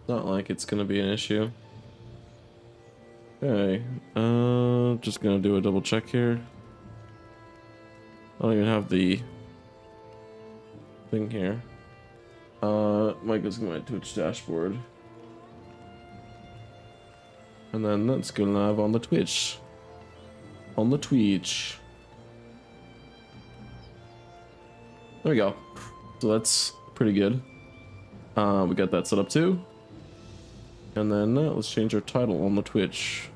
Not like it's gonna be an issue. Okay, just gonna do a double check here. I don't even have the thing here. Might go to my Twitch dashboard. And then let's go live on the Twitch. On the Twitch. There we go. So that's pretty good. We got that set up too. And then let's change our title on the Twitch.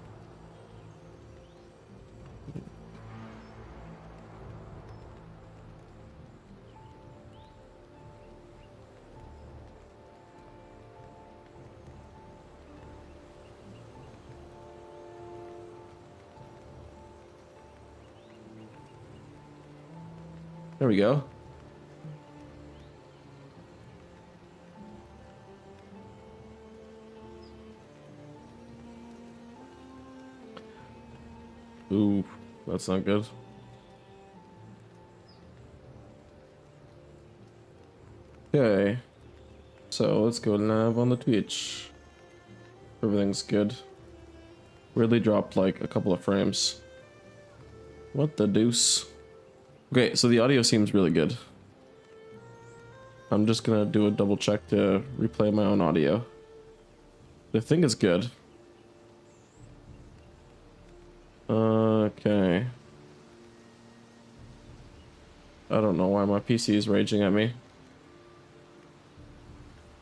There we go. Ooh, that's not good. Okay, so let's go live on the Twitch. Everything's good. Really dropped like a couple of frames. What the deuce? Okay, so the audio seems really good. I'm just gonna do a double check to replay my own audio. I think it's good. Okay. I don't know why my PC is raging at me.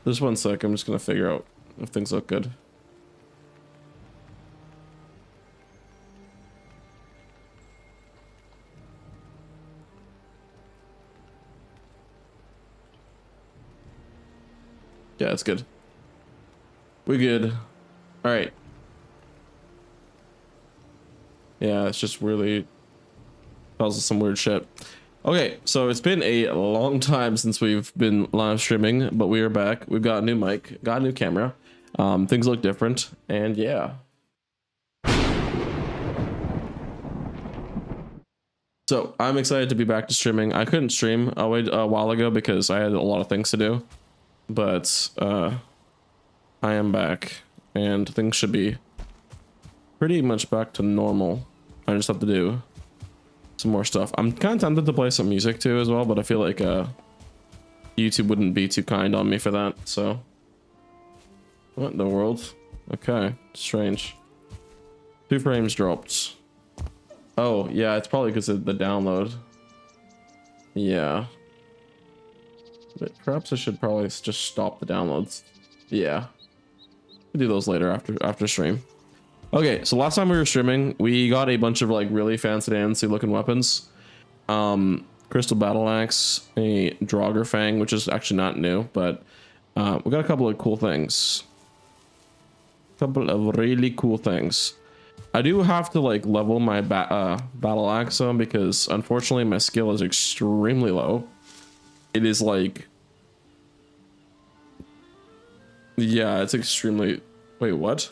Just one sec, I'm just gonna figure out if things look good. Yeah, it's good. We good. All right. Yeah, it's just really causes some weird shit. Okay, so it's been a long time since we've been live streaming, but we are back. We've got a new mic, got a new camera. Things look different, and yeah. So I'm excited to be back to streaming. I couldn't stream a while ago because I had a lot of things to do, but I am back, and things should be pretty much back to normal. I just have to do some more stuff. I'm kind of tempted to play some music too as well, but I feel like YouTube wouldn't be too kind on me for that. So what in the world? Okay, strange. 2 frames dropped. Oh yeah, it's probably because of the download. Yeah, but perhaps I should probably just stop the downloads. Yeah, we'll do those later after stream. Okay, so last time we were streaming, we got a bunch of like really fancy looking weapons. Crystal battle axe, a Draugr fang, which is actually not new, but we got a couple of cool things. Couple of really cool things. I do have to like level my battle axe though, because unfortunately my skill is extremely low. It is like, yeah, it's extremely. Wait, what?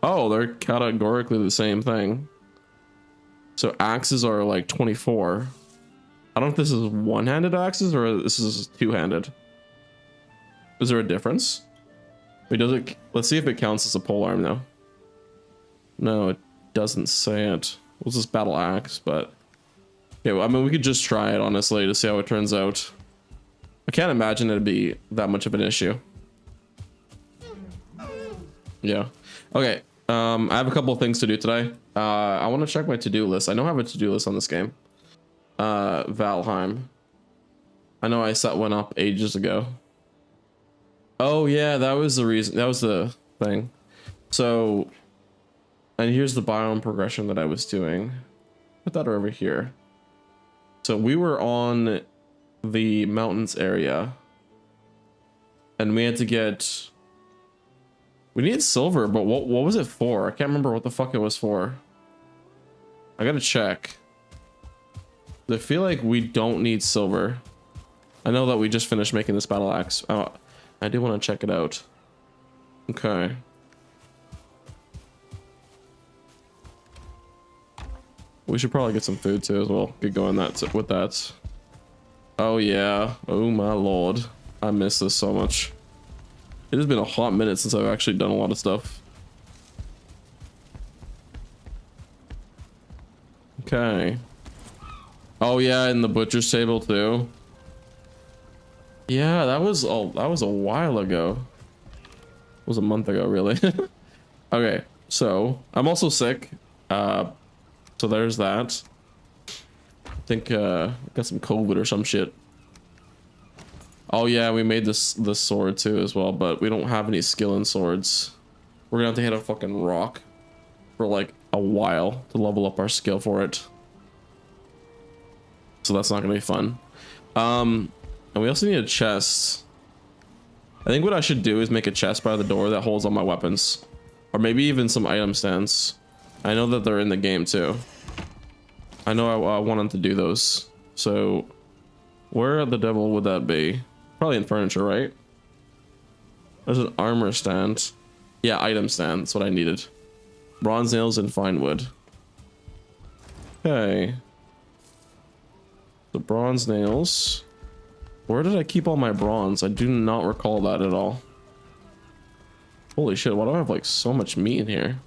Oh, they're categorically the same thing. So axes are like 24. I don't know if this is one-handed axes or this is two-handed. Is there a difference? Wait, does it? Let's see if it counts as a polearm now. No, it doesn't say it. What's this battle axe? But yeah, well, I mean, we could just try it honestly to see how it turns out. I can't imagine it'd be that much of an issue. Yeah. Okay. I have a couple of things to do today. I want to check my to-do list. I know I have a to-do list on this game. Valheim. I know I set one up ages ago. Oh yeah, that was the reason. That was the thing. So, and here's the biome progression that I was doing. Put that over here. So we were on the mountains area, and we had to get. We needed silver, but what was it for? I can't remember what the fuck it was for. I gotta check. I feel like we don't need silver. I know that we just finished making this battle axe. Oh, I do want to check it out. Okay. We should probably get some food too as well. Get going with that. Oh yeah. Oh my lord. I miss this so much. It has been a hot minute since I've actually done a lot of stuff. Okay. Oh yeah, and the butcher's table too. Yeah, that was a while ago. It was a month ago, really. Okay, so I'm also sick. So there's that. I think I got some COVID or some shit. Oh yeah, we made this sword too as well, but we don't have any skill in swords. We're gonna have to hit a fucking rock for like a while to level up our skill for it. So that's not gonna be fun. And we also need a chest. I think what I should do is make a chest by the door that holds all my weapons, or maybe even some item stands. I know that they're in the game too. I know I wanted to do those. So where the devil would that be? Probably in furniture, right? There's an armor stand. Yeah, item stand. That's what I needed. Bronze nails and fine wood. Okay. The bronze nails. Where did I keep all my bronze? I do not recall that at all. Holy shit, why do I have like so much meat in here?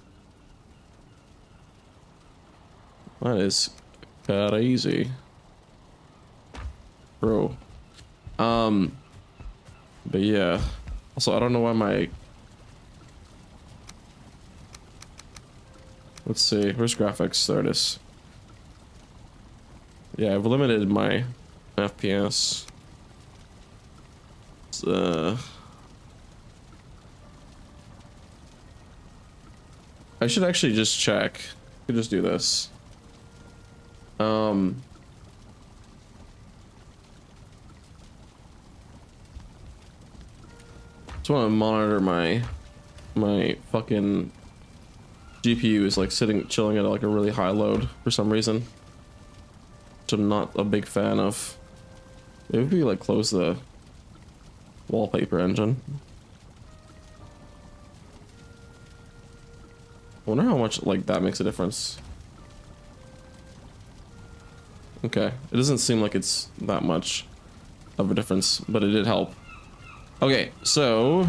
That is crazy. Bro. But yeah. Also, I don't know why my... Let's see, where's graphics? There it is. Yeah, I've limited my FPS. I should actually just check. I could just do this. Just want to monitor my fucking GPU is like chilling at like a really high load for some reason, which I'm not a big fan of. Maybe we like close the wallpaper engine. I wonder how much like that makes a difference. Okay, it doesn't seem like it's that much of a difference, but it did help. Okay, so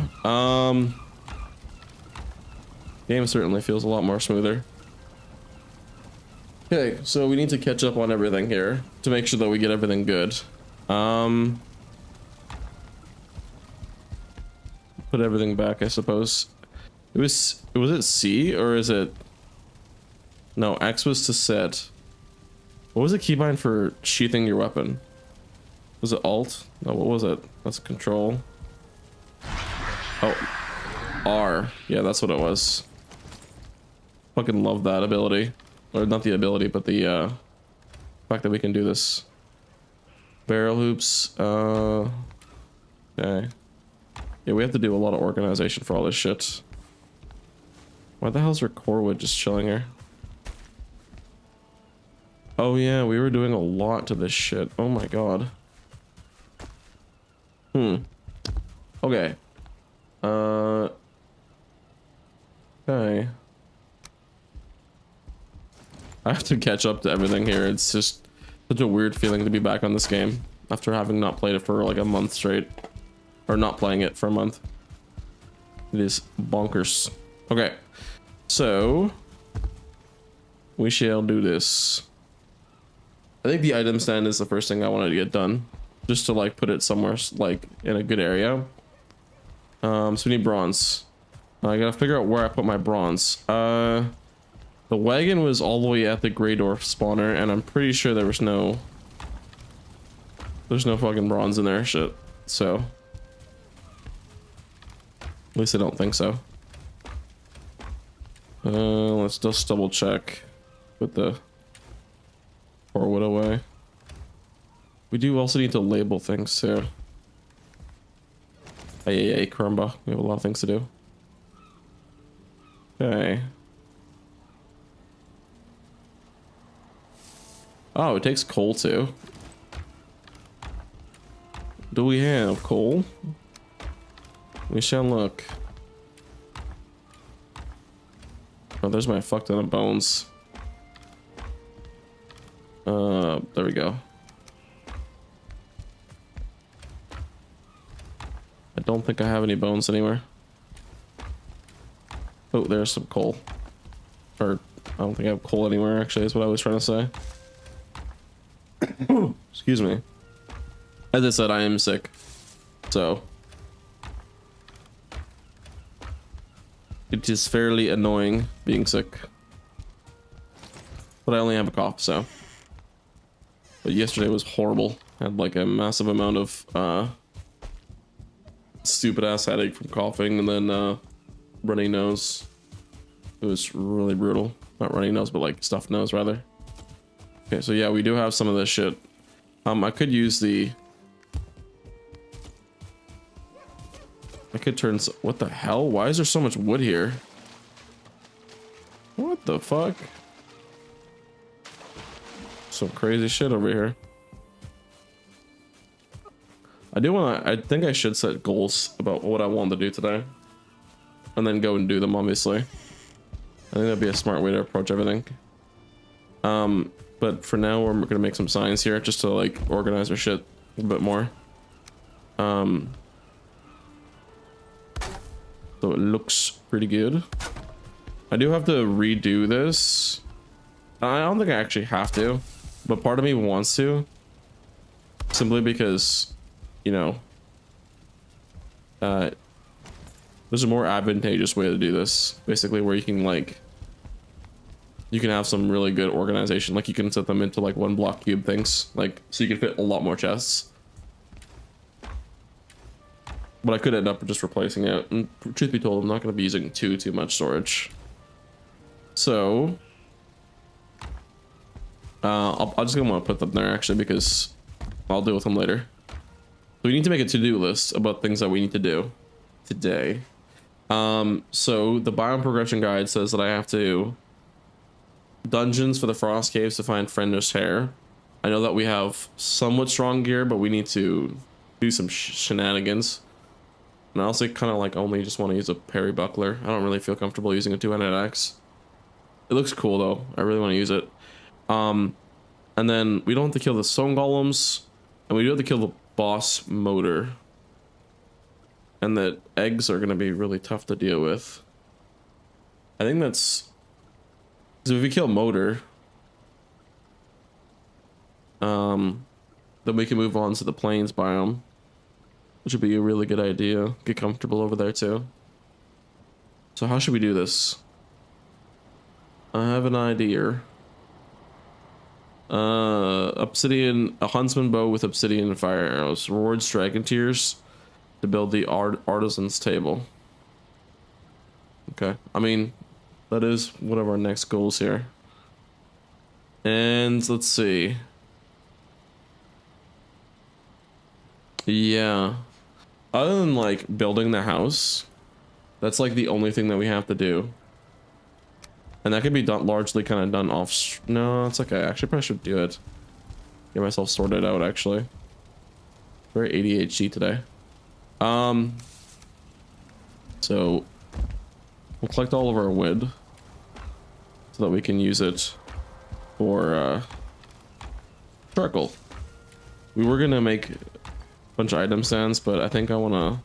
game certainly feels a lot more smoother. Okay, so we need to catch up on everything here to make sure that we get everything good. Put everything back, I suppose. Was it C or is it... No, X was to set. What was the keybind for sheathing your weapon? Was it Alt? No, what was it? That's Control. Oh, R. Yeah, that's what it was. Fucking love that ability. Or not the ability, but the fact that we can do this. Barrel hoops. Okay. Yeah, we have to do a lot of organization for all this shit. Why the hell's our core wood just chilling here? Oh yeah, we were doing a lot to this shit. Oh my god. Okay. Okay. I have to catch up to everything here. It's just such a weird feeling to be back on this game after having not played it for like a month straight. Or not playing it for a month. It is bonkers. Okay. So we shall do this. I think the item stand is the first thing I wanted to get done, just to like put it somewhere like in a good area. So we need bronze. I gotta figure out where I put my bronze. The wagon was all the way at the Grey Dwarf spawner, and I'm pretty sure there's no fucking bronze in there. Shit. So at least I don't think so. Let's just double check. Put the core wood away. We do also need to label things too. Hey, Crumba. We have a lot of things to do. Okay. Oh, it takes coal too. Do we have coal? We shall look. Oh, there's my fuck ton of bones. There we go. I don't think I have any bones anywhere. Oh, there's some coal. Or I don't think I have coal anywhere, actually, is what I was trying to say. Excuse me. As I said, I am sick. So it is fairly annoying being sick. But I only have a cough, so. But yesterday was horrible. I had like a massive amount of stupid ass headache from coughing and then runny nose. It was really brutal. Not runny nose, but like stuffed nose rather. Okay, so yeah, we do have some of this shit. I could use the... I could turn... What the hell? Why is there so much wood here? What the fuck? Some crazy shit over here. I think I should set goals about what I want to do today. And then go and do them, obviously. I think that'd be a smart way to approach everything. But for now, we're gonna make some signs here just to like organize our shit a bit more. So it looks pretty good. I do have to redo this. I don't think I actually have to, but part of me wants to. Simply because, you know, there's a more advantageous way to do this. Basically, where you can like, you can have some really good organization. Like you can set them into like one block cube things, like so you can fit a lot more chests. But I could end up just replacing it. And truth be told, I'm not going to be using too much storage. So I'll just gonna want to put them there actually because I'll deal with them later. So we need to make a to-do list about things that we need to do today. So the biome progression guide says that I have to dungeons for the frost caves to find friendless hair. I know that we have somewhat strong gear, but we need to do some shenanigans. And I also kind of like only just want to use a parry buckler. I don't really feel comfortable using a two-handed axe. It looks cool though. I really want to use it. And then we don't have to kill the stone golems, and we do have to kill the boss motor. And the eggs are going to be really tough to deal with. I think that's... So if we kill motor, then we can move on to the plains biome, which would be a really good idea. Get comfortable over there too. So how should we do this? I have an idea. Obsidian, a huntsman bow with obsidian and fire arrows. Rewards dragon tears to build the artisan's table. Okay, I mean, that is one of our next goals here. And let's see. Yeah. Other than like building the house, that's like the only thing that we have to do. And that can be done largely kind of done off. No, it's okay. Actually, probably should do it. Get myself sorted out actually. Very ADHD today. So we'll collect all of our wood so that we can use it for charcoal. We were gonna make a bunch of item stands, but I think I want to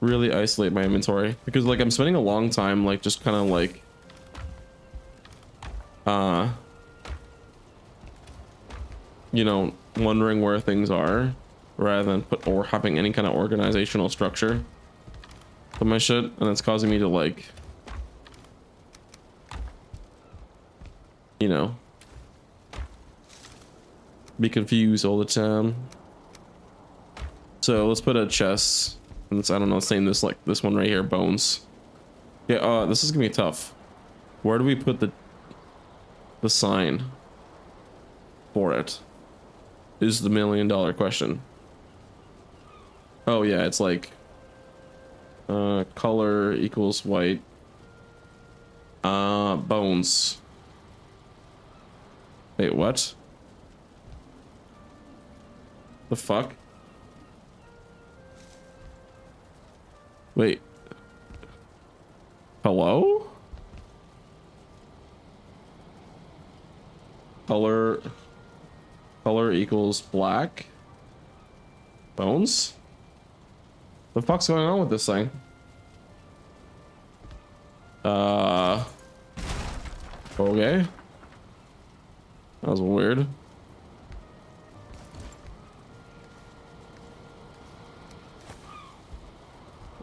really isolate my inventory because like I'm spending a long time like just kind of like you know, wondering where things are rather than having any kind of organizational structure for my shit, and it's causing me to like, you know, be confused all the time. So let's put a chest. I don't know, saying this like this one right here, bones. Yeah, this is gonna be tough. Where do we put the sign for it? Is the $1 million question. Oh yeah, it's like color equals white. Bones. Wait, what? The fuck? Wait. Hello? Color equals black. Bones? The fuck's going on with this thing? Okay. That was weird.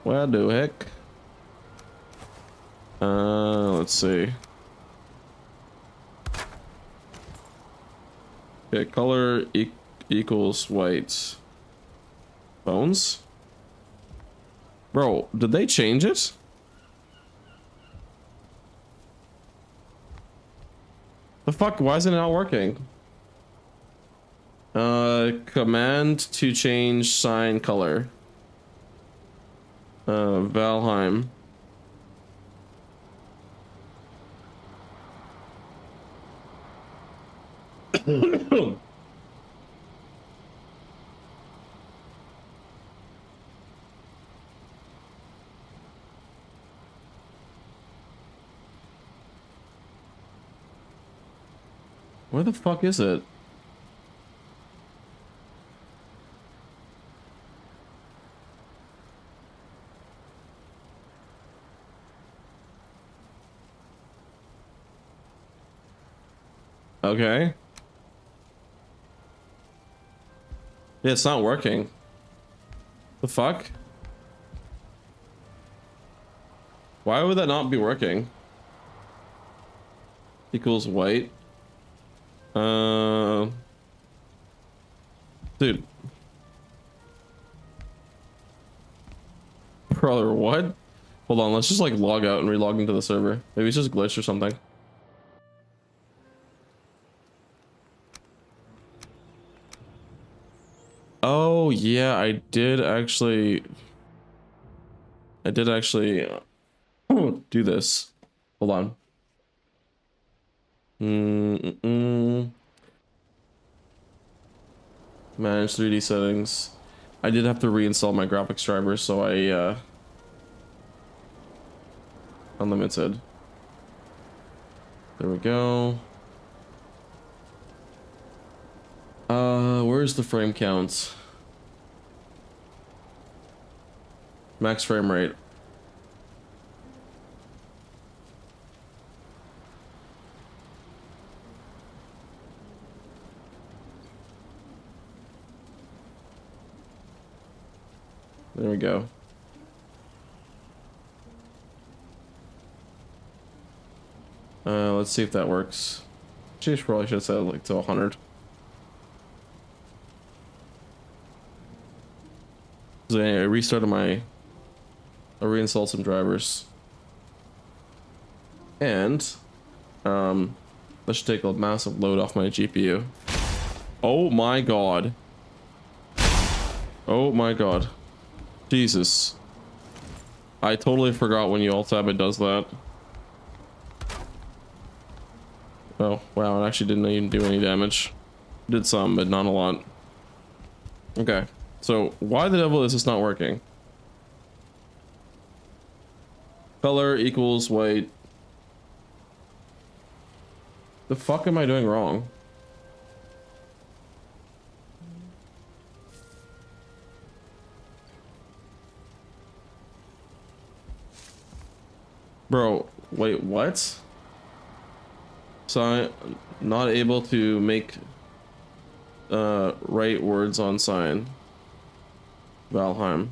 What the heck? Let's see. Okay, color equals white. Bones? Bro, did they change it? The fuck? Why isn't it not working? Command to change sign color. Valheim. Where the fuck is it? Okay. Yeah, it's not working. The fuck? Why would that not be working? Equals white. Dude. Brother, what? Hold on, let's just like log out and relog into the server. Maybe it's just glitched or something. Oh yeah, I did actually do this. Hold on. Manage 3D settings. I did have to reinstall my graphics driver, so I unlimited. There we go. Where's the frame count? Max frame rate. There we go. Let's see if that works. Geez, probably should have said like to 100. So anyway, I reinstalled some drivers. And that should take a massive load off my GPU. Oh my god. Oh my god. Jesus. I totally forgot when you alt tab it does that. Oh, wow, it actually didn't even do any damage. Did some, but not a lot. Okay, so why the devil is this not working? Color equals white. The fuck am I doing wrong? Bro, wait, what? So I'm not able to make write words on sign. Valheim.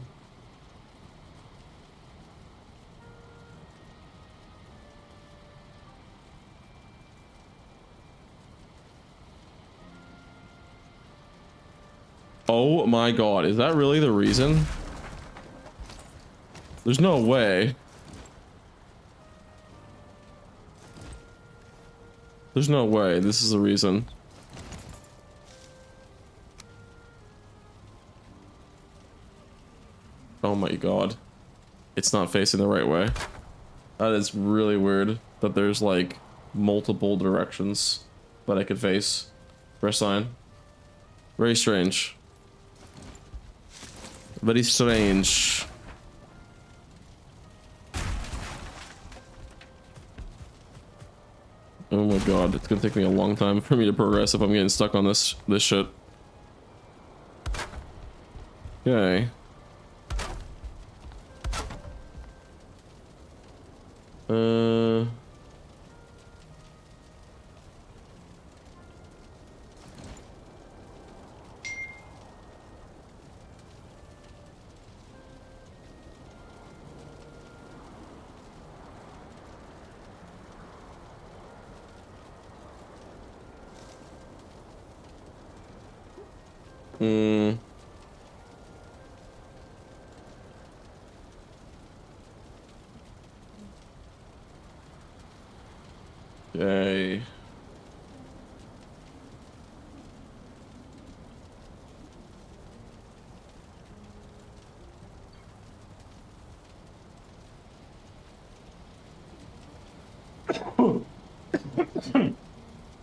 Oh my god, is that really the reason? There's no way. There's no way this is the reason. Oh my god. It's not facing the right way. That is really weird that there's like multiple directions that I could face for a sign. Very strange. Very strange. Oh my god, it's gonna take me a long time for me to progress if I'm getting stuck on this shit. Okay. Uh. Hmm. Okay.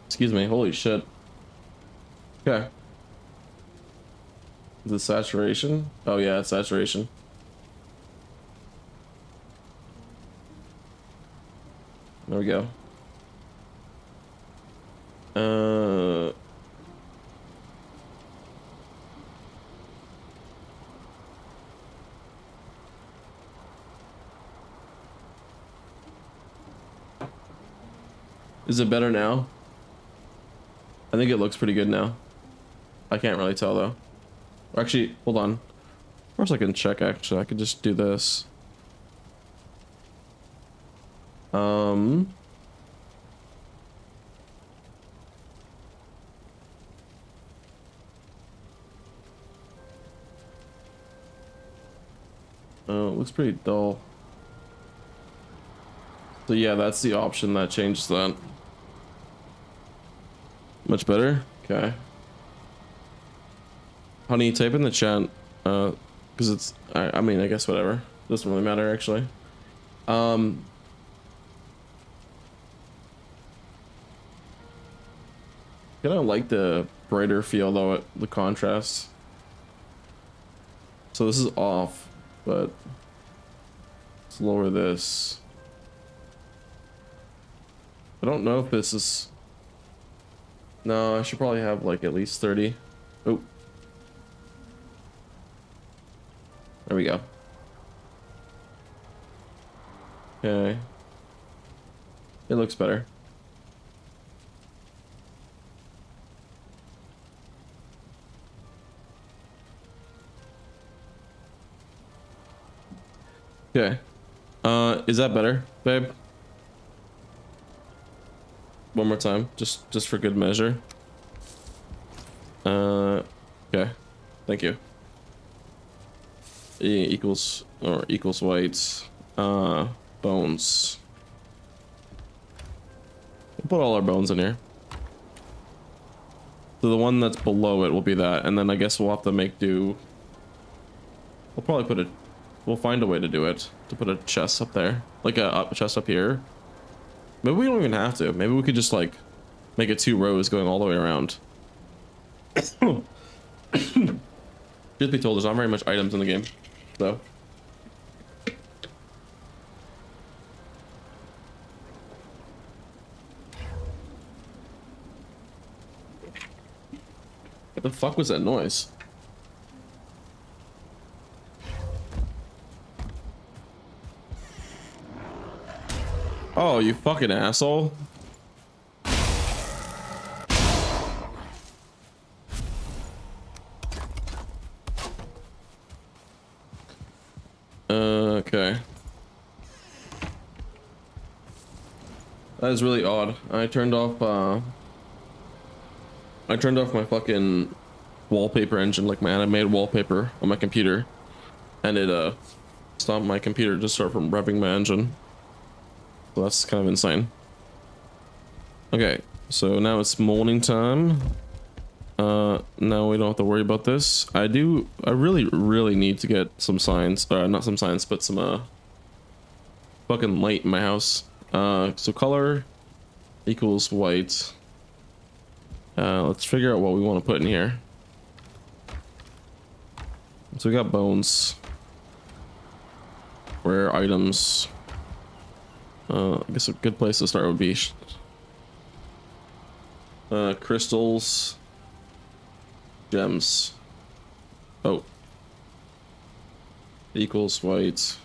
Excuse me. Holy shit. Okay. The saturation? Oh yeah, it's saturation. There we go. Uh. Is it better now? I think it looks pretty good now. I can't really tell though. Actually, hold on. First I can check actually. I could just do this. Oh, it looks pretty dull. So yeah, that's the option that changes that. Much better? Okay. Honey, type in the chat. Because it's, I mean, I guess whatever. Doesn't really matter actually. Um, kind of like the brighter feel though, the contrast. So this is off, but let's lower this. I don't know if this is, no, I should probably have like at least 30. Oh, there we go. Okay, it looks better. Okay, is that better, babe? One more time, just for good measure. Okay, thank you. E equals or equals white. Bones. We'll put all our bones in here. So the one that's below it will be that, and then I guess we'll have to make do. We'll probably put a. We'll find a way to do it. To put a chest up there, like a chest up here. Maybe we don't even have to. Maybe we could just like make it 2 rows going all the way around. Truth be told, there's not very much items in the game, so. What the fuck was that noise? Oh, you fucking asshole. Okay. That is really odd. I turned off my fucking wallpaper engine, like my animated wallpaper on my computer, and it stopped my computer to start from revving my engine. So that's kind of insane. Okay, so now it's morning time. Now we don't have to worry about this. I really need to get some signs, not some signs, but some fucking light in my house. So color equals white. Let's figure out what we want to put in here. So we got bones. Rare items. I guess a good place to start would be crystals, gems. Oh, equals white,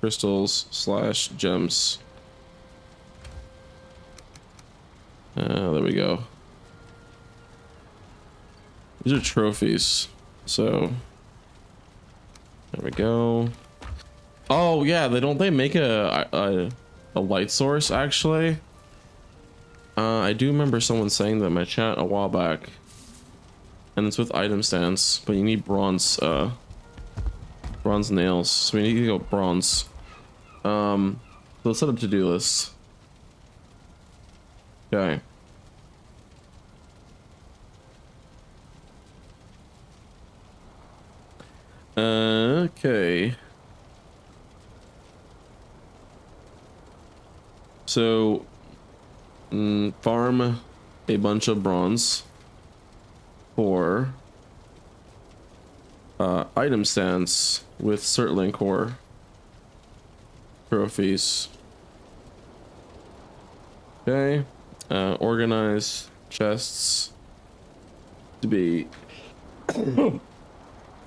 crystals / gems. There we go. These are trophies. So there we go. Oh yeah, they make a light source actually. I do remember someone saying that in my chat a while back. And it's with item stands, but you need bronze bronze nails. So we need to go bronze. So let's set up to-do list. Okay. Okay. So farm a bunch of bronze for item stands with Certling core trophies. Okay. Organize chests to be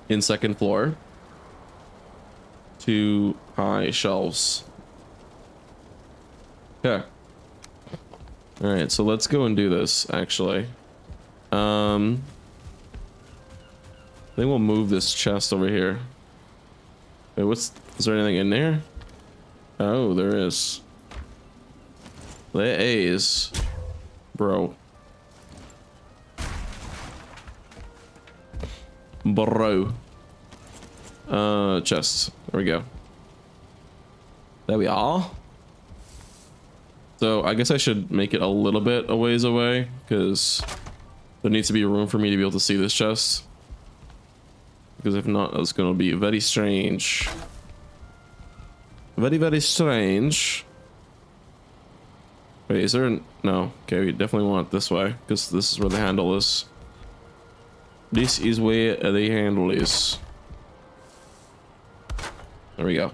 in second floor. 2 high shelves. Okay. All right, so let's go and do this actually. I think we'll move this chest over here. Wait, is there anything in there? Oh, there is. There is. Bro. Chests. There we go. There we are. So I guess I should make it a little bit a ways away because there needs to be room for me to be able to see this chest. Because if not, it's going to be very strange. Very, very strange. Wait, is there an... No. Okay, we definitely want it this way. Because this is where the handle is. This is where the handle is. There we go.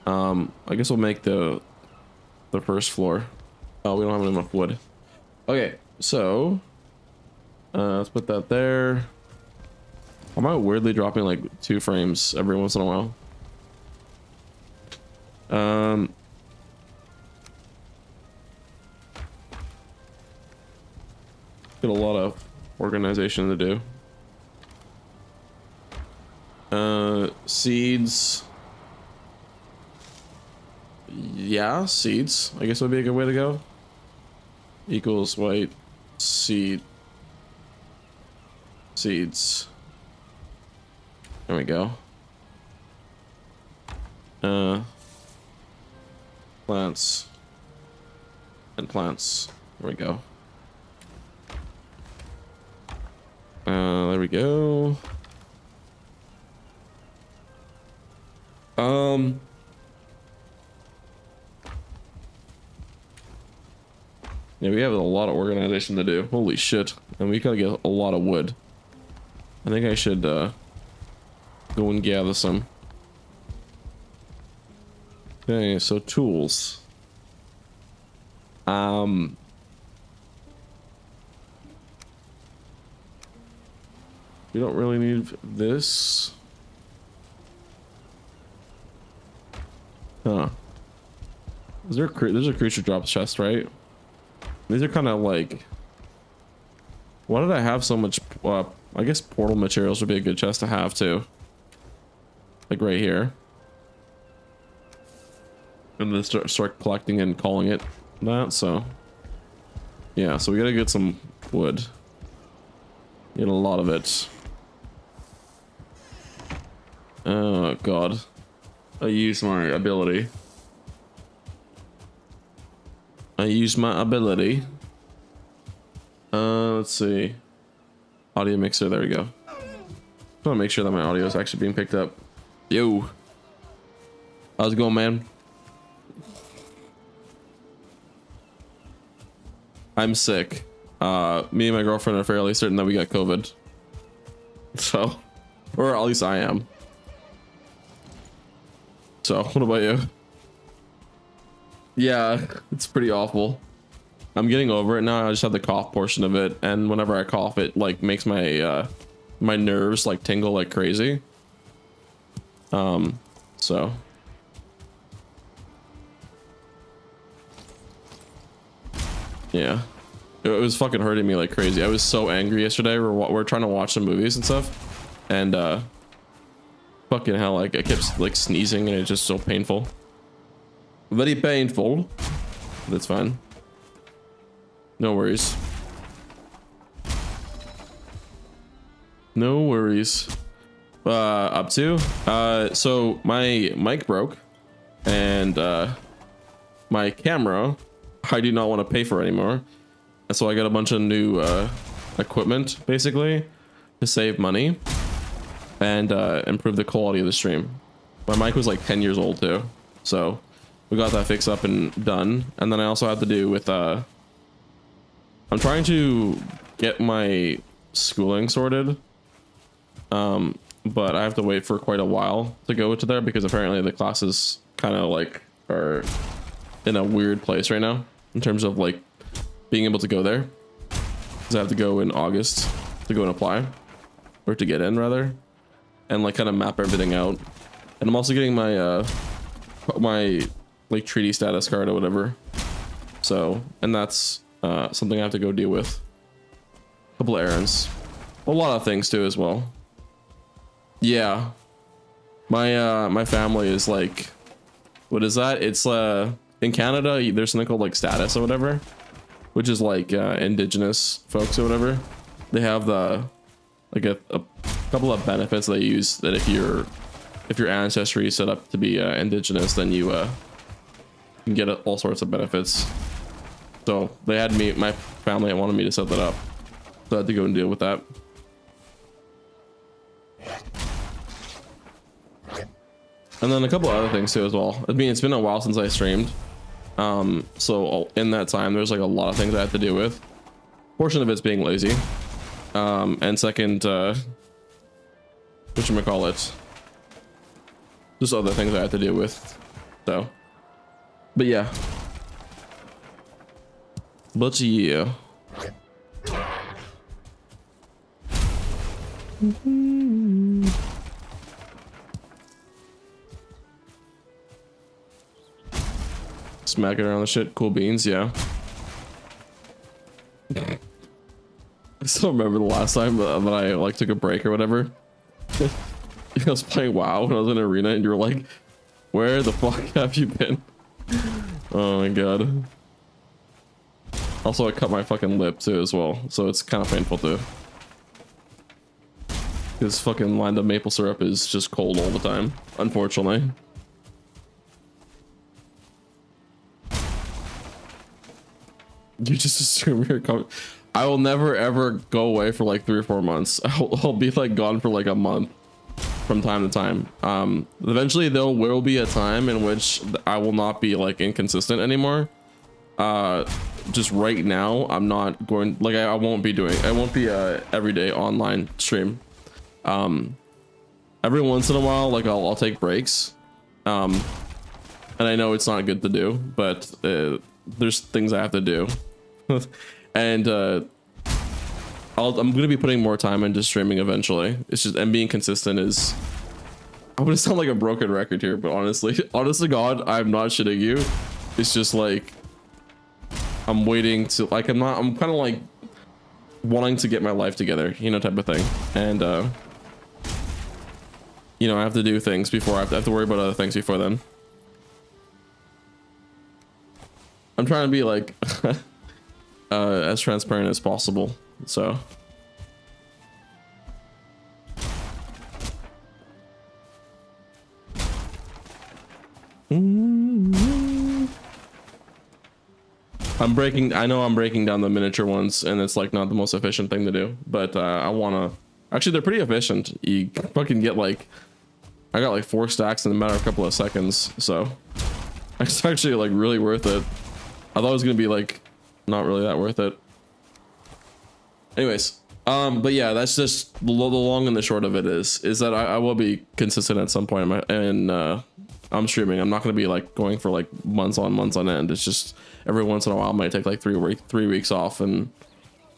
I guess we'll make the first floor. Oh, we don't have enough wood. Okay, so... let's put that there. Am I weirdly dropping like 2 frames every once in a while? Got a lot of organization to do. Seeds. Yeah, seeds. I guess would be a good way to go. Equals white seed. Seeds. There we go. Plants. And plants. There we go. There we go. Yeah, we have a lot of organization to do. Holy shit. And we gotta get a lot of wood. I think I should, go and gather some. Okay, so tools. We don't really need this. Huh. There's a creature drop chest, right? These are kind of like... Why did I have so much... I guess portal materials would be a good chest to have too. Like right here. And then start collecting and calling it that, so... Yeah, so we gotta get some wood. Get a lot of it. Oh god. I used my ability. Let's see. Audio mixer, there we go. I want to make sure that my audio is actually being picked up. Yo. How's it going, man? I'm sick. Me and my girlfriend are fairly certain that we got COVID. So, or at least I am. So, what about you? Yeah, it's pretty awful. I'm getting over it now. I just have the cough portion of it, and whenever I cough, it like makes my my nerves like tingle like crazy. So Yeah, it was fucking hurting me like crazy. I was so angry yesterday. We're trying to watch some movies and stuff, and fucking hell, like I kept like sneezing and it's just so painful. Very painful. That's fine. No worries. No worries. Up to so my mic broke, and my camera I do not want to pay for anymore, and so I got a bunch of new equipment basically to save money and improve the quality of the stream. My mic was like 10 years old too, so we got that fixed up and done. And then I also have to do with I'm trying to get my schooling sorted, but I have to wait for quite a while to go to there because apparently the classes kind of like are in a weird place right now in terms of like being able to go there, because I have to go in August to go and apply, or to get in rather, and like kind of map everything out. And I'm also getting my my like treaty status card or whatever, so, and that's something I have to go deal with. A couple of errands, a lot of things too as well. Yeah, my family is like, what is that? It's in Canada there's something called like status or whatever, which is like indigenous folks or whatever. They have the like a couple of benefits they use, that if your ancestry is set up to be indigenous, then you can get all sorts of benefits. So they had my family wanted me to set that up, so I had to go and deal with that. And then a couple other things too as well. I mean, it's been a while since I streamed, so in that time there's like a lot of things I have to deal with. Portion of it's being lazy, and second, whatchamacallit, just other things I have to deal with. So, but yeah, smacking around the shit. Cool beans, yeah. I still remember the last time that I like took a break or whatever. I was playing WoW when I was in arena, and you were like, "Where the fuck have you been?" Oh my god. Also, I cut my fucking lip too as well, so it's kind of painful too. Because fucking lined up maple syrup is just cold all the time, unfortunately. You just assume you're coming. I will never ever go away for like 3 or 4 months. I'll be like gone for like a month from time to time. Eventually there will be a time in which I will not be like inconsistent anymore. Just right now I'm not going, like I won't be a everyday online stream. Every once in a while, like I'll take breaks, and I know it's not good to do, but there's things I have to do. And I'm gonna be putting more time into streaming eventually. It's just, and being consistent is, I'm gonna sound like a broken record here, but honestly, honest to God, I'm not shitting you. It's just like I'm waiting to, like, I'm kind of like wanting to get my life together, you know, type of thing. And you know, I have to do things before I have to worry about other things before then. I'm trying to be like as transparent as possible, so. I know I'm breaking down the miniature ones, and it's like not the most efficient thing to do, but I wanna, actually they're pretty efficient. You fucking get like, I got like 4 stacks in a matter of a couple of seconds, so it's actually like really worth it. I thought it was gonna be like not really that worth it. Anyways, but yeah, that's just the long and the short of it is that I will be consistent at some point, and I'm streaming. I'm not gonna be like going for like months on end. It's just every once in a while I might take like 3 weeks off, and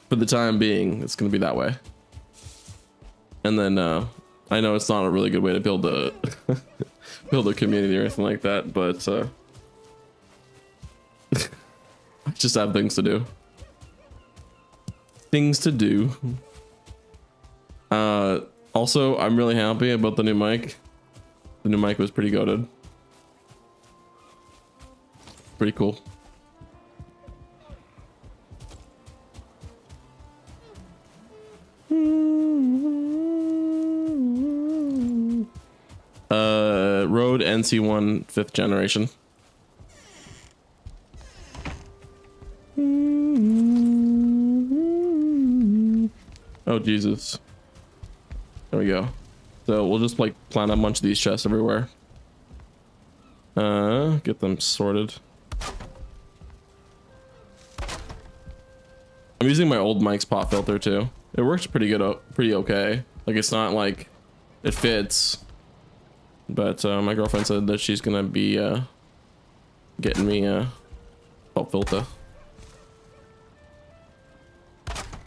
for the time being it's gonna be that way. And then I know it's not a really good way to build a build a community or anything like that, but I just have things to do. things to do. Also, I'm really happy about the new mic. The new mic was pretty goated. Pretty cool. Rode NC1 5th generation. Oh Jesus. There we go. So we'll just like plant a bunch of these chests everywhere. Get them sorted. I'm using my old mic's pop filter too. It works pretty good, pretty okay. Like it's not like it fits, but my girlfriend said that she's gonna be getting me a pop filter,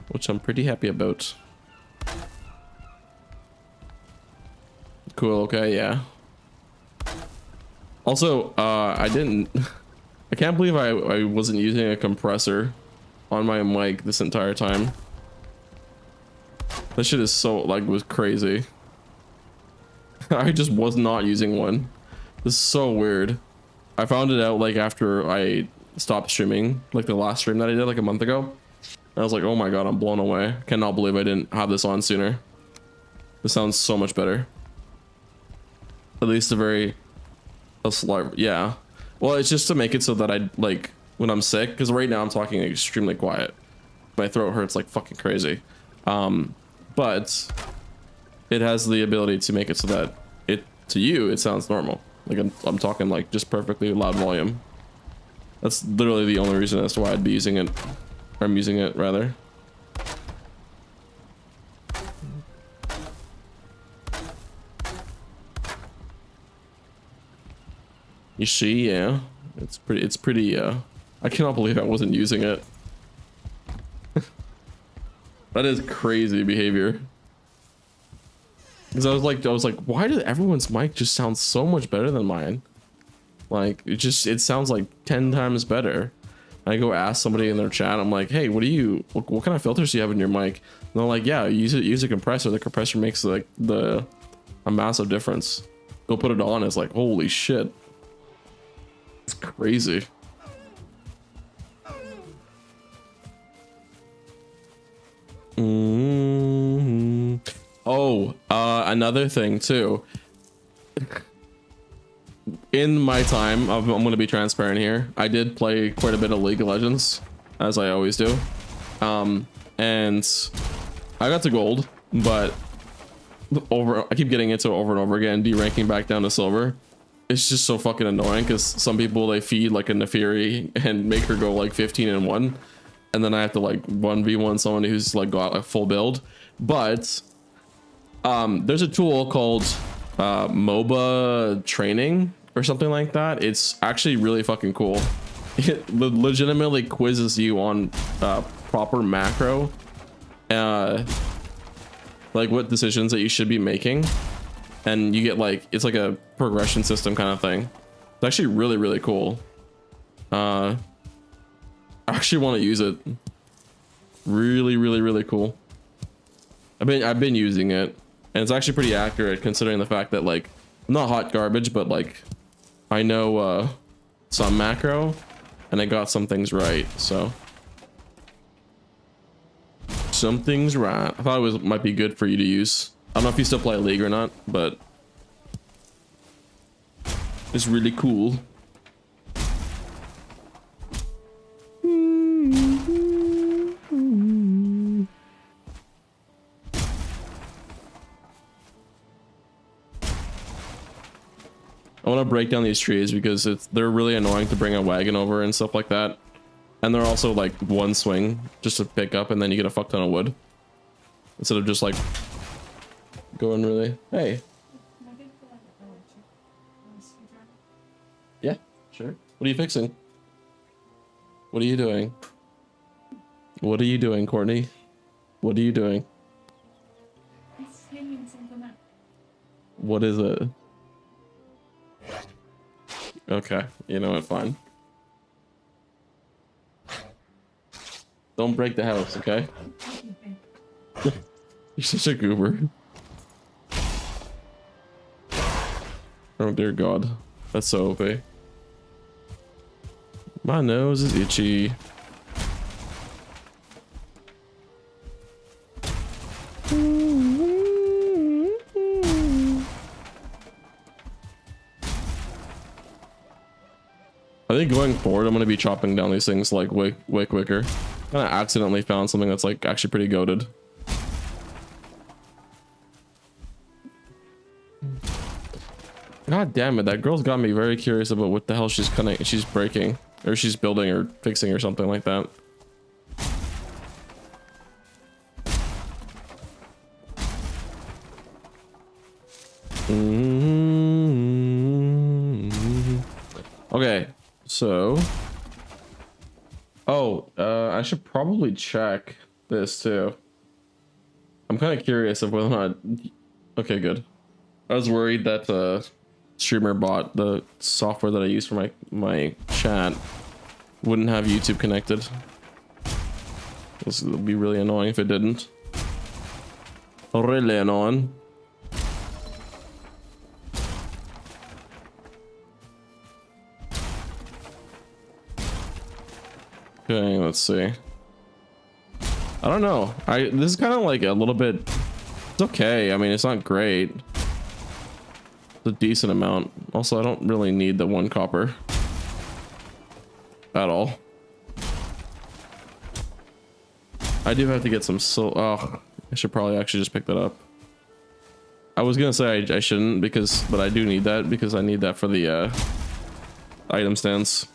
which I'm pretty happy about. Cool. Okay. Yeah. Also, I can't believe I wasn't using a compressor on my mic this entire time. That shit is so like was crazy. I just was not using one. This is so weird. I found it out like after I stopped streaming, like the last stream that I did like a month ago. I was like, oh my god, I'm blown away. Cannot believe I didn't have this on sooner. This sounds so much better. At least a slight, yeah. Well, it's just to make it so that I like when I'm sick, because right now I'm talking extremely quiet. My throat hurts like fucking crazy. But it has the ability to make it so that to you it sounds normal. Like I'm talking like just perfectly loud volume. That's literally the only reason as to why I'd be using it, or I'm using it rather. You see, yeah, it's pretty. I cannot believe I wasn't using it. That is crazy behavior. Because I was like, why did everyone's mic just sound so much better than mine? Like it sounds like 10 times better. I go ask somebody in their chat, I'm like, hey, what kind of filters do you have in your mic? And they're like, yeah, use a compressor. The compressor makes like a massive difference. Go put it on, it's like, holy shit. It's crazy. Oh, another thing too. In my time, I'm going to be transparent here. I did play quite a bit of League of Legends, as I always do. And I got to gold, but I keep getting into it over and over again, de-ranking back down to silver. It's just so fucking annoying because some people, they feed like a Neferi and make her go like 15-1, and then I have to like 1v1 someone who's like got a full build. But there's a tool called MOBA training or something like that. It's actually really fucking cool. It legitimately quizzes you on proper macro, like what decisions that you should be making. And you get like, it's like a progression system kind of thing. It's actually really, really cool. I actually want to use it. Really, really, really cool. I've been using it, and it's actually pretty accurate considering the fact that like, I'm not hot garbage, but like, I know some macro, and I got some things right. So some things right. I thought it might be good for you to use. I don't know if you still play League or not, but it's really cool. I want to break down these trees because they're really annoying to bring a wagon over and stuff like that. And they're also like one swing just to pick up, and then you get a fuck ton of wood. Instead of just like going really, hey. Yeah, sure. What are you fixing? What are you doing? What are you doing, Courtney? What are you doing? It's hanging something up. What is it? Okay, you know what, fine. Don't break the house, okay? You're such a goober. Oh dear God, that's so OP. My nose is itchy. I think going forward, I'm gonna be chopping down these things like way quicker. Kind of accidentally found something that's like actually pretty goated. God damn it, that girl's got me very curious about what the hell she's breaking, or she's building or fixing or something like that. Okay, so I should probably check this too. I'm kind of curious of whether or not. Okay, good. I was worried that streamer bot, the software that I use for my chat, wouldn't have YouTube connected. This would be really annoying if it didn't. Really annoying. Okay, let's see. I don't know. This is kind of like a little bit. It's okay. I mean, it's not great. It's a decent amount. Also, I don't really need the 1 copper at all. I do have to get some oh, I should probably actually just pick that up. I was gonna say I shouldn't but I do need that because I need that for the item stands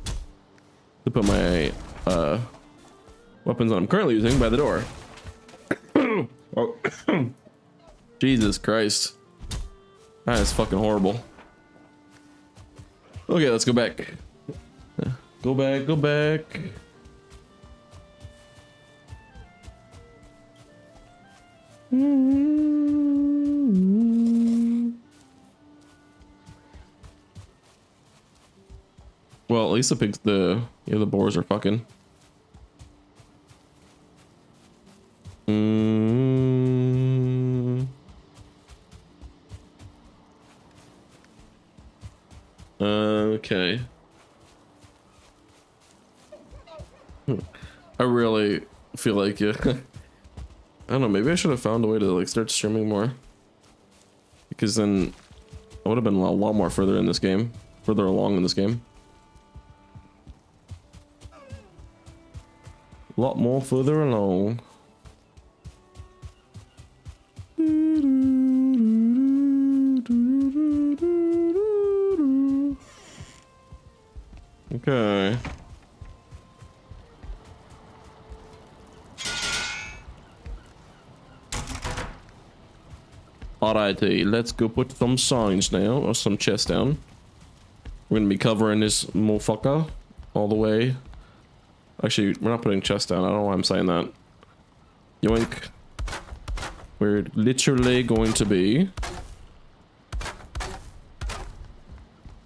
to put my weapons that I'm currently using by the door. Oh. Jesus Christ. That is fucking horrible. Okay, let's go back. Go back. Well, at least the boars are fucking. Okay. I really feel like I don't know, maybe I should have found a way to like start streaming more, because then I would have been a lot more further along in this game. A lot more further along. Okay. Alrighty, let's go put some signs now, or some chests down. We're gonna be covering this motherfucker all the way. Actually, we're not putting chests down. I don't know why I'm saying that. Yoink. We're literally going to be...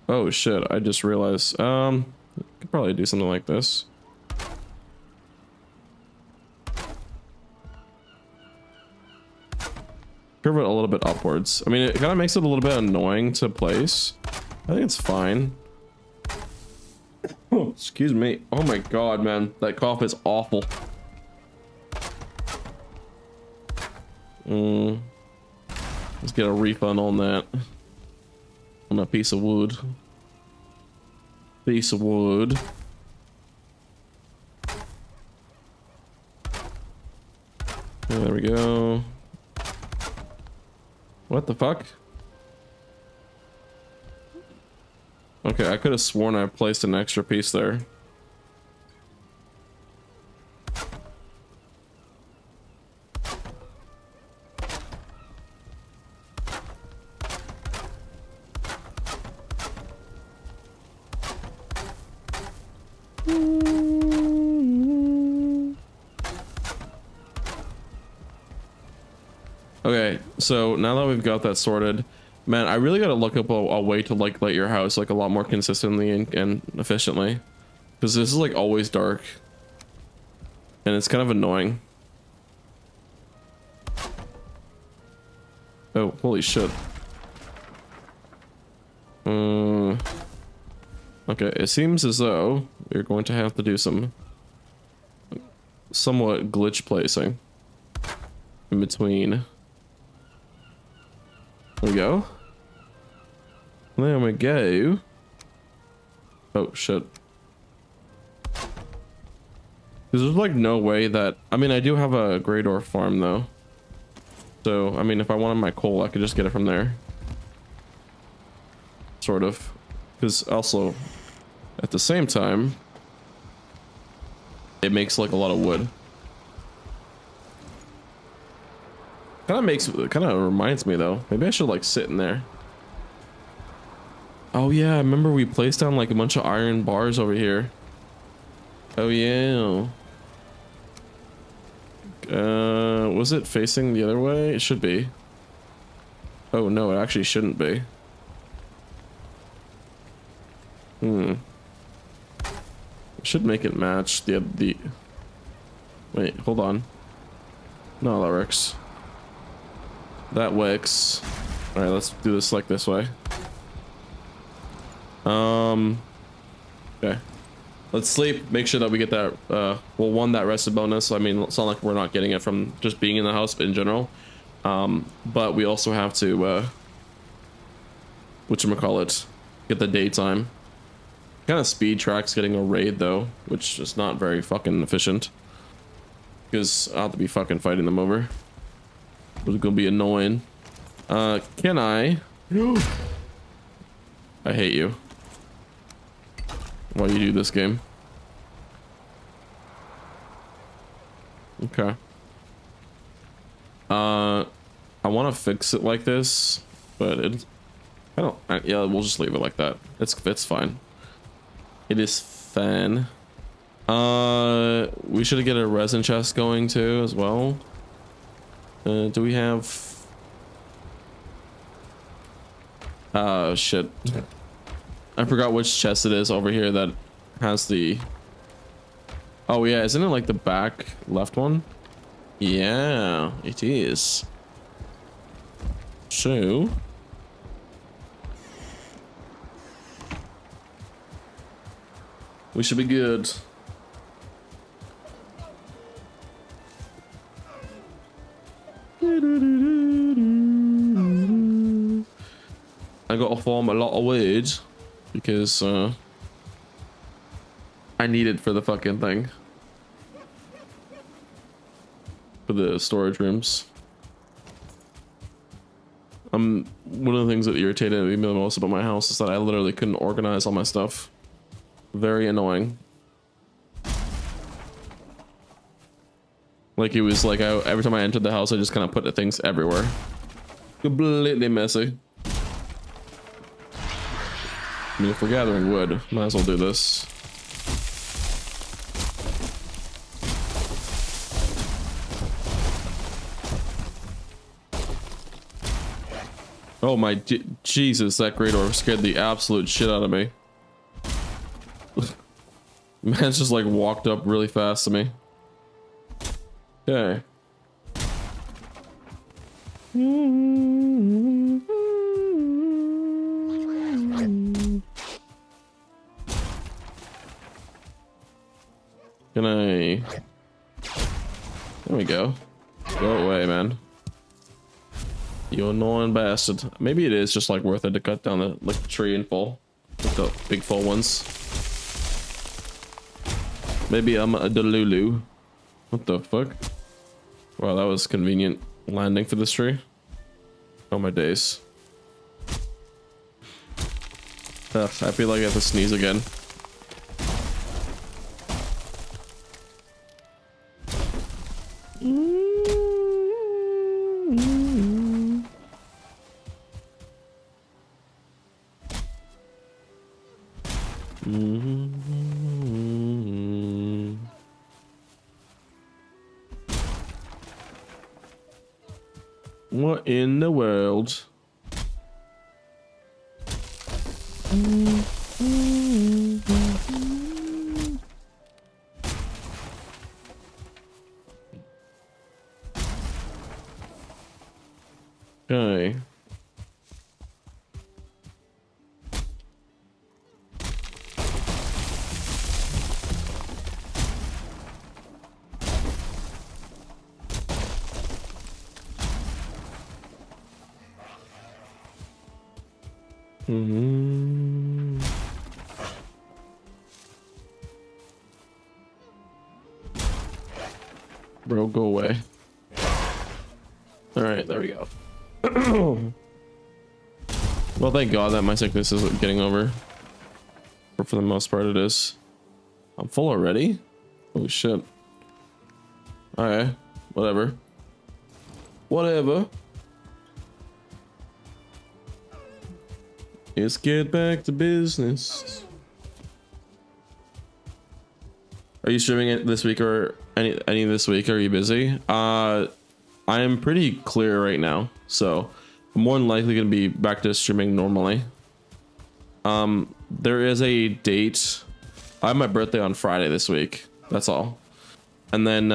Oh shit, I just realized. Could probably do something like this. Curve it a little bit upwards. I mean, it kind of makes it a little bit annoying to place. I think it's fine. Oh, excuse me. Oh my god, man. That cough is awful. Let's get a refund on that. On that piece of wood. Piece of wood. Yeah, there we go. What the fuck? Okay, I could have sworn I placed an extra piece there. Okay, so now that we've got that sorted, man, I really gotta look up a way to like light your house like a lot more consistently and efficiently, because this is like always dark and it's kind of annoying. Oh, holy shit. Okay, it seems as though we're going to have to do some somewhat glitch placing in between. There we go. There we go. Oh shit. Because there's like no way that, I mean, I do have a Greydor farm though. So, I mean, if I wanted my coal, I could just get it from there. Sort of. Because also, at the same time, it makes like a lot of wood. Kind of reminds me though. Maybe I should like sit in there. Oh yeah, I remember we placed down like a bunch of iron bars over here. Oh yeah. Was it facing the other way? It should be. Oh no, it actually shouldn't be. Should make it match the wait, hold on. No, that works. That works. All right, let's do this like this way. Okay. Let's sleep. Make sure that we get that. Well, one, that rested bonus. I mean, it's not like we're not getting it from just being in the house in general. But we also have to, whatchamacallit, get the daytime. Kind of speed tracks getting a raid though, which is not very fucking efficient. Because I'll have to be fucking fighting them over. It's gonna be annoying. Can I? I hate you. Why you do this game? Okay. I want to fix it like this, but it. I don't. Yeah, we'll just leave it like that. It's fine. It is fine. We should get a resin chest going too as well. Do we have? Shit. I forgot which chest it is over here that has the. Oh yeah, isn't it like the back left one? Yeah, it is. So. We should be good. I gotta farm a lot of wood because I need it for the fucking thing. For the storage rooms. One of the things that irritated me the most about my house is that I literally couldn't organize all my stuff. Very annoying. Like it was like every time I entered the house, I just kind of put things everywhere. Completely messy. I mean, if we're gathering wood, might as well do this. Oh my Jesus, that Greydor scared the absolute shit out of me. Man's just like walked up really fast to me. Okay. Can I? There we go. Go away, man. You annoying bastard. Maybe it is just like worth it to cut down the like the tree in full, like the big full ones. Maybe I'm a delulu. What the fuck? Wow, that was convenient landing for this tree. Oh my days. Ugh, I feel like I have to sneeze again. What in the world? Okay. Mm-hmm. Bro, go away. All right, there we go. Well, thank God that my sickness is getting over. Or for the most part, it is. I'm full already? Holy shit. Alright, whatever. Whatever. Let's get back to business. Are you streaming it this week or any this week? Are you busy? I am pretty clear right now, so I'm more than likely gonna be back to streaming normally. There is a date. I have my birthday on Friday this week. That's all. And then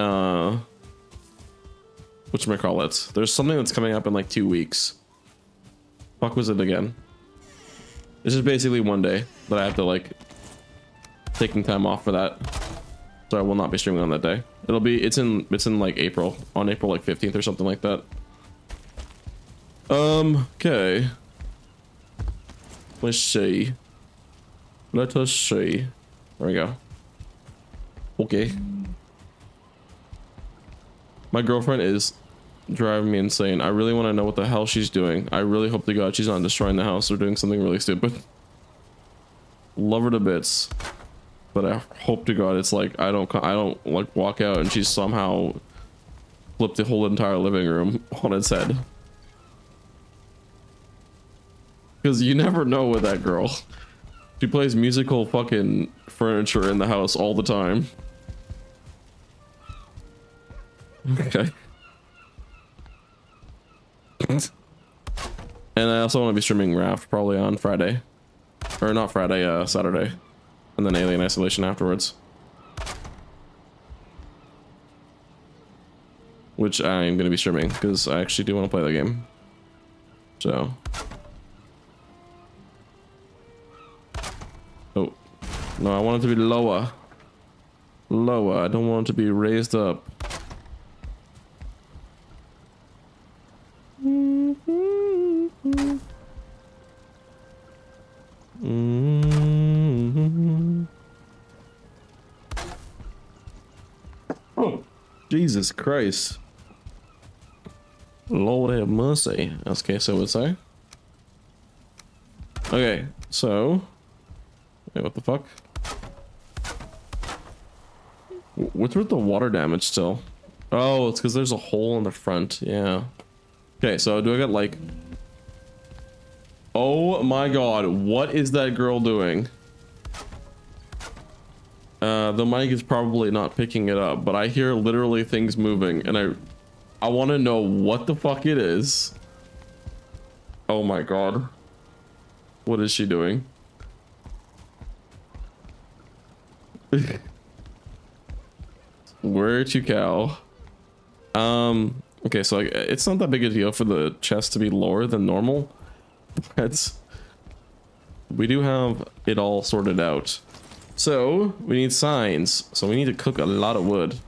whatchamacallit? There's something that's coming up in like 2 weeks. Fuck was it again? It's just basically one day that I have to like taking time off for that. So I will not be streaming on that day. It's in like April, on April like 15th or something like that. Okay. Let's see. Let us see. There we go. Okay. My girlfriend is driving me insane. I really want to know what the hell she's doing. I really hope to God she's not destroying the house or doing something really stupid. Love her to bits. But I hope to God it's like I don't like walk out and she's somehow flipped the whole entire living room on its head. Because you never know with that girl. She plays musical fucking furniture in the house all the time. Okay. And I also want to be streaming Raft probably on Friday. Or not Friday, Saturday. And then Alien Isolation afterwards. Which I'm going to be streaming because I actually do want to play the game. So. Oh. No, I want it to be lower. Lower. I don't want it to be raised up. Oh, Jesus Christ. Lord have mercy, as Queso would say. Okay, so... Wait, what the fuck? What's with the water damage still? Oh, it's because there's a hole in the front, yeah. Okay, so do I got like... Oh my God, what is that girl doing? The mic is probably not picking it up, but I hear literally things moving and I want to know what the fuck it is. Oh my God. What is she doing? Where to cow? Okay, so like, it's not that big a deal for the chest to be lower than normal. But we do have it all sorted out. So we need signs. So we need to cook a lot of wood.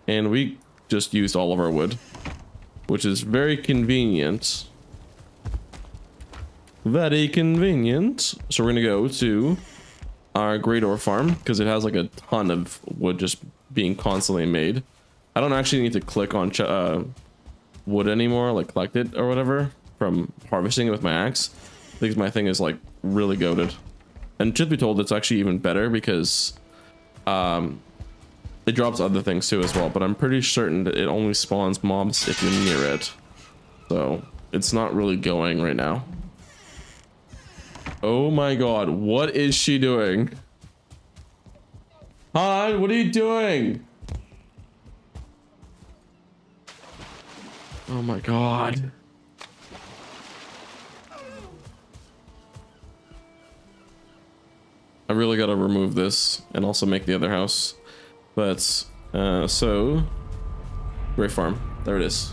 And we just used all of our wood, which is very convenient. Very convenient. So we're gonna go to our Great Ore Farm because it has like a ton of wood just being constantly made. I don't actually need to click on wood anymore, like collect it or whatever from harvesting it with my axe, because my thing is like really goated. And truth be told, it's actually even better because it drops other things too as well, but I'm pretty certain that it only spawns mobs if you're near it. So it's not really going right now. Oh my God, what is she doing? Hi, what are you doing? Oh my God. I really gotta remove this and also make the other house. But, so... Great Farm. There it is.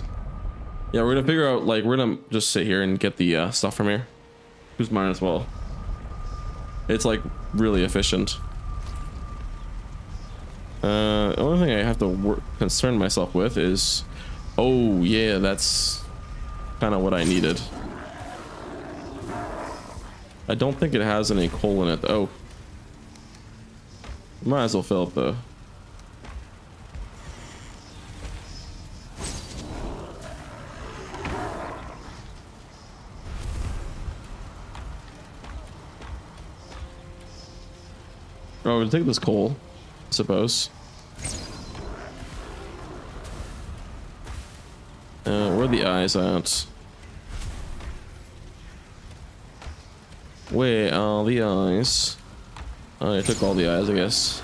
Yeah, we're gonna figure out, like, we're gonna just sit here and get the stuff from here. Who's mine as well. It's like really efficient. The only thing I have to concern myself with is, oh yeah, that's kind of what I needed. I don't think it has any coal in it. Oh, might as well fill up the. Oh, we'll take this coal, I suppose. Where are the eyes at? Where are the eyes? Oh, I took all the eyes, I guess.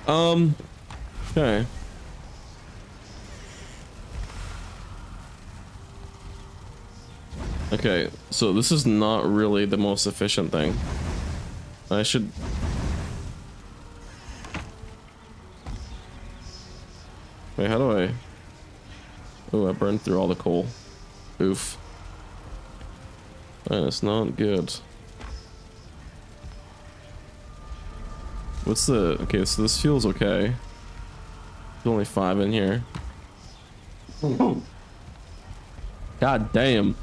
Okay. Okay, so this is not really the most efficient thing. I should... Wait, how do I... Oh, I burned through all the coal. Oof. That's not good. What's the... Okay, so this feels okay. There's only 5 in here. God damn.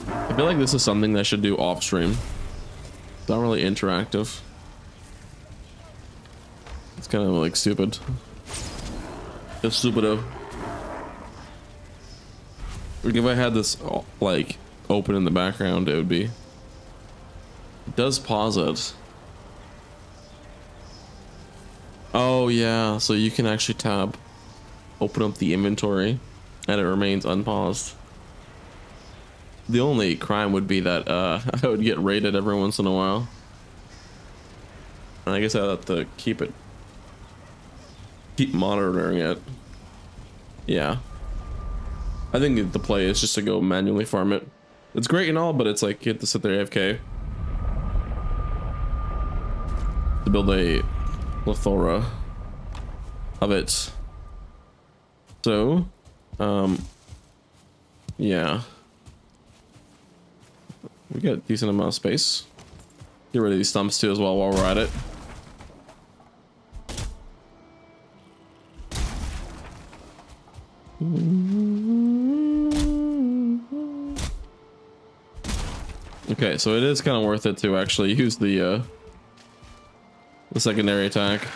I feel like this is something that I should do off stream. It's not really interactive. It's kind of like stupid. It's stupido. Like if I had this like open in the background, it would be. It does pause it. Oh yeah, so you can actually tab, open up the inventory, and it remains unpaused. The only crime would be that I would get raided every once in a while. And I guess I'd have to keep monitoring it. Yeah. I think the play is just to go manually farm it. It's great and all, but it's like you have to sit there AFK to build a plethora of it. So, yeah. We got a decent amount of space. Get rid of these stumps too as well while we're at it. Okay, so it is kind of worth it to actually use the secondary attack.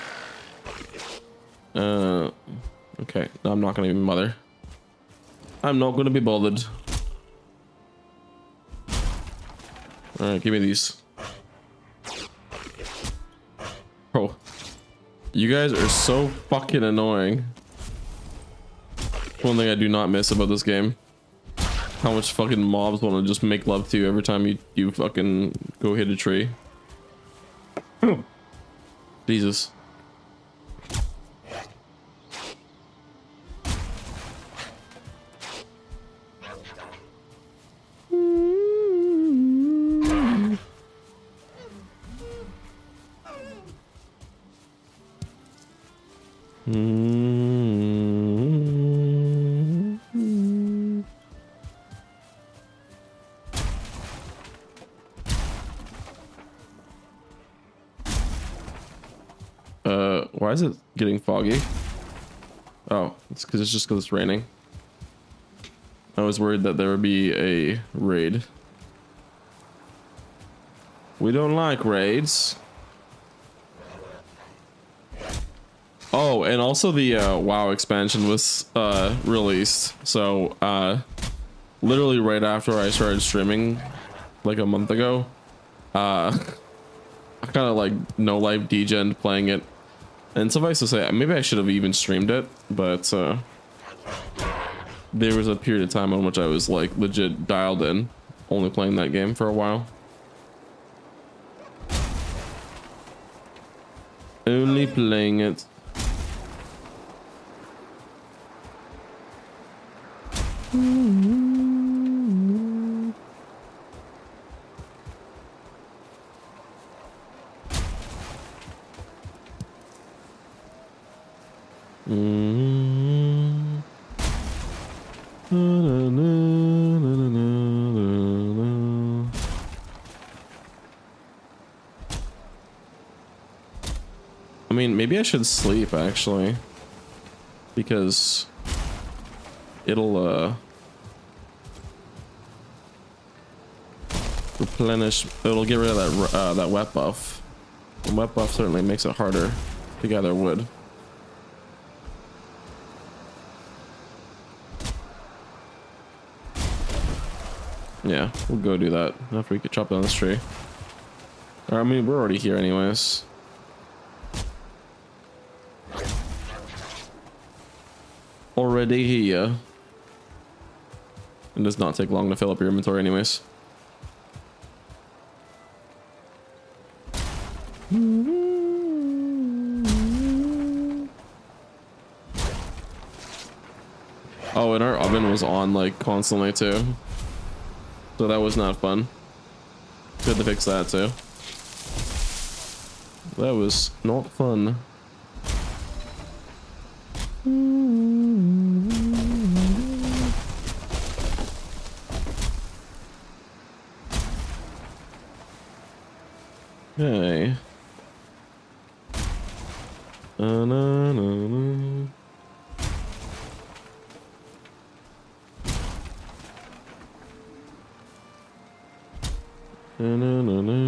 Okay, no, I'm not gonna even bother. I'm not gonna be bothered. All right, give me these. Bro, you guys are so fucking annoying. One thing I do not miss about this game. How much fucking mobs want to just make love to you every time you fucking go hit a tree. Jesus. Why is it getting foggy? Oh, it's just because it's raining. I was worried that there would be a raid. We don't like raids. Oh, and also the WoW expansion was released. So literally right after I started streaming, like a month ago, I kind of like no life degened playing it. And suffice to say, maybe I should have even streamed it, but there was a period of time on which I was like legit dialed in, only playing that game for a while. Only playing it. Mm. Na, na, na, na, na, na, na. I mean, maybe I should sleep actually, because it'll replenish. It'll get rid of that wet buff. The wet buff certainly makes it harder to gather wood. Yeah, we'll go do that after we get chop down this tree. Or, I mean, we're already here anyways. Already here. It does not take long to fill up your inventory anyways. Oh, and our oven was on like constantly too. So that was not fun. Good to fix that too. That was not fun. Okay. Na, na, na. Na, na, na, na.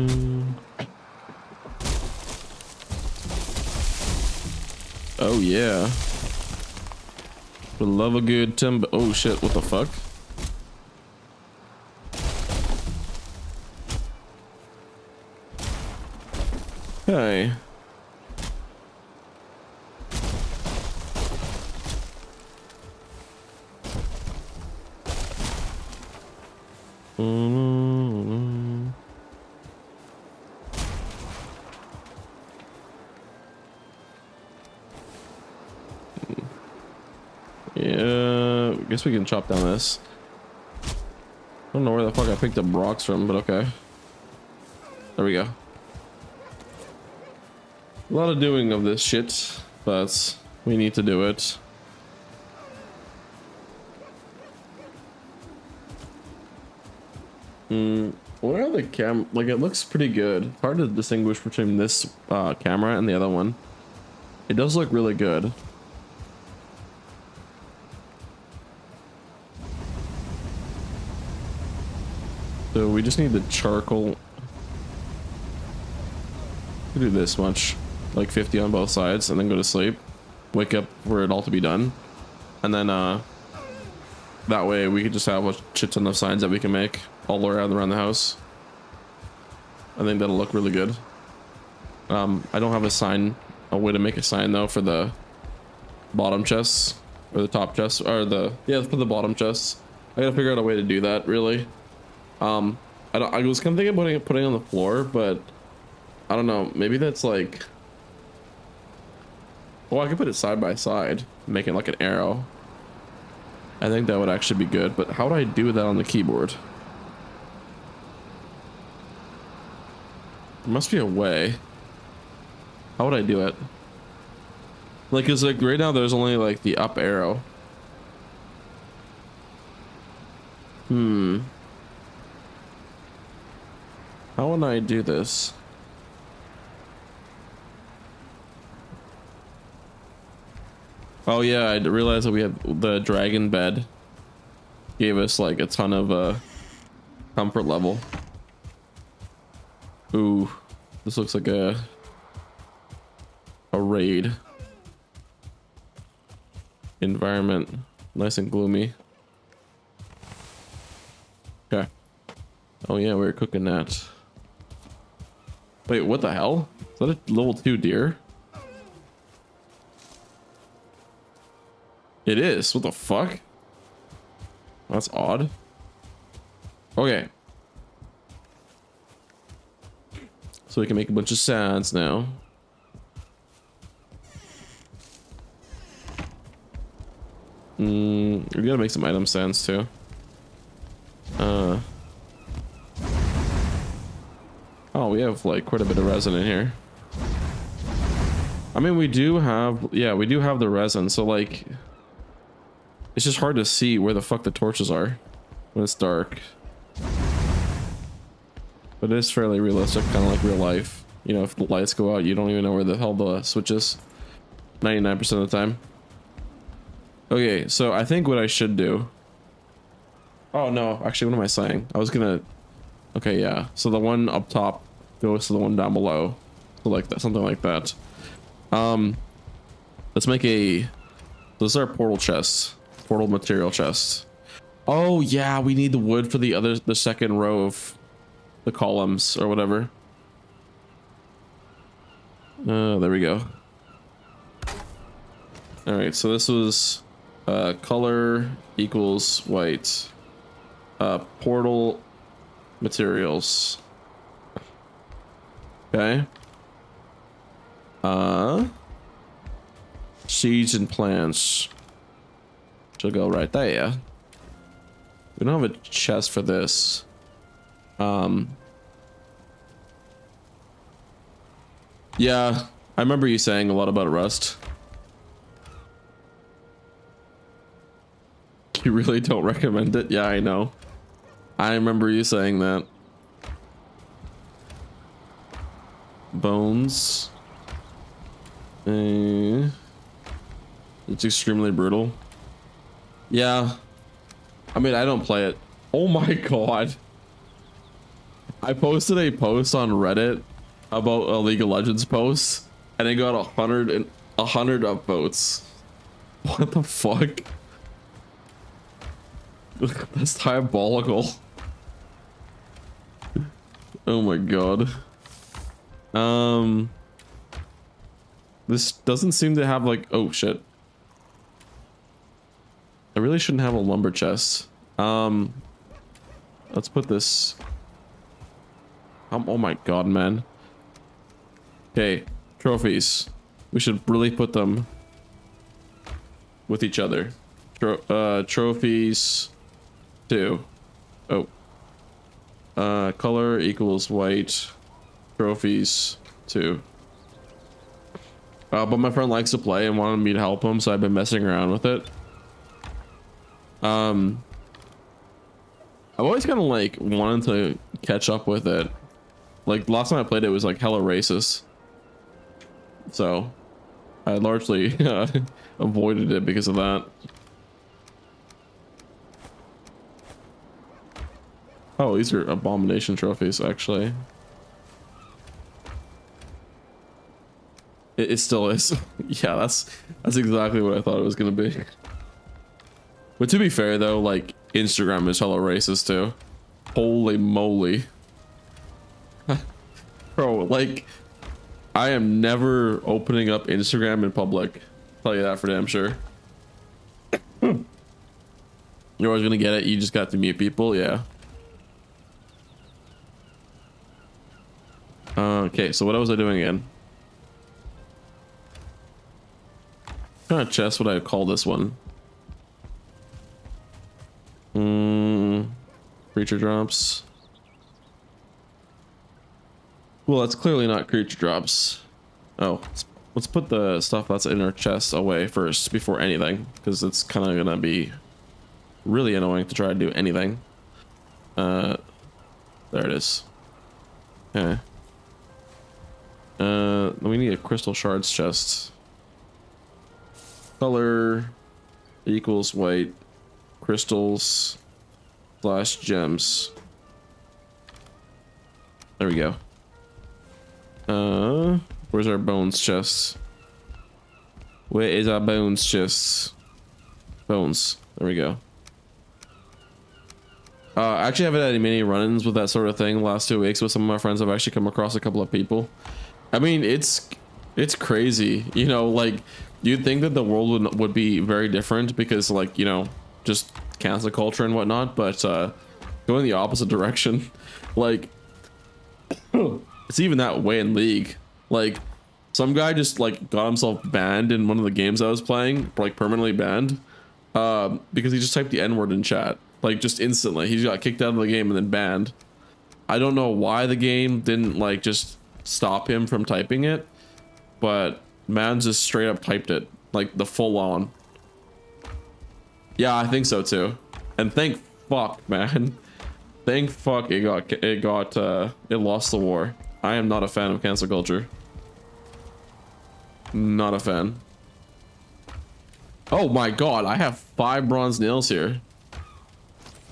Oh yeah. We love a good timber. Oh shit, what the fuck? Okay. Yeah, I guess we can chop down this. I don't know where the fuck I picked up rocks from, but okay. There we go. A lot of doing of this shit, but we need to do it. What are the like, it looks pretty good. It's hard to distinguish between this camera and the other one. It does look really good. So we just need the charcoal. We do this much, like 50 on both sides, and then go to sleep. Wake up for it all to be done, and then that way we could just have a shit ton of signs that we can make all around the house. I think that'll look really good. I don't have a way to make a sign though for the bottom chests or the top chests, or for the bottom chests. I gotta figure out a way to do that really. I was kind of thinking about putting it on the floor, but I don't know. Maybe that's like, well, I could put it side by side, make it like an arrow. I think that would actually be good, but how would I do that on the keyboard? There must be a way. How would I do it? Like, cause like right now there's only like the up arrow. How would I do this? Oh yeah, I realized that we have the dragon bed. Gave us like a ton of comfort level. Ooh, this looks like a raid environment. Nice and gloomy. Okay. Oh yeah, we were cooking that. Wait, what the hell? Is that a level 2 deer? It is. What the fuck? That's odd. Okay. So we can make a bunch of sounds now. We gotta make some item sounds too. Oh, we have like quite a bit of resin in here. I mean, we do have, yeah, we do have the resin. So like, it's just hard to see where the fuck the torches are when it's dark. But it is fairly realistic, kind of like real life. You know, if the lights go out, you don't even know where the hell the switch is 99% of the time. Okay, so I think what I should do. Oh no, actually, what am I saying? I was gonna. Okay, yeah. So the one up top goes to the one down below. So like that, something like that. Let's make a. This is our portal chest, portal material chest. Oh yeah, we need the wood for the second row of the columns or whatever. There we go. All right, so this was color equals white. Portal materials. Okay. Seeds and plants should go right there. We don't have a chest for this. Yeah, I remember you saying a lot about Rust. You really don't recommend it? Yeah, I know. I remember you saying that. Bones. It's extremely brutal. Yeah. I mean, I don't play it. Oh my god. I posted a post on Reddit about a League of Legends post, and it got 100 upvotes. What the fuck? That's diabolical. Oh my god. This doesn't seem to have like, oh shit. I really shouldn't have a lumber chest. Let's put this. Oh my god, man. Okay, trophies. We should really put them with each other. Trophies 2. Oh. Color equals white. Trophies 2. But my friend likes to play and wanted me to help him, so I've been messing around with it. I've always kind of like wanted to catch up with it. Like last time I played it was like hella racist. So I largely avoided it because of that. Oh, these are abomination trophies, actually. It still is. Yeah, that's exactly what I thought it was gonna be. But to be fair though, like Instagram is hella racist too. Holy moly. Bro, like I am never opening up Instagram in public. Tell you that for damn sure. You're always gonna get it. You just got to mute people. Yeah. Okay, so what was I doing again? What kind of chest would I call this one? Creature drops. Well, that's clearly not creature drops. Oh, let's put the stuff that's in our chest away first before anything, because it's kind of gonna be really annoying to try to do anything. There it is. Okay. We need a crystal shards chest. Color equals white. Crystals / gems. There we go. Where's our bones chest? Where is our bones chest? Bones. There we go. Actually, I haven't had many run-ins with that sort of thing the last 2 weeks with some of my friends. I've actually come across a couple of people. I mean, it's crazy, you know, like you'd think that the world would be very different because like, you know, just cancel culture and whatnot, but going the opposite direction. Like it's even that way in League. Like some guy just like got himself banned in one of the games I was playing, like permanently banned, because he just typed the N-word in chat, like just instantly. He just got kicked out of the game and then banned. I don't know why the game didn't like just stop him from typing it, but Man just straight up typed it, like the full on. Yeah, I think so too. And thank fuck, man. Thank fuck it lost the war. I am not a fan of cancel culture. Not a fan. Oh my god, I have 5 bronze nails here.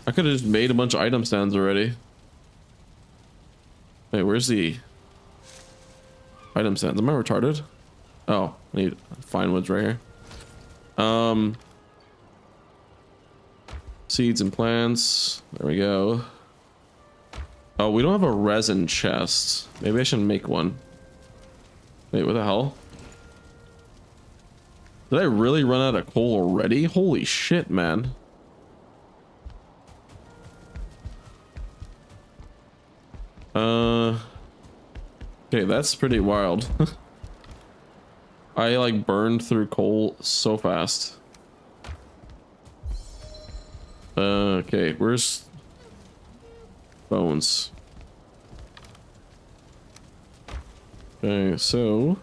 I could have just made a bunch of item stands already. Wait, where's the item stands? Am I retarded? Oh, I need fine woods right here. Seeds and plants. There we go. Oh, we don't have a resin chest. Maybe I should make one. Wait, what the hell? Did I really run out of coal already? Holy shit, man. Okay, that's pretty wild. I like burned through coal so fast. Okay, where's bones? Okay, so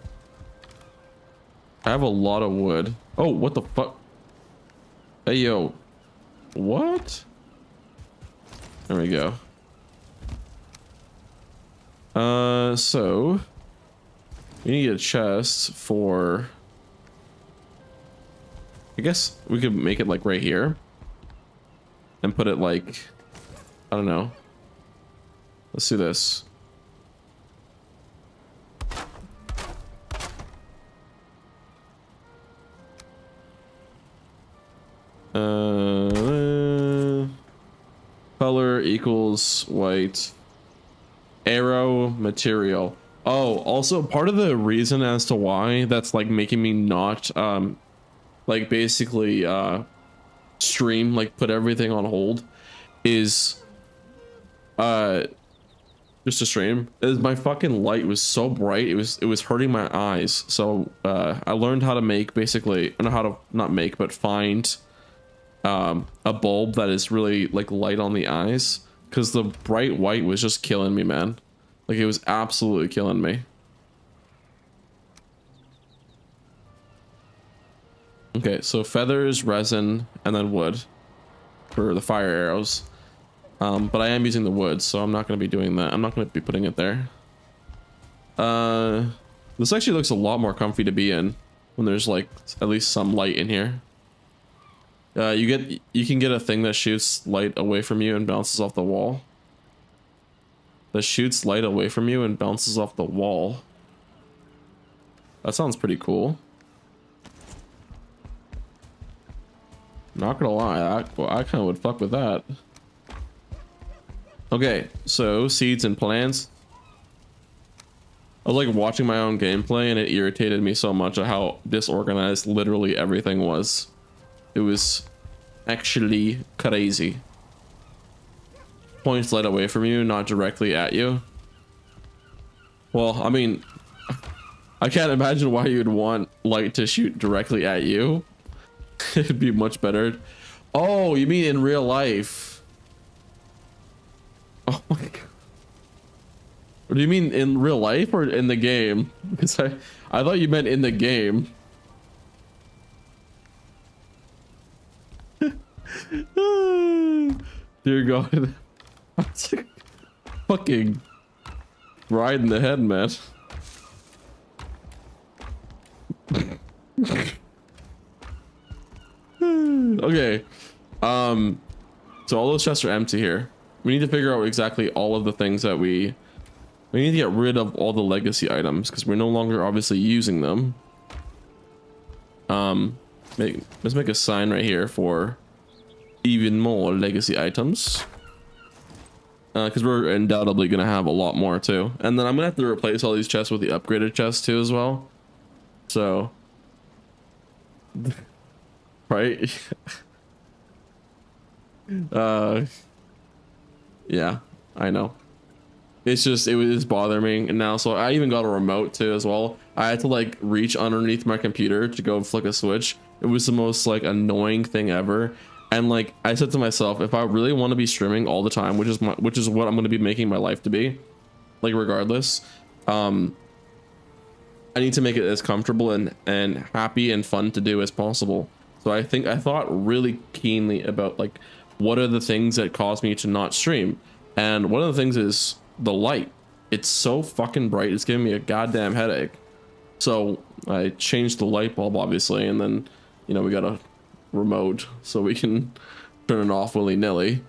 I have a lot of wood. Oh, what the fuck? Hey, yo. What? There we go. So we need a chest for, I guess we could make it like right here and put it like, I don't know. Let's do this. Color equals white. Arrow material. Oh, also part of the reason as to why that's like making me not like basically stream, like put everything on hold, is just to stream, is my fucking light was so bright it was hurting my eyes. So I learned how to make, basically, I know how to not make but find a bulb that is really like light on the eyes, because the bright white was just killing me, man. Like it was absolutely killing me. Okay, so feathers, resin, and then wood for the fire arrows. But I am using the wood, so I'm not going to be doing that. I'm not going to be putting it there. This actually looks a lot more comfy to be in when there's like at least some light in here. You can get a thing that shoots light away from you and bounces off the wall. That shoots light away from you and bounces off the wall. That sounds pretty cool. Not gonna lie, I kind of would fuck with that. Okay, so seeds and plants. I was like watching my own gameplay and it irritated me so much at how disorganized literally everything was. It was actually crazy. Points light away from you, not directly at you. Well, I mean, I can't imagine why you'd want light to shoot directly at you. It'd be much better. Oh, you mean in real life? Oh my god. What do you mean in real life or in the game? Because I thought you meant in the game. Dear God. It's like fucking right in the head, man. Okay. So all those chests are empty here. We need to figure out exactly all of the things that we need to get rid of all the legacy items because we're no longer obviously using them. Let's make a sign right here for even more legacy items. Because we're undoubtedly gonna have a lot more too. And then I'm gonna have to replace all these chests with the upgraded chests too as well. So right. Yeah, I know. It's just, it was bothering me. And now, so I even got a remote too as well. I had to like reach underneath my computer to go flick a switch. It was the most like annoying thing ever. And like I said to myself, if I really want to be streaming all the time, which is what I'm going to be making my life to be, like regardless, I need to make it as comfortable and happy and fun to do as possible. So I thought really keenly about like, what are the things that cause me to not stream? And one of the things is the light. It's so fucking bright. It's giving me a goddamn headache. So I changed the light bulb, obviously, and then, you know, we got a remote so we can turn it off willy-nilly.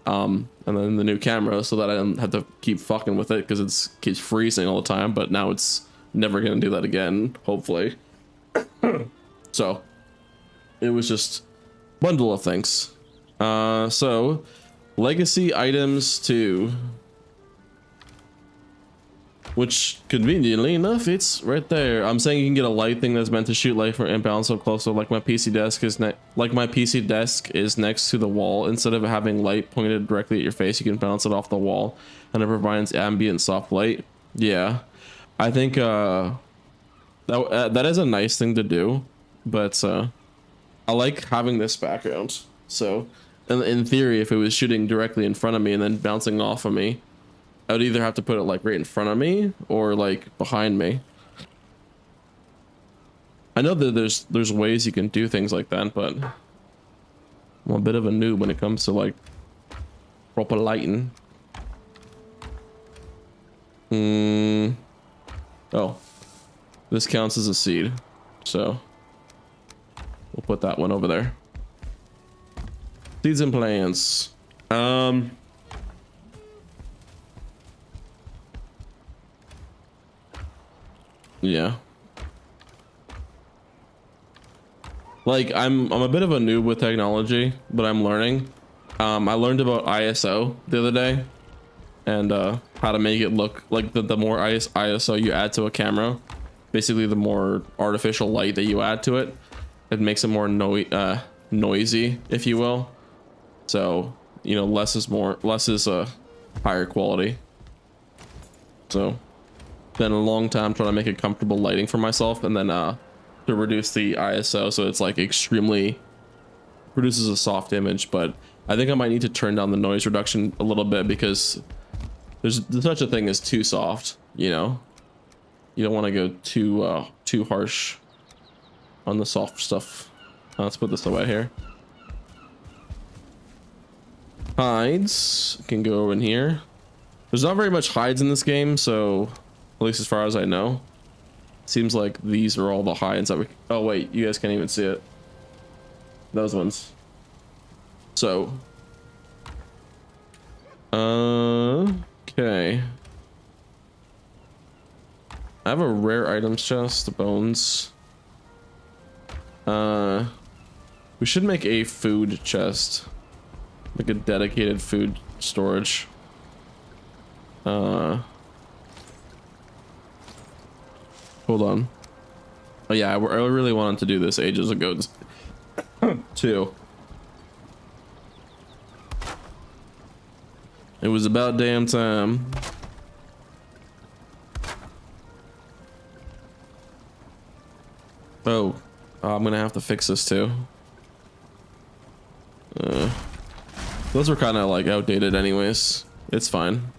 And then the new camera so that I don't have to keep fucking with it because it keeps freezing all the time. But now it's never gonna do that again, hopefully. So it was just bundle of things. So legacy items 2, which conveniently enough, it's right there. I'm saying you can get a light thing that's meant to shoot light from inbound so close. So like my PC desk is next to the wall. Instead of having light pointed directly at your face, you can bounce it off the wall, and it provides ambient soft light. Yeah, I think that is a nice thing to do, but I like having this background. So in theory, if it was shooting directly in front of me and then bouncing off of me, I would either have to put it like right in front of me or like behind me. I know that there's ways you can do things like that, but I'm a bit of a noob when it comes to like proper lighting. Oh, this counts as a seed, so we'll put that one over there. Seeds and plants. Yeah. Like I'm a bit of a noob with technology, but I'm learning. I learned about ISO the other day, and how to make it look like the more ISO you add to a camera, basically the more artificial light that you add to it, it makes it more noisy, if you will. So, you know, less is higher quality. So been a long time trying to make a comfortable lighting for myself, and then to reduce the ISO so it's like extremely produces a soft image. But I think I might need to turn down the noise reduction a little bit because there's such a thing as too soft, you know. You don't want to go too harsh on the soft stuff. Let's put this away here. Hides can go over in here. There's not very much hides in this game, so at least as far as I know, seems like these are all the hides that we. Oh wait, you guys can't even see it. Those ones. So, okay. I have a rare items chest, the bones. We should make a food chest, like a dedicated food storage. Hold on. Oh yeah, I really wanted to do this ages ago too. It was about damn time. Oh, I'm gonna have to fix this too. Those were kind of like outdated anyways. It's fine.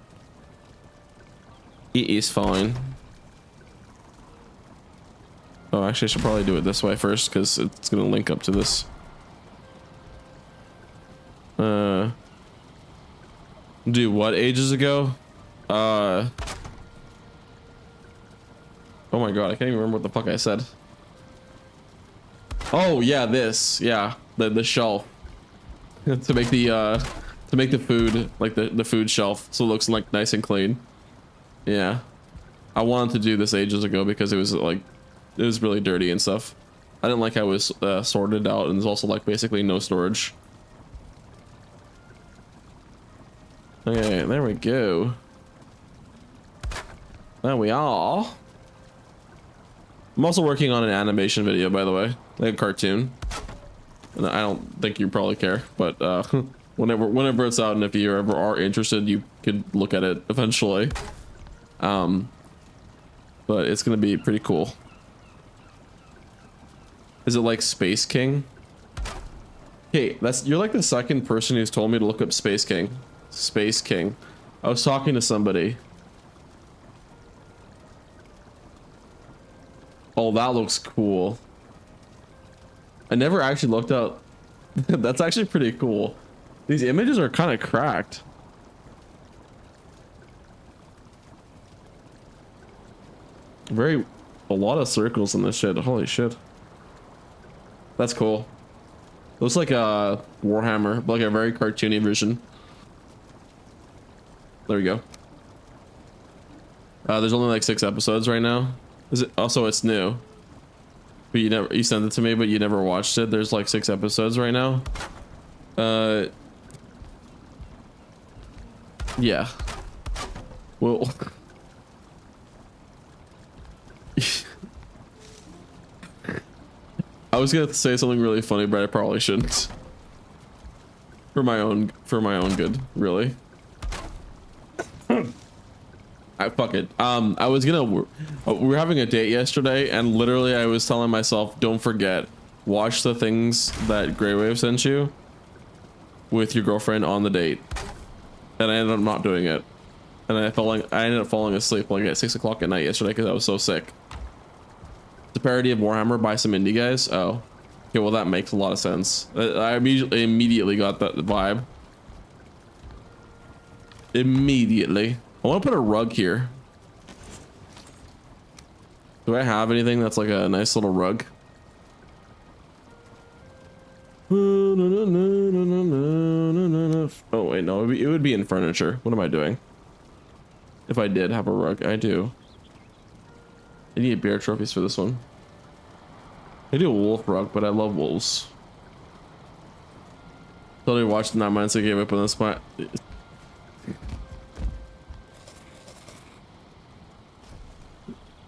It is fine. Oh, actually I should probably do it this way first because it's gonna link up to this. Do what ages ago? Oh my god, I can't even remember what the fuck I said. Oh yeah, this, yeah, the shelf to make the food, like the food shelf, so it looks like nice and clean. Yeah, I wanted to do this ages ago because it was like, it was really dirty and stuff. I didn't like how it was sorted out, and there's also like basically no storage. Okay, there we go. There we are. I'm also working on an animation video, by the way, like a cartoon. And I don't think you probably care, but whenever it's out, and if you ever are interested, you could look at it eventually. But it's gonna be pretty cool. Is it like Space King? Hey, you're like the second person who's told me to look up Space King. Space King. I was talking to somebody. Oh, that looks cool. I never actually looked out. That's actually pretty cool. These images are kind of cracked. A lot of circles in this shit. Holy shit. That's cool. Looks like a Warhammer, like a very cartoony version. There we go. There's only like 6 episodes right now. Is it? Also, it's new. But you sent it to me, but you never watched it. There's like 6 episodes right now. Yeah. Well. I was gonna say something really funny, but I probably shouldn't. For my own good, really. Fuck it. I was gonna. We were having a date yesterday, and literally, I was telling myself, "Don't forget, watch the things that Greywave sent you with your girlfriend on the date." And I ended up not doing it, and I ended up falling asleep like at 6 o'clock at night yesterday because I was so sick. The parody of Warhammer by some indie guys. Oh, okay. Well, that makes a lot of sense. I immediately got that vibe. Immediately. I want to put a rug here. Do I have anything that's like a nice little rug? Oh wait, no, it would be in furniture. What am I doing? If I did have a rug, I do. I need bear trophies for this one. I do a wolf rug, but I love wolves. Totally watched the 9 months I gave up on this spot.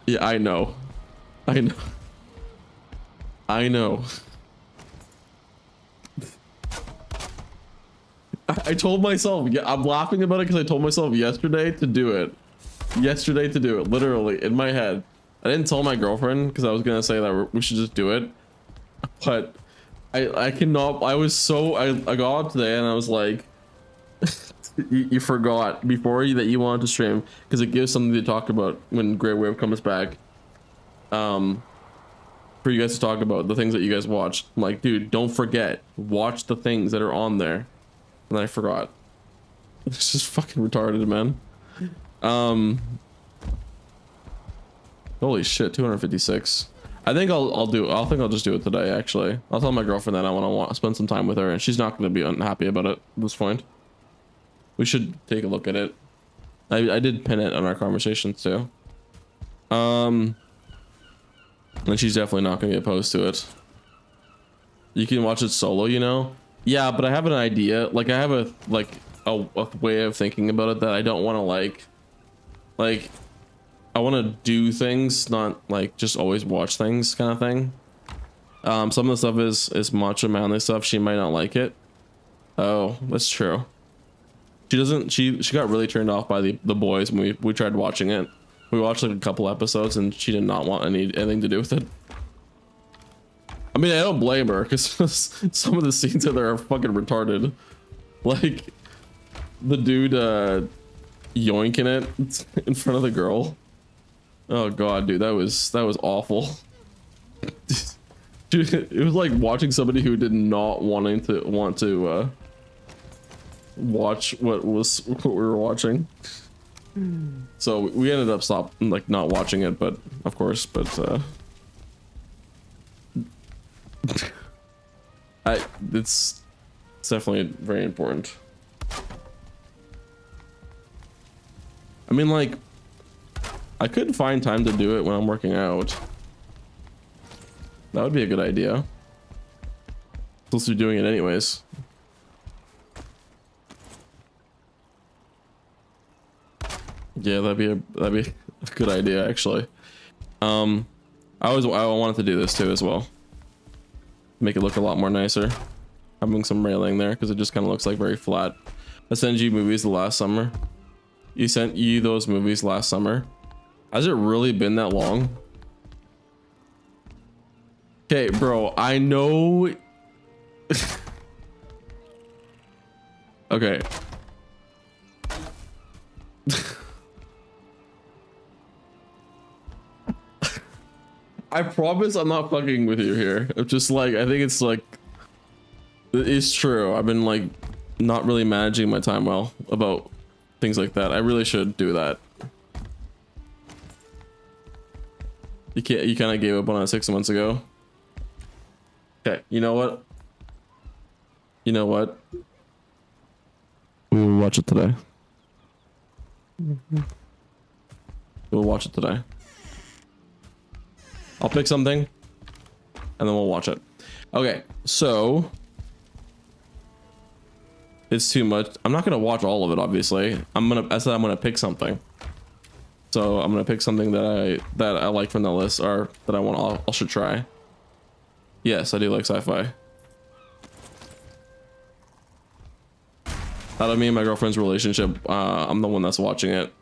Yeah, I know. I know. I know. I told myself, yeah, I'm laughing about it because I told myself yesterday to do it. Yesterday to do it, literally, in my head. I didn't tell my girlfriend because I was gonna say that we should just do it. But I cannot, I got up today and I was like, you forgot before that you wanted to stream because it gives something to talk about when Grey Wave comes back. For you guys to talk about the things that you guys watch. I'm like, dude, don't forget, watch the things that are on there. And I forgot. It's just fucking retarded, man. Holy shit, 256. I think I'll just do it today, actually. I'll tell my girlfriend that I want to spend some time with her, and she's not going to be unhappy about it at this point. We should take a look at it. I did pin it on our conversations too. And she's definitely not going to be opposed to it. You can watch it solo, you know? Yeah, but I have an idea. Like, I have a way of thinking about it that I don't want to like, I want to do things, not like just always watch things kind of thing. Some of the stuff is macho manly stuff. She might not like it. Oh, that's true. She got really turned off by the boys when we tried watching it. We watched like a couple episodes and she did not want anything to do with it. I mean, I don't blame her because some of the scenes in there are fucking retarded. Like the dude yoinking it in front of the girl. Oh god, dude, that was awful. Dude, it was like watching somebody who did not want to watch what we were watching. So we ended up not watching it, but of course, but it's definitely very important. I mean, like, I could find time to do it when I'm working out. That would be a good idea. Supposed to be doing it anyways. Yeah, that'd be a good idea actually. I wanted to do this too as well. Make it look a lot more nicer. Having some railing there because it just kind of looks like very flat. I sent you movies the last summer. You sent you those movies last summer. Has it really been that long? Okay, bro, I know. Okay. I promise I'm not fucking with you here. I'm just like, I think it's like, it's true. I've been like not really managing my time well about things like that. I really should do that. You can't, you kind of gave up on it 6 months ago. Okay, you know what? You know what? We will watch it today. We'll watch it today. I'll pick something and then we'll watch it. Okay, so it's too much. I'm not gonna watch all of it, obviously. I said I'm gonna pick something. So I'm gonna pick something that I like from the list, or that I should try. Yes, I do like sci-fi. Out of me and my girlfriend's relationship, I'm the one that's watching it.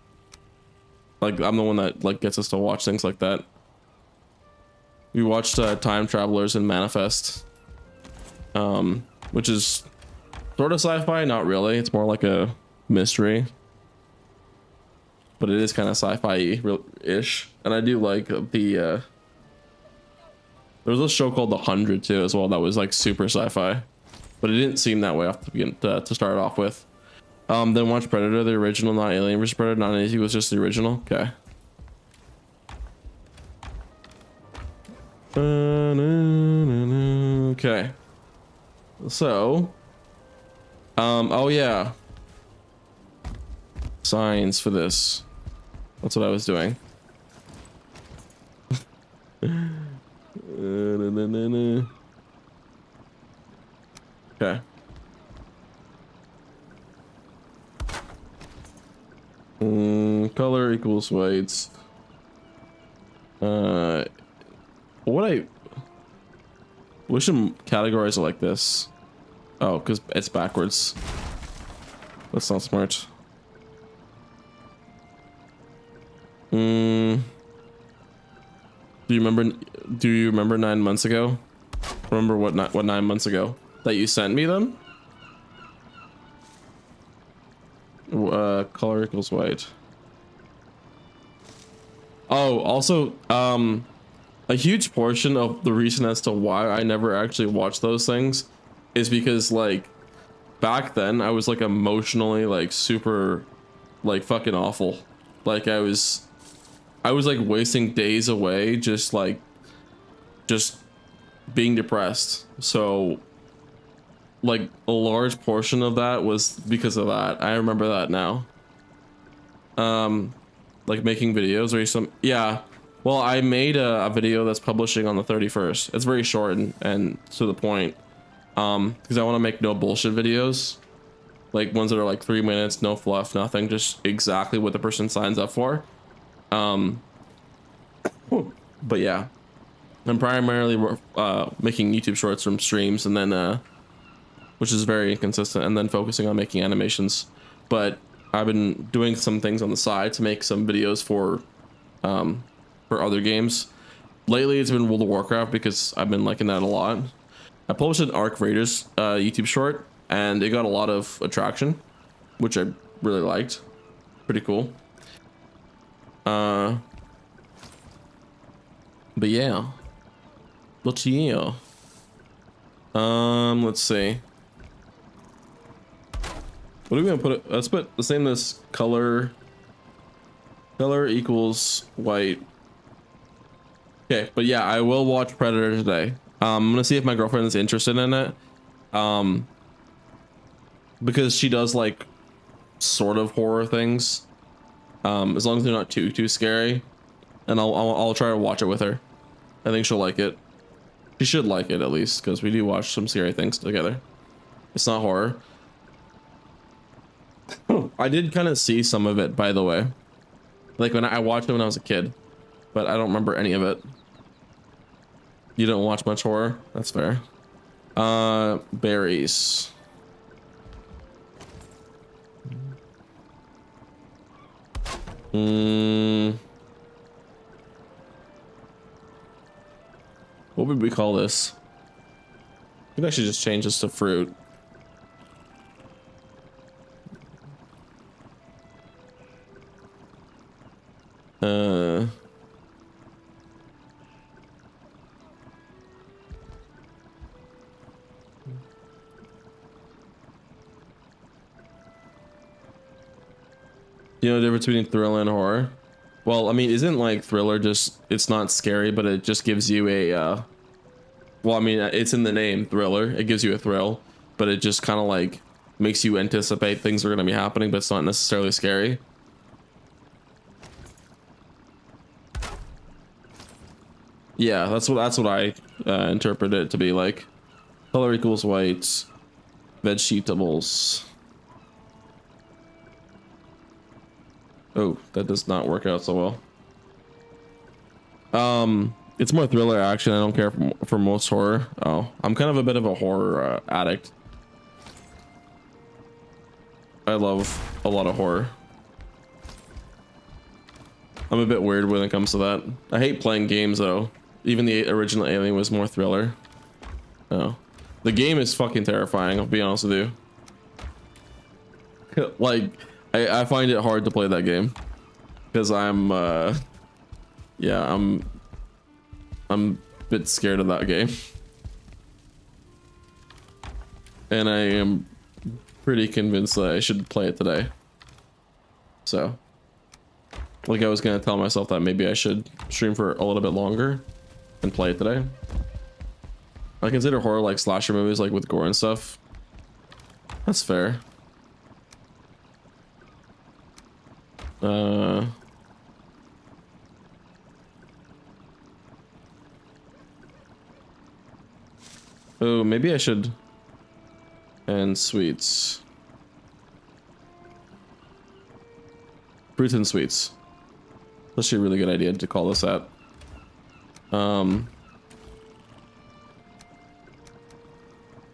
Like, I'm the one that like gets us to watch things like that. We watched Time Travelers and Manifest, which is sort of sci-fi, not really. It's more like a mystery, but it is kind of sci-fi-ish. And I do like the there was a show called The 100 too as well that was like super sci-fi, but it didn't seem that way off the begin to start off with. Then watch Predator, the original, not Alien vs Predator. Not anything, was just the original. Okay. Okay. So, oh yeah. Signs for this. That's what I was doing. Okay. Color equals whites. We should categorize it like this. Oh, because it's backwards. That's not smart. Do you remember 9 months ago? Remember what 9 months ago that you sent me them? Color equals white. Oh, also, a huge portion of the reason as to why I never actually watched those things is because like back then I was like emotionally like super like fucking awful. Like I was like wasting days away just being depressed. So like a large portion of that was because of that. I remember that now. Like making videos or some, yeah. Well, I made a video that's publishing on the 31st. It's very short and to the point. Because I want to make no bullshit videos. Like ones that are like 3 minutes, no fluff, nothing, just exactly what the person signs up for. But yeah, I'm primarily making YouTube shorts from streams and then which is very inconsistent, and then focusing on making animations. But I've been doing some things on the side to make some videos for other games. Lately it's been World of Warcraft because I've been liking that a lot. I published an Arc Raiders YouTube short and it got a lot of attraction, which I really liked. Pretty cool. But yeah. Let's see. What are we gonna put it? Let's put the same as color equals white. Okay, but yeah, I will watch Predator today. I'm gonna see if my girlfriend is interested in it. Because she does like sort of horror things. As long as they're not too scary. And I'll try to watch it with her. I think she'll like it. She should like it at least, because we do watch some scary things together. It's not horror. I did kind of see some of it, by the way. Like when I watched it when I was a kid, but I don't remember any of it. You don't watch much horror? That's fair. Berries. What would we call this? We could actually just change this to fruit. You know the difference between thriller and horror? Well, I mean, isn't like thriller just, it's not scary, but it just gives you a, well, I mean, it's in the name, thriller. It gives you a thrill, but it just kind of like makes you anticipate things are going to be happening, but it's not necessarily scary. Yeah, that's what I interpret it to be like. Color equals white. Vegetables. Oh, that does not work out so well. It's more thriller action. I don't care for most horror. Oh, I'm kind of a bit of a horror addict. I love a lot of horror. I'm a bit weird when it comes to that. I hate playing games though. Even the original Alien was more thriller. Oh, the game is fucking terrifying. I'll be honest with you. Like, I find it hard to play that game because yeah, I'm a bit scared of that game. And I am pretty convinced that I should play it today. So, like, I was gonna tell myself that maybe I should stream for a little bit longer and play it today. I consider horror like slasher movies, like with gore and stuff. That's fair. Oh, maybe I should. And sweets. Fruits and sweets. That's actually a really good idea to call this that.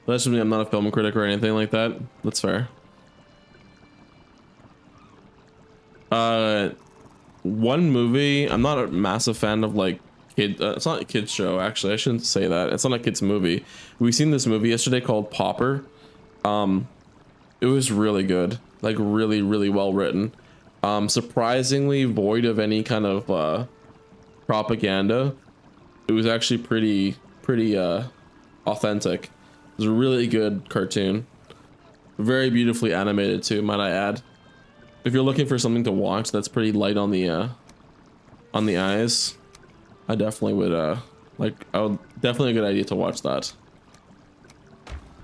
That's me. I'm not a film critic or anything like that. That's fair. One movie. I'm not a massive fan of like kid. It's not a kids show. Actually, I shouldn't say that. It's not a kids movie. We seen this movie yesterday called Popper. It was really good. Like really, really well written. Surprisingly void of any kind of propaganda. It was actually pretty authentic. It was a really good cartoon. Very beautifully animated too, might I add. If you're looking for something to watch that's pretty light on the eyes, I definitely would definitely a good idea to watch that.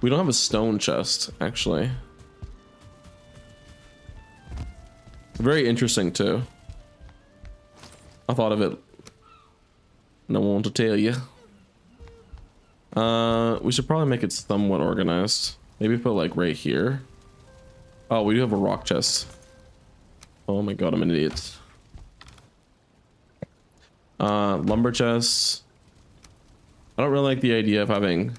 We don't have a stone chest, actually. Very interesting too. I thought of it. No one to tell you. We should probably make it somewhat organized. Maybe put like right here. Oh, we do have a rock chest. Oh my god, I'm an idiot. Lumber chests. I don't really like the idea of having.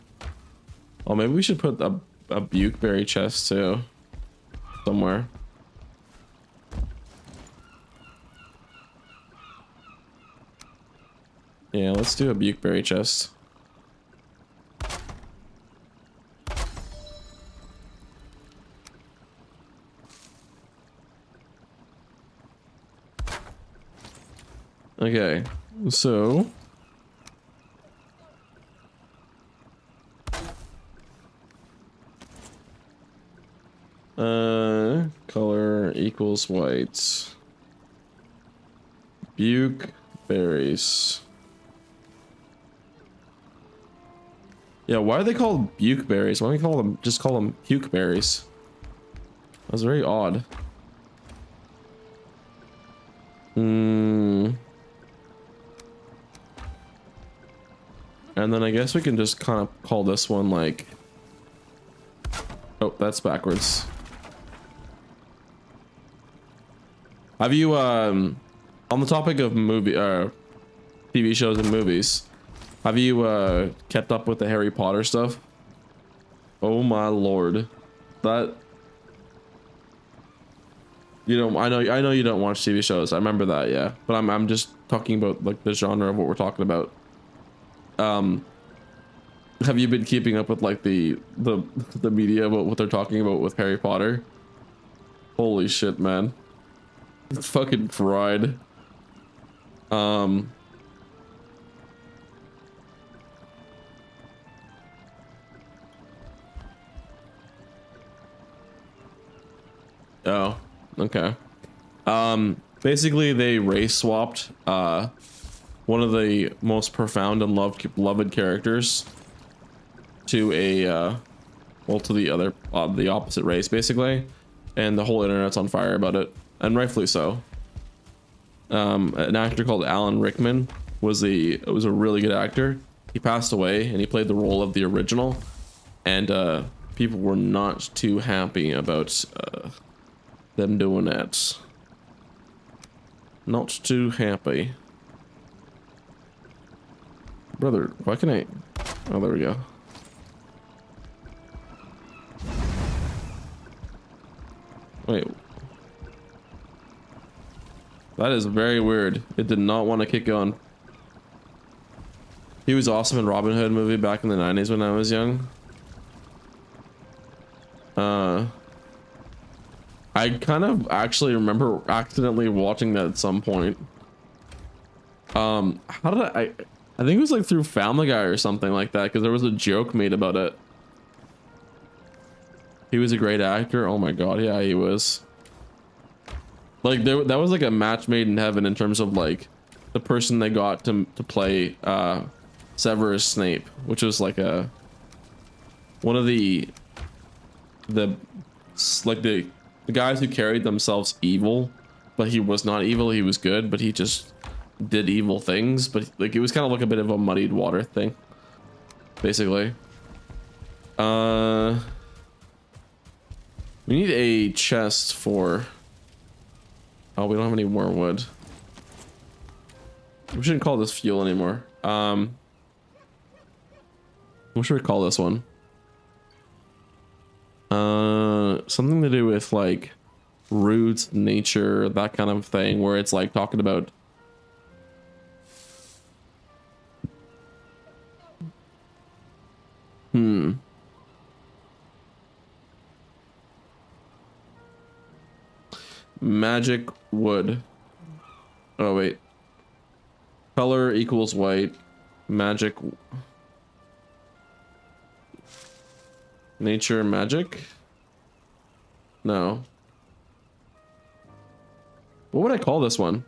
Oh, maybe we should put a bukeberry chest too. Somewhere. Yeah, let's do a bukeberry chest. Okay, so color equals white. Buke berries. Yeah, why are they called buke berries? Why don't we call them just call them puke berries? That's very odd. And then I guess we can just kind of call this one like, oh, that's backwards. Have you on the topic of TV shows and movies, have you kept up with the Harry Potter stuff? Oh my lord. That, you know, I know you don't watch TV shows. I remember that, yeah. But I'm just talking about like the genre of what we're talking about. Have you been keeping up with like the media about what they're talking about with Harry Potter? Holy shit, man. It's fucking fried. Oh, okay. Basically they race swapped one of the most profound and beloved characters to a well, to the other the opposite race basically, and the whole internet's on fire about it, and rightfully so. An actor called Alan Rickman was a really good actor. He passed away and he played the role of the original, and people were not too happy about them doing that. Not too happy. Brother, why can I... Oh, there we go. Wait. That is very weird. It did not want to kick on. He was awesome in Robin Hood movie back in the 90s when I was young. I kind of actually remember accidentally watching that at some point. How did I think it was like through Family Guy or something like that, because there was a joke made about it. He was a great actor. Oh my god, yeah, he was. Like that was like a match made in heaven in terms of like the person they got to play Severus Snape, which was like one of the guys who carried themselves evil, but he was not evil, he was good, but he just did evil things. But like it was kind of like a bit of a muddied water thing, basically. We need a chest for... Oh, we don't have any more wood. We shouldn't call this fuel anymore. What should we call this one? Something to do with like roots, nature, that kind of thing, where it's like talking about magic wood. Oh wait, color equals white, magic, nature, magic. No, what would I call this one?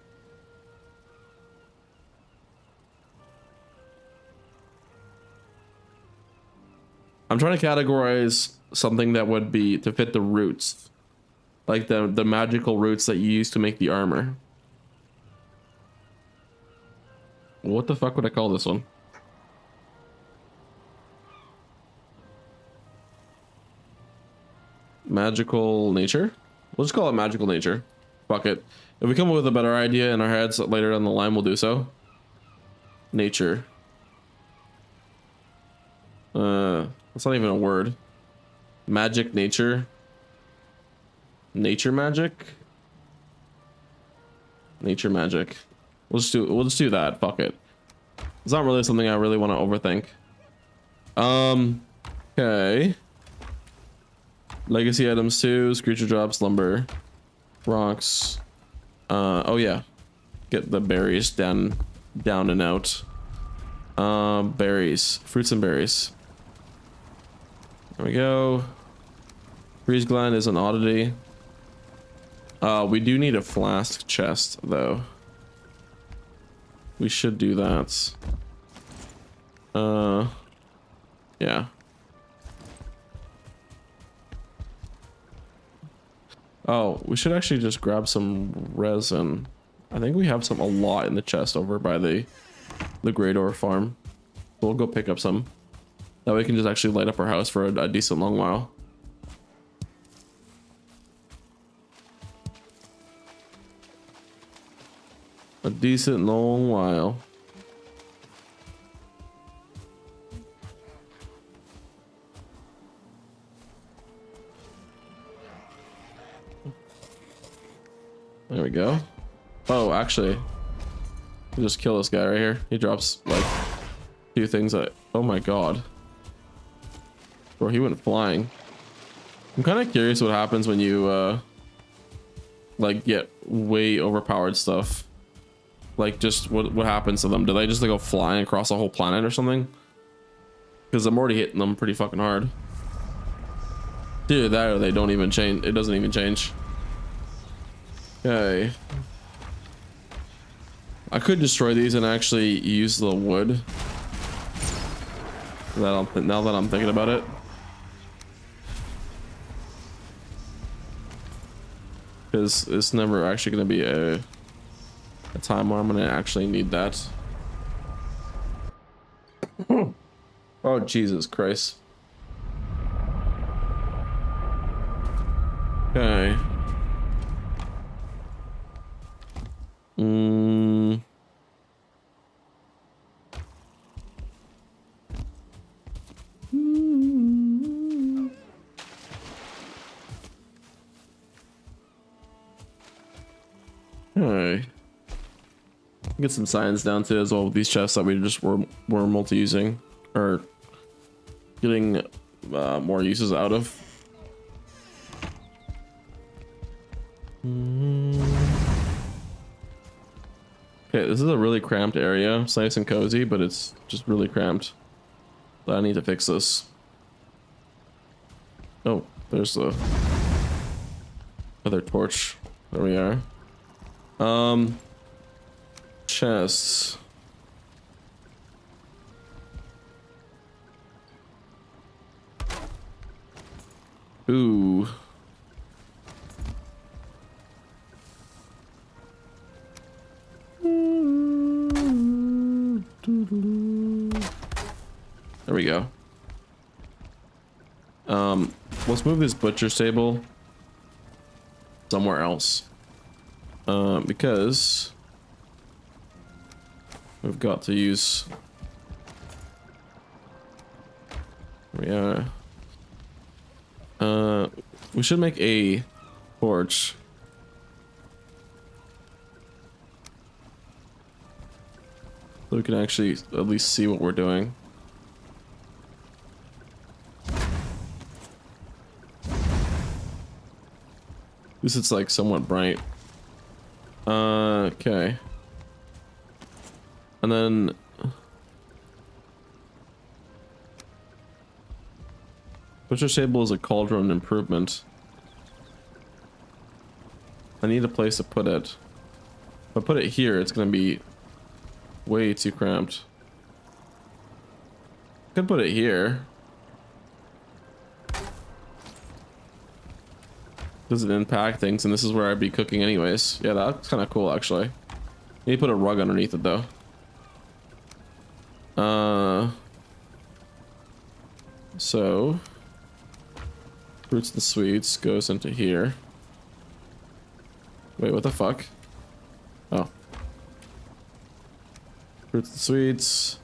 I'm trying to categorize something that would be to fit the roots, like the magical roots that you use to make the armor. What the fuck would I call this one? Magical nature? We'll just call it magical nature. Fuck it. If we come up with a better idea in our heads later down the line, we'll do so. Nature. That's not even a word. Magic nature. Nature magic. Nature magic. We'll just do that. Fuck it. It's not really something I really want to overthink. Okay. Legacy items too. Creature drops, lumber, rocks. Oh yeah. Get the berries down and out. Berries, fruits and berries. There we go. Freeze gland is an oddity. We do need a flask chest though. We should do that. Yeah. Oh, we should actually just grab some resin. I think we have a lot in the chest over by the Great Ore farm. We'll go pick up some. That way we can just actually light up our house for a decent long while. A decent long while. There we go. Oh, actually, we'll just kill this guy right here. He drops like 2 things that... Oh my god. Bro, he went flying. I'm kind of curious what happens when you like get way overpowered stuff. Like just what happens to them? Do they just like go flying across the whole planet or something? Because I'm already hitting them pretty fucking hard. Dude, that or they don't even change. It doesn't even change. Okay. I could destroy these and actually use the wood. Now that I'm thinking about it. Because it's never actually going to be a time where I'm going to actually need that. Oh, Jesus Christ. Okay. Alright. Get some science down to as well with these chests that we just were multi-using. Or getting more uses out of. Okay, this is a really cramped area. It's nice and cozy, but it's just really cramped. So I need to fix this. Oh, there's the other torch. There we are. Chests. Ooh. There we go. Let's move this butcher stable somewhere else. Because we've got to use. There we are. We should make a torch. So we can actually at least see what we're doing. At least it's like somewhat bright. Okay. And then butcher stable is a cauldron improvement. I need a place to put it. If I put it here, it's gonna be way too cramped. I could put it here. Does it impact things? And this is where I'd be cooking anyways. Yeah, that's kind of cool actually. Need to put a rug underneath it though. So fruits and sweets goes into here. Wait, what the fuck? Oh. Fruits and sweets.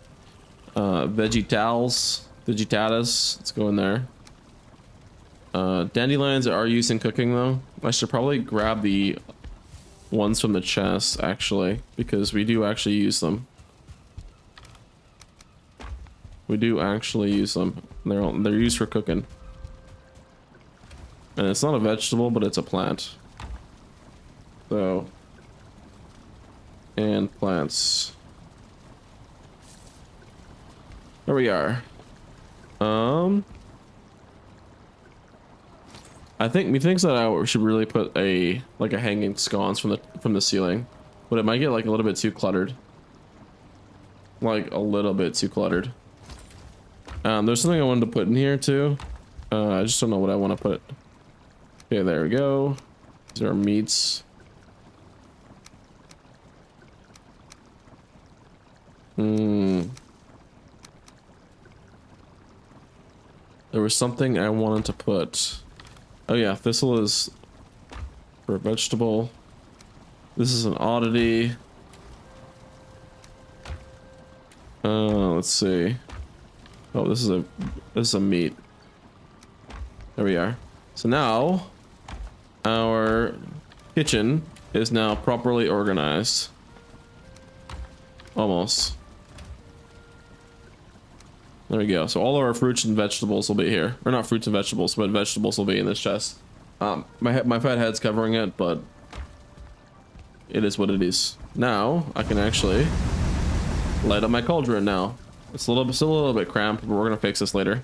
Vegetatas. Let's go in there. Dandelions are used in cooking though. I should probably grab the ones from the chest actually, because we do actually use them. We do actually use them. They're used for cooking. And it's not a vegetable, but it's a plant. So, and plants. There we are. I think methinks that I should really put a hanging sconce from the ceiling, but it might get like a little bit too cluttered. Like a little bit too cluttered. There's something I wanted to put in here too. I just don't know what I want to put. Okay, there we go. These are our meats. There was something I wanted to put. Oh yeah, thistle is for a vegetable. This is an oddity. Let's see. Oh, this is a meat. There we are. So now our kitchen is now properly organized. Almost. There we go. So all of our fruits and vegetables will be here. Or not fruits and vegetables, but vegetables will be in this chest. My fat head's covering it, but it is what it is. Now I can actually light up my cauldron now. It's still a little bit cramped, but we're gonna fix this later.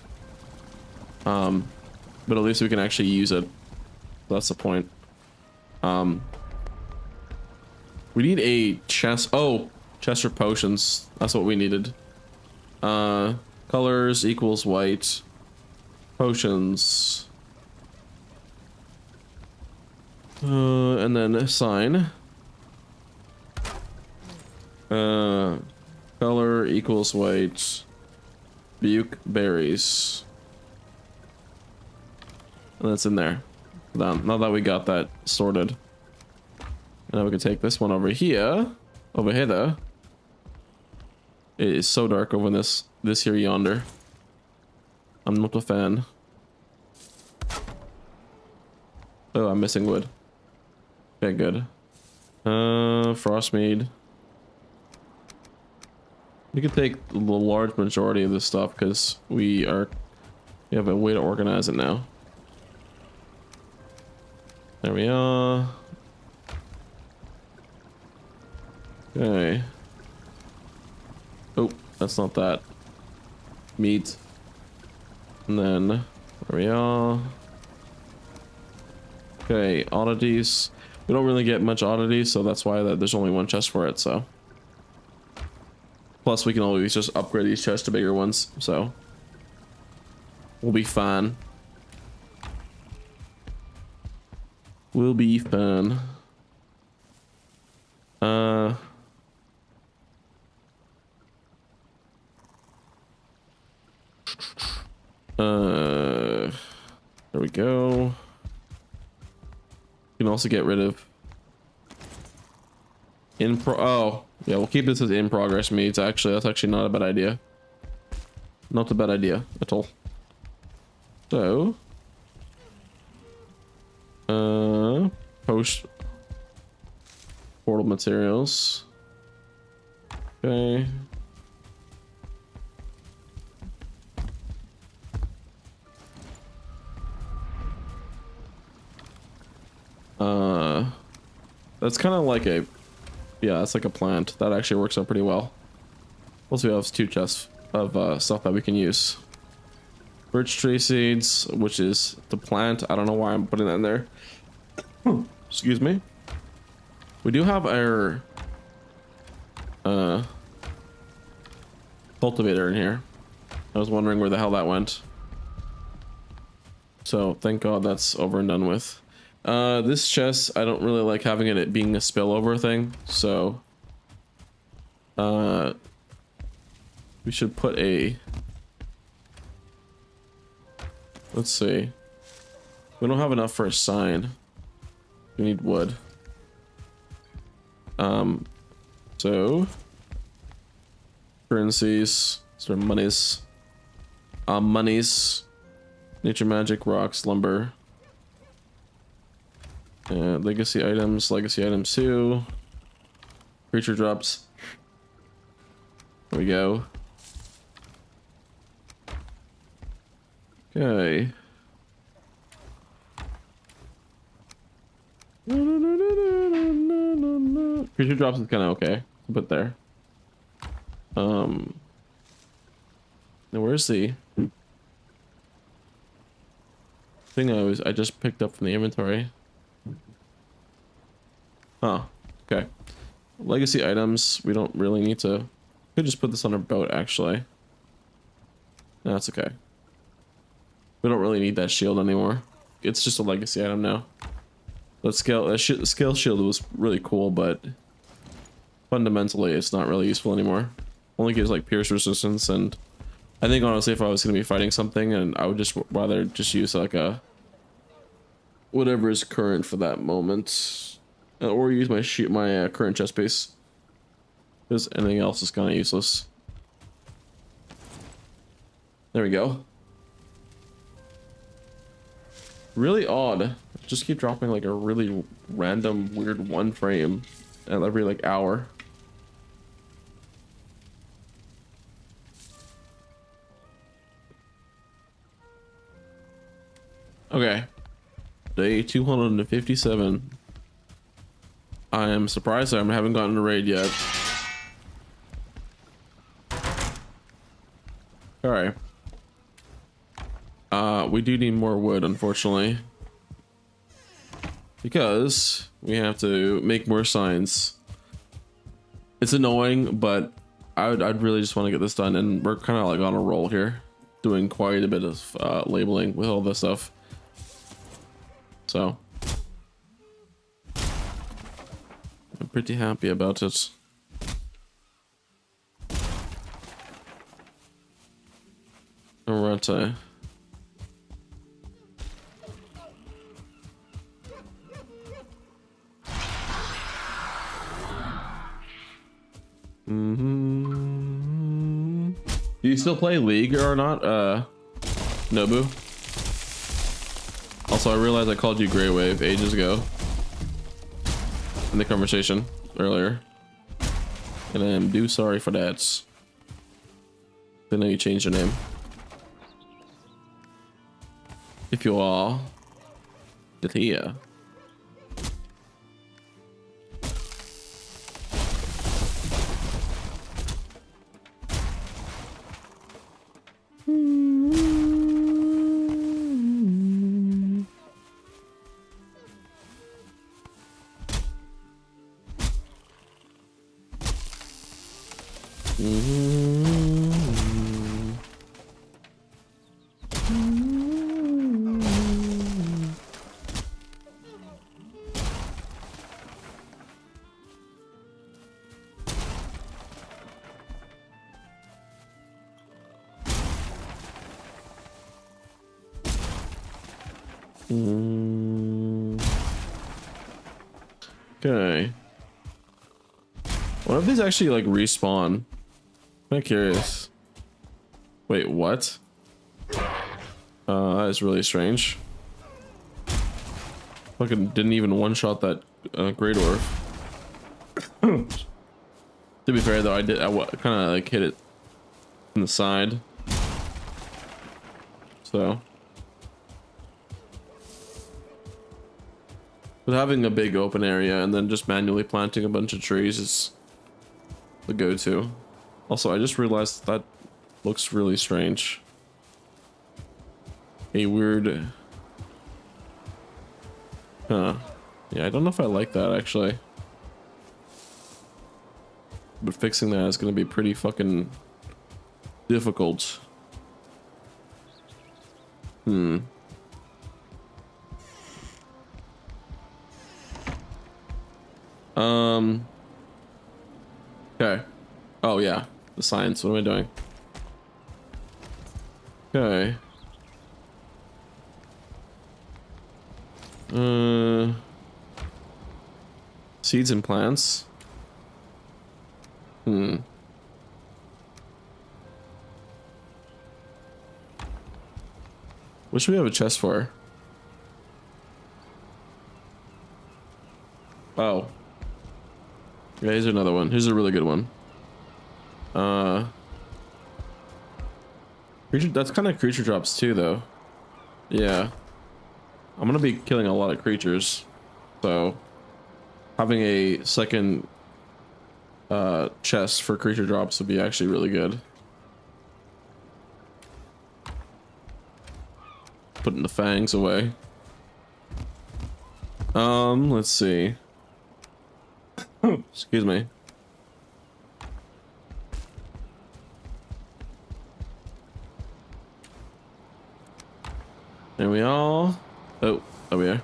But at least we can actually use it. That's the point. We need a chest. Oh, chest for potions. That's what we needed. Colors equals white. Potions. And then a sign. Color equals white. Buke berries. And that's in there. Now that we got that sorted. Now we can take this one over here. Over here. It is so dark over this here yonder. I'm not a fan. Oh, I'm missing wood. Okay, good. Frostmead. We could take the large majority of this stuff because we have a way to organize it now. There we are. Okay. Oh, that's not that. Meat. And then there we are. Okay, oddities. We don't really get much oddities, so that's why there's only one chest for it, so. Plus, we can always just upgrade these chests to bigger ones, so. We'll be fine. We'll be fine. There we go. You can also get rid of oh yeah, we'll keep this as in progress meats. Actually, that's actually not a bad idea. Not a bad idea at all. So post portal materials. Okay. That's kind of like a, yeah, that's like a plant. That actually works out pretty well. Plus we have 2 chests of stuff that we can use. Birch tree seeds, which is the plant. I don't know why I'm putting that in there. Excuse me. We do have our cultivator in here. I was wondering where the hell that went. So thank God that's over and done with. This chest, I don't really like having it being a spillover thing, so we should put a, let's see, we don't have enough for a sign. We need wood. So currencies, sort of monies, nature magic, rocks, lumber. Legacy items 2. Creature drops. There we go. Okay. Creature drops is kind of okay. Put there. Now where's the thing I just picked up from the inventory? Huh. Okay. Legacy items. We don't really need to. Could just put this on our boat, actually. No, that's okay. We don't really need that shield anymore. It's just a legacy item now. That scale shield was really cool, but fundamentally, it's not really useful anymore. Only gives like pierce resistance, and I think honestly, if I was going to be fighting something, and I would just rather just use like a whatever is current for that moment. Or use my current chest piece, because anything else is kind of useless. There we go. Really odd. Just keep dropping like a really random weird 1 frame at every like hour. Okay. Day 257. I am surprised I haven't gotten a raid yet. Alright. We do need more wood, unfortunately. Because we have to make more signs. It's annoying, but I'd really just want to get this done, and we're kind of like on a roll here, doing quite a bit of labeling with all this stuff. So I'm pretty happy about it. Alright. Do you still play League or not, Nobu? Also, I realized I called you Grey Wave ages ago in the conversation earlier, and I am due sorry for that. I know you changed your name. If you are still here. Okay. What if these actually like respawn? I'm curious. Wait, what? That is really strange. Fucking didn't even one-shot that Grey Dwarf. To be fair though, I kind of like hit it in the side. So. But having a big open area and then just manually planting a bunch of trees is the go-to. Also, I just realized that looks really strange. A weird... Huh. Yeah, I don't know if I like that, actually. But fixing that is going to be pretty fucking difficult. Okay. Oh yeah, the science. What am I doing? Okay. Seeds and plants. What should we have a chest for? Oh. Yeah, here's another one. Here's a really good one. That's kind of creature drops too, though. Yeah. I'm gonna be killing a lot of creatures, so having a second chest for creature drops would be actually really good. Putting the fangs away. Let's see. Excuse me. There we are. Oh, there we are.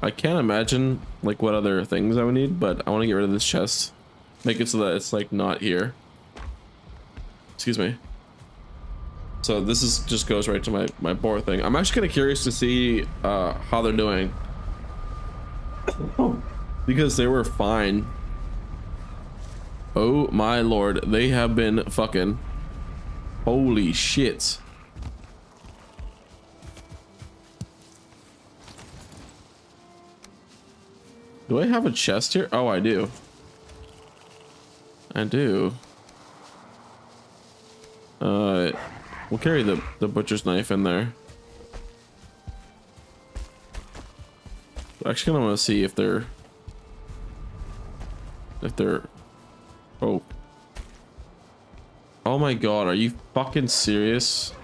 I can't imagine like what other things I would need, but I want to get rid of this chest. Make it so that it's like not here. Excuse me. So this is just goes right to my boar thing. I'm actually kind of curious to see how they're doing. Because they were fine. Oh my lord, they have been fucking. Holy shit. Do I have a chest here? Oh, I do. I do. We'll carry the butcher's knife in there. Actually, I want to see if they're oh. Oh my god, are you fucking serious?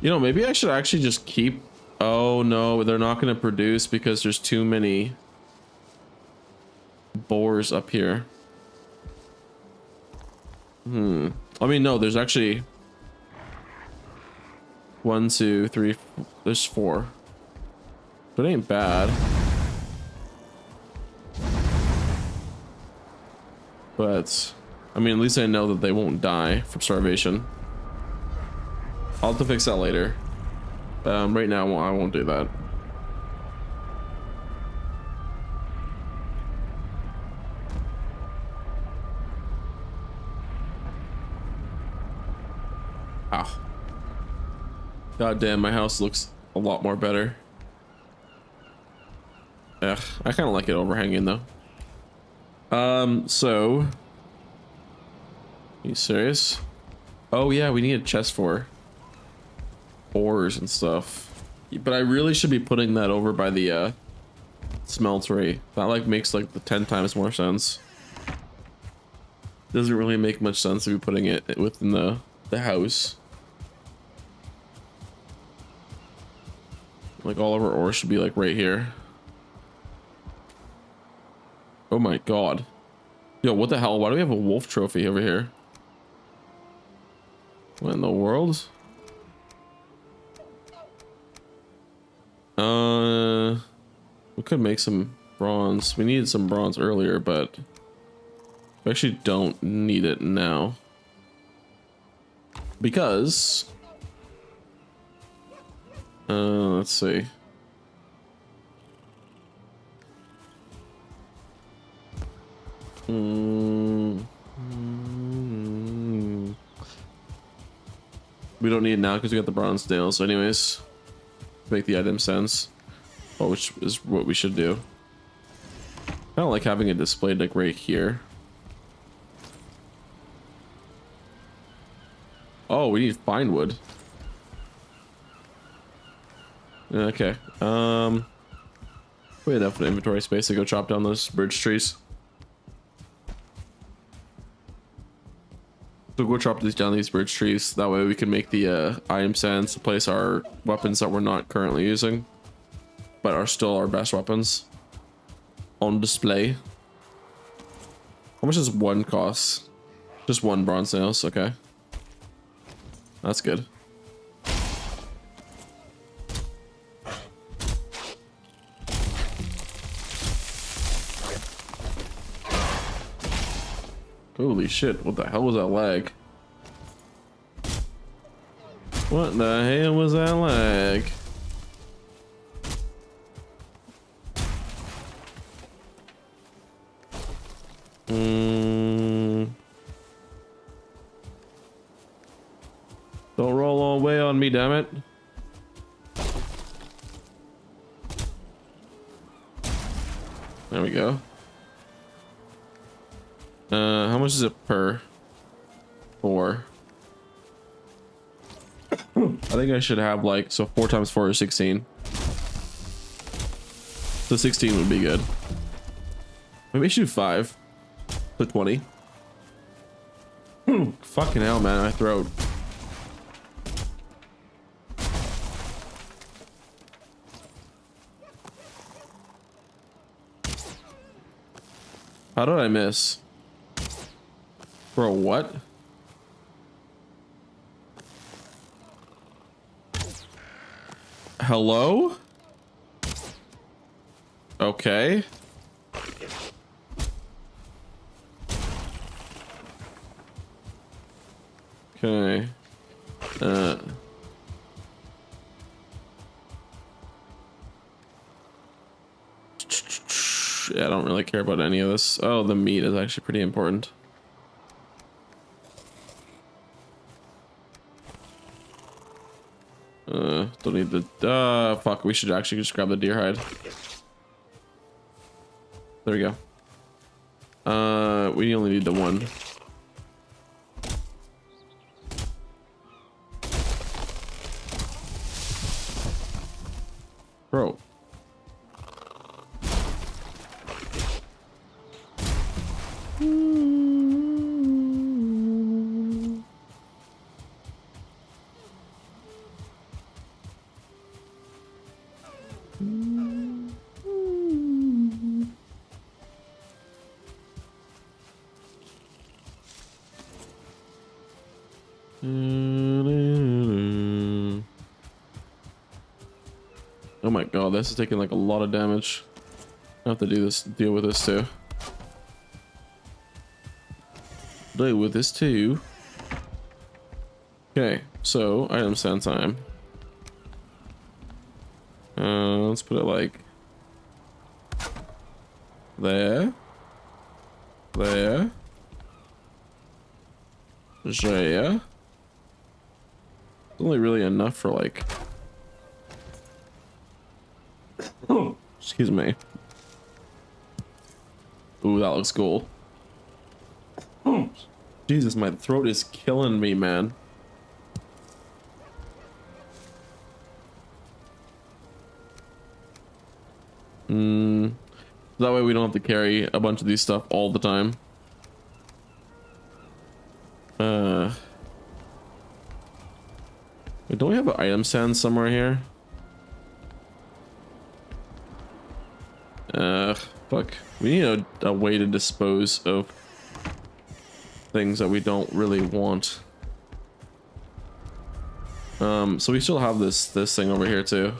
You know, maybe I should actually just keep... Oh no, they're not going to produce because there's too many boars up here? I mean, no, there's actually 1, 2, 3, there's 4. But it ain't bad. But I mean, at least I know that they won't die from starvation. I'll have to fix that later. Right now I won't do that. Ah. God damn, my house looks a lot more better. Ugh, I kind of like it overhanging though. So, you serious? Oh yeah, we need a chest for ores and stuff. But I really should be putting that over by the smeltery. That like makes like the 10 times more sense. Doesn't really make much sense to be putting it within the house. Like all of our ore should be like right here. Oh my god. Yo, what the hell? Why do we have a wolf trophy over here? What in the world? We could make some bronze. We needed some bronze earlier, but we actually don't need it now. Because let's see. We don't need it now because we got the bronze nails anyways. Make the item sense. Oh, which is what we should do. I don't like having it displayed like right here. Oh, we need fine wood. Okay. We had enough inventory space to go chop down those birch trees. So go chop down these birch trees. That way we can make the item stands to place our weapons that we're not currently using, but are still our best weapons on display. How much does one cost? Just 1 bronze nails. Okay, that's good. Holy shit, what the hell was that lag? What the hell was that lag? Don't roll all the way on me, damn it. There we go. How much is it per? 4. I think I should have like, so 4 times 4 is 16. So 16 would be good. Maybe I should do 5. So 20. Fucking hell, man, my throat. How did I miss? Bro, what? Hello? Okay. Okay. Yeah, I don't really care about any of this. Oh, the meat is actually pretty important. Don't need the fuck, we should actually just grab the deer hide. There we go. We only need the 1. Bro. Oh my god, this is taking like a lot of damage. I have to deal with this too. Deal with this too. Okay, so item stand time. Let's put it like there, there, there. It's only really enough for like. Excuse me. Ooh, that looks cool. Jesus, my throat is killing me, man. That way we don't have to carry a bunch of these stuff all the time. Wait, don't we have an item stand somewhere here? Fuck. We need a way to dispose of things that we don't really want. So we still have this thing over here too.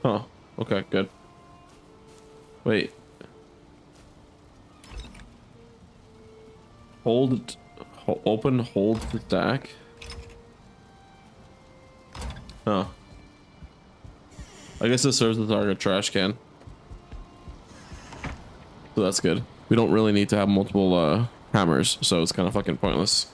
Huh. Okay, good. Wait. Open, hold the stack. Oh. I guess this serves as our trash can. So that's good. We don't really need to have multiple hammers, so it's kind of fucking pointless.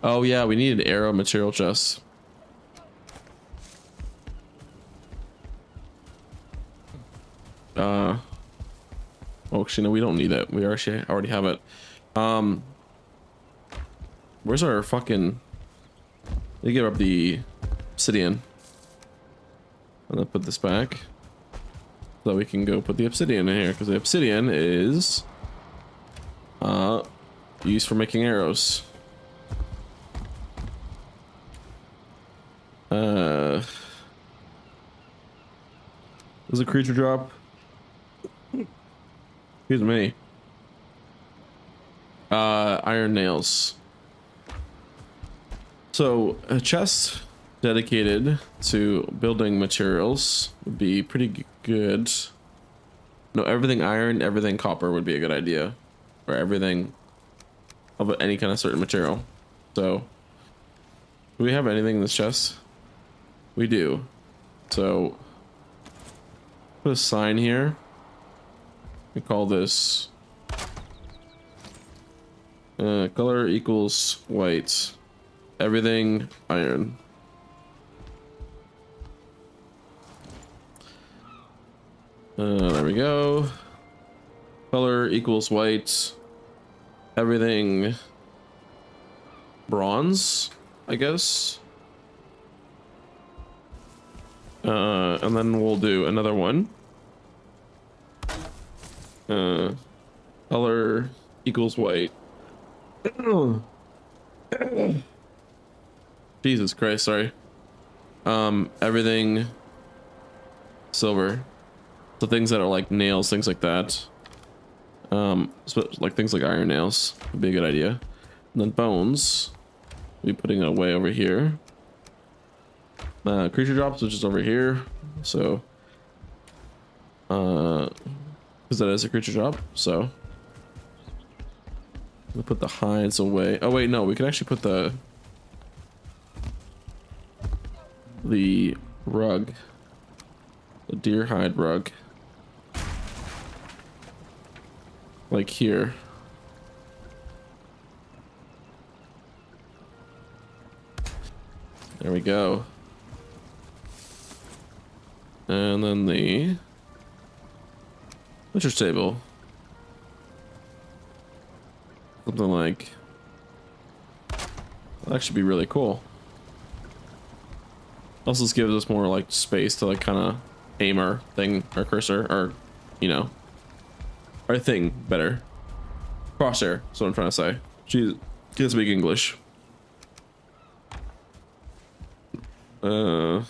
Oh yeah, we need an arrow material chest. Oh, actually, no, we don't need it. We actually already have it. Where's our fucking... Let me give up the obsidian. And then put this back. So we can go put the obsidian in here, because the obsidian is... used for making arrows. There's a creature drop. Excuse me. Iron nails. So a chest dedicated to building materials would be pretty good. No, everything iron, everything copper would be a good idea. Or everything of any kind of certain material. So, do we have anything in this chest? We do. So, put a sign here. We call this color equals white. Everything iron. There we go. Color equals white. Everything bronze, I guess. And then we'll do another one. Color equals white. Jesus Christ, sorry. Everything silver. So things that are like nails, things like that. So like things like iron nails would be a good idea. And then bones, we'll be putting it away over here. Creature drops, which is over here. So, because that is a creature drop. So, we'll put the hides away. Oh wait, no, we can actually put the rug, the deer hide rug, like here. There we go. And then the butcher's table. Something like that actually be really cool. Also, this gives us more like space to like kind of aimer thing or cursor or, you know, or thing better. Crosshair. That's what I'm trying to say. She can't speak English. Okay.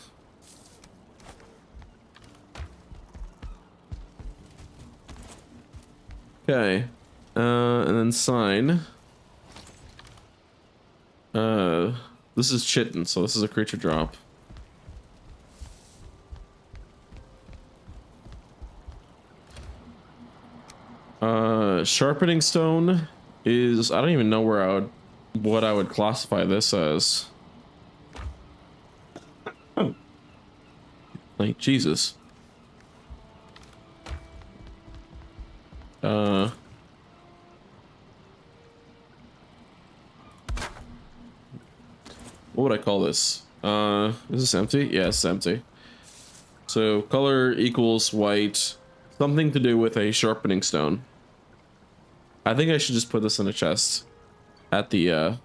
And then sign. This is chitin, so this is a creature drop. Sharpening stone is, I don't even know what I would classify this as. Oh. Like, Jesus. What would I call this? Is this empty? Yeah, it's empty. So color equals white. Something to do with a sharpening stone. I think I should just put this in a chest at the or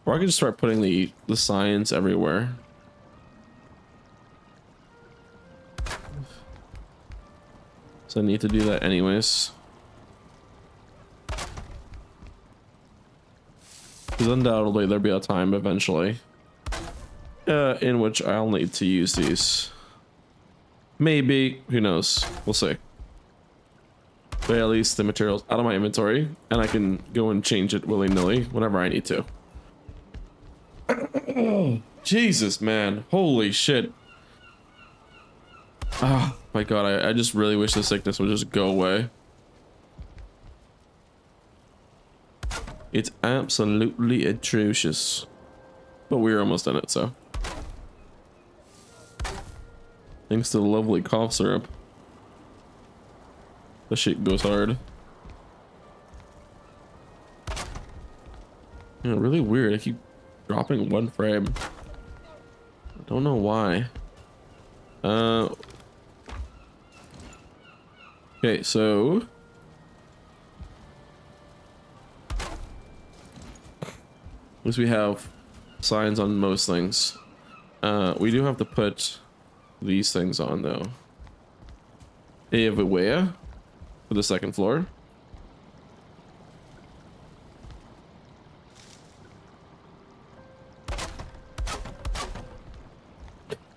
I could just start putting the signs everywhere. So I need to do that anyways. Because undoubtedly there'll be a time eventually in which I'll need to use these. Maybe, who knows? We'll see. But at least the material's out of my inventory, and I can go and change it willy-nilly whenever I need to. Jesus, man. Holy shit. Oh my god, I just really wish the sickness would just go away. It's absolutely atrocious. But we're almost done it, so. Thanks to the lovely cough syrup. The shit goes hard. Yeah, really weird. I keep dropping one frame. I don't know why. Okay, so at least we have signs on most things. We do have to put these things on though. Everywhere. For the second floor.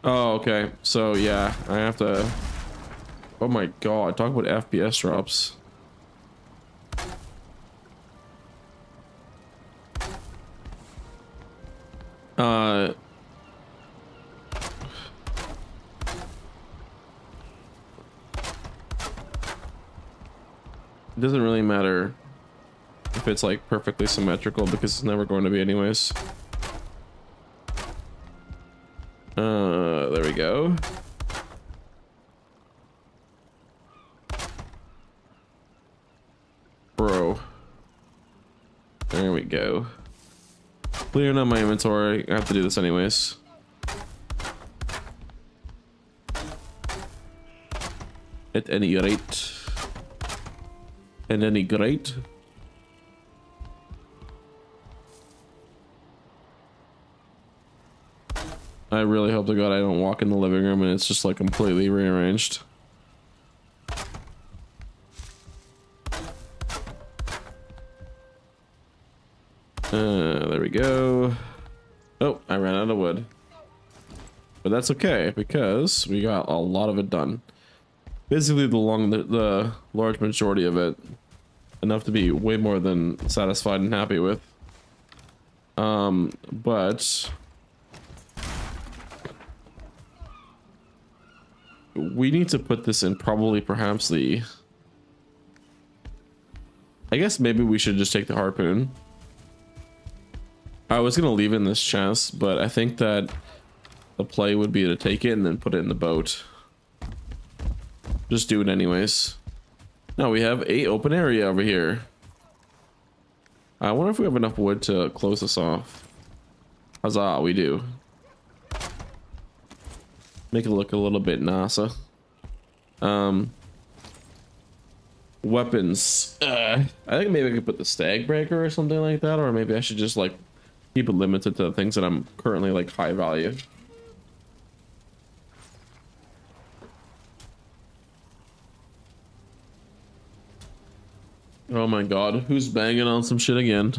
Oh, okay. So yeah, I have to. Oh my god! Talk about FPS drops. It doesn't really matter if it's like perfectly symmetrical because it's never going to be anyways. There we go. Bro. There we go. Clearing up my inventory. I have to do this anyways. At any rate. At any rate. I really hope to God I don't walk in the living room and it's just like completely rearranged. There we go. Oh, I ran out of wood. But that's okay because we got a lot of it done. Basically the large majority of it. Enough to be way more than satisfied and happy with. But we need to put this in probably perhaps the, I guess maybe we should just take the harpoon. I was gonna leave it in this chest, but I think that the play would be to take it and then put it in the boat. Just do it anyways. Now we have a open area over here. I wonder if we have enough wood to close this off. Huzzah, we do. Make it look a little bit nicer. Weapons. I think maybe I could put the stag breaker or something like that, or maybe I should just like keep it limited to the things that I'm currently like high value. Oh my god, who's banging on some shit again?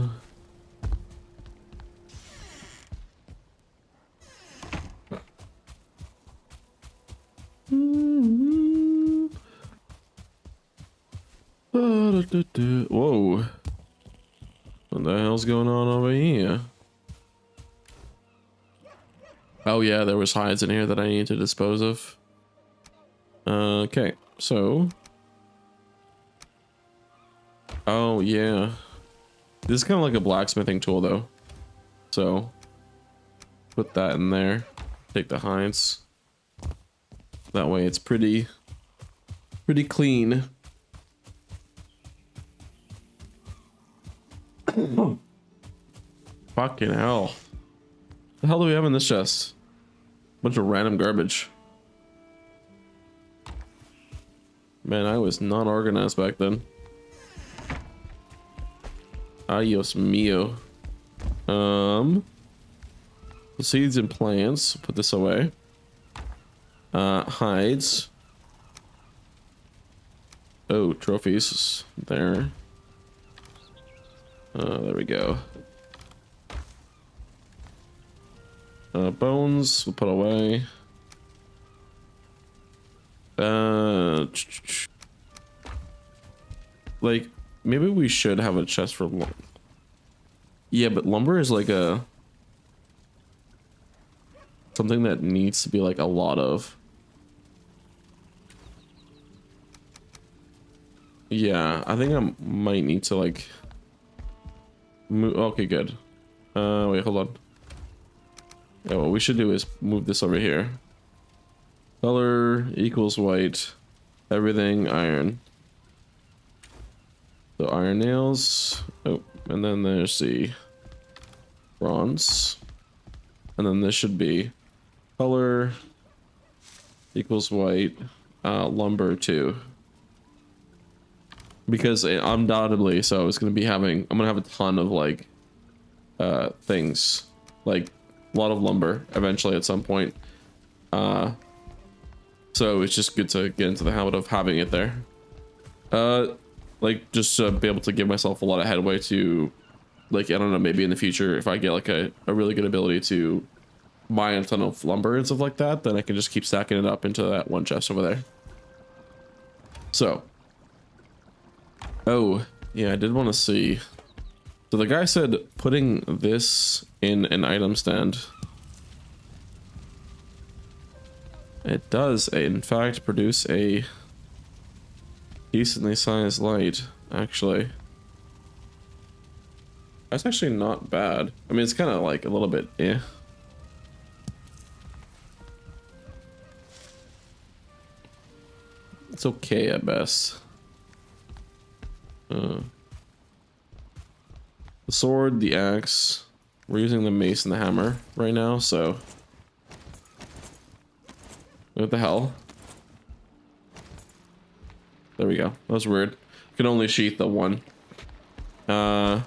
Whoa. What the hell's going on over here? Oh yeah, there was hides in here that I need to dispose of. Okay, so. Oh yeah. This is kind of like a blacksmithing tool though. So put that in there. Take the hides. That way it's pretty clean. Fucking hell. The hell do we have in this chest? Bunch of random garbage. Man, I was not organized back then. Adios mio. The seeds and plants. Put this away. Hides. Oh, trophies. There. There we go. Bones. We'll put away. Like, maybe we should have a chest for lumber. Yeah, but lumber is like a something that needs to be like a lot of. Yeah, I think I might need to like move. Okay, good. Wait, hold on. Yeah, what we should do is move this over here. Color equals white. Everything iron. So iron nails. Oh, and then there's the bronze. And then this should be color equals white. Lumber too. Because undoubtedly, so it's gonna be having. I'm gonna have a ton of like things, like a lot of lumber eventually at some point. So it's just good to get into the habit of having it there. Like just to be able to give myself a lot of headway to, like, I don't know, maybe in the future if I get like a really good ability to buy a ton of lumber and stuff like that, then I can just keep stacking it up into that one chest over there. So, oh yeah, I did want to see. So the guy said putting this in an item stand. It does, in fact, produce a decently sized light, actually. That's actually not bad. I mean, it's kind of like a little bit, eh. It's okay at best. The sword, the axe. We're using the mace and the hammer right now, so. What the hell? There we go. That was weird. Can only sheath the one. I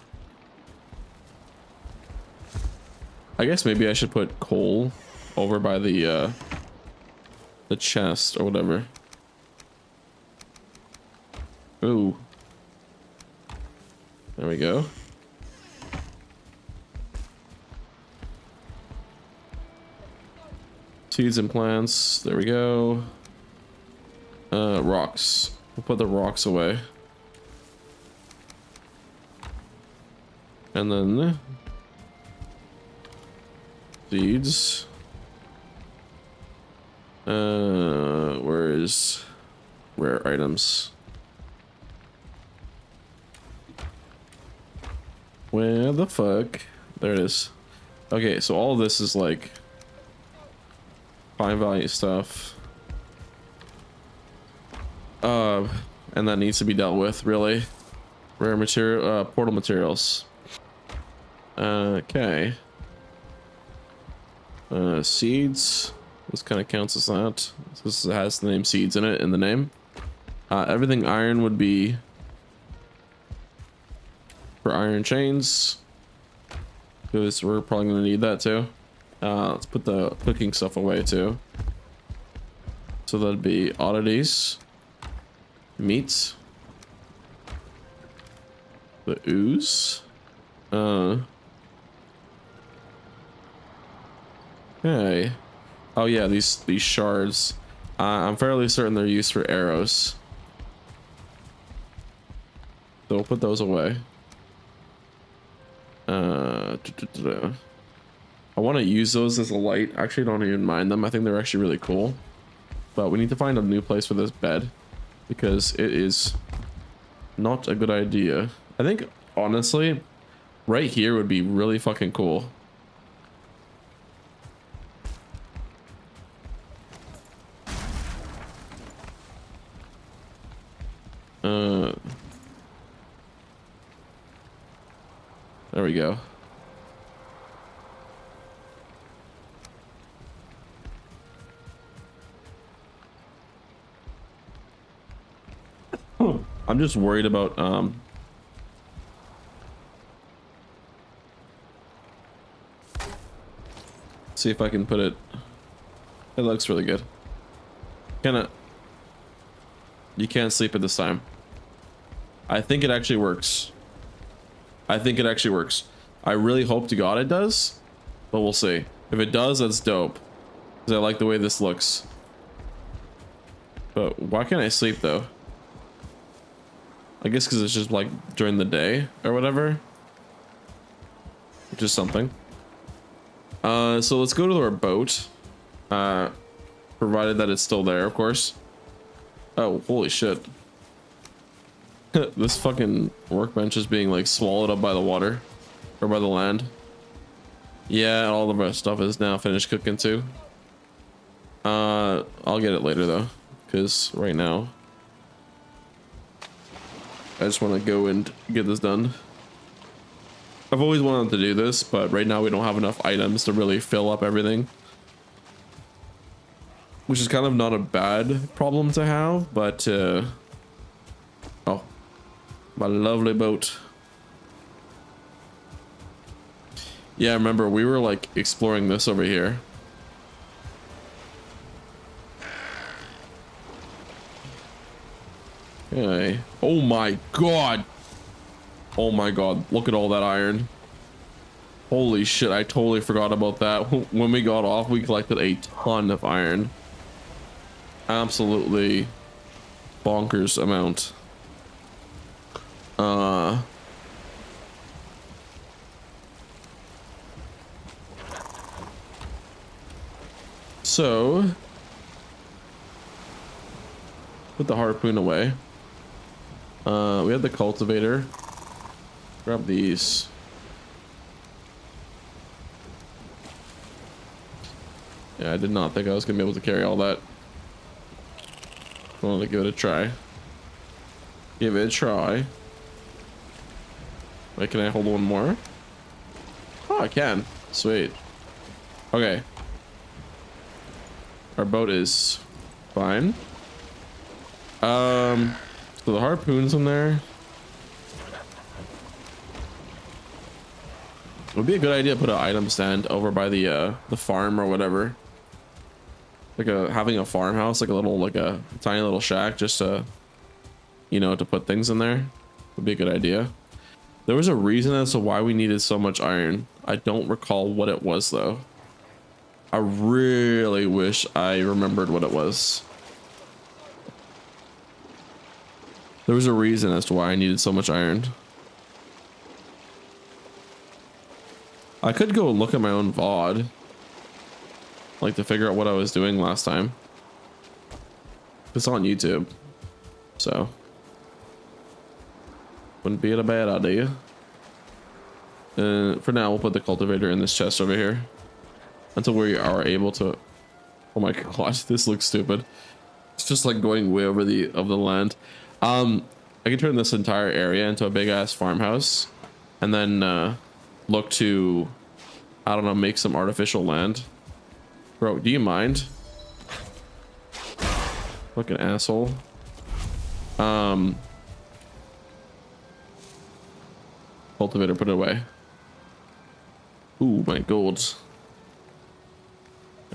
guess maybe I should put coal over by the chest or whatever. Ooh. There we go. Seeds and plants. There we go. Rocks. We'll put the rocks away. And then seeds. Where is rare items? Where the fuck? There it is. Okay, so all of this is like high value stuff. And that needs to be dealt with, really. Rare material, portal materials. Okay. Seeds. This kind of counts as that. This has the name seeds in it, in the name. Everything iron would be for iron chains, because we're probably going to need that too. Let's put the cooking stuff away too. So that'd be oddities, meats, The ooze. Okay. Oh yeah, these shards. I'm fairly certain they're used for arrows. So we'll put those away. I want to use those as a light. Actually, don't even mind them. I think they're actually really cool. But we need to find a new place for this bed because it is not a good idea. I think honestly, right here would be really fucking cool. There we go. I'm just worried about see if I can put it. It looks really good. You can't sleep at this time. I think it actually works. I think it actually works. I really hope to God it does, but we'll see. If it does, that's dope. Because I like the way this looks. But why can't I sleep though? I guess because it's just like during the day or whatever. Which is something. So let's go to our boat. Provided that it's still there, of course. Oh, holy shit. This fucking workbench is being like swallowed up by the water. Or by the land. Yeah, all of our stuff is now finished cooking too. I'll get it later though. Because right now I just want to go and get this done. I've always wanted to do this, but right now we don't have enough items to really fill up everything. Which is kind of not a bad problem to have, but oh, my lovely boat. Yeah, remember we were like exploring this over here. Okay. Oh my god. Oh my god, look at all that iron. Holy shit, I totally forgot about that. When we got off, we collected a ton of iron. Absolutely bonkers amount. So put the harpoon away. We have the cultivator. Grab these. Yeah, I did not think I was gonna be able to carry all that. I wanted to give it a try. Give it a try. Wait, can I hold one more? Oh, I can. Sweet. Okay. Our boat is fine. So the harpoon's in there. It would be a good idea to put an item stand over by the farm or whatever. Like having a farmhouse, like a tiny little shack, just to, you know, to put things in there would be a good idea. There was a reason as to why we needed so much iron. I don't recall what it was though. I really wish I remembered what it was. There was a reason as to why I needed so much iron. I could go look at my own VOD. Like to figure out what I was doing last time. It's on YouTube. So. Wouldn't be a bad idea. For now, we'll put the cultivator in this chest over here. Until we are able to... Oh my god, this looks stupid. It's just like going way over the land. I can turn this entire area into a big ass farmhouse. And then look to... I don't know, make some artificial land. Bro, do you mind? Fucking asshole. Cultivator, put it away. Ooh, my gold.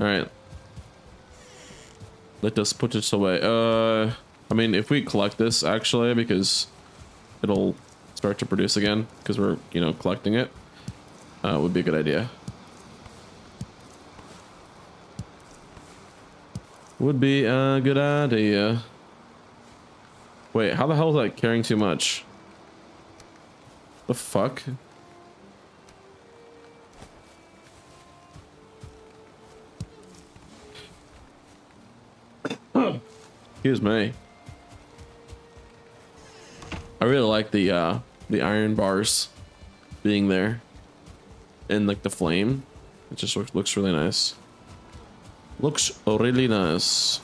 Alright. Let us put this away. I mean, if we collect this, actually, because it'll start to produce again because we're, you know, collecting it, would be a good idea. Would be a good idea. Wait, how the hell is that carrying too much? The fuck? Excuse me. I really like the iron bars being there and like the flame. It just looks really nice. Looks really nice.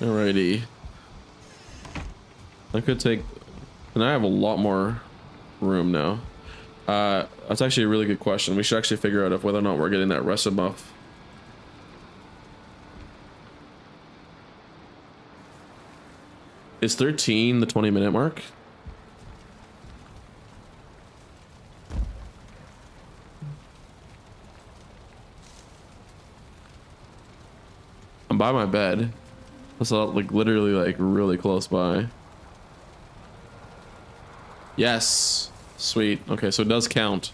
Alrighty. I could take, and I have a lot more room now. That's actually a really good question. We should actually figure out if whether or not we're getting that rested buff. Is 13 the 20-minute mark? I'm by my bed. That's like literally like really close by. Yes. Sweet. Okay, so it does count.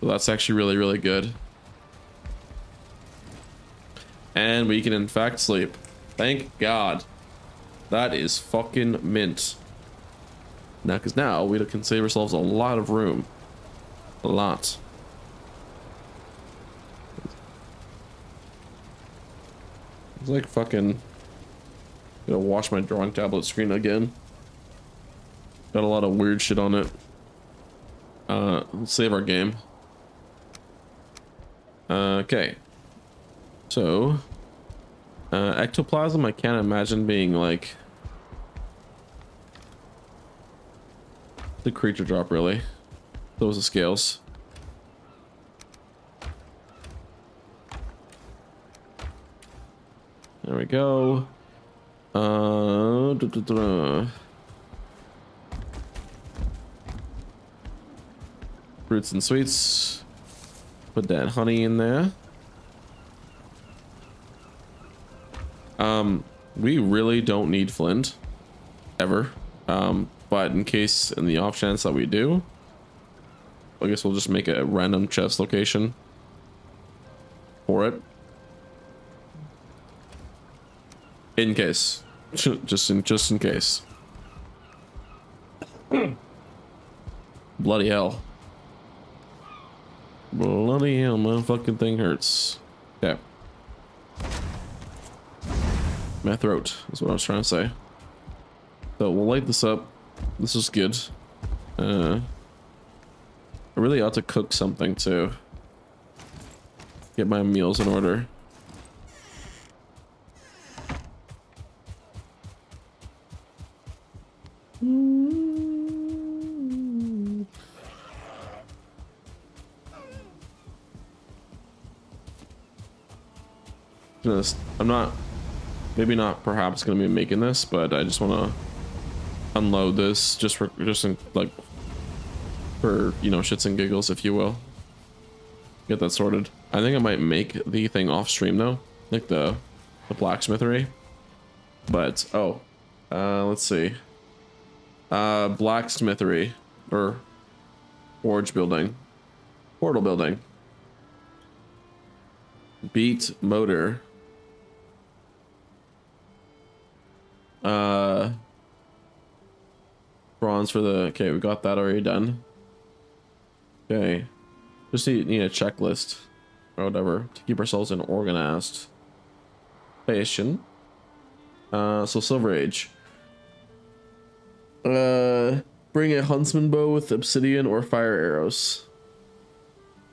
So that's actually really, really good. And we can in fact sleep. Thank God. That is fucking mint. Now, because now we can save ourselves a lot of room. A lot. It's like fucking... Gonna watch my drawing tablet screen again. Got a lot of weird shit on it. Let's save our game. Okay. So... ectoplasm, I can't imagine being like... the creature drop, really. Those are scales. There we go. Fruits and sweets. Put that honey in there. We really don't need flint ever. But in case, in the off chance that we do, I guess we'll just make a random chest location for it. In case. just in case. Bloody hell. Bloody hell, my fucking thing hurts. Okay. My throat is what I was trying to say. So we'll light this up. This is good. I really ought to cook something too. Get my meals in order. I'm not, maybe not perhaps gonna be making this, but I just want to unload this just for like for, you know, shits and giggles, if you will. Get that sorted. I think I might make the thing off stream though, like the blacksmithery. But let's see. Blacksmithery or forge building, portal building, beat motor. Bronze for the, okay, we got that already done. Okay, just need a checklist or whatever to keep ourselves in organized fashion. So Silver Age. Bring a huntsman bow with obsidian or fire arrows.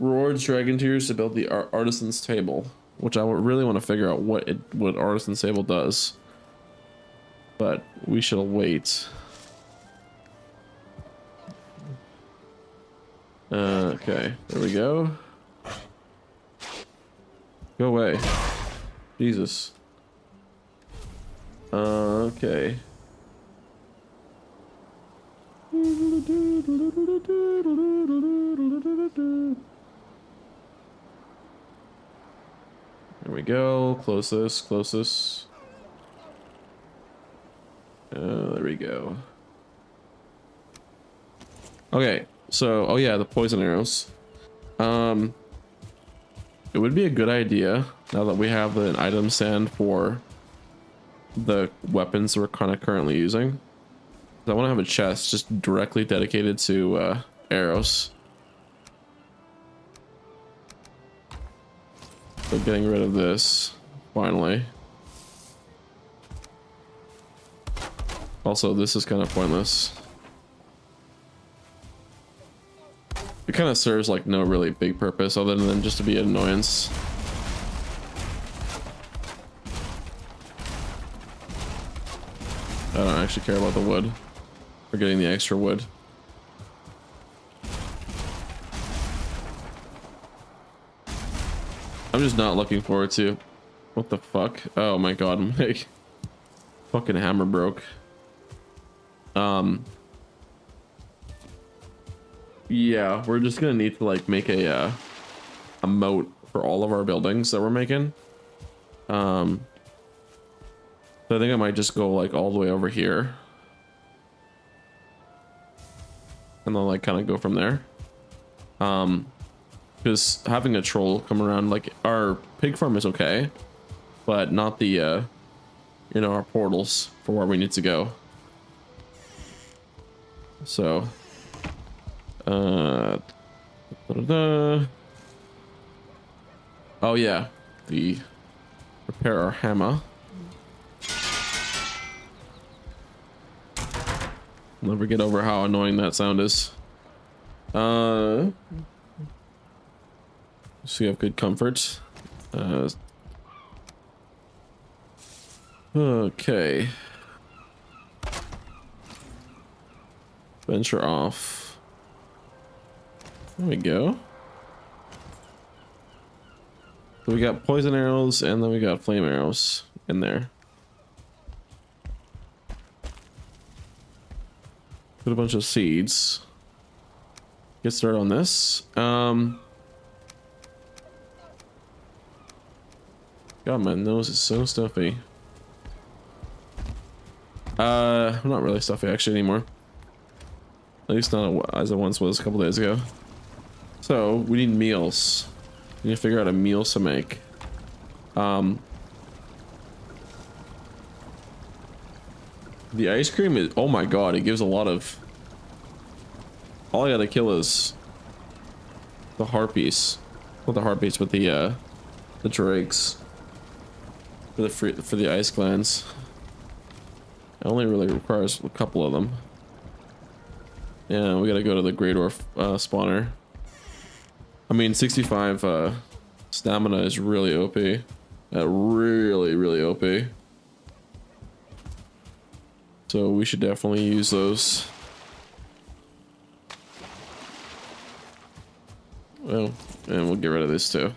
Rewards dragon tears to build the artisan's table, which I really want to figure out what artisan's table does. But we shall wait. Okay, there we go. Go away. Jesus. Okay. There we go. Close this, close this. There we go. Okay, so oh yeah, the poison arrows. It would be a good idea now that we have an item stand for the weapons we're kind of currently using. I want to have a chest just directly dedicated to arrows. So getting rid of this finally. Also, this is kind of pointless. It kind of serves like no really big purpose other than just to be an annoyance. I don't actually care about the wood. We're getting the extra wood. I'm just not looking forward to. What the fuck? Oh my god, my fucking hammer broke. Yeah, we're just gonna need to like make a moat for all of our buildings that we're making. So I think I might just go like all the way over here. And then like kind of go from there. Because having a troll come around, like our pig farm is okay, but not the, you know, our portals for where we need to go. So, oh yeah, the repair our hammer. Never get over how annoying that sound is. So you have good comfort. Okay. Venture off. There we go. So we got poison arrows and then we got flame arrows in there. Put a bunch of seeds. Get started on this. God, my nose is so stuffy. I'm not really stuffy actually anymore. At least not as it once was a couple days ago. So we need meals. We need to figure out a meal to make. The ice cream is, oh my god, it gives a lot of. All I gotta kill is the harpies. Not the harpies, but the drakes. For the ice glands. It only really requires a couple of them. Yeah, we gotta go to the Great Dwarf spawner. I mean, 65 stamina is really OP. Really OP. So we should definitely use those. Well, and we'll get rid of this too.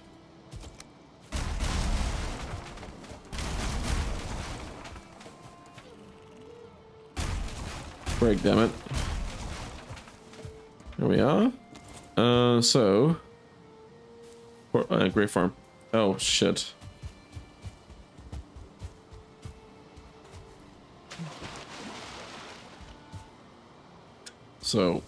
Break, damn it. There we are. So Great Farm. Oh shit. So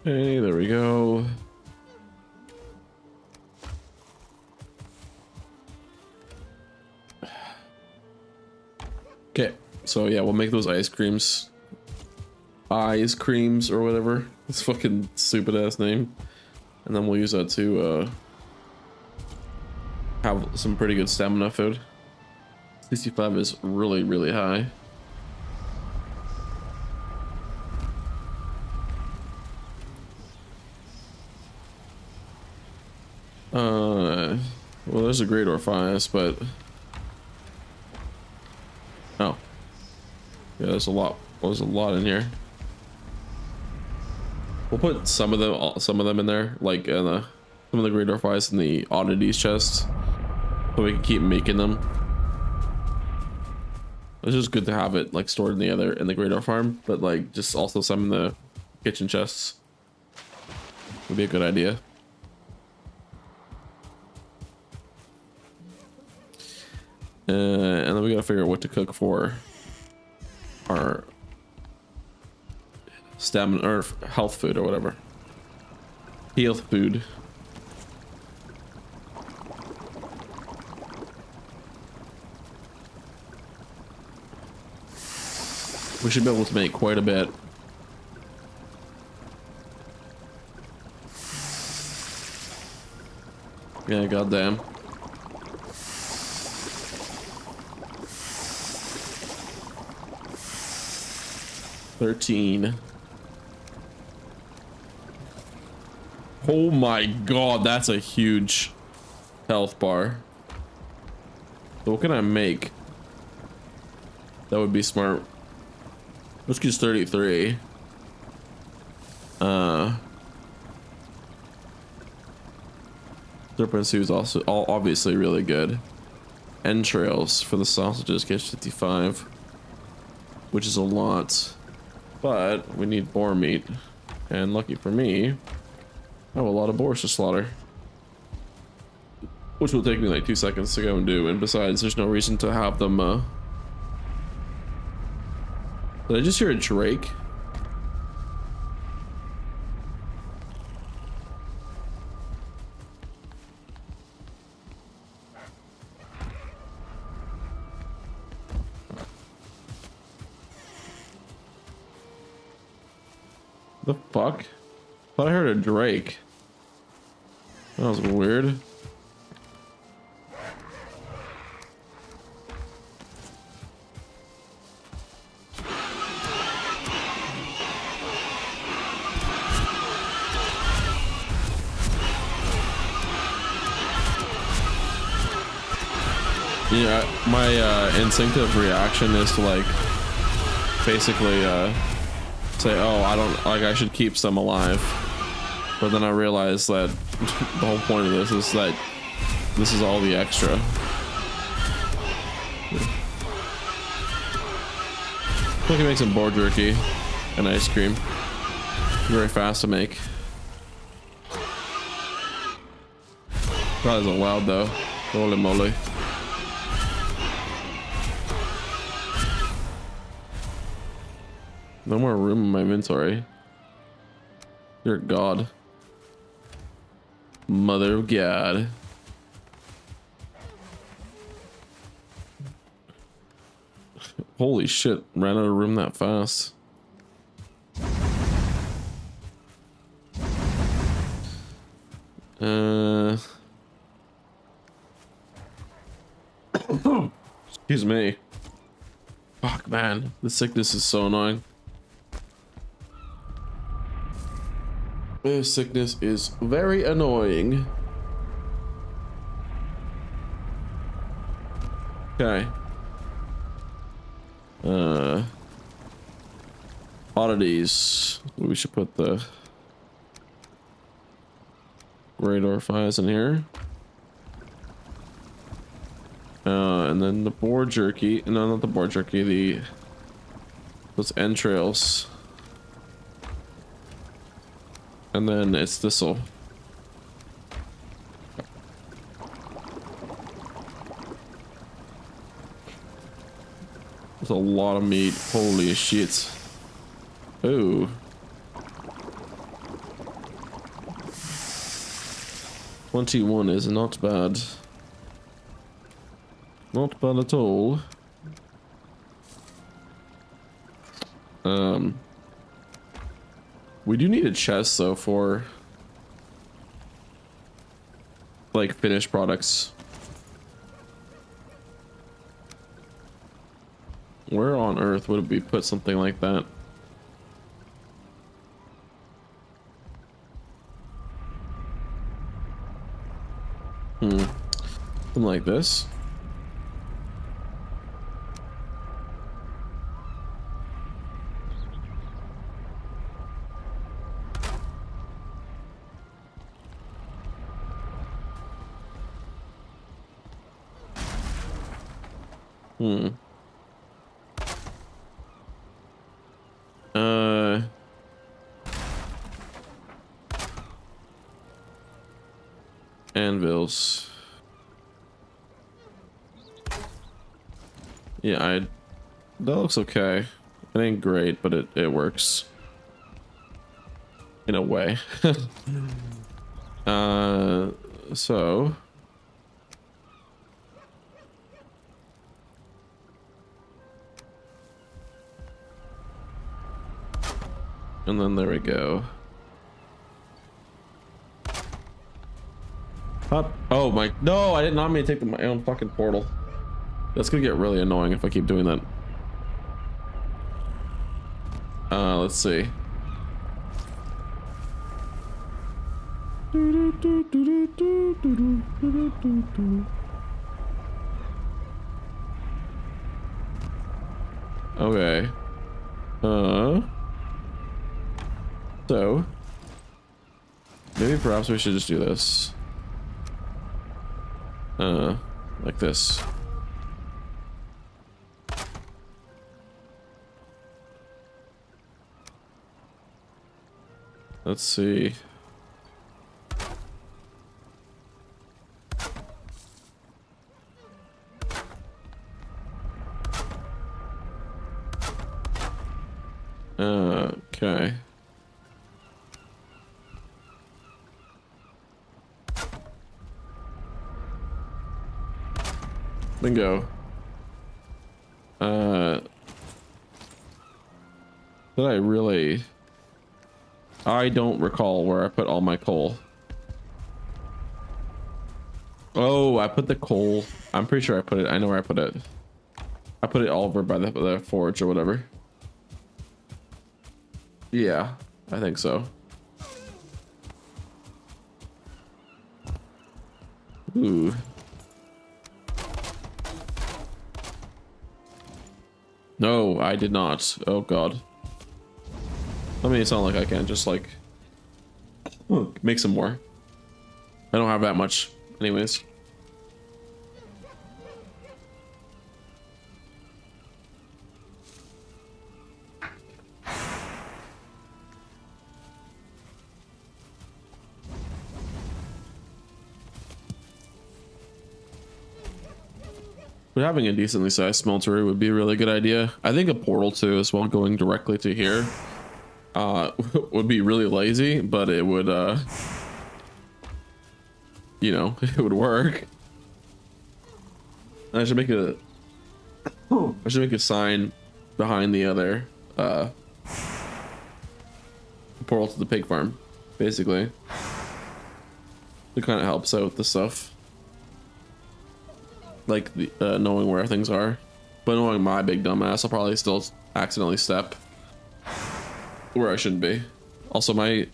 hey, there we go. Okay, so yeah, we'll make those ice creams or whatever. It's fucking stupid ass name. And then we'll use that to have some pretty good stamina food. 65 is really high. Well, there's a Great Orpheus, but oh yeah, there's a lot in here. We'll put some of them in there, like some of the Great Orpheus in the oddities chest, so we can keep making them. It's just good to have it like stored in the Great Farm, but like just also some in the kitchen chests would be a good idea. And then we gotta figure out what to cook for our stamina or health food or whatever. Health food. We should be able to make quite a bit. Yeah, goddamn. $13. Oh my god, that's a huge health bar. So what can I make? That would be smart. Let's use 33. Serpent Stew is also obviously really good. Entrails for the sausages gets 55, which is a lot. But we need boar meat, and lucky for me, I have a lot of boars to slaughter, which will take me like 2 seconds to go and do. And besides, there's no reason to have them. Did I just hear a drake? The fuck? Thought I heard a drake. That was weird. Yeah, my instinctive reaction is to like basically say, oh, I don't like, I should keep some alive, but then I realize that the whole point of this is that this is all the extra. We can make some boar jerky and ice cream. Very fast to make. Probably isn't loud though. Holy moly. No more room in my inventory. Dear God. Mother of God. Holy shit, ran out of room that fast. Excuse me. Fuck, man. The sickness is so annoying. This sickness is very annoying. Okay. Oddities. We should put the Great Orphies in here. And then the boar jerky. No, not the boar jerky. Those entrails. And then it's thistle. There's a lot of meat. Holy shit. Ooh. $21 is not bad. Not bad at all. We do need a chest though for like finished products. Where on earth would we put something like that? Something like this. Anvils. Yeah, that looks okay. It ain't great, but it works. In a way. So. And then there we go. Up. Oh my, no, I did not mean to take my own fucking portal. That's gonna get really annoying if I keep doing that. Let's see. Okay. So maybe perhaps we should just do this. Like this. Let's see. Okay. Bingo. Did I really? I don't recall where I put all my coal. Oh, I put the coal. I'm pretty sure I put it. I know where I put it. I put it all over by the forge or whatever. Yeah, I think so. Ooh. No, I did not. Oh god. I mean, it's not like I can just like make some more. I don't have that much anyways. But having a decently sized smelter would be a really good idea. I think a portal too as well, going directly to here would be really lazy, but it would you know, it would work. I should make a sign behind the other portal to the pig farm, basically. It kind of helps out with the stuff. Like the knowing where things are, but knowing my big dumbass, I'll probably still accidentally step where I shouldn't be. Also, my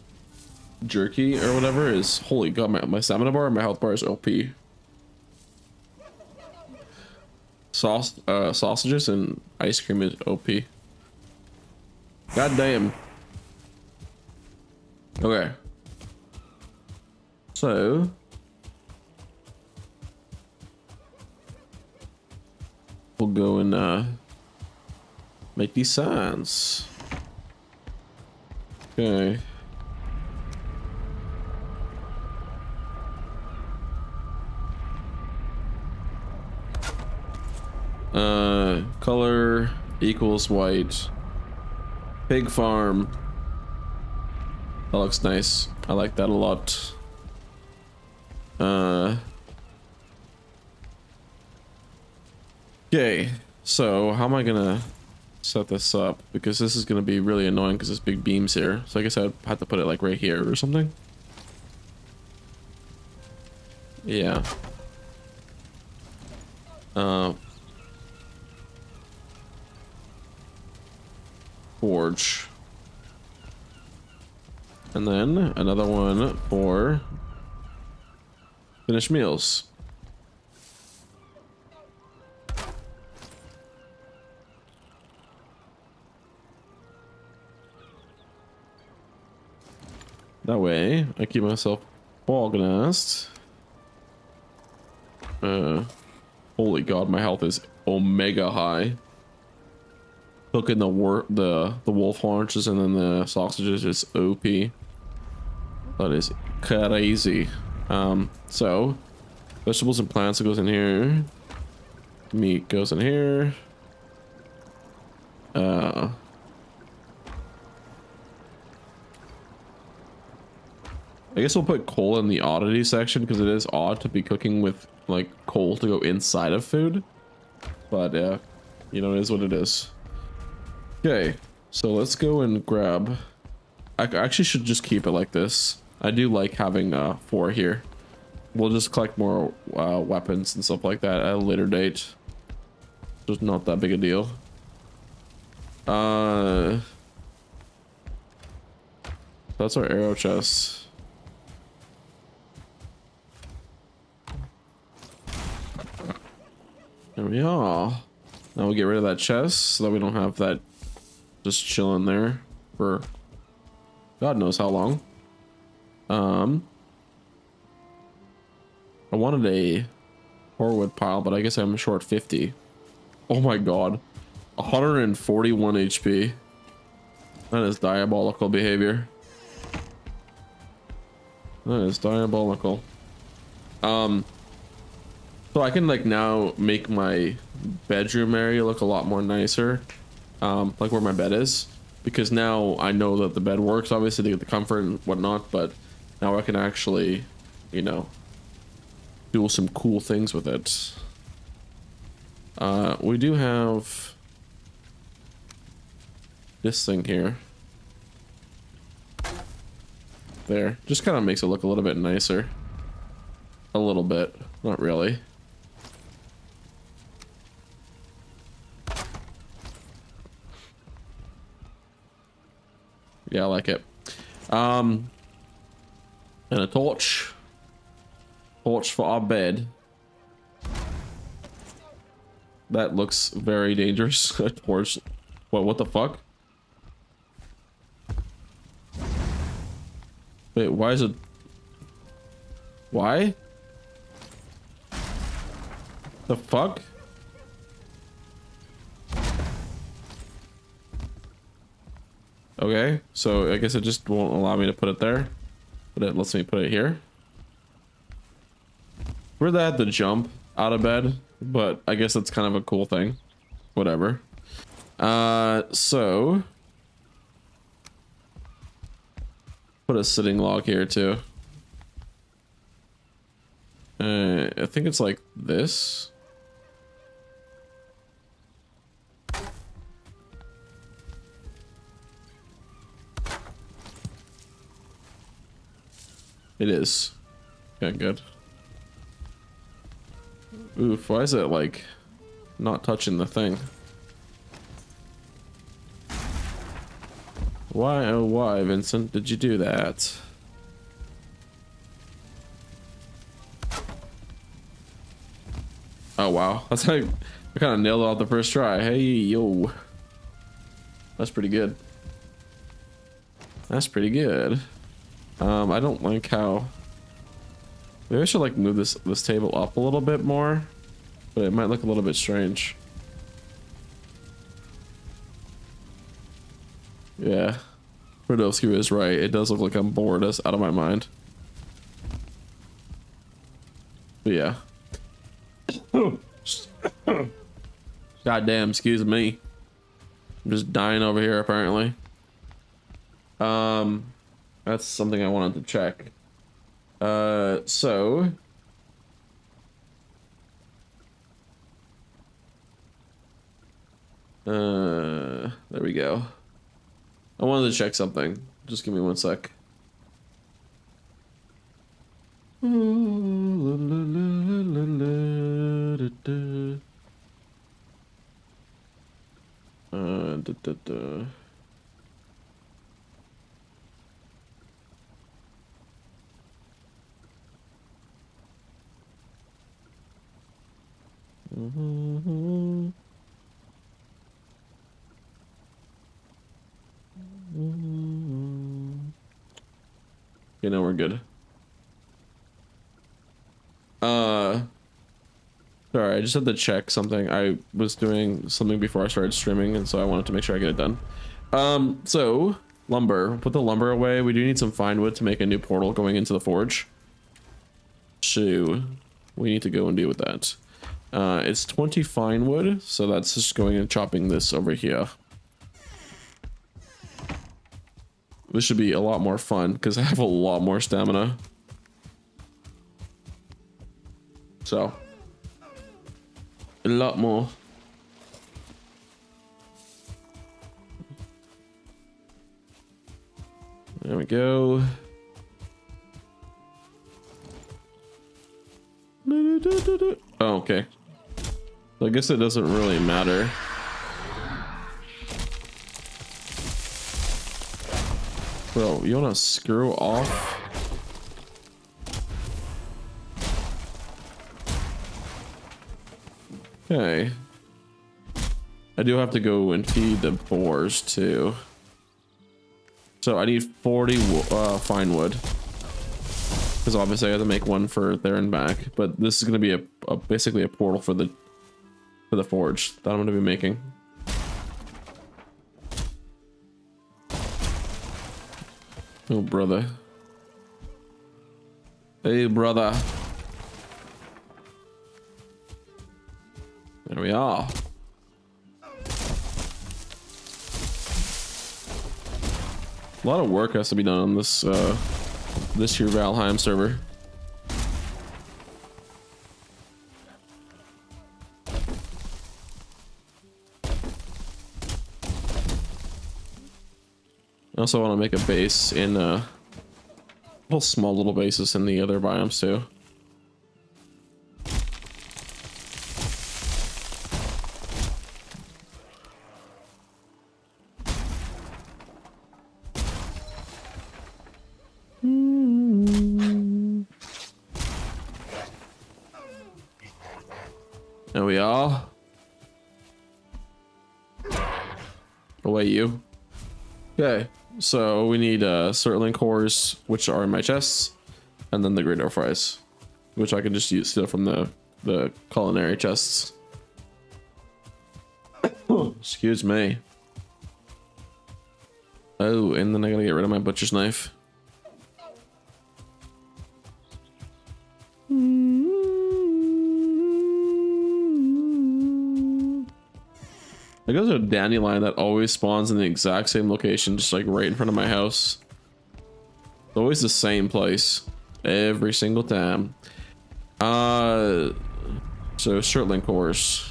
jerky or whatever is, holy god, my stamina bar and my health bar is OP. Sausages and ice cream is OP. God damn. Okay. So. We'll go and make these signs. Okay. Color equals white. Pig farm. That looks nice. I like that a lot. Okay, so how am I gonna set this up? Because this is gonna be really annoying because there's big beams here. So I guess I'd have to put it like right here or something. Yeah. Forge. And then another one for finished meals. That way, I keep myself organized. Holy god, my health is omega high. Cooking the wolf haunches and then the sausages is OP. That is crazy. So vegetables and plants goes in here. Meat goes in here. I guess we'll put coal in the oddity section because it is odd to be cooking with like coal to go inside of food. But yeah, you know, it is what it is. Okay, so let's go and grab. I actually should just keep it like this. I do like having 4 here. We'll just collect more weapons and stuff like that at a later date. Just not that big a deal. That's our arrow chest. There we are. Now we'll get rid of that chest so that we don't have that just chilling there for God knows how long. I wanted a horwood pile, but I guess I'm short 50. Oh my God. 141 HP. That is diabolical behavior. That is diabolical. So I can like now make my bedroom area look a lot more nicer. Like where my bed is, because now I know that the bed works obviously to get the comfort and whatnot, but now I can actually, you know, do some cool things with it. We do have this thing here. There, just kind of makes it look a little bit nicer. A little bit, not really. Yeah, I like it. And a torch. Torch for our bed. That looks very dangerous. A torch. What the fuck? Wait, why is it? Why? The fuck? Okay, so I guess it just won't allow me to put it there, but it lets me put it here. Weird that I had to jump out of bed, but I guess that's kind of a cool thing. Whatever. So put a sitting log here too. I think it's like this. It is. Okay, good. Oof, why is it like not touching the thing? Why, oh why, Vincent, did you do that? Oh wow, that's like I kind of nailed it off the first try. Hey yo, that's pretty good. That's pretty good. I don't like how. Maybe I should like move this table up a little bit more, but it might look a little bit strange. Yeah, Rodowski is right. It does look like I'm bored as out of my mind. But yeah. Goddamn, excuse me. I'm just dying over here apparently. That's something I wanted to check. So there we go. I wanted to check something. Just give me one sec. You know we're good. Sorry, I just had to check something. I was doing something before I started streaming, and so I wanted to make sure I get it done. So lumber. Put the lumber away. We do need some fine wood to make a new portal going into the forge. So we need to go and deal with that. It's 20 fine wood, so that's just going and chopping this over here. This should be a lot more fun because I have a lot more stamina. So, a lot more. There we go. Oh, okay. I guess it doesn't really matter. Bro, you wanna screw off? Okay. I do have to go and feed the boars too. So I need 40 fine wood. Because obviously I have to make one for there and back. But this is gonna be a basically a portal for the forge that I'm gonna be making. Oh brother. Hey brother. There we are. A lot of work has to be done on this this here Valheim server. I also want to make a base in small little bases in the other biomes too. There we are. Away you. Okay, so we need Surtling cores, which are in my chests, and then the great fries, which I can just steal from the culinary chests. Excuse me. Oh, and then I gotta get rid of my butcher's knife. There goes a dandelion that always spawns in the exact same location, just like right in front of my house. It's always the same place every single time. So Surtling cores.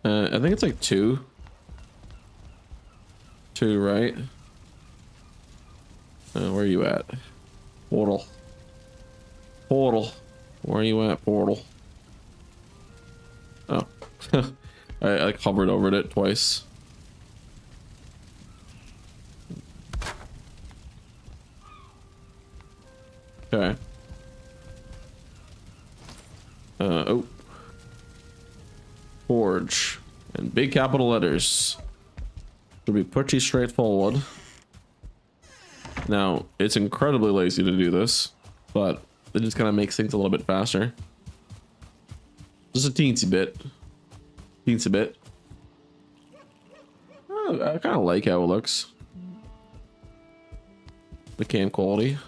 I think it's like two, right? Where are you at? Portal. Where are you at, portal? Oh. I like hovered over it twice. Okay. Oh. Forge. In big capital letters. It'll be pretty straightforward. Now, it's incredibly lazy to do this, but it just kind of makes things a little bit faster. Just a teensy bit. Teensy bit. Oh, I kind of like how it looks. The cam quality.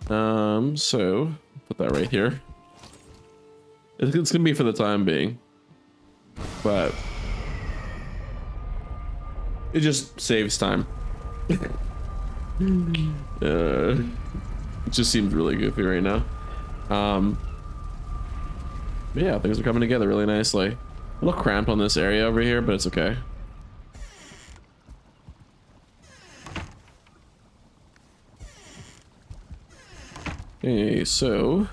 So put that right here. It's gonna be for the time being, but it just saves time. It just seems really goofy right now. But yeah, things are coming together really nicely. A little cramped on this area over here, but it's okay. Okay, so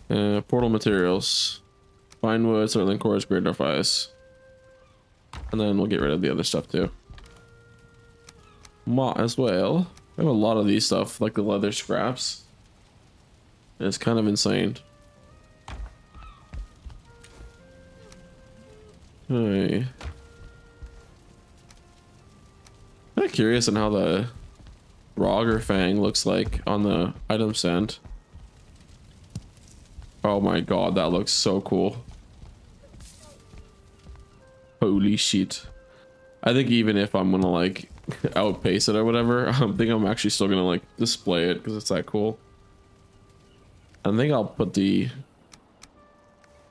portal materials, fine wood, Surtling cores, great fires, and then we'll get rid of the other stuff too. Might as well. I have a lot of these stuff, like the leather scraps. It's kind of insane. Hey. I'm curious on how the Rogger Fang looks like on the item stand. Oh my god, that looks so cool. Holy shit. I think even if I'm gonna like outpace it or whatever, I think I'm actually still gonna like display it because it's that cool. I think I'll put the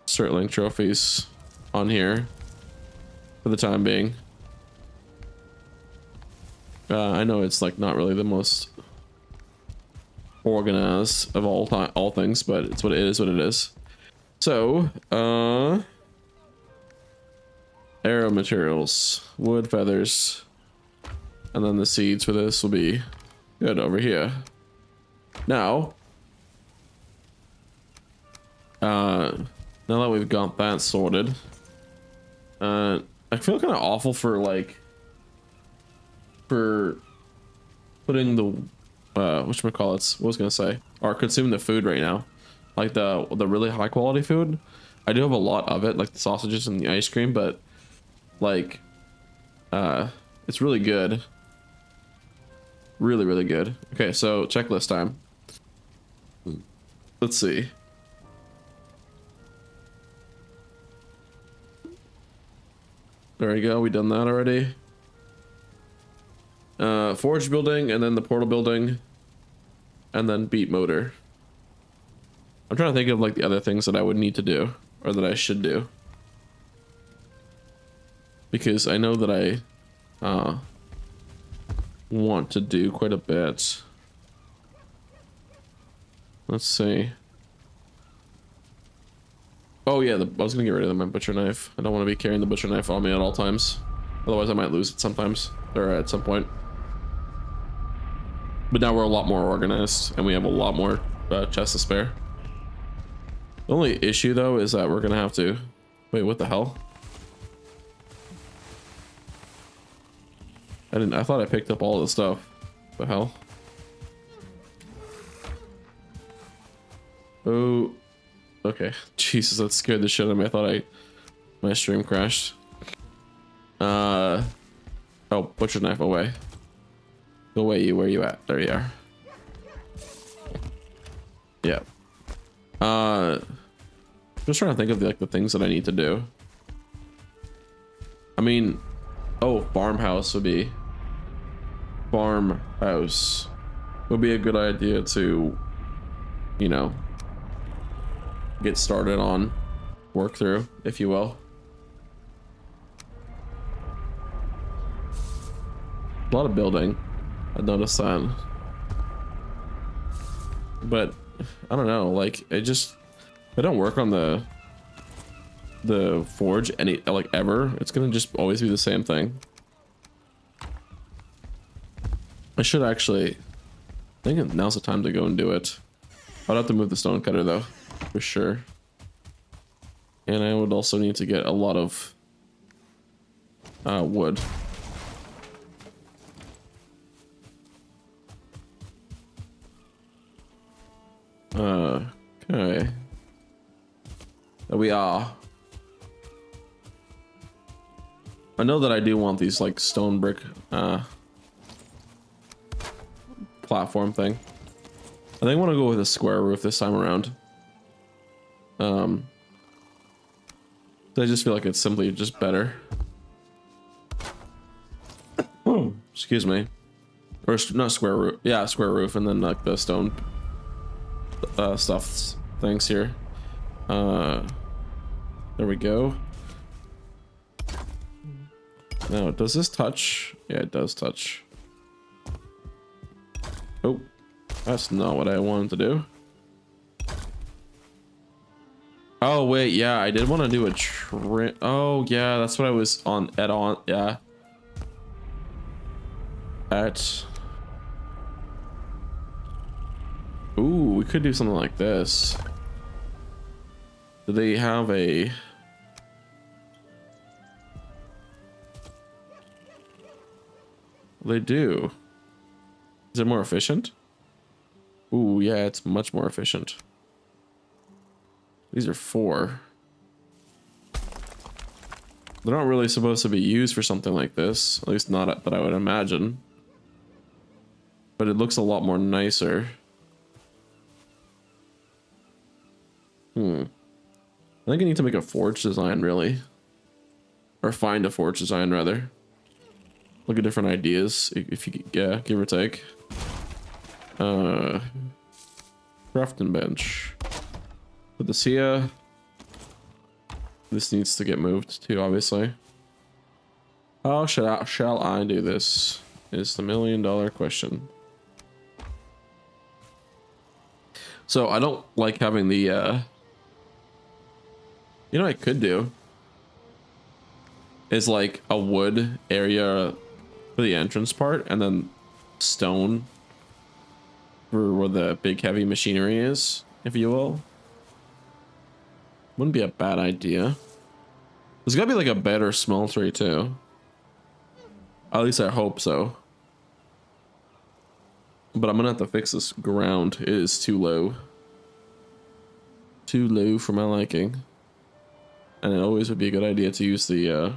Sterling trophies on here for the time being. I know it's like not really the most organized of all things, but it's what it is. What it is. So, arrow materials, wood, feathers, and then the seeds for this will be good over here. Now, now that we've got that sorted, I feel kind of awful for like for putting the whatchamacallits, what was I gonna say, or consuming the food right now, like the really high quality food. I do have a lot of it, like the sausages and the ice cream, but like it's really good, really good. Okay, so checklist time. Let's see. There we go, we done that already. Forge building, and then the portal building, and then beat motor. I'm trying to think of like the other things that I would need to do, or that I should do, because I know that I want to do quite a bit. Let's see. Oh yeah, I was gonna get rid of my butcher knife. I don't want to be carrying the butcher knife on me at all times, otherwise I might lose it sometimes, or at some point. But now we're a lot more organized, and we have a lot more chests to spare. The only issue though is that we're gonna have to wait. What the hell? I thought I picked up all the stuff. What the hell? Oh, okay. Jesus, that scared the shit out of me. I thought my stream crashed. Oh, butcher knife away. Go away, you. Where you at? There you are. Yeah. Just trying to think of the things that I need to do. I mean, oh, farmhouse would be a good idea to, you know, get started on, work through, if you will. A lot of building, I noticed that, but I don't know, like if I don't work on the forge ever, it's gonna just always be the same thing. I should actually, I think now's the time to go and do it. I'd have to move the stone cutter though, for sure. And I would also need to get a lot of wood. Okay. There we are. I know that I do want these like stone brick platform thing. I think I want to go with a square roof this time around. I just feel like it's simply just better. Oh, excuse me. Or not square roof. Yeah, square roof, and then like the stone stuff things here. There we go. Now, does this touch? Yeah, it does touch. Oh, that's not what I wanted to do. Oh wait, yeah, I did want to do a trim. Oh yeah, that's what I was on. Yeah. Ooh, we could do something like this. Do they have a? They do. Is it more efficient? Ooh, yeah, it's much more efficient. These are 4. They're not really supposed to be used for something like this, at least not that I would imagine. But it looks a lot more nicer. I think I need to make a forge design, really. Or find a forge design, rather. look at different ideas if you, yeah, give or take. Crafting bench. Put this here. This needs to get moved too, obviously. How shall I do this? Is the $1,000,000 question. So I don't like having the, you know what I could do? Is like a wood area for the entrance part and then stone for where the big heavy machinery is, if you will. Wouldn't be a bad idea. There's gotta be like a better smeltery too. At least I hope so. But I'm gonna have to fix this ground. It is too low. Too low for my liking. And it always would be a good idea to use the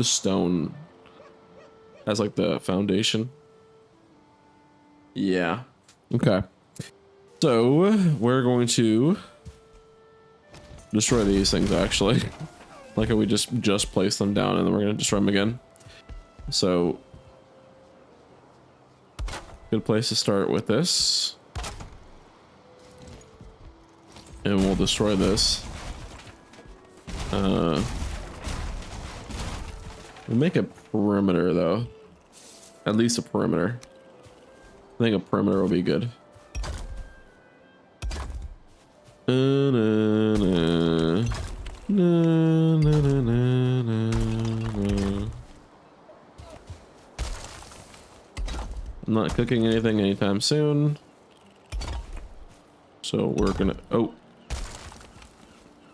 stone as like the foundation. Yeah. Okay. So we're going to destroy these things actually. Like how we just place them down and then we're gonna destroy them again. So good place to start with this. And we'll destroy this. We'll make a perimeter though. At least a perimeter. I think a perimeter will be good. I'm not cooking anything anytime soon. So we're gonna, oh.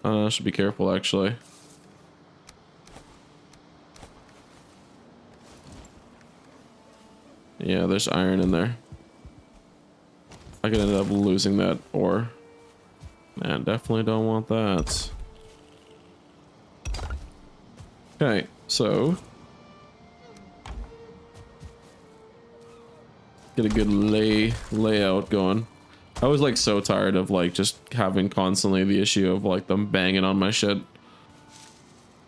I should be careful actually. Yeah, there's iron in there. I could end up losing that ore. Man, definitely don't want that. Okay, so get a good layout going. I was like so tired of like just having constantly the issue of like them banging on my shit.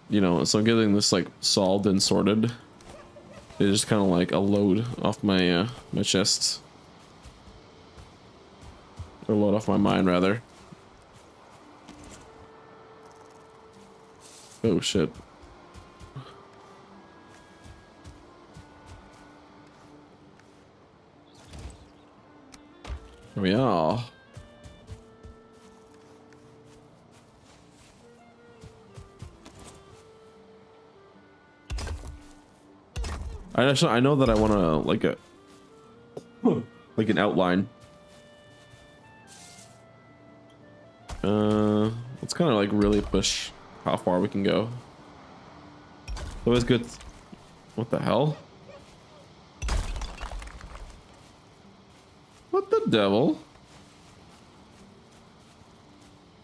You know, so getting this like solved and sorted is just kind of like a load off my my chest. Or load off my mind rather. Oh shit. Here we are. I know that I want to like a like an outline. Let's kind of like really push how far we can go. Always good. What the hell? What the devil?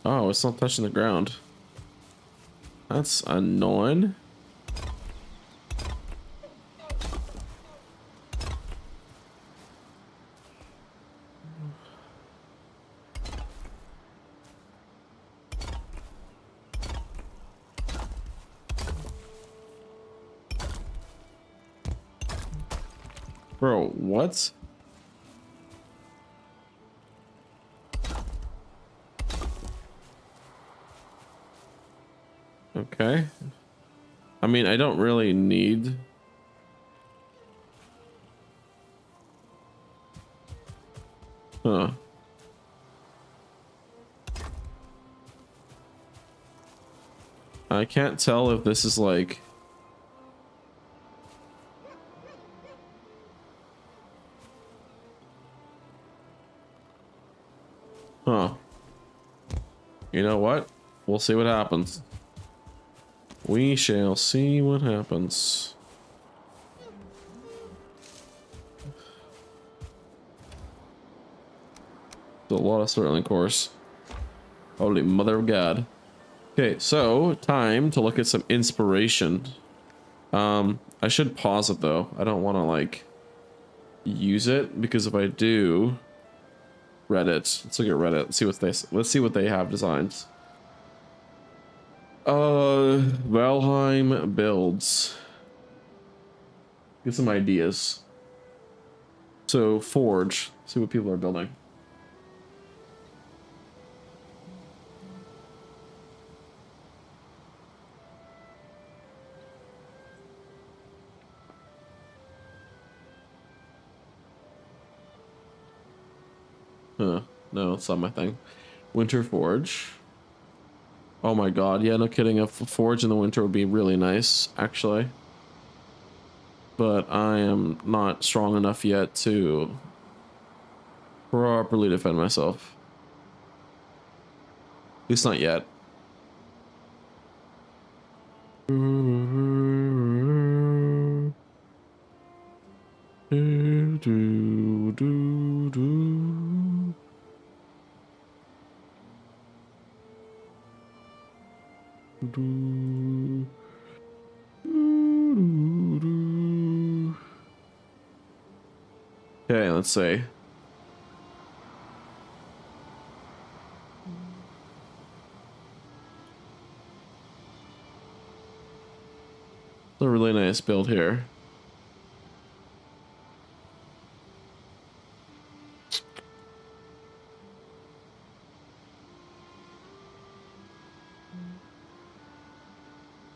Oh, it's not touching the ground. That's annoying. Bro, what? Okay. I mean, I don't really need... Huh. I can't tell if this is like... Huh. You know what? We'll see what happens. We shall see what happens. There's a lot of Sterling cores. Holy mother of God. Okay, so time to look at some inspiration. I should pause it though. I don't want to like use it because if I do, Reddit. Let's look at Reddit. Let's see what they have designed. Valheim builds. Get some ideas. So forge. See what people are building. No, it's not my thing. Winter forge. Oh my god, yeah, no kidding. A forge in the winter would be really nice, actually. But I am not strong enough yet to properly defend myself. At least not yet. Okay, let's see. It's a really nice build here.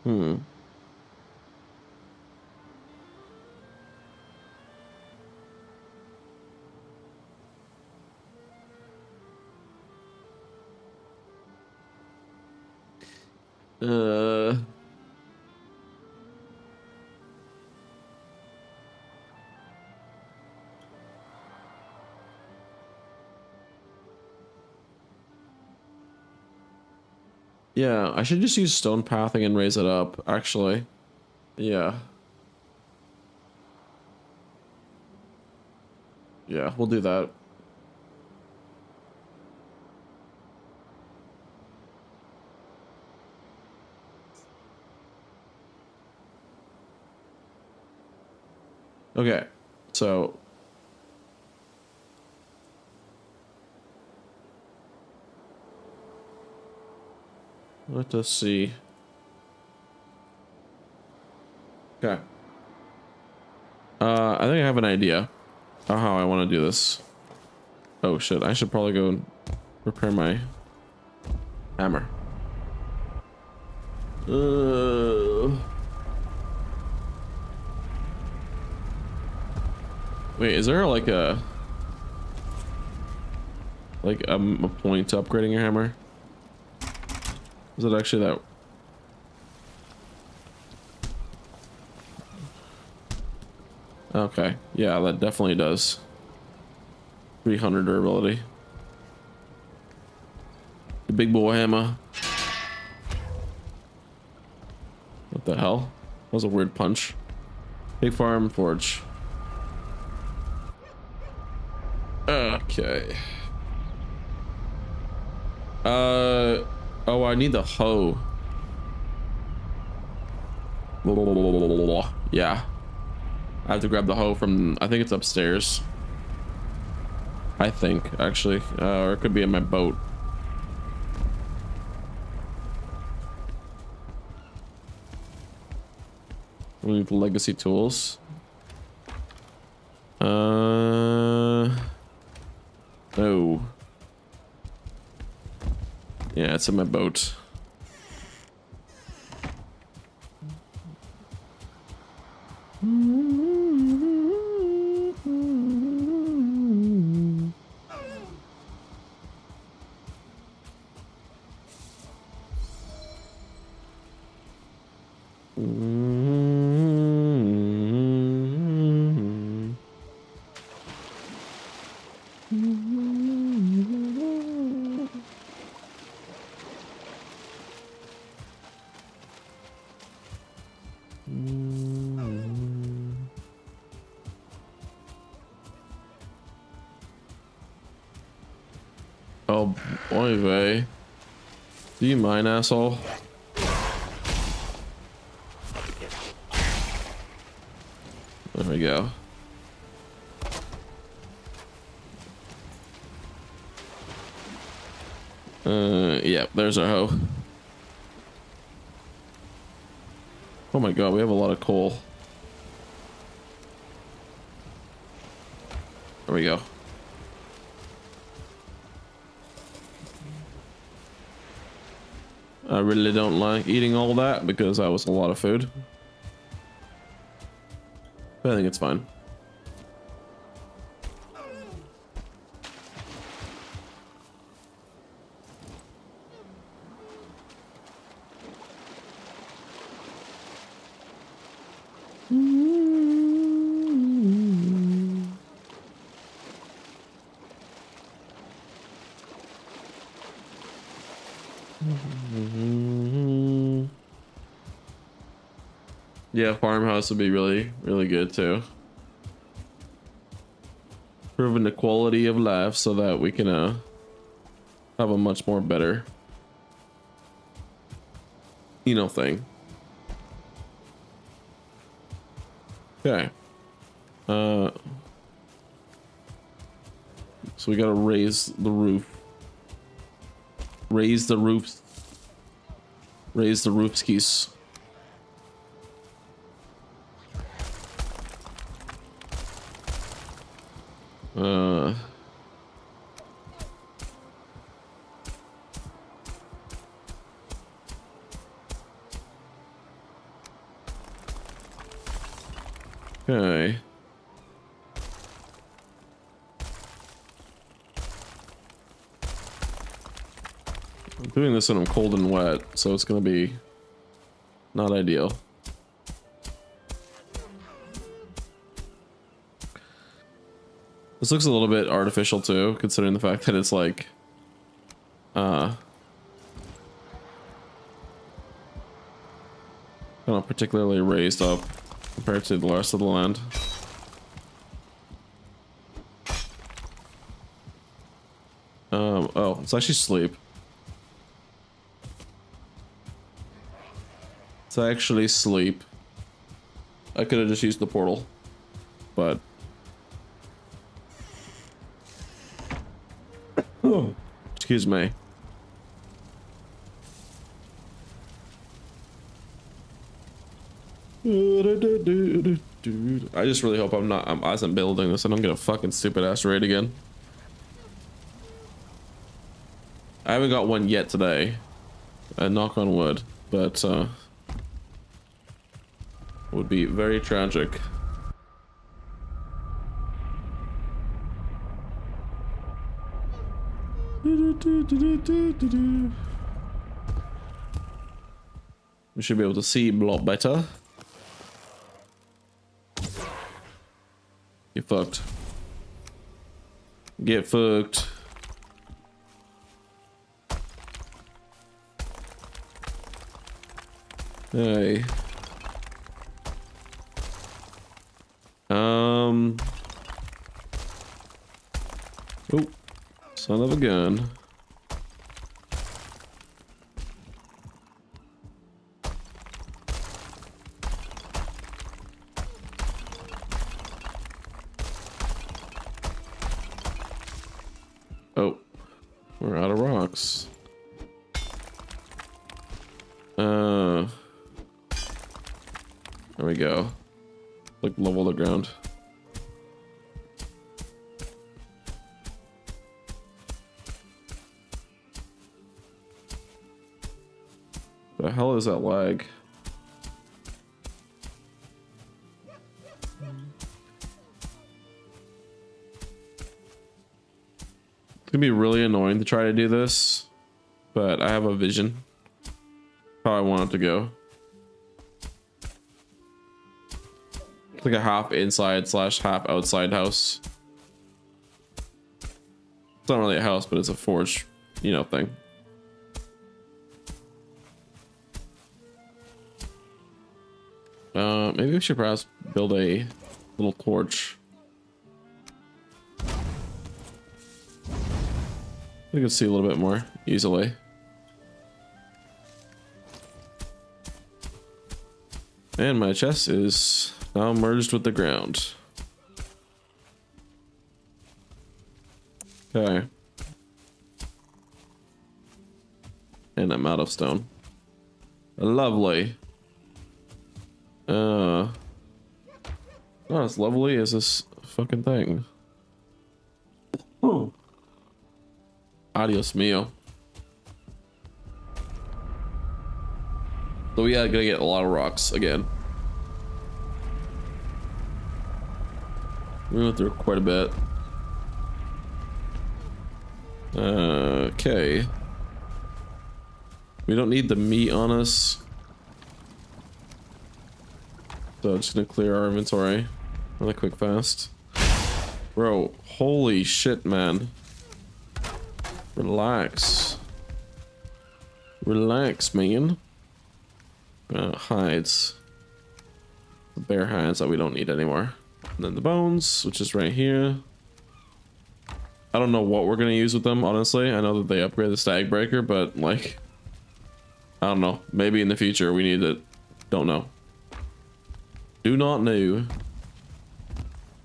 Hmm. Uh, yeah, I should just use stone pathing and raise it up, actually. Yeah. Yeah, we'll do that. Okay, so let us see. Okay. I think I have an idea of how I want to do this. Oh shit, I should probably go and repair my hammer. Wait, is there like a point to upgrading your hammer? Is it actually that? Okay, yeah, that definitely does. 300 durability. The big boy hammer. What the hell? That was a weird punch. Pig farm forge. Okay. Oh, I need the hoe. Yeah. I have to grab the hoe from, I think it's upstairs. I think, actually. Or it could be in my boat. We need the legacy tools. Oh. Yeah, it's in my boat. Oh, boy, vey. Do you mind, asshole? There we go. Yeah, there's our hoe. Oh my god, we have a lot of coal. There we go. I really don't like eating all that because that was a lot of food. But I think it's fine. Yeah, farmhouse would be really, really good too. Improving the quality of life so that we can have a much more better, you know, thing. Okay. So we gotta raise the roof. Raise the roofs. Raise the roof skis. Okay. I'm doing this when I'm cold and wet, so it's gonna be not ideal. This looks a little bit artificial too, considering the fact that it's like kind of particularly raised up compared to the rest of the land. Oh, it's actually sleep. It's actually sleep. I could have just used the portal, but oh, excuse me. I just really hope I wasn't building this and I'm gonna fucking stupid ass raid again. I haven't got one yet today. Knock on wood, but would be very tragic. We should be able to see a lot better. Get fucked. Get fucked. Hey. Oh, son of a gun. Oh, we're out of rocks. There we go. Like level the ground. The hell is that lag? It's gonna be really annoying to try to do this, but I have a vision how I want it to go. It's like a half inside / half outside house. It's not really a house, but it's a forge, you know, thing. Maybe we should perhaps build a little torch. We can see a little bit more easily. And my chest is now merged with the ground. Okay. And I'm out of stone. Lovely. Not as lovely as this fucking thing. Adios mio. So we are gonna get a lot of rocks again. We went through quite a bit. Okay. We don't need the meat on us. So I'm just gonna clear our inventory really quick fast. Bro, holy shit, man. Relax. Relax, man. Hides. The bear hides that we don't need anymore. And then the bones, which is right here. I don't know what we're gonna use with them, honestly. I know that they upgrade the stag breaker, but like, I don't know. Maybe in the future we need it. Don't know. Do not know.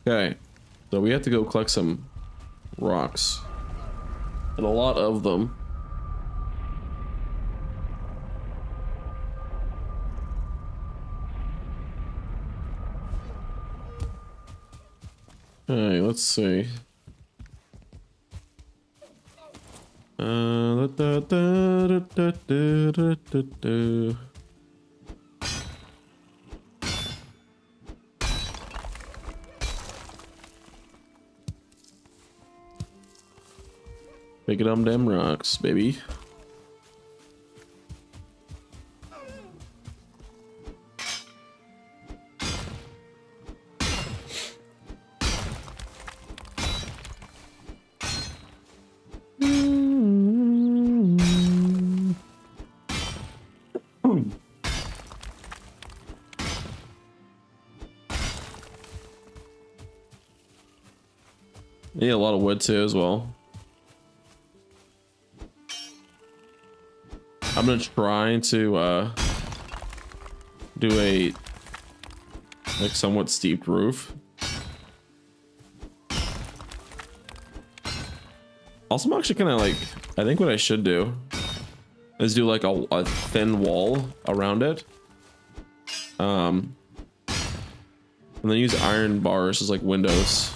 Okay, so we have to go collect some rocks. And a lot of them. Okay, let's see. Da, da, da, da, da, da, da, da. Pick it up them rocks, baby. Need a lot of wood too as well. I'm gonna try to do a like somewhat steep roof. Also, I'm actually kind of like, I think what I should do is do like a thin wall around it. And then use iron bars as like windows.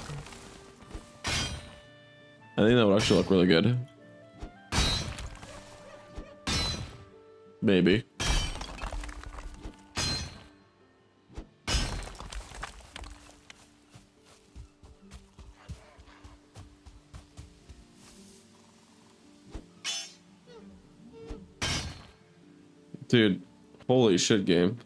I think that would actually look really good. Maybe. Dude, holy shit, game.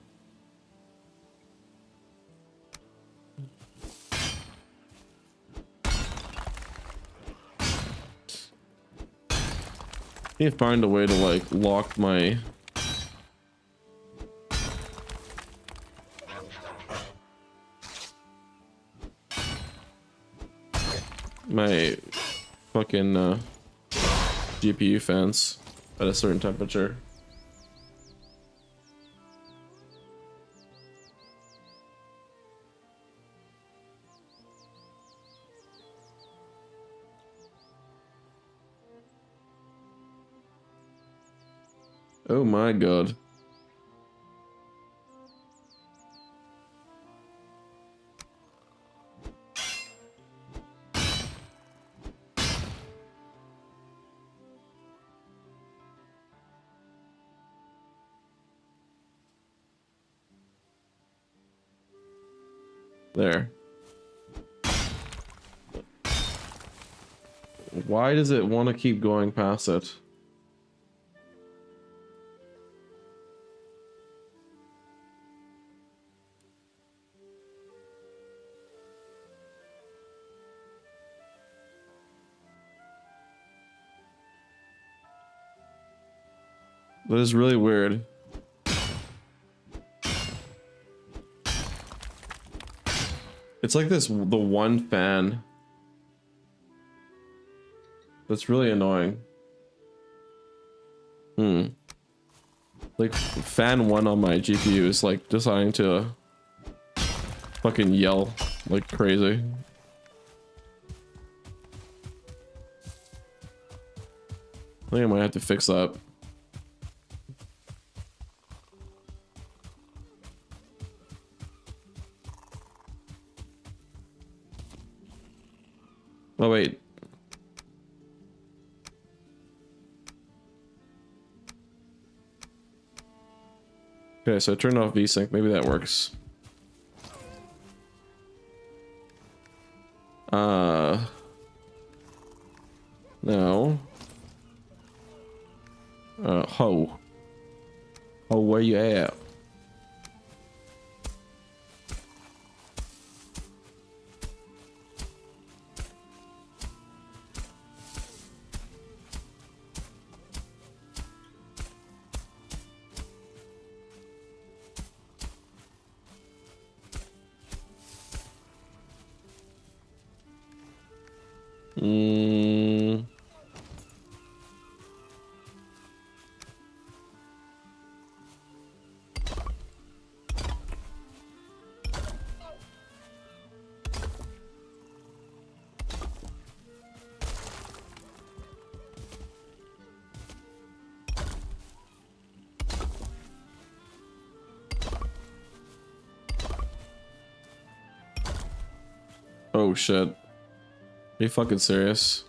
I need to find a way to like lock my fucking GPU fans at a certain temperature. Oh my god. There. Why does it want to keep going past it? That is really weird. It's like this, the one fan. That's really annoying. Like, fan one on my GPU is like deciding to fucking yell like crazy. I think I might have to fix that. Oh wait. Okay, so I turned off VSync. Maybe that works. No. Ho. Oh, where you at? Mm. Oh shit. Are you fucking serious?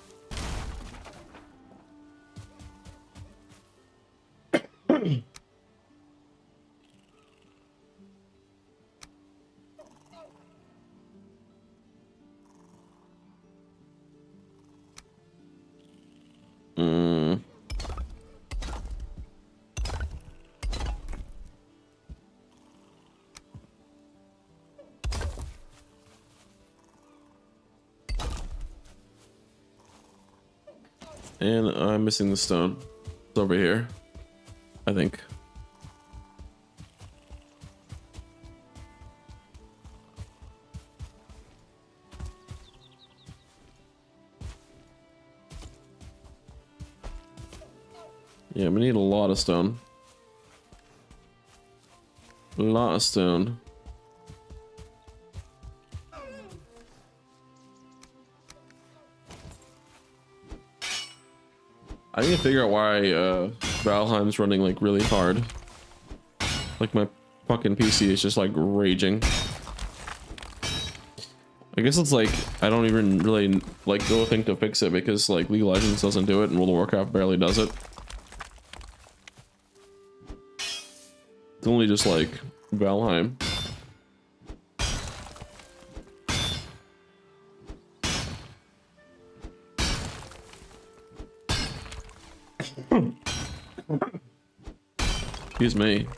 Mm. And I'm missing the stone. It's over here, I think. Yeah, we need a lot of stone. A lot of stone. I need to figure out why Valheim's running like really hard. Like my fucking PC is just like raging. I guess it's like I don't even really like go think to fix it because like League of Legends doesn't do it and World of Warcraft barely does it. It's only just like Valheim. Excuse me.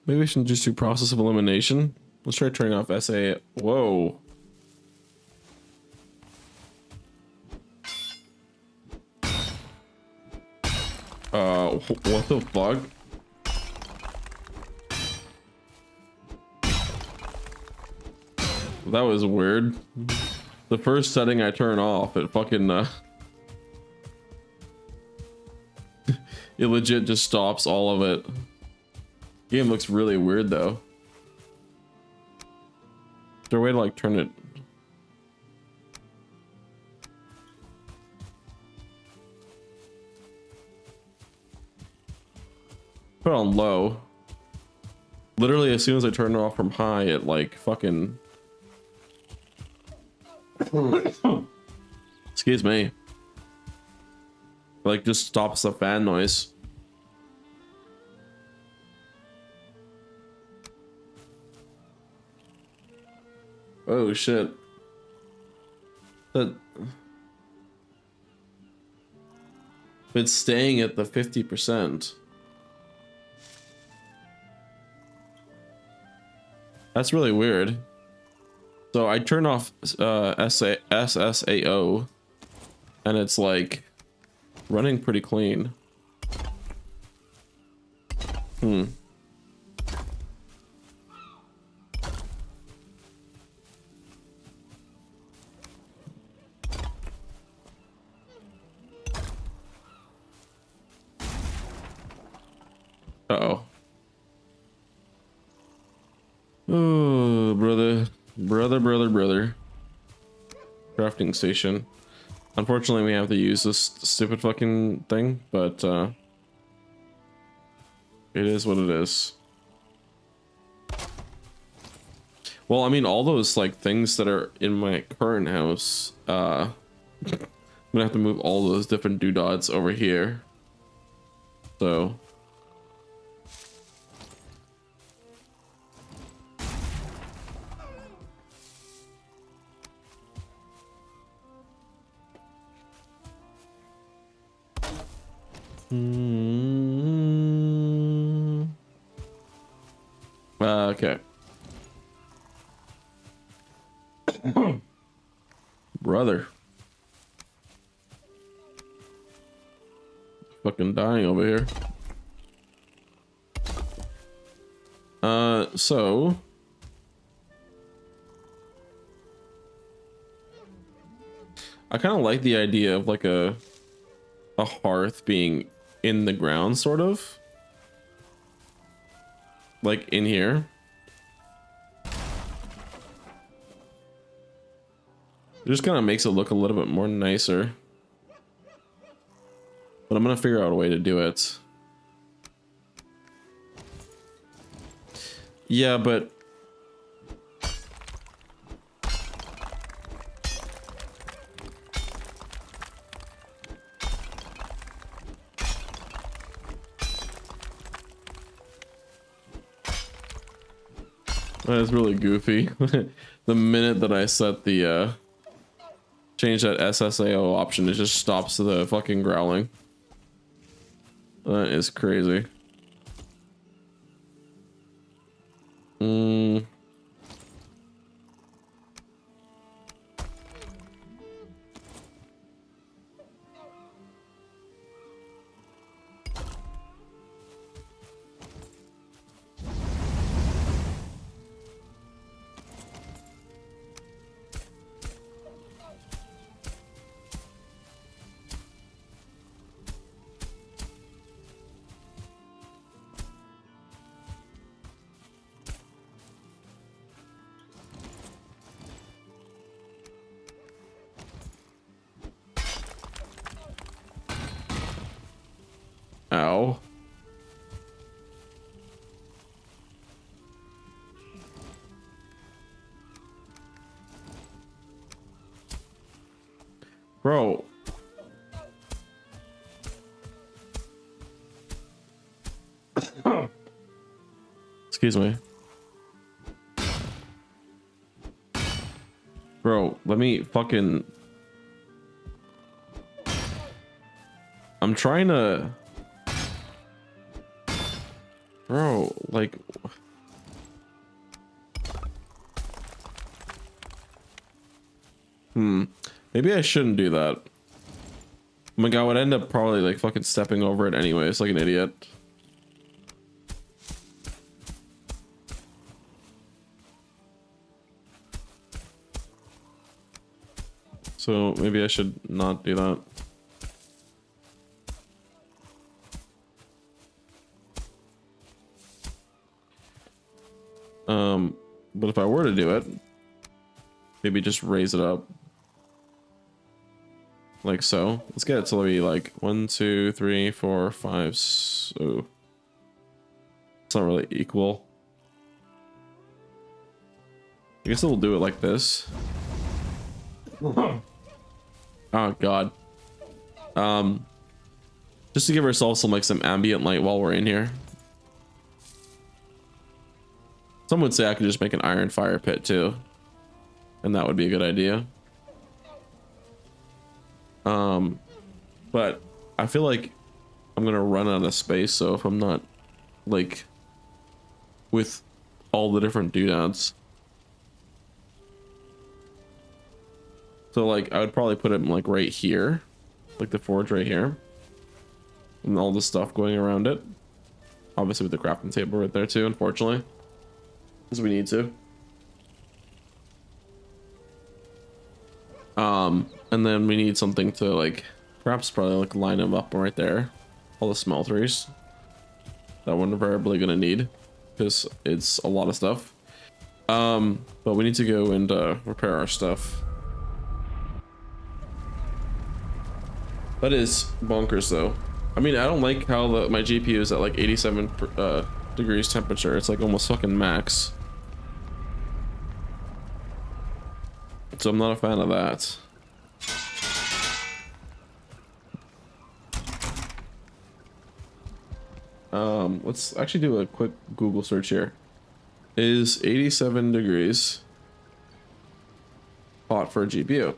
Maybe we should just do process of elimination. Let's try turning off SA. Whoa. What the fuck? That was weird. The first setting I turn off, it fucking it legit just stops all of it. Game looks really weird though. Is there a way to like turn it? Put it on low. Literally as soon as I turn it off from high, it like fucking excuse me. Like just stops the fan noise. Oh shit. That it's staying at the 50%. That's really weird. So I turn off SSAO and it's like running pretty clean. Oh, brother. Brother. Crafting station. Unfortunately, we have to use this stupid fucking thing, but it is what it is. Well, I mean, all those like things that are in my current house, I'm gonna have to move all those different doodads over here. So okay. Brother. Fucking dying over here. So I kind of like the idea of like a hearth being in the ground, sort of like in here. It just kind of makes it look a little bit more nicer, but I'm gonna figure out a way to do it. Yeah, but that is really goofy. The minute that I set the change that SSAO option, it just stops the fucking growling. That is crazy. Ow. Bro. Excuse me. Bro, let me fucking... I'm trying to... Bro, like... Maybe I shouldn't do that. Oh my god, I would end up probably like fucking stepping over it anyways, like an idiot. So maybe I should not do that. But if I were to do it, maybe just raise it up. Like so. Let's get it to be like 1, 2, 3, 4, 5. So it's not really equal. I guess we'll do it like this. Oh god. Just to give ourselves some like some ambient light while we're in here. Some would say I could just make an iron fire pit too, and that would be a good idea. But I feel like I'm gonna run out of space, so if I'm not like with all the different doodads, so like I would probably put it like right here, like the forge right here, and all the stuff going around it. Obviously with the crafting table right there too, unfortunately, because we need to. And then we need something to like perhaps probably like line them up right there, all the smelteries that we're invariably gonna need because it's a lot of stuff. But we need to go and repair our stuff. That is bonkers though. I mean, I don't like how my GPU is at like 87 degrees temperature. It's like almost fucking max. So I'm not a fan of that. Let's actually do a quick Google search here. Is 87 degrees hot for a GPU?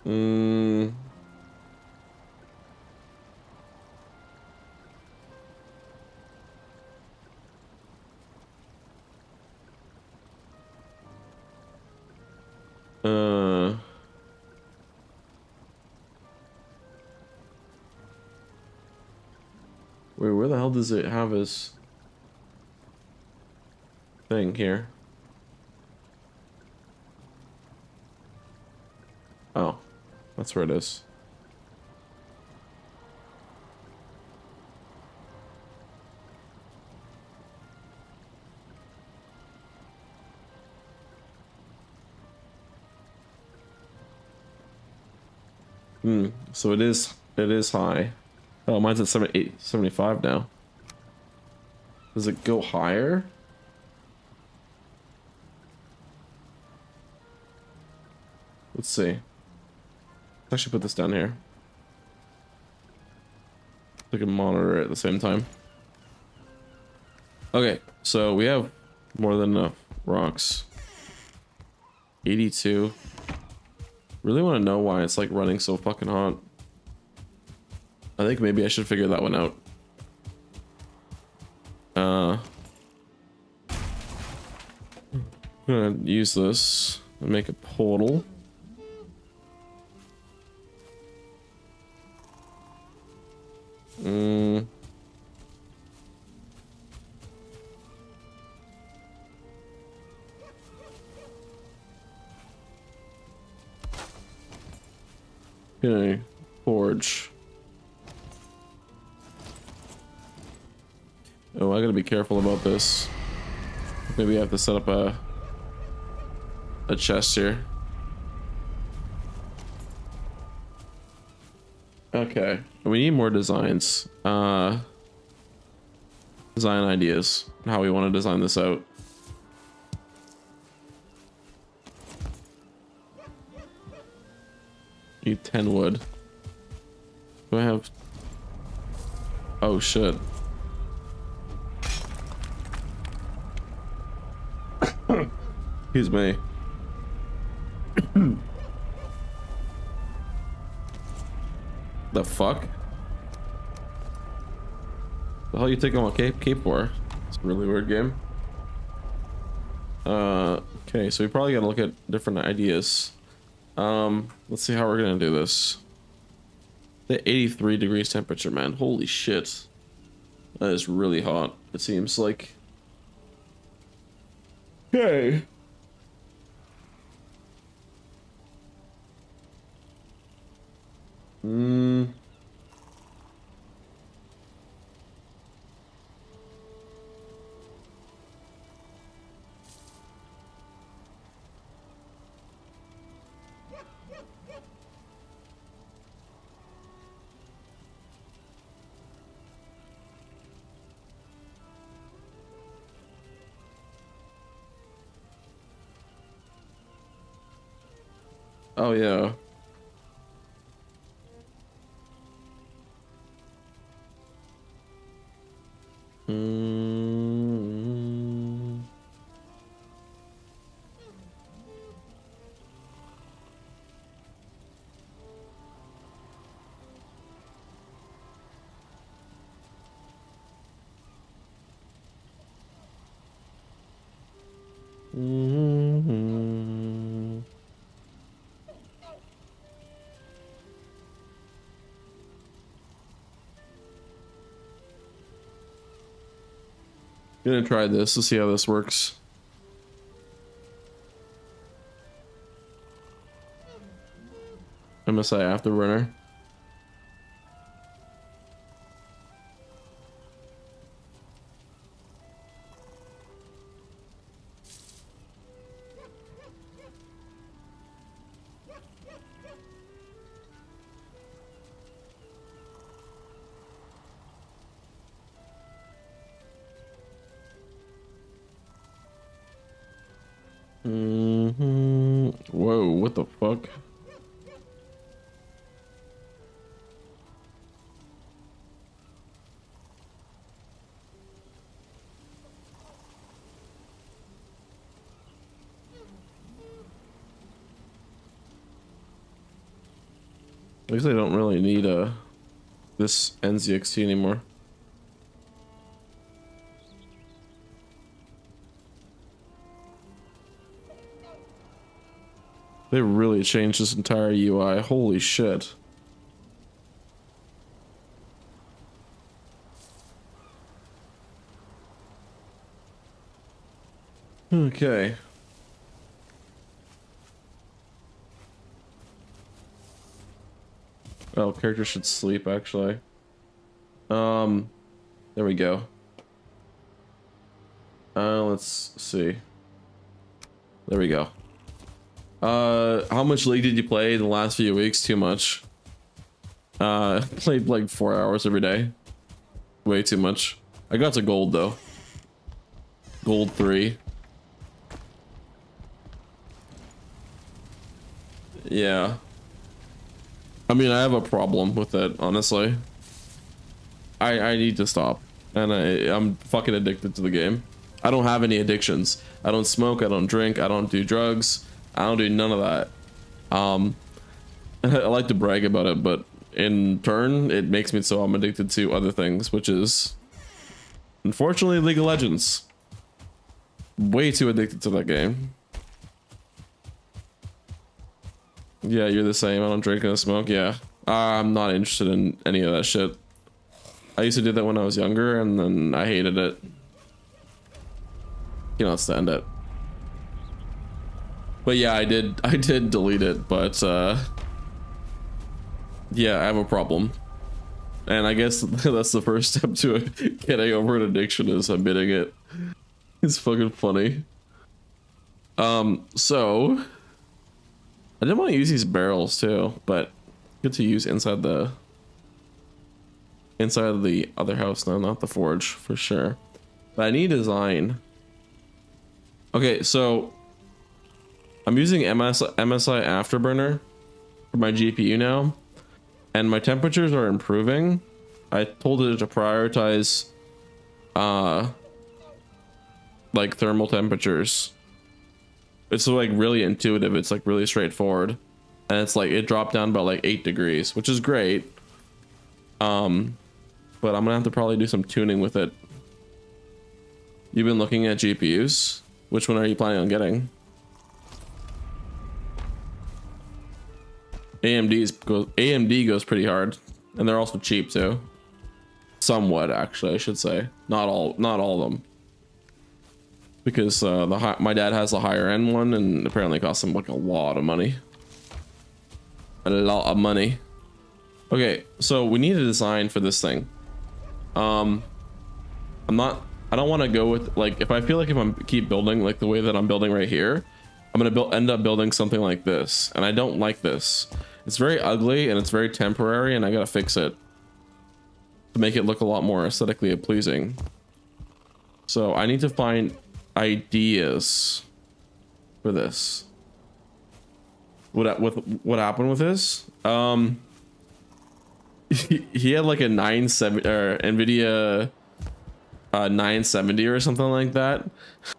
Mm. Wait, where the hell does it have his thing here? Oh, that's where it is. So it is high. Oh, mine's at 75 now. Does it go higher? Let's see. Let's actually put this down here. I can monitor it at the same time. Okay, so we have more than enough rocks. 82. Really want to know why it's like running so fucking hot. I think maybe I should figure that one out. I'm gonna use this and make a portal. Okay, forge. Oh, I gotta be careful about this. Maybe I have to set up a chest here. Okay, we need more designs. Design ideas. How we want to design this out. Need 10 wood. Do I have... Oh shit. Excuse me. The fuck? The hell you taking my cape for? It's a really weird game. Okay, so we probably gotta look at different ideas. Let's see how we're gonna do this. The 83 degrees temperature, man. Holy shit. That is really hot, it seems like. Okay. Oh yeah. Gonna try this to see how this works. MSI Afterburner. Whoa, what the fuck? At least I don't really need this NZXT anymore. They really changed this entire UI. Holy shit. Okay. Oh, character should sleep actually. There we go. Let's see. There we go. How much League did you play the last few weeks? Too much. Played like 4 hours every day. Way too much. I got to gold though. Gold 3. Yeah. I mean, I have a problem with it, honestly. I need to stop. And I'm fucking addicted to the game. I don't have any addictions. I don't smoke, I don't drink, I don't do drugs. I don't do none of that. I like to brag about it, but in turn, it makes me so I'm addicted to other things, which is unfortunately League of Legends. Way too addicted to that game. Yeah, you're the same. I don't drink and smoke. Yeah, I'm not interested in any of that shit. I used to do that when I was younger, and then I hated it. Cannot stand it. But yeah, I did delete it, but yeah, I have a problem. And I guess that's the first step to getting over an addiction, is admitting it. It's fucking funny. So I didn't want to use these barrels too, but good to use inside of the other house now, not the forge for sure. But I need design. Okay, so I'm using MSI Afterburner for my GPU now, and my temperatures are improving. I told it to prioritize like thermal temperatures. It's like really intuitive. It's like really straightforward, and it's like it dropped down about like 8 degrees, which is great. But I'm gonna have to probably do some tuning with it. You've been looking at GPUs. Which one are you planning on getting? AMD goes pretty hard, and they're also cheap too. Somewhat, actually, I should say. Not all of them. Because my dad has the higher end one, and apparently costs him like a lot of money. A lot of money. Okay, so we need a design for this thing. I don't want to go with, like, if I feel like if I'm keep building like the way that I'm building right here, I'm gonna end up building something like this, and I don't like this. It's very ugly and it's very temporary, and I gotta fix it to make it look a lot more aesthetically pleasing. So I need to find ideas for this. What happened with this? He had like a 970 or NVIDIA 970 or something like that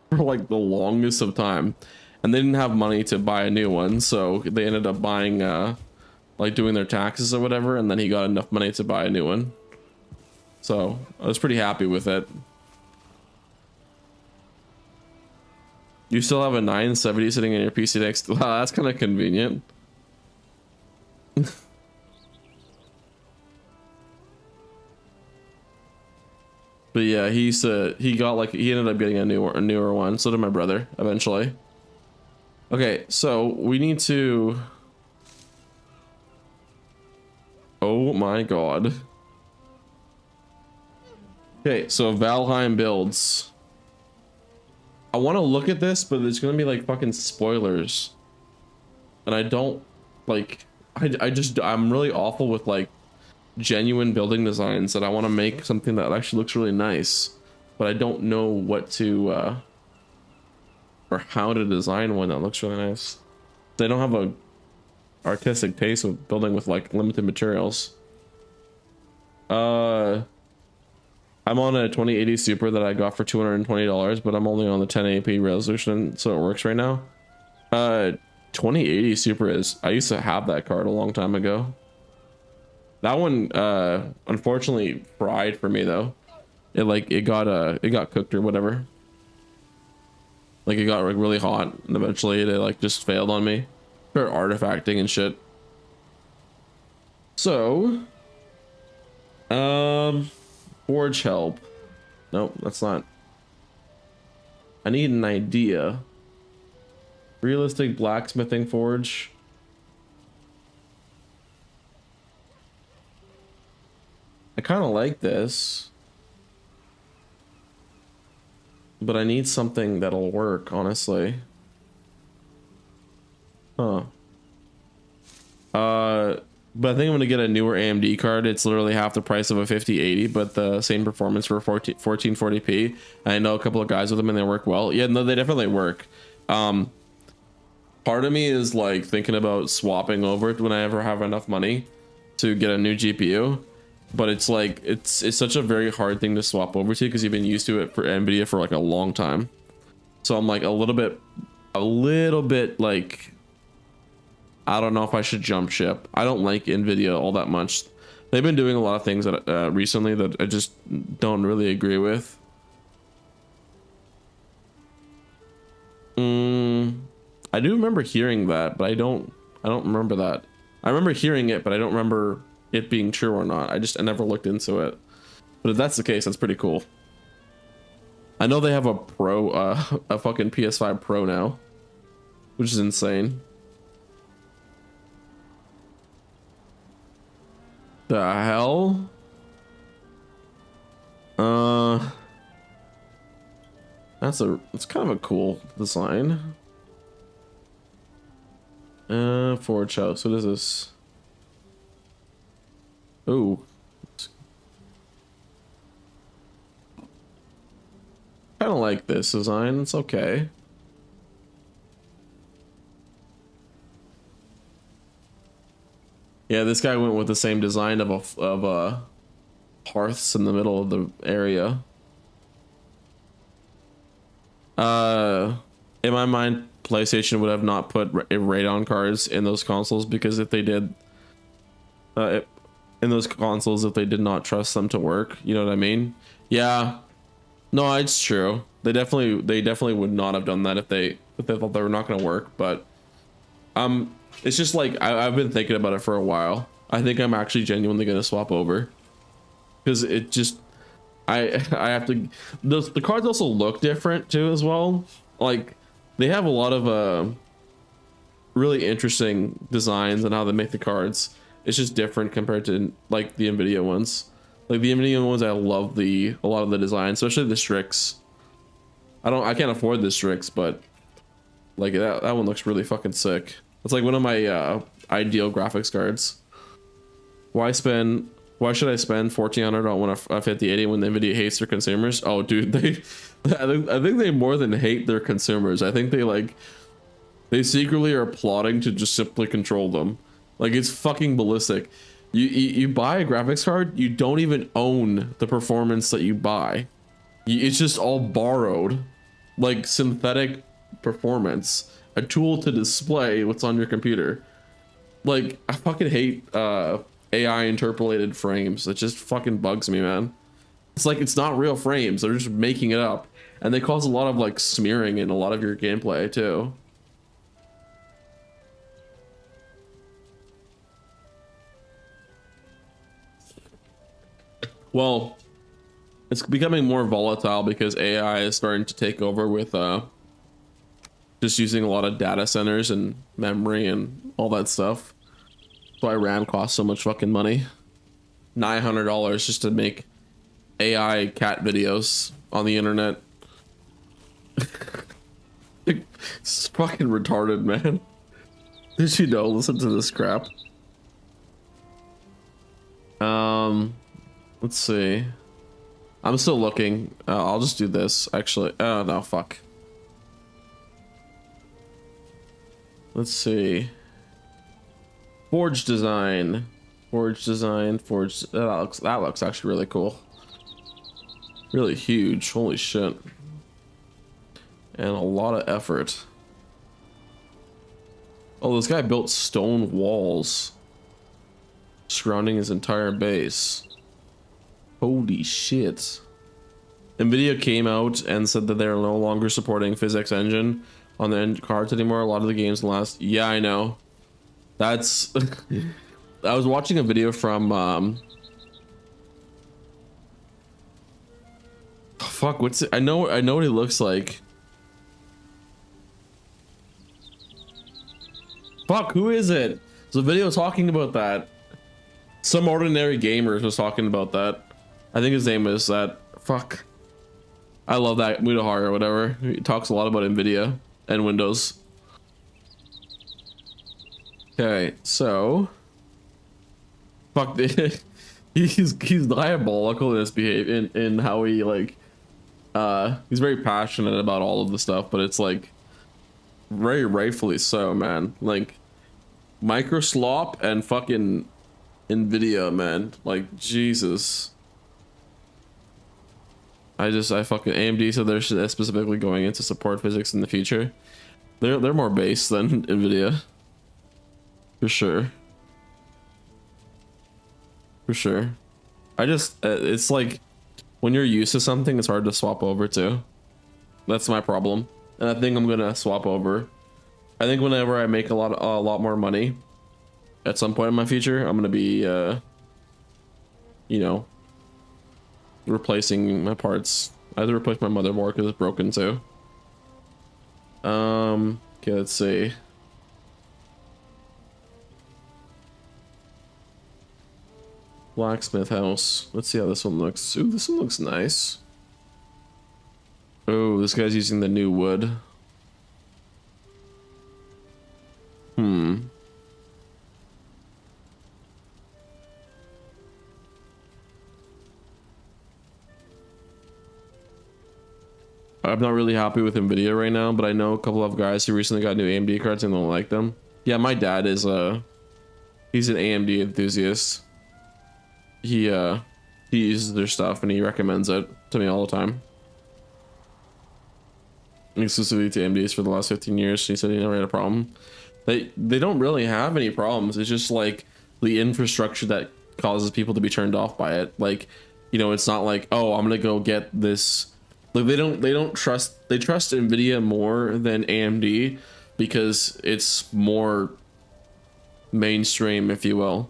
for like the longest of time, and they didn't have money to buy a new one, so they ended up buying like doing their taxes or whatever, and then he got enough money to buy a new one. So I was pretty happy with it. You still have a 970 sitting in your PC next to, wow, that's kind of convenient. But yeah, he got like he ended up getting a newer one. So did my brother eventually. Okay, so we need to. Oh my god. Okay, so Valheim builds. I want to look at this, but there's gonna be like fucking spoilers, and I don't like. I'm really awful with like genuine building designs that I want to make something that actually looks really nice, but I don't know what to or how to design one that looks really nice. They don't have a artistic taste of building with like limited materials. Uh, I'm on a 2080 Super that I got for $220, but I'm only on the 1080p resolution, so it works right now. 2080 Super is. I used to have that card a long time ago. That one, unfortunately, fried for me though. It got cooked or whatever. Like it got like really hot, and eventually it like just failed on me. Started artifacting and shit. So, forge help. Nope, that's not. I need an idea. Realistic blacksmithing forge. I kind of like this, but I need something that'll work, honestly. Huh. But I think I'm gonna get a newer AMD card. It's literally half the price of a 5080, but the same performance for 1440p. I know a couple of guys with them and they work well. Yeah, no, they definitely work. Part of me is like thinking about swapping over when I ever have enough money to get a new GPU, but it's like it's such a very hard thing to swap over to because you've been used to it for Nvidia for like a long time. So I'm like a little bit like, I don't know if I should jump ship. I don't like Nvidia all that much. They've been doing a lot of things that recently that I just don't really agree with. I do remember hearing that, but I don't remember that. I remember hearing it, but I don't remember it being true or not. I never looked into it. But if that's the case, that's pretty cool. I know they have a pro, a fucking PS5 Pro now, which is insane. The hell? It's kind of a cool design. Forge house. What is this? Ooh. Kind of like this design. It's okay. Yeah, this guy went with the same design of a hearths in the middle of the area. In my mind, PlayStation would have not put Radeon cards in those consoles because if they did, in those consoles, if they did not trust them to work, you know what I mean? Yeah, no, it's true. They definitely would not have done that if they thought they were not going to work. But it's just like I've been thinking about it for a while. I think I'm actually genuinely going to swap over because it just I have to. The cards also look different too as well. Like they have a lot of really interesting designs and how they make the cards. It's just different compared to like the Nvidia ones. Like the Nvidia ones, I love a lot of the design, especially the Strix. I can't afford the Strix, but like that one looks really fucking sick. It's like one of my ideal graphics cards. Why should I spend $1,400 on a 5080 when Nvidia hates their consumers? Oh, dude, I think they more than hate their consumers. I think they secretly are plotting to just simply control them. Like it's fucking ballistic. You buy a graphics card, you don't even own the performance that you buy. It's just all borrowed, like synthetic performance, a tool to display what's on your computer. Like I fucking hate AI interpolated frames. It just fucking bugs me, man. It's like it's not real frames. They're just making it up, and they cause a lot of like smearing in a lot of your gameplay too. Well, It's becoming more volatile because AI is starting to take over with just using a lot of data centers and memory and all that stuff. That's why RAM costs so much fucking money. $900 just to make AI cat videos on the internet. It's fucking retarded, man. Did you know? Listen to this crap. Let's see. I'm still looking. I'll just do this, actually. Oh, no, fuck. Let's see. Forge design. Forge design. Forge. That looks actually really cool. Really huge. Holy shit. And a lot of effort. Oh, this guy built stone walls surrounding his entire base. Holy shit. Nvidia came out and said that they're no longer supporting physics engine on the cards anymore. A lot of the games last. Yeah, I know. That's. I was watching a video from. Fuck, what's it? I know what he looks like. Fuck, who is it? There's a video talking about that. Some ordinary gamers was talking about that. I think his name is that. Fuck. I love that Mutahar or whatever. He talks a lot about Nvidia and Windows. Okay, so. Fuck. He's diabolical in his behavior in how he like. He's very passionate about all of the stuff, but it's like very rightfully so, man. Like Microslop and fucking Nvidia, man. Like Jesus. I fucking AMD said they're specifically going into support physics in the future. They're more base than Nvidia. For sure. For sure. I just it's like when you're used to something, it's hard to swap over to. That's my problem. And I think I'm gonna swap over. I think whenever I make a lot more money at some point in my future, I'm gonna be you know, replacing my parts. I have to replace my motherboard because it's broken too. Okay, let's see. Blacksmith house. Let's see how this one looks. Ooh, this one looks nice. Oh, this guy's using the new wood. I'm not really happy with Nvidia right now, but I know a couple of guys who recently got new AMD cards and don't like them. Yeah, my dad is he's an AMD enthusiast. He uses their stuff and he recommends it to me all the time. Exclusively to AMDs for the last 15 years. He said he never had a problem. They don't really have any problems. It's just like the infrastructure that causes people to be turned off by it. Like, you know, it's not like, oh, I'm gonna go get this. Like they trust Nvidia more than AMD because it's more mainstream, if you will.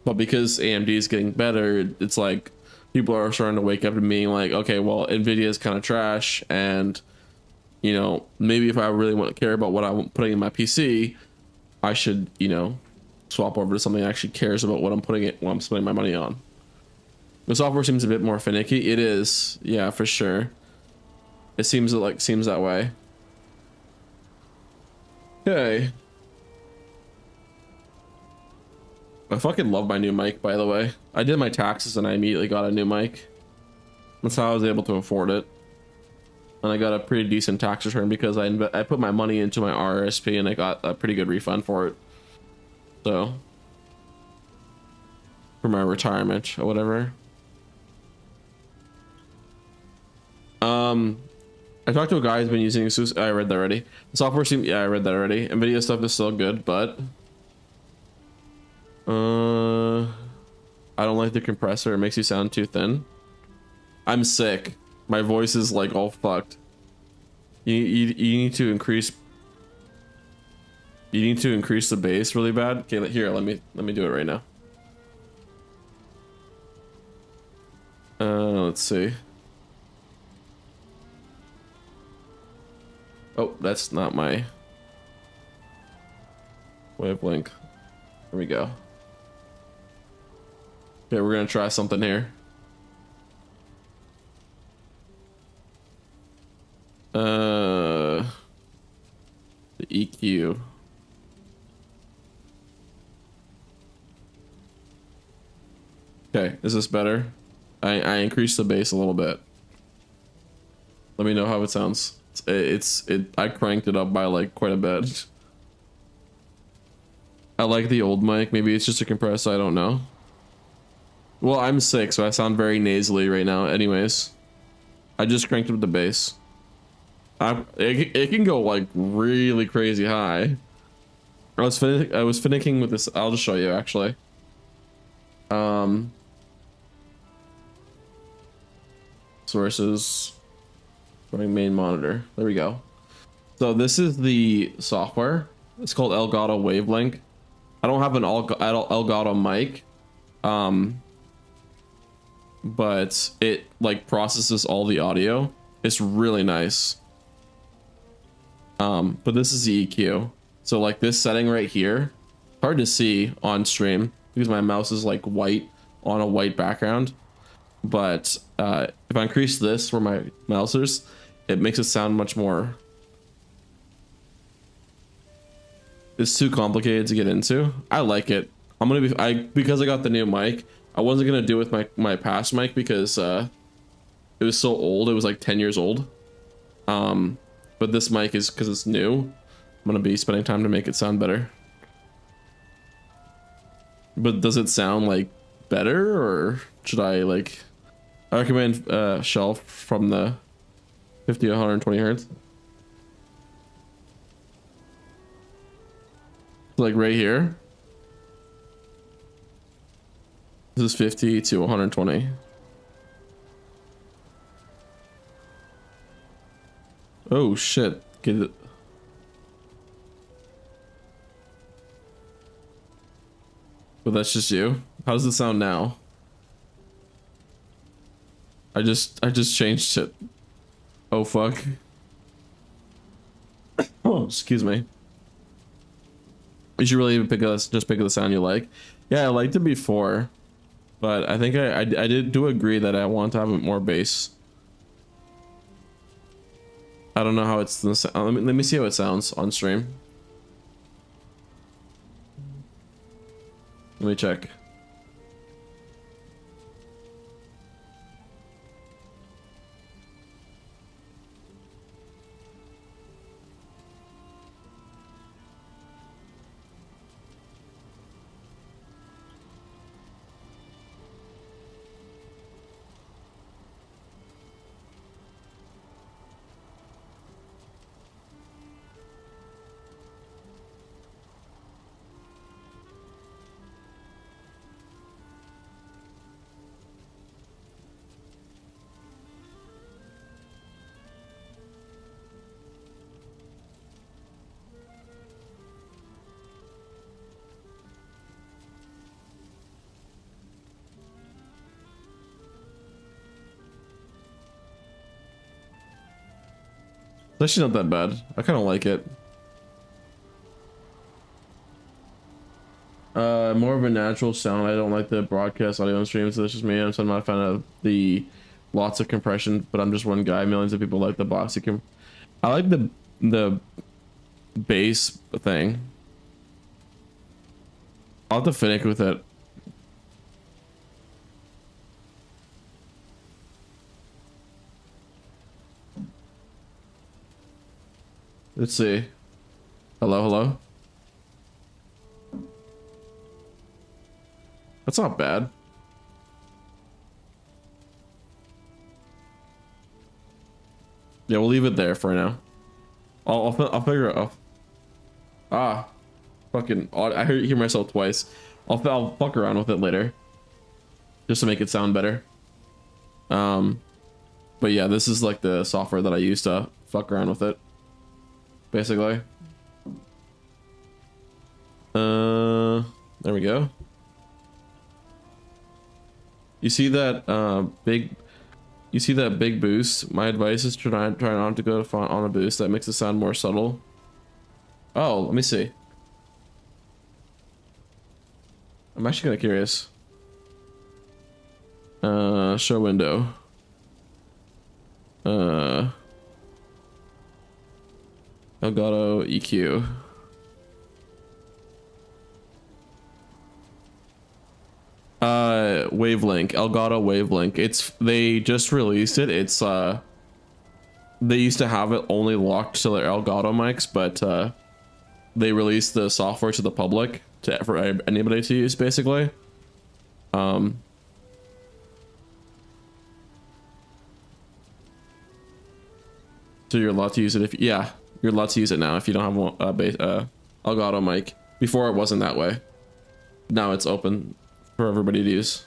But because AMD is getting better, it's like people are starting to wake up to being like, okay, well, Nvidia is kind of trash, and you know, maybe if I really want to care about what I'm putting in my PC, I should, you know, swap over to something that actually cares about what I'm spending my money on. The software seems a bit more finicky. It is, yeah, for sure. It seems that way. Okay. I fucking love my new mic, by the way. I did my taxes and I immediately got a new mic. That's how I was able to afford it. And I got a pretty decent tax return because I put my money into my RRSP and I got a pretty good refund for it. So, for my retirement or whatever. I talked to a guy who's been using ASUS. I read that already. The software seems, yeah, I read that already. Nvidia stuff is still good, but I don't like the compressor. It makes you sound too thin. I'm sick. My voice is like all fucked. You need to increase. You need to increase the bass really bad. Okay, here, let me do it right now. Let's see. Oh, that's not my wavelength. There we go. Okay, we're gonna try something here. The EQ. Okay, is this better? I increased the bass a little bit. Let me know how it sounds. I cranked it up by like quite a bit. I like the old mic. Maybe it's just a compressor. I don't know. Well, I'm sick, so I sound very nasally right now. Anyways, I just cranked up the bass. It can go like really crazy high. I was finicking with this. I'll just show you actually. Sources, running main monitor. There we go. So this is the software. It's called Elgato Wavelink. I don't have an Elgato mic, but it like processes all the audio. It's really nice. But this is the EQ. So like this setting right here, hard to see on stream because my mouse is like white on a white background. But if I increase this where my mouse is, it makes it sound much more. It's too complicated to get into. I like it. Because I got the new mic. I wasn't gonna do it with my past mic because it was so old. It was like 10 years old. But this mic is because it's new. I'm gonna be spending time to make it sound better. But does it sound like better, or should I like? I recommend shelf from the 50 to 120 hertz. Like right here. This is 50 to 120. Oh shit. Get it. But that's just you. How does it sound now? I just changed it. Oh fuck. Oh, excuse me. You should really pick the sound you like. Yeah, I liked it before, but I think I do agree that I want to have more bass. I don't know how it's let me see how it sounds on stream. Let me check. It's actually not that bad. I kind of like it. More of a natural sound. I don't like the broadcast audio on stream, so that's just me. I'm not a fan of the lots of compression, but I'm just one guy. Millions of people like the boxy. I like the bass thing. I'll have to finish with it. Let's see. Hello, hello. That's not bad. Yeah, we'll leave it there for now. I'll figure it out. Ah, fucking odd. I hear myself twice. I'll fuck around with it later, just to make it sound better. But yeah, this is like the software that I use to fuck around with it, basically. There we go. You see that big You see that big boost? My advice is try not to go on a boost. That makes it sound more subtle. Oh, let me see. I'm actually kind of curious. Show window. Elgato EQ. Wavelink, Elgato Wavelink. They just released it. It's they used to have it only locked to their Elgato mics, but they released the software to the public for anybody to use, basically. So you're allowed to use it you're allowed to use it now if you don't have one Elgato mic. Before it wasn't that way. Now it's open for everybody to use.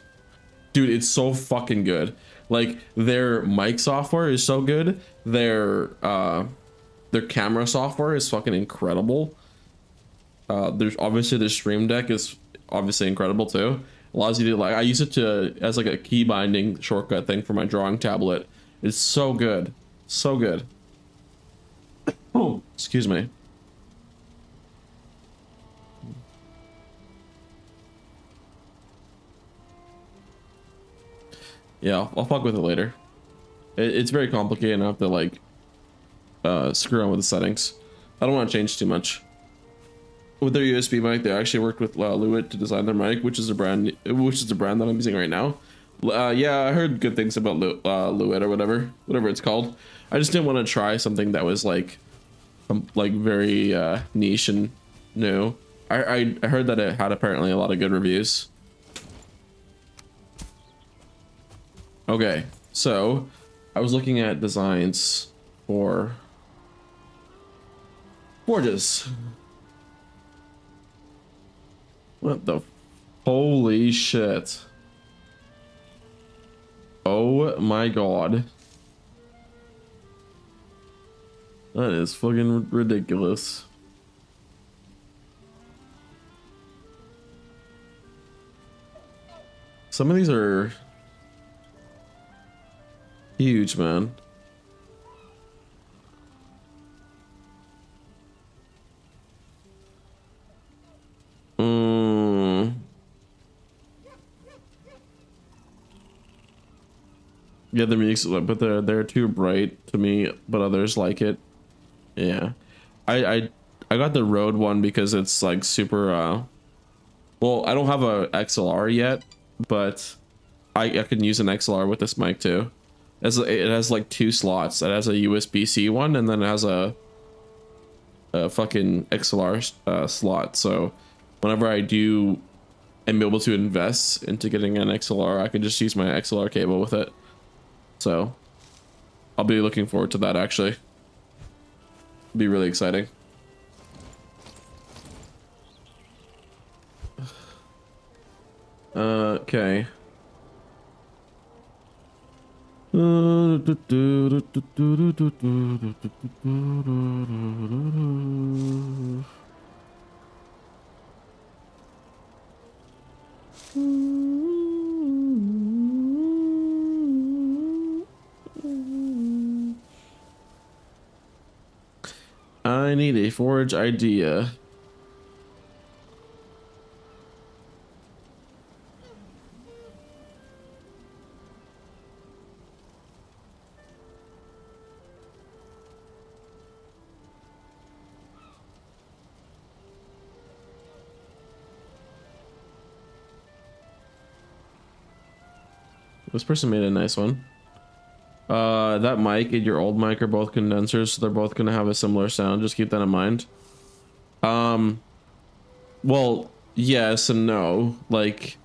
Dude, it's so fucking good. Like, their mic software is so good. Their camera software is fucking incredible. There's obviously the Stream Deck is obviously incredible too. Allows you to, like, I use it as like a key binding shortcut thing for my drawing tablet. It's so good. So good. Oh, excuse me. Yeah, I'll fuck with it later. It's very complicated enough to like screw on with the settings. I don't want to change too much. With their USB mic, they actually worked with Lewitt to design their mic, which is the brand that I'm using right now. Yeah, I heard good things about Lewitt or whatever it's called. I just didn't want to try something that was like very niche and new. I heard that it had apparently a lot of good reviews. Okay, so I was looking at designs for Forges. What the holy shit? Oh my god. That is fucking ridiculous. Some of these are huge, man. Yeah, the music's but they're too bright to me, but others like it. Yeah. I got the Rode one because it's like super well, I don't have a XLR yet, but I can use an XLR with this mic too. It has like two slots. It has a USB-C one, and then it has a fucking XLR slot. So whenever I am able to invest into getting an XLR, I can just use my XLR cable with it. So I'll be looking forward to that, actually. Be really exciting. Okay. I need a forge idea. This person made a nice one. That mic and your old mic are both condensers, so they're both gonna have a similar sound. Just keep that in mind. Well, yes and no. Like,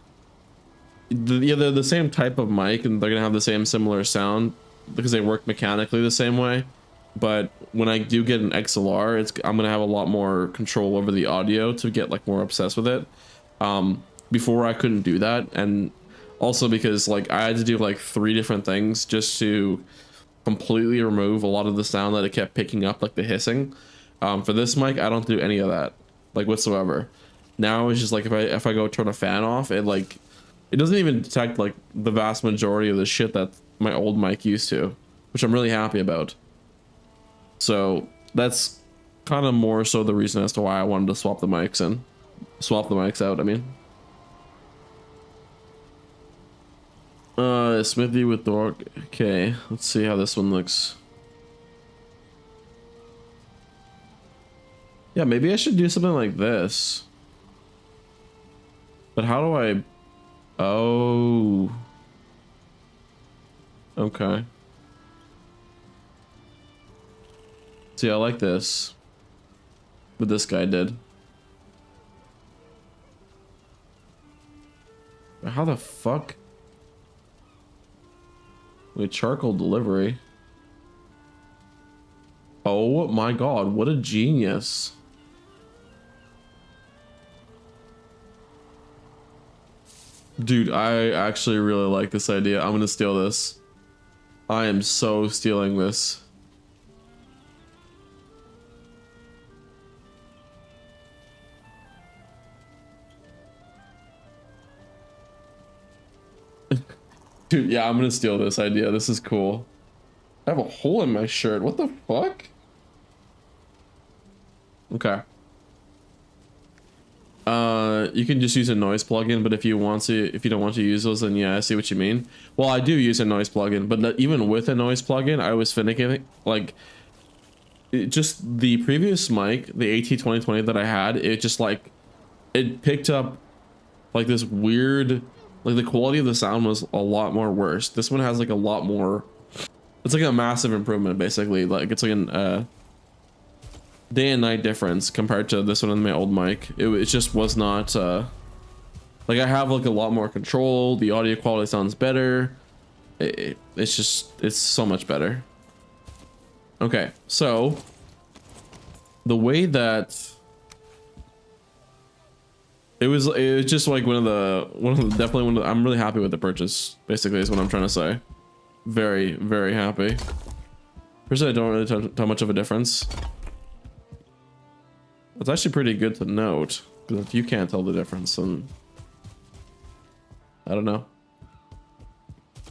they're the same type of mic, and they're gonna have the same similar sound because they work mechanically the same way. But when I do get an XLR, I'm gonna have a lot more control over the audio to get like more obsessed with it. Before I couldn't do that, and also because like I had to do like 3 different things just to completely remove a lot of the sound that it kept picking up, like the hissing. For this mic, I don't do any of that, like, whatsoever. Now it's just like if I go turn a fan off, it like It doesn't even detect like the vast majority of the shit that my old mic used to, which I'm really happy about. So that's kind of more so the reason as to why I wanted to swap the mics out, I mean. Smithy with Dork. Okay, let's see how this one looks. Yeah, maybe I should do something like this. But how do I... Oh. Okay. See, I like this. What this guy did. How the fuck? Wait, charcoal delivery. Oh my god, what a genius. Dude, I actually really like this idea. I'm gonna steal this. I am so stealing this. Dude, yeah, I'm gonna steal this idea. This is cool. I have a hole in my shirt. What the fuck? Okay. You can just use a noise plugin, but if you don't want to use those, then yeah, I see what you mean. Well, I do use a noise plugin, but even with a noise plugin, I was finicky. Like, just the previous mic, the AT2020 that I had, it just like, it picked up like this weird, like the quality of the sound was a lot more worse. This one has like a lot more. It's like a massive improvement, basically. Like it's like an day and night difference compared to this one and my old mic. It just was not like I have like a lot more control. The audio quality sounds better. It's so much better. Okay, so the way that it was just like I'm really happy with the purchase, basically, is what I'm trying to say. Very, very happy. Personally, I don't really tell much of a difference. It's actually pretty good to note, because if you can't tell the difference, then I don't know.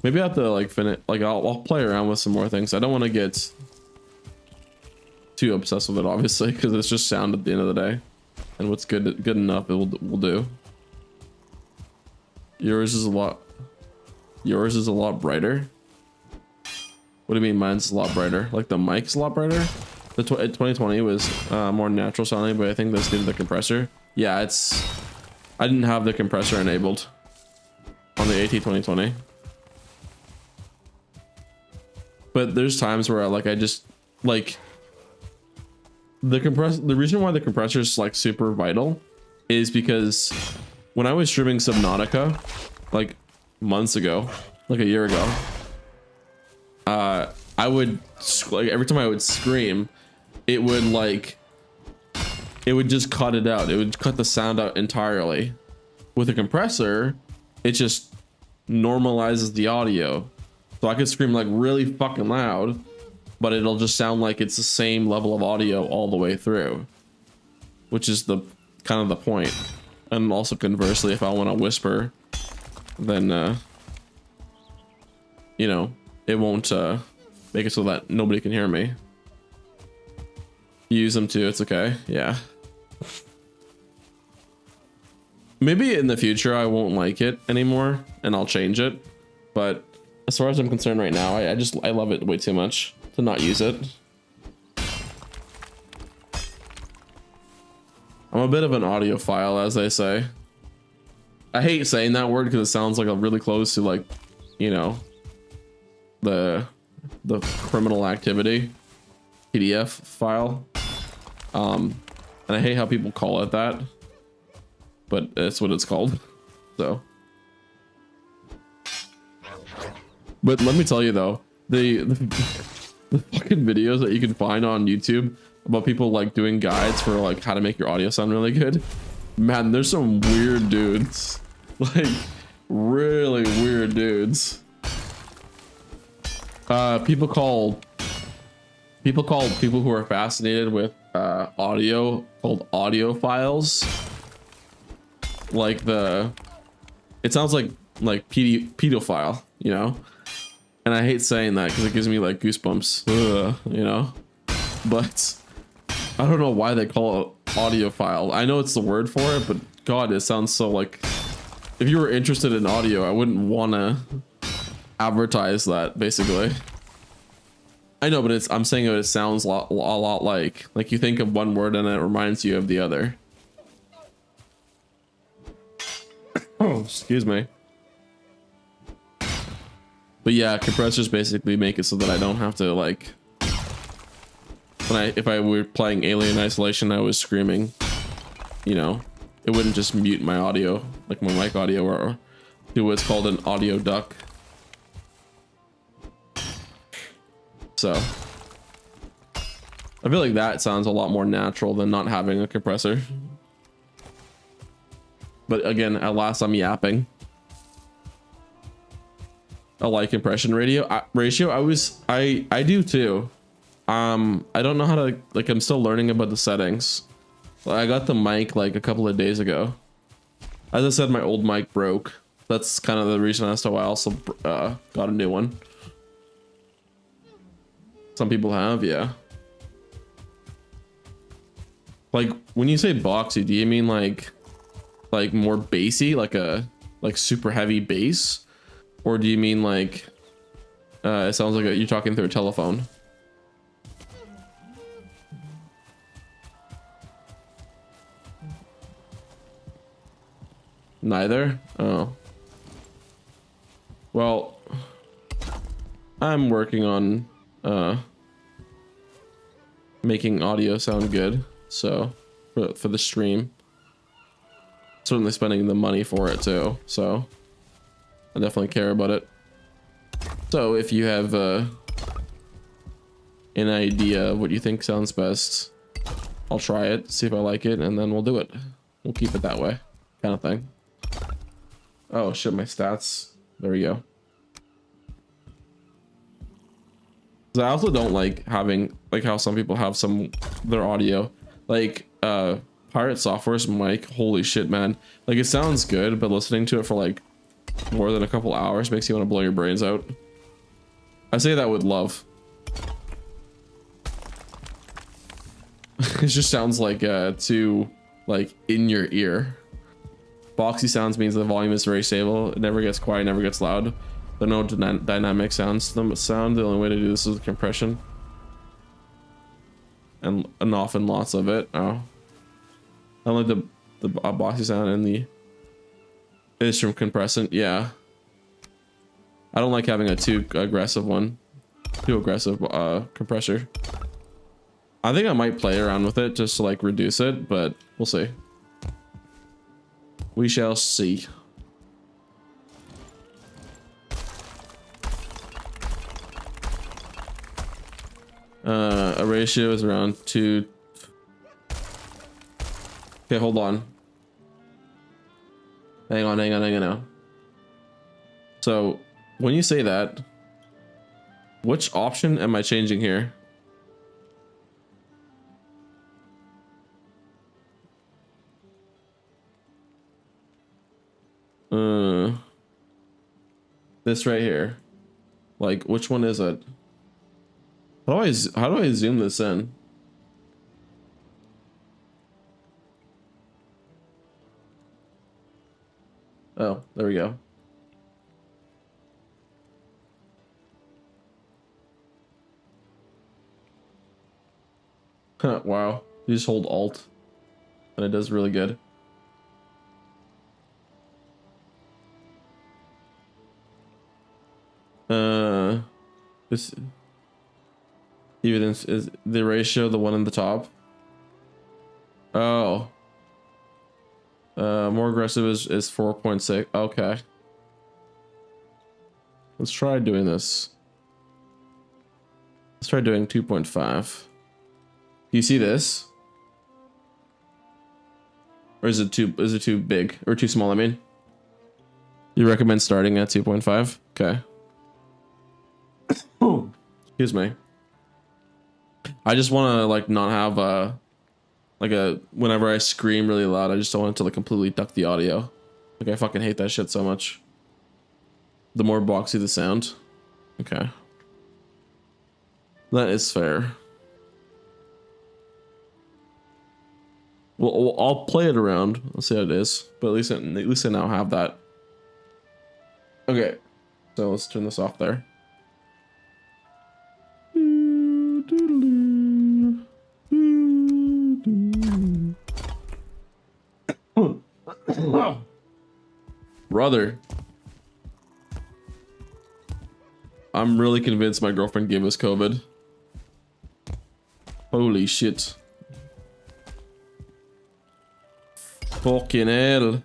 Maybe I have to like finish, like I'll play around with some more things. I don't want to get too obsessed with it, obviously, because it's just sound at the end of the day, and what's good enough will do. Yours is a lot brighter. What do you mean mine's a lot brighter? Like the mic's a lot brighter? The 2020 was more natural sounding, but I think that's due to the compressor. Yeah, I didn't have the compressor enabled on the AT2020. But there's times where I just like the reason why the compressor is like super vital is because when I was streaming Subnautica like months ago, like a year ago, I would like every time I would scream, it would just cut it out. It would cut the sound out entirely. With a compressor, it just normalizes the audio. So I could scream like really fucking loud, but it'll just sound like it's the same level of audio all the way through, which is the kind of the point. And also conversely, if I want to whisper, then you know, it won't make it so that nobody can hear me. Use them too, it's okay. Yeah. Maybe in the future I won't like it anymore and I'll change it, but as far as I'm concerned right now, I love it way too much to not use it. I'm a bit of an audiophile, as they say. I hate saying that word because it sounds like really close to, like, you know, the criminal activity PDF file. And I hate how people call it that, but that's what it's called. So, but let me tell you though, the fucking videos that you can find on YouTube about people like doing guides for like how to make your audio sound really good, man, there's some weird dudes, like really weird dudes. People call people who are fascinated with audio called audiophiles. Like it sounds like like pedophile, you know. And I hate saying that because it gives me like goosebumps, you know. But I don't know why they call it audiophile. I know it's the word for it, but God, it sounds so like. If you were interested in audio, I wouldn't want to advertise that. Basically, I know, but I'm saying it sounds a lot like you think of one word and it reminds you of the other. Oh, excuse me. But yeah, compressors basically make it so that I don't have to like if I were playing Alien Isolation, I was screaming, you know, it wouldn't just mute my audio, like my mic audio, or do what's called an audio duck. So I feel like that sounds a lot more natural than not having a compressor. But again, at last I'm yapping. A light compression ratio. I do too. I don't know how to, like, I'm still learning about the settings. I got the mic like a couple of days ago. As I said, my old mic broke. That's kind of the reason as to why I also got a new one. Some people have, yeah. Like when you say boxy, do you mean like more bassy, like super heavy bass? Or do you mean like, it sounds like you're talking through a telephone? Neither? Oh. Well, I'm working on making audio sound good, so for the stream. Certainly spending the money for it too, so I definitely care about it. So if you have an idea of what you think sounds best, I'll try it, see if I like it, and then we'll do it. We'll keep it that way, kind of thing. Oh shit, my stats. There we go. I also don't like having, like how some people have their audio, like Pirate Software's mic. Holy shit, man. Like it sounds good, but listening to it for like more than a couple hours makes you want to blow your brains out. I say that with love. It just sounds like too like in your ear. Boxy sounds means the volume is very stable. It never gets quiet, never gets loud. There are no dynamic sounds to the sound. The only way to do this is compression. And often lots of it. Oh. I like the boxy sound and the instrument compressant. Yeah. I don't like having a too aggressive compressor. I think I might play around with it just to like reduce it, but we'll see. We shall see. A ratio is around 2. Okay, hold on. Hang on. So when you say that, which option am I changing here? This right here. Like, which one is it? How do I zoom this in? Oh, there we go. Wow. You just hold Alt and it does really good. This even is the ratio the one in the top? Oh. More aggressive is 4.6. Okay. Let's try doing this. Let's try doing 2.5. Do you see this? Or is it too big or too small? I mean, you recommend starting at 2.5? Okay. Oh, excuse me. I just want to like not have whenever I scream really loud, I just don't want it to like completely duck the audio. Like I fucking hate that shit so much. The more boxy the sound. Okay. That is fair. Well, I'll play it around. Let's see how it is. But at least I now have that. Okay. So let's turn this off there. Brother. I'm really convinced my girlfriend gave us COVID. Holy shit. Fucking hell.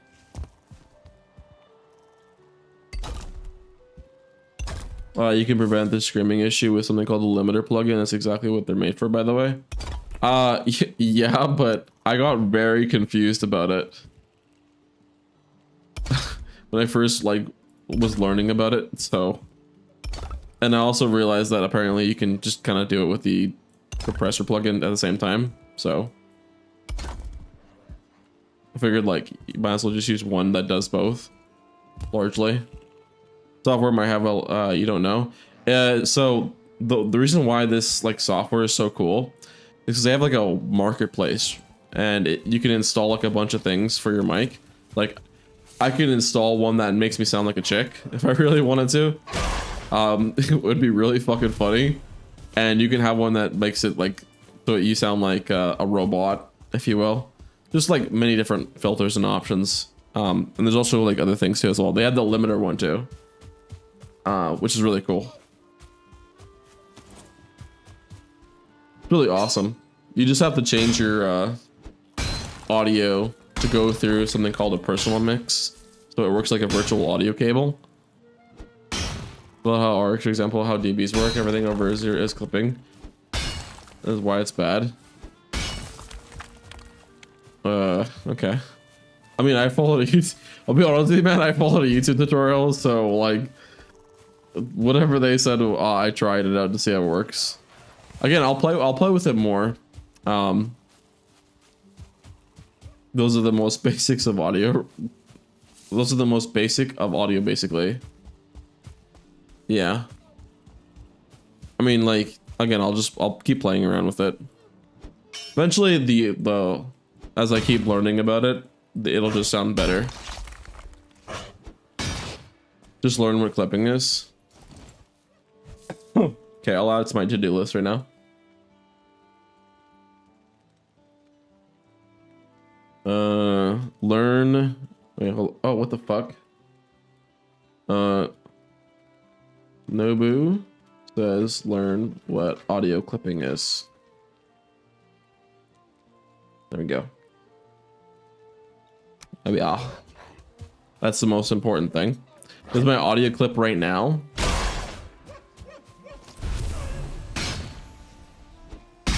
You can prevent the screaming issue with something called the limiter plugin. That's exactly what they're made for, by the way. Yeah, but I got very confused about it. When I first was learning about it, so. And I also realized that apparently you can just kind of do it with the compressor plugin at the same time, so. I figured you might as well just use one that does both, largely. Software might have a, you don't know. So the reason why this software is so cool is because they have a marketplace, and you can install a bunch of things for your mic. I could install one that makes me sound like a chick if I really wanted to. It would be really fucking funny. And you can have one that makes it so you sound like a robot, if you will. Just many different filters and options. And there's also other things too as well. They had the limiter one too, which is really cool. Really awesome. You just have to change your audio to go through something called a personal mix, so it works like a virtual audio cable. Well, how ARC, for example, how DBs work, everything over is clipping. That's why it's bad. Okay. I mean, I followed a YouTube. I'll be honest with you, man. I followed a YouTube tutorial, so whatever they said, I tried it out to see how it works. Again, I'll play with it more. Those are the most basics of audio. Those are the most basic of audio, basically. Yeah. I mean, again, I'll keep playing around with it. Eventually, as I keep learning about it, it'll just sound better. Just learn what clipping is. Okay, I'll add it to my to-do list right now. Learn. Wait, hold. Oh, what the fuck? Nobu says learn what audio clipping is. There we go. Yeah, that's the most important thing. This is my audio clip right now. I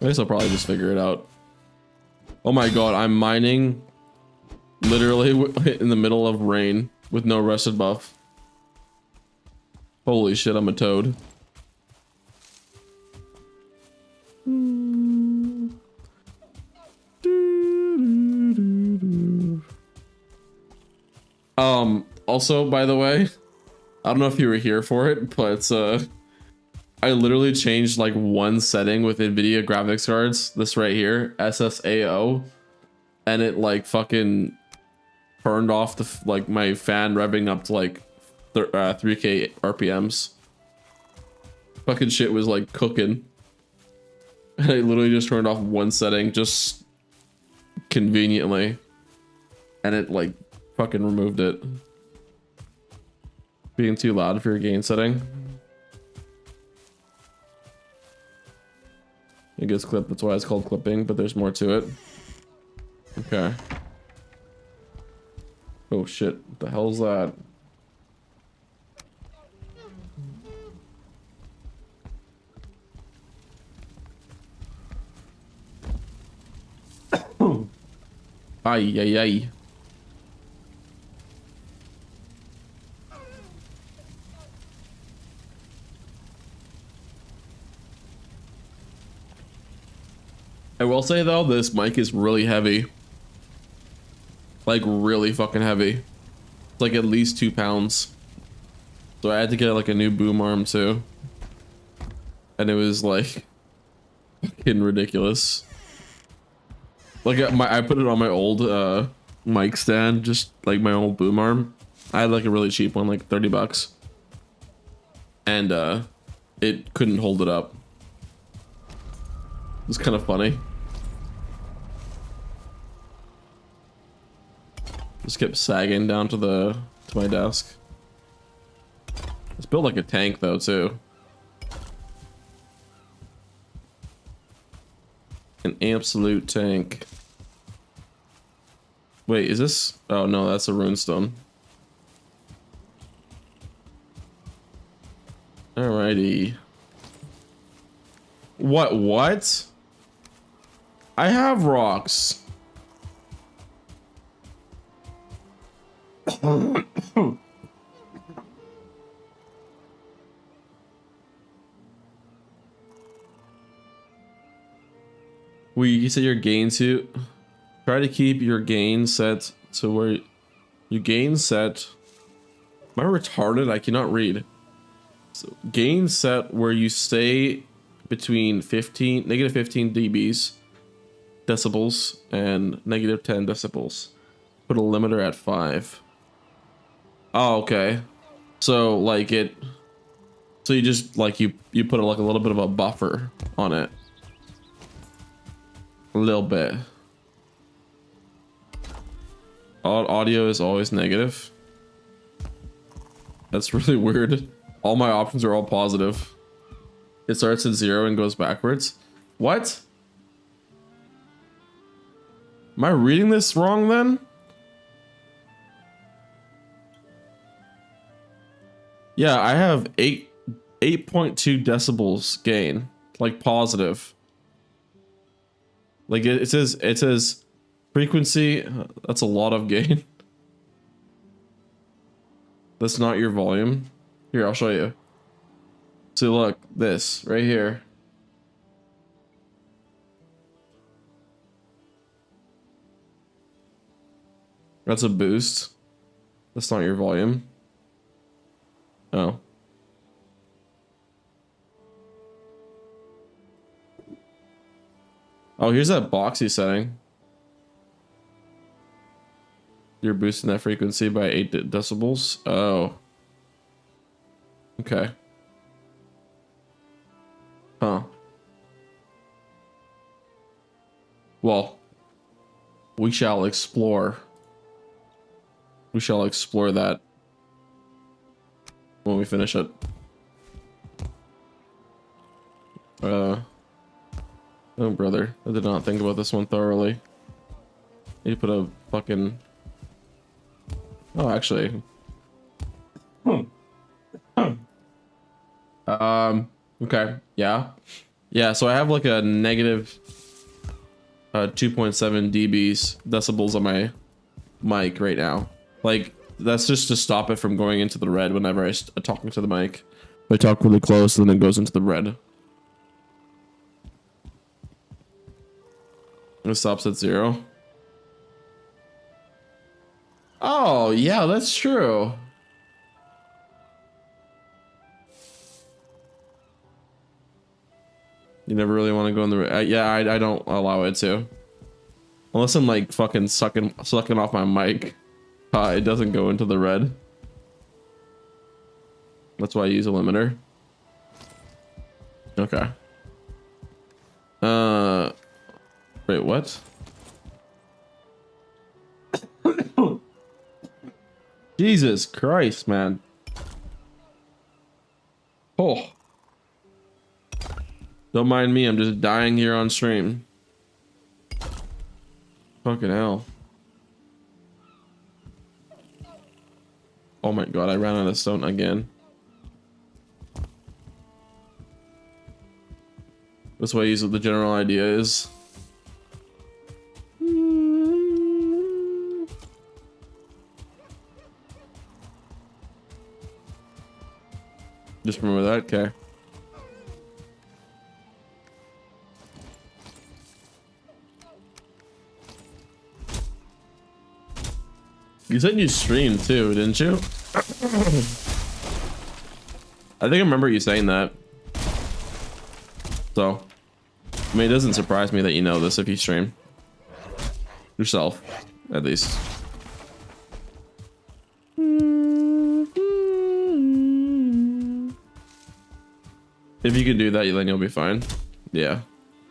guess I'll probably just figure it out. Oh my god, I'm mining literally in the middle of rain with no rested buff. Holy shit, I'm a toad. Also, by the way, I don't know if you were here for it, but I literally changed one setting with NVIDIA graphics cards, this right here, SSAO, and it fucking turned off the my fan revving up to 3k RPMs. Fucking shit was cooking. And I literally just turned off one setting just conveniently, and it fucking removed it. Being too loud for your gain setting. It gets clipped, that's why it's called clipping, but there's more to it. Okay. Oh shit, what the hell's that? Ay, ay, ay. I will say though, this mic is really heavy. Really fucking heavy. It's like at least 2 pounds. So I had to get like a new boom arm too. And it was like fucking ridiculous. Like I put it on my old mic stand, just like my old boom arm. I had like a really cheap one, like 30 bucks. And it couldn't hold it up. It was kind of funny. Just kept sagging down to my desk. It's built like a tank though too. An absolute tank. Wait, is this? Oh no, that's a runestone. Alrighty. What? I have rocks. You said your gain to try to keep your gain set to where your gain set. Am I retarded? I cannot read. So gain set where you stay between negative 15 dBs, decibels, and negative 10 decibels. Put a limiter at 5. Oh, okay. So like so you just like you put like a little bit of a buffer on it. A little bit. Audio is always negative. That's really weird. All my options are all positive. It starts at 0 and goes backwards. What? Am I reading this wrong then? Yeah, I have 8.2 decibels gain, like positive. Like it says frequency. That's a lot of gain. That's not your volume. Here, I'll show you. So look, this right here. That's a boost. That's not your volume. Oh. Oh, here's that boxy setting. You're boosting that frequency by 8 decibels. Oh. Okay. Huh. Well, we shall explore. We shall explore that when we finish it. Oh brother, I did not think about this one thoroughly. Need to put a fucking... Oh, actually. Okay, yeah. Yeah, so I have like a negative 2.7 dBs, decibels on my mic right now. Like, that's just to stop it from going into the red whenever I'm talking to the mic. If I talk really close, then it goes into the red. It stops at 0. Oh, yeah, that's true. You never really want to go in the yeah, I don't allow it to. Unless I'm like fucking sucking off my mic. It doesn't go into the red. That's why I use a limiter. Okay. Wait, what? Jesus Christ, man. Oh. Don't mind me, I'm just dying here on stream. Fucking hell. Oh my god, I ran out of stone again. That's why I use what the general idea is. Just remember that, okay. You said you streamed too, didn't you? I think I remember you saying that. So, I mean, it doesn't surprise me that you know this if you stream. Yourself, at least. If you can do that, then you'll be fine. Yeah.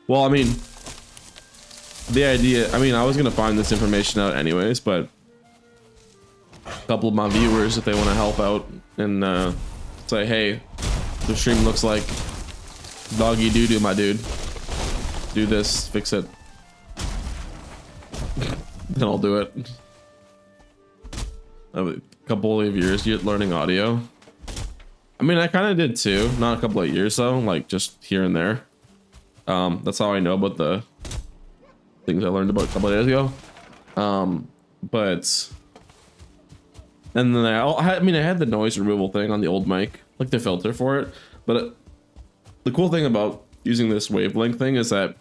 Well, I mean, the idea, I mean, I was gonna find this information out anyways, but a couple of my viewers, if they want to help out and say, hey, the stream looks like doggy doo-doo, my dude. Do this, fix it. Then I'll do it. A couple of years learning audio. I mean, I kind of did too. Not a couple of years though, like just here and there. That's how I know about the things I learned about a couple of days ago. But and then I mean, I had the noise removal thing on the old mic, like the filter for it. But the cool thing about using this wavelength thing is that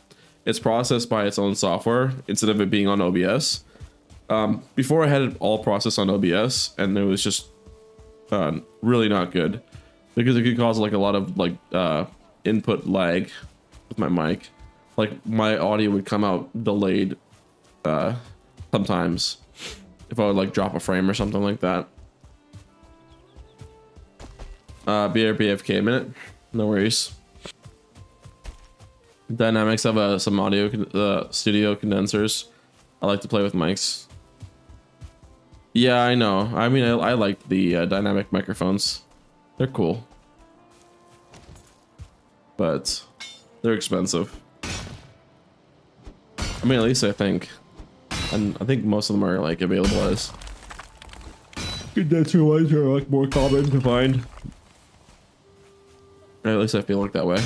it's processed by its own software instead of it being on OBS. Before I had it all processed on OBS, and it was just really not good because it could cause like a lot of like input lag with my mic. Like my audio would come out delayed sometimes if I would like drop a frame or something like that. BRBFK a minute, no worries. Dynamics have some audio studio condensers. I like to play with mics. Yeah, I know. I mean, I like the dynamic microphones. They're cool, but they're expensive. I mean, at least I think, and I think most of them are like available as condenser ones are like more common to find. Or at least I feel like that way.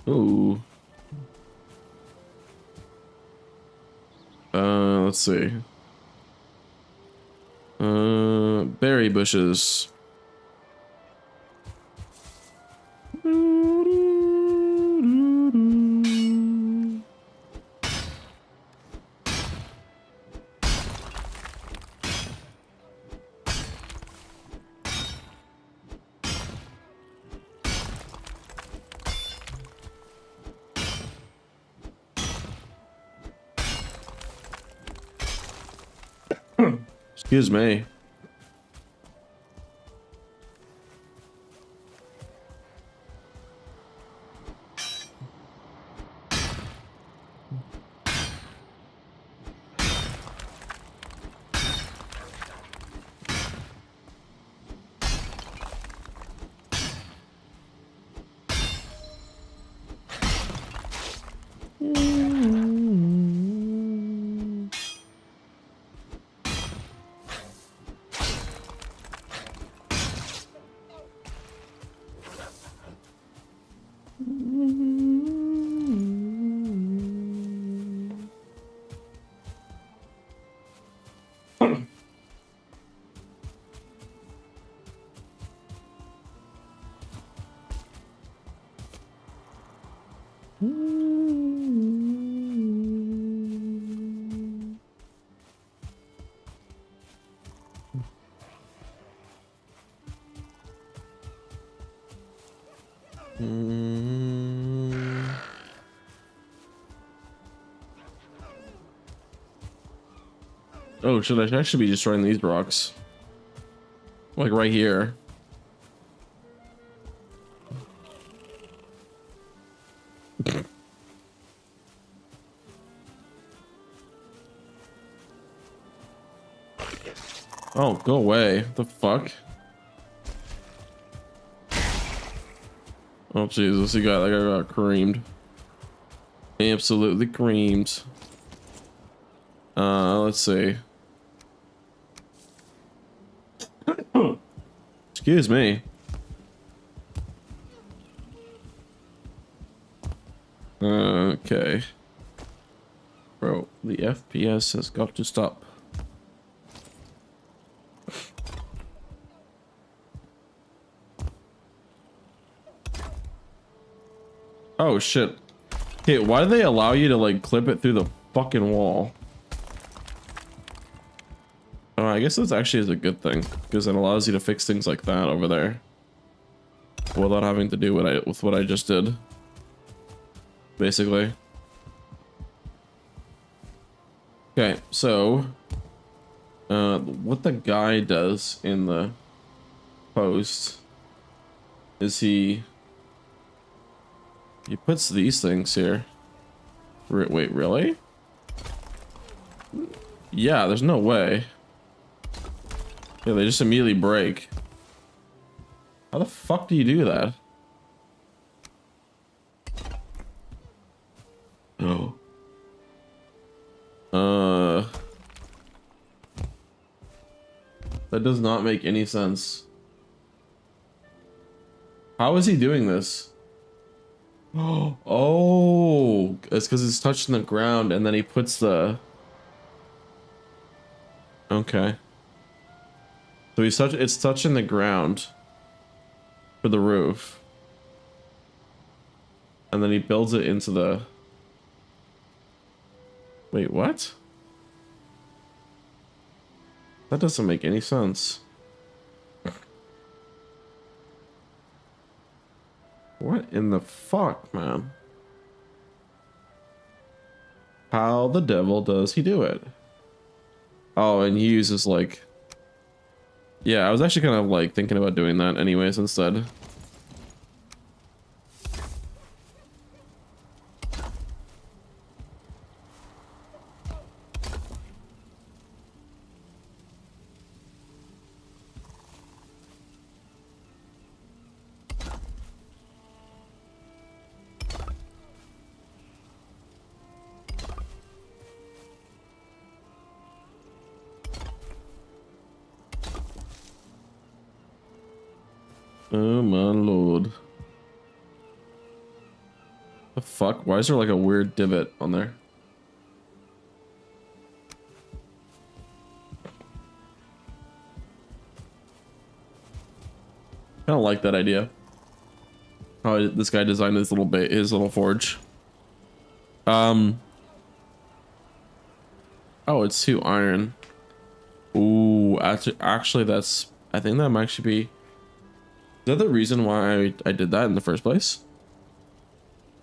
Ooh. Let's see. Berry bushes. Excuse me. Oh, should I should be destroying these rocks? Like right here. Oh, go away. What the fuck? Oh Jesus, he got like I got creamed. Absolutely creamed. Let's see. Excuse me. Okay. Bro, the FPS has got to stop. Oh shit. Okay, why do they allow you to like clip it through the fucking wall? Oh, I guess this actually is a good thing because it allows you to fix things like that over there without having to do what I just did. Basically. Okay, so what the guy does in the post is he puts these things here. Wait, really? Yeah, there's no way. Yeah, they just immediately break. How the fuck do you do that? Oh. That does not make any sense. How is he doing this? Oh, it's because it's touching the ground and then he puts the... Okay. So it's touching the ground for the roof. And then he builds it into the... Wait, what? That doesn't make any sense. What in the fuck, man? How the devil does he do it? Oh, and he uses like... Yeah, I was actually kind of like thinking about doing that anyways instead. Oh my lord. The fuck? Why is there like a weird divot on there? I don't like that idea. How this guy designed his little forge. Oh, it's 2 iron. Ooh, actually that's... I think that might actually be... Is that the reason why I did that in the first place?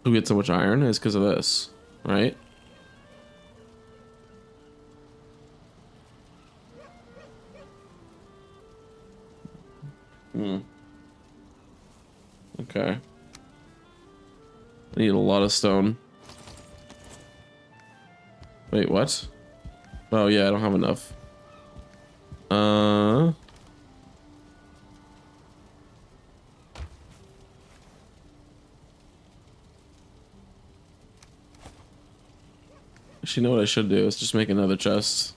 To get so much iron is because of this, right? Hmm. Okay. I need a lot of stone. Wait, what? Oh yeah, I don't have enough. Actually, you know what I should do is just make another chest.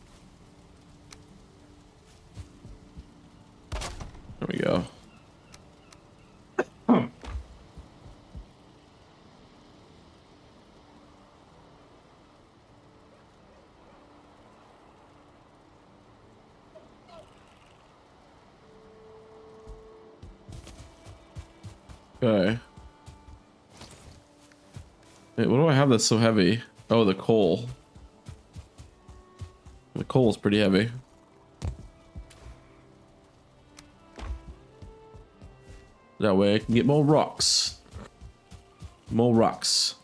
There we go. Okay. Wait, what do I have that's so heavy? Oh, the coal. The coal is pretty heavy. That way I can get more rocks. More rocks.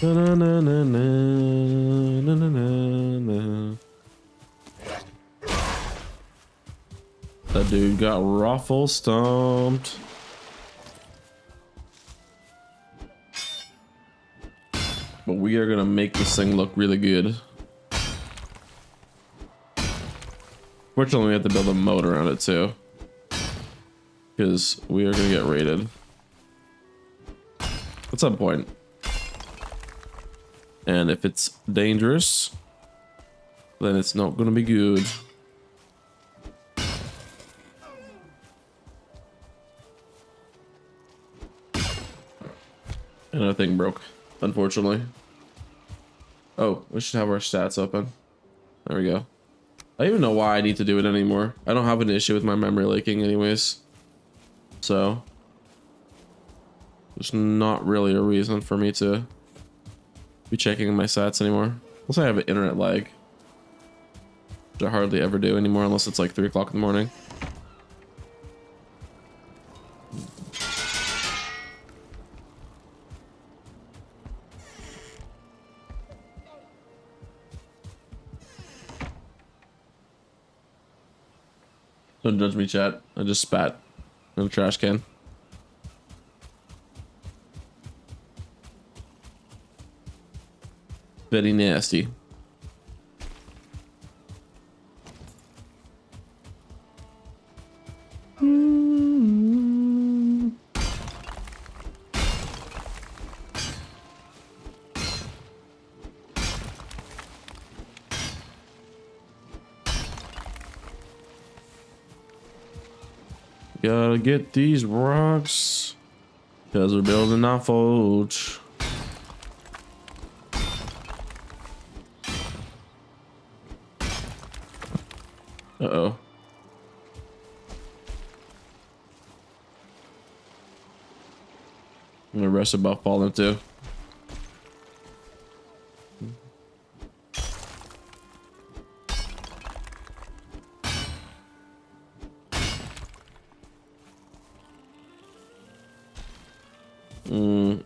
Na, na, na, na, na, na, na, na. That dude got ruffle stomped. But we are gonna make this thing look really good. Fortunately, we have to build a moat around it too. because we are gonna get raided at some point. And if it's dangerous, then it's not gonna be good. And our thing broke, unfortunately. Oh, we should have our stats open. There we go. I don't even know why I need to do it anymore. I don't have an issue with my memory leaking anyways. So there's not really a reason for me to be checking my stats anymore. Unless I have an internet lag. Which I hardly ever do anymore unless it's like 3 o'clock in the morning. Don't judge me, chat. I just spat in a trash can. Very nasty. Gotta get these rocks, cause we're building our forge. Uh-oh. I'm gonna rest about falling too.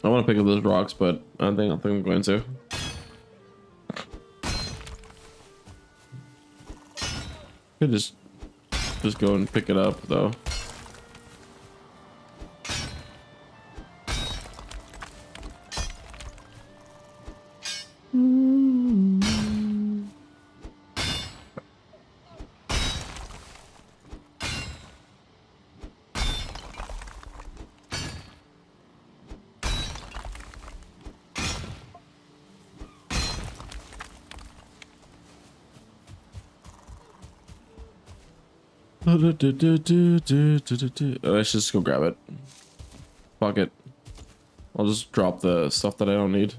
I want to pick up those rocks, but I don't think I'm going to. Could just go and pick it up though. Let's just go grab it. Fuck it. I'll just drop the stuff that I don't need.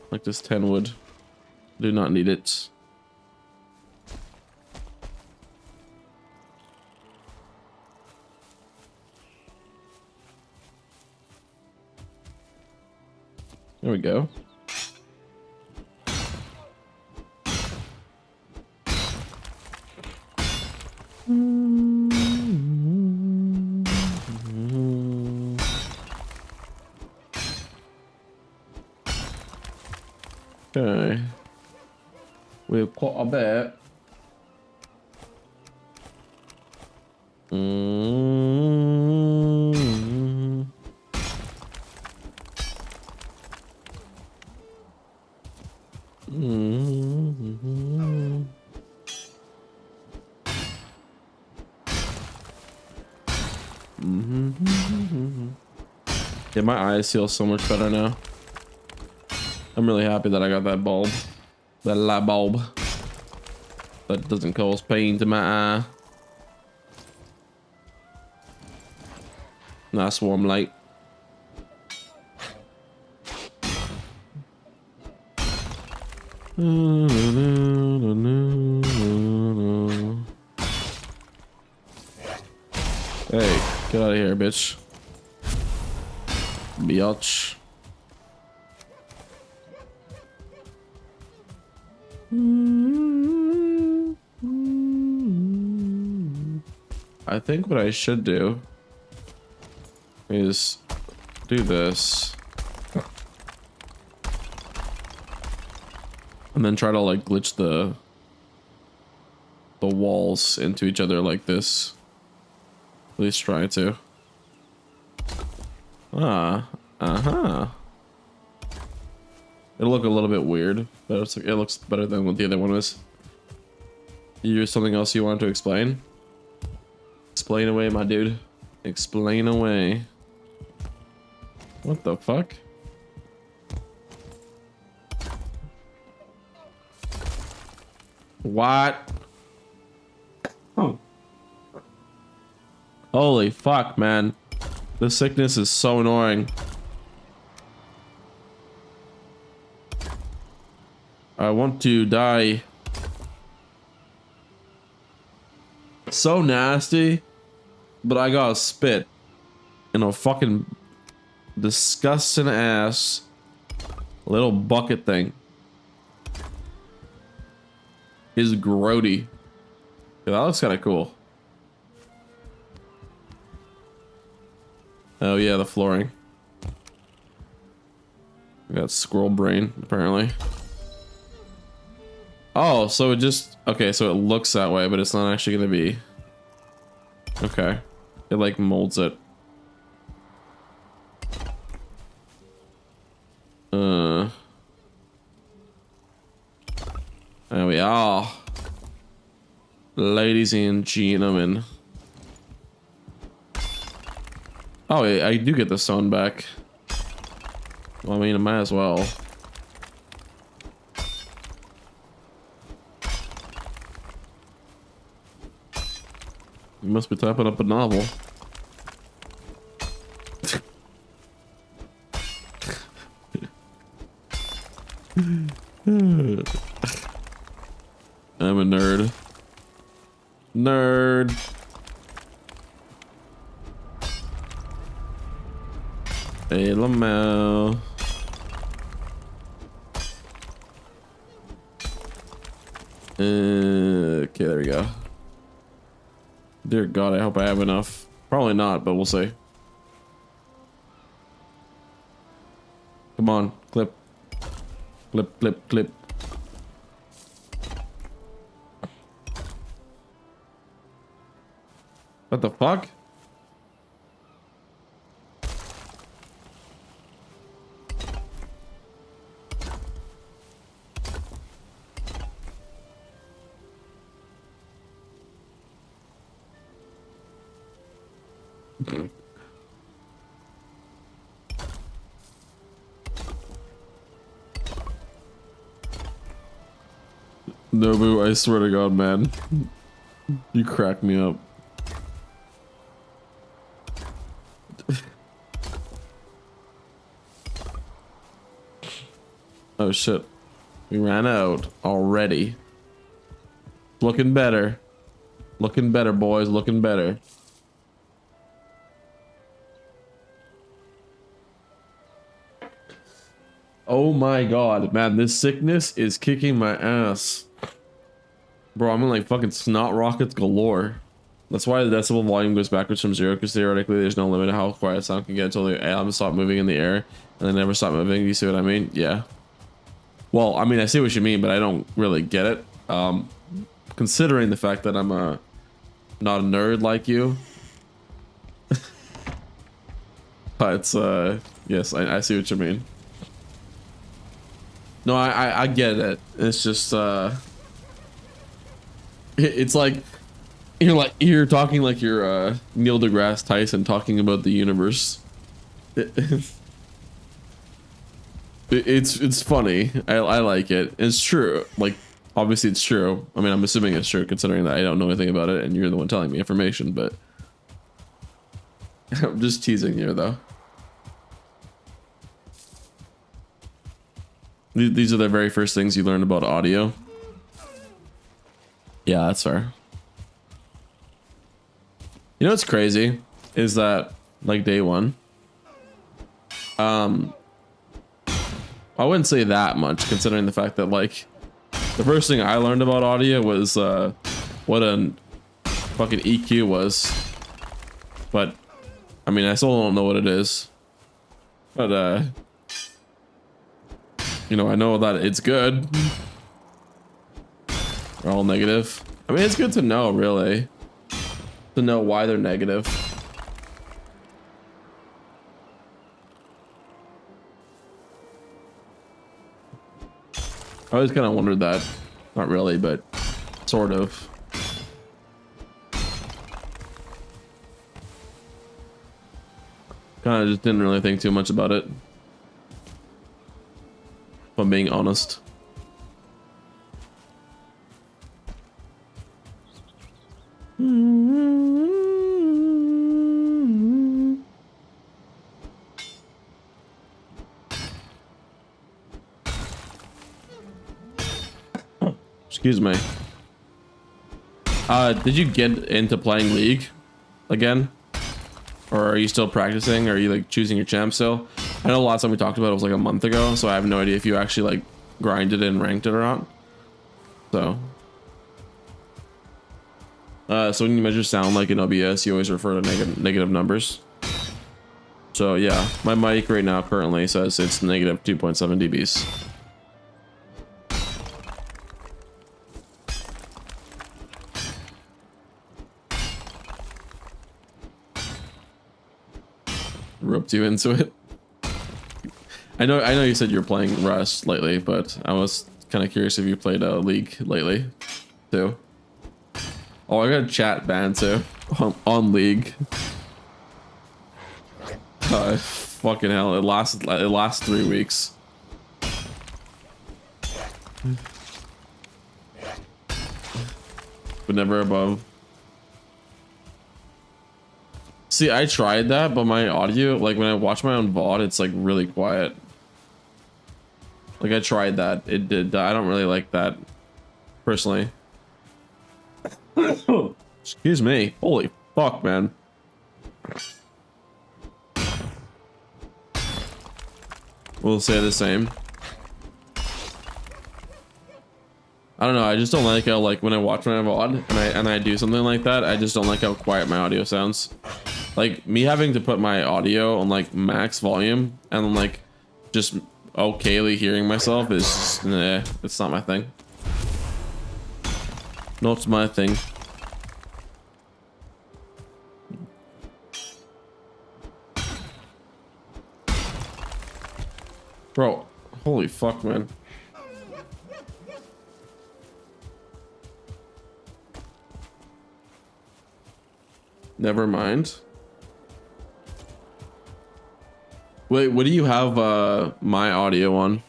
Like this 10 wood. Do not need it. There we go. Okay. We've got a bit. Yeah, my eyes feel so much better now. I'm really happy that I got that bulb. That light bulb. That doesn't cause pain to my eye. Nice warm light. Hey, get out of here, bitch. Biatch. I think what I should do is do this and then try to like glitch the walls into each other like this. At least try to. It'll look a little bit weird, but it looks better than what the other one was. You something else you want to explain? Explain away, my dude. Explain away. What the fuck? What? Oh. Holy fuck, man. This sickness is so annoying. I want to die. So nasty, but I gotta spit in a fucking disgusting ass little bucket thing. Is grody. Yeah, that looks kind of cool. Oh yeah, the flooring. We got squirrel brain, apparently. Oh, so it just... Okay, so it looks that way, but it's not actually gonna be... Okay. It, like, molds it. There we are. Ladies and gentlemen. Oh, I do get the stone back. Well, I mean, I might as well. You must be typing up a novel. I'm a nerd. Nerd. Hey, Lamau. Okay, there we go. Dear God, I hope I have enough. Probably not, but we'll see. Come on, clip. Clip, clip, clip. What the fuck? Nobu, I swear to God, man. You crack me up. Oh shit. We ran out already. Looking better. Looking better, boys. Looking better. Oh my God, man. This sickness is kicking my ass. Bro, I'm in like fucking snot rockets galore. That's why the decibel volume goes backwards from 0, because theoretically there's no limit to how quiet sound can get until the atoms stop moving in the air and they never stop moving. You see what I mean? Yeah. Well, I mean, I see what you mean, but I don't really get it. Considering the fact that I'm not a nerd like you. But yes, I see what you mean. No, I get it. It's just it's like you're talking like you're Neil deGrasse Tyson talking about the universe. It's funny. I like it. It's true. Like, obviously it's true. I mean, I'm assuming it's true considering that I don't know anything about it and you're the one telling me information, but I'm just teasing you though. These are the very first things you learn about audio. Yeah, that's fair. You know what's crazy is that like day one, I wouldn't say that much considering the fact that like the first thing I learned about audio was what a fucking EQ was. But I mean, I still don't know what it is. But you know, I know that it's good. They're all negative. I mean, it's good to know, really. To know why they're negative. I always kind of wondered that. Not really, but sort of. Kind of just didn't really think too much about it. If I'm being honest. Excuse me. Did you get into playing League again? Or are you still practicing? Or are you like choosing your champ still? I know the last time we talked about it was like a month ago, so I have no idea if you actually like grinded and ranked it or not. So so when you measure sound like in OBS, you always refer to negative numbers. So yeah, my mic right now currently says it's negative 2.7 dBs. Roped you into it. I know you said you're playing Rust lately, but I was kind of curious if you played League lately too. Oh, I got a chat ban too on League. Fucking hell! It lasts 3 weeks. But never above. See, I tried that, but my audio, like when I watch my own VOD, it's like really quiet. Like I tried that, it did. I don't really like that, personally. Excuse me. Holy fuck, man. We'll say the same. I don't know. I just don't like how, like, when I watch my VOD and I do something like that, I just don't like how quiet my audio sounds. Like me having to put my audio on like max volume and then like just okayly hearing myself is just, nah, it's not my thing. Not my thing. Bro, holy fuck, man. Never mind. Wait, what do you have my audio on?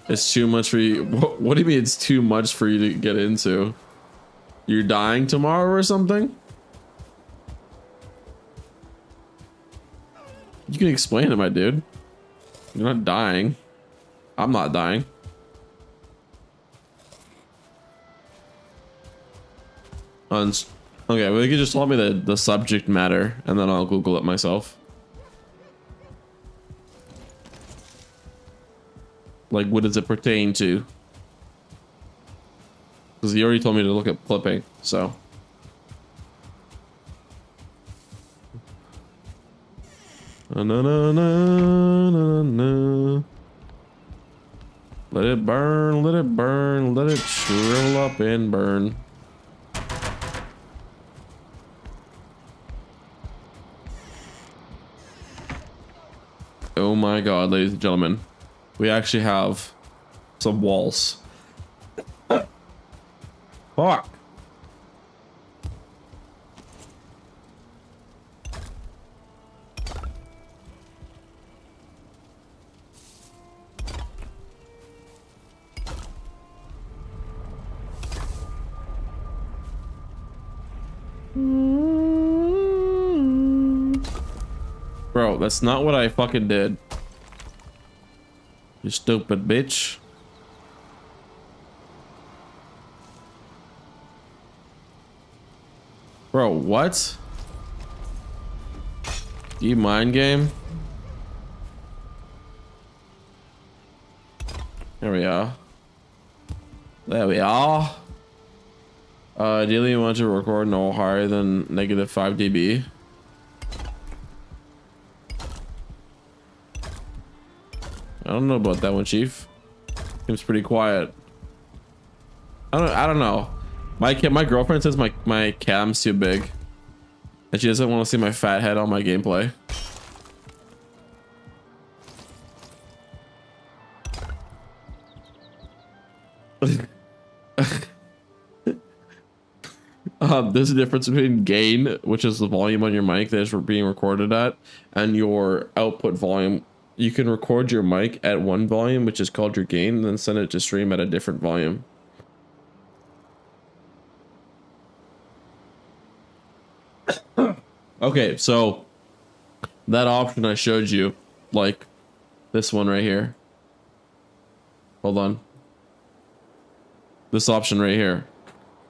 It's too much for you. What do you mean it's too much for you to get into? You're dying tomorrow or something? You can explain it, my dude. You're not dying. I'm not dying. Okay, well, you can just tell me the subject matter and then I'll Google it myself. Like, what does it pertain to? Because he already told me to look at clipping, so. Na, na, na, na, na. Let it burn, let it burn, let it shrivel up and burn. Oh my god, ladies and gentlemen. We actually have some walls. Fuck. Bro, that's not what I fucking did. You stupid bitch. Bro, what? You mind game? There we are. There we are. Ideally you want to record no higher than negative 5 dB. I don't know about that one, Chief. Seems pretty quiet. I don't know. My girlfriend says my cam's too big, and she doesn't want to see my fat head on my gameplay. There's a difference between gain, which is the volume on your mic that is being recorded at, and your output volume. You can record your mic at one volume, which is called your gain, and then send it to stream at a different volume. Okay, so that option I showed you, like this one right here. Hold on. This option right here.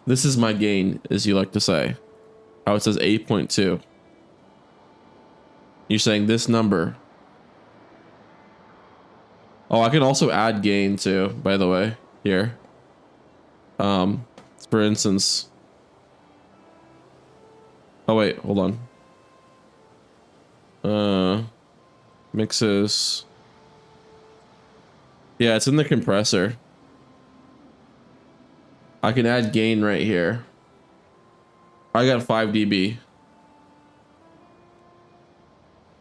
This is my gain, as you like to say. How it says 8.2. You're saying this number. Oh, I can also add gain too, by the way, here. For instance. Oh wait, hold on. Mixes. Yeah, it's in the compressor. I can add gain right here. I got 5 dB.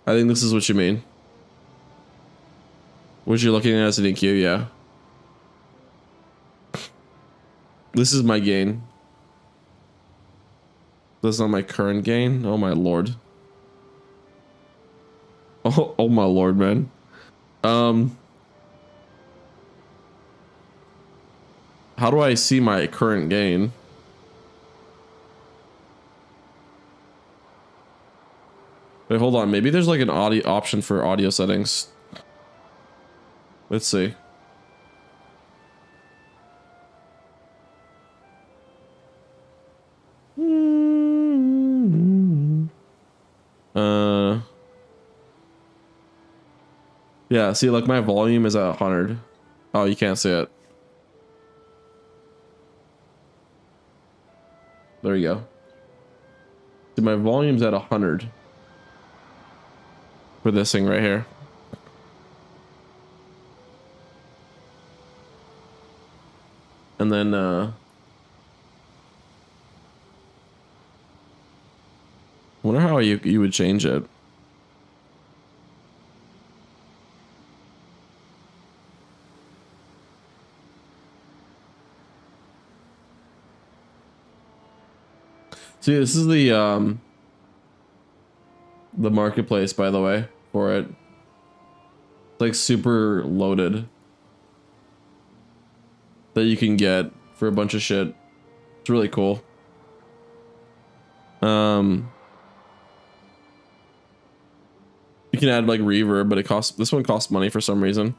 I think this is what you mean. What you're looking at as an EQ, yeah. This is my gain. That's not my current gain. Oh my lord. Oh my lord, man. How do I see my current gain? Wait, hold on. Maybe there's like an audio option for audio settings. Let's see. Yeah, see, like my volume is at 100. Oh, you can't see it. There you go. See, my volume's at 100 for this thing right here. And then, I wonder how you would change it. See, this is the marketplace, by the way, for it. It's like super loaded that you can get for a bunch of shit. It's really cool. You can add like reverb, but this one costs money for some reason.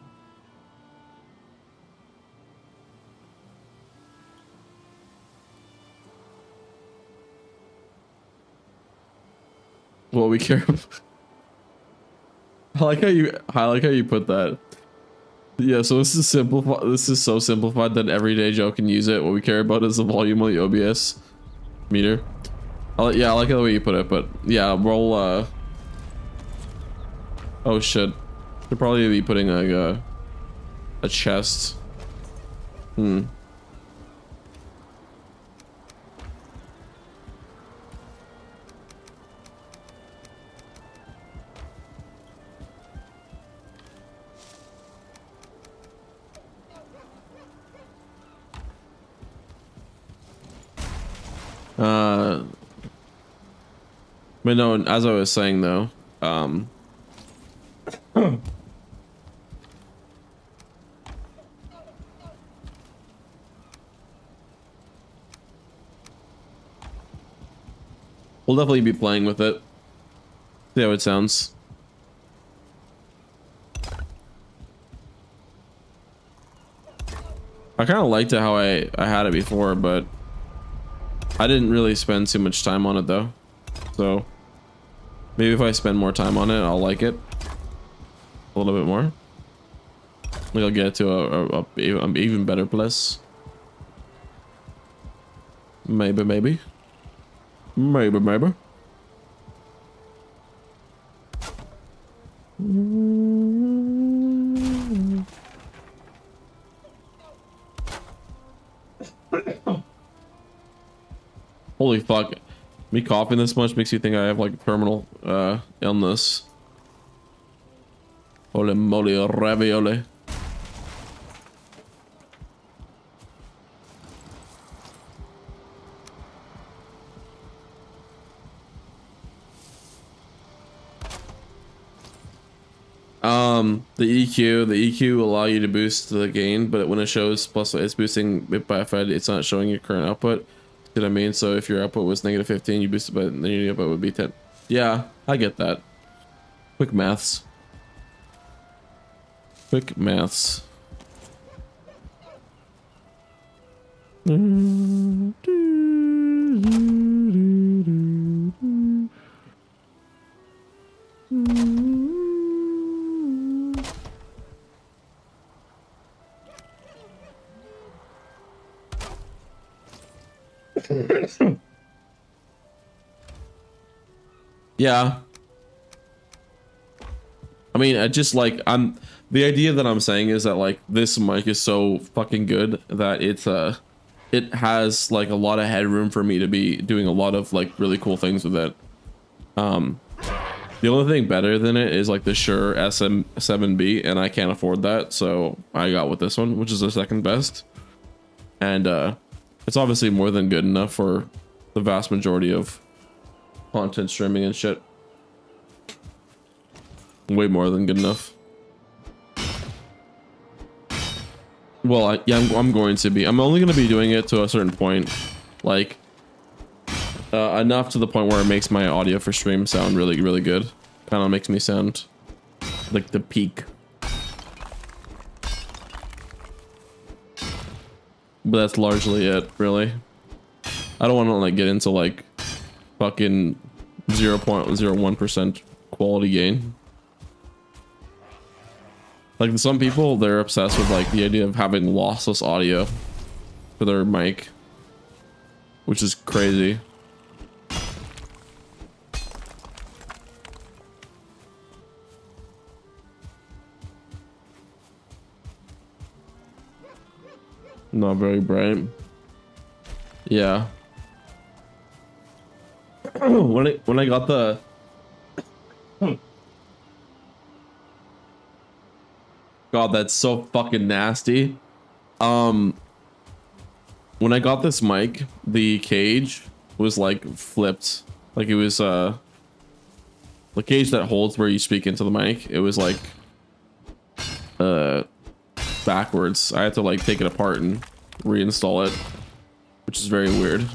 What we care about. I like how you put that. Yeah, so this is simplified. This is so simplified that everyday Joe can use it. What we care about is the volume of the OBS meter. Yeah, I like the way you put it, but yeah, we'll oh shit. Should probably be putting like a chest. But no, as I was saying though, we'll definitely be playing with it. See how it sounds. I kind of liked it how I had it before, but I didn't really spend too much time on it though. So maybe if I spend more time on it, I'll like it a little bit more. Maybe I'll get to an even better place. Maybe. Holy fuck. Me coughing this much makes you think I have like terminal illness. Holy moly ravioli. The EQ will allow you to boost the gain, but when it shows plus it's boosting it by a fed, it's not showing your current output. You know what I mean? So if your output was -15, you boost it, but then your output would be 10. Yeah, I get that. Quick maths. Quick maths. Yeah. I mean, I just like the idea that I'm saying is that like this mic is so fucking good that it has like a lot of headroom for me to be doing a lot of like really cool things with it. The only thing better than it is like the Shure SM7B, and I can't afford that, so I got with this one, which is the second best. And it's obviously more than good enough for the vast majority of content streaming and shit. Way more than good enough. Well, I'm going to be. I'm only going to be doing it to a certain point, like enough to the point where it makes my audio for stream sound really, really good. Kind of makes me sound like the peak. But that's largely it, really. I don't want to like get into like fucking 0.01% quality gain. Like some people, they're obsessed with like the idea of having lossless audio for their mic, which is crazy. Not very bright. Yeah. when I got the God, that's so fucking nasty. When I got this mic, the cage was like flipped. Like it was the cage that holds where you speak into the mic. It was like backwards. I had to like take it apart and reinstall it, which is very weird.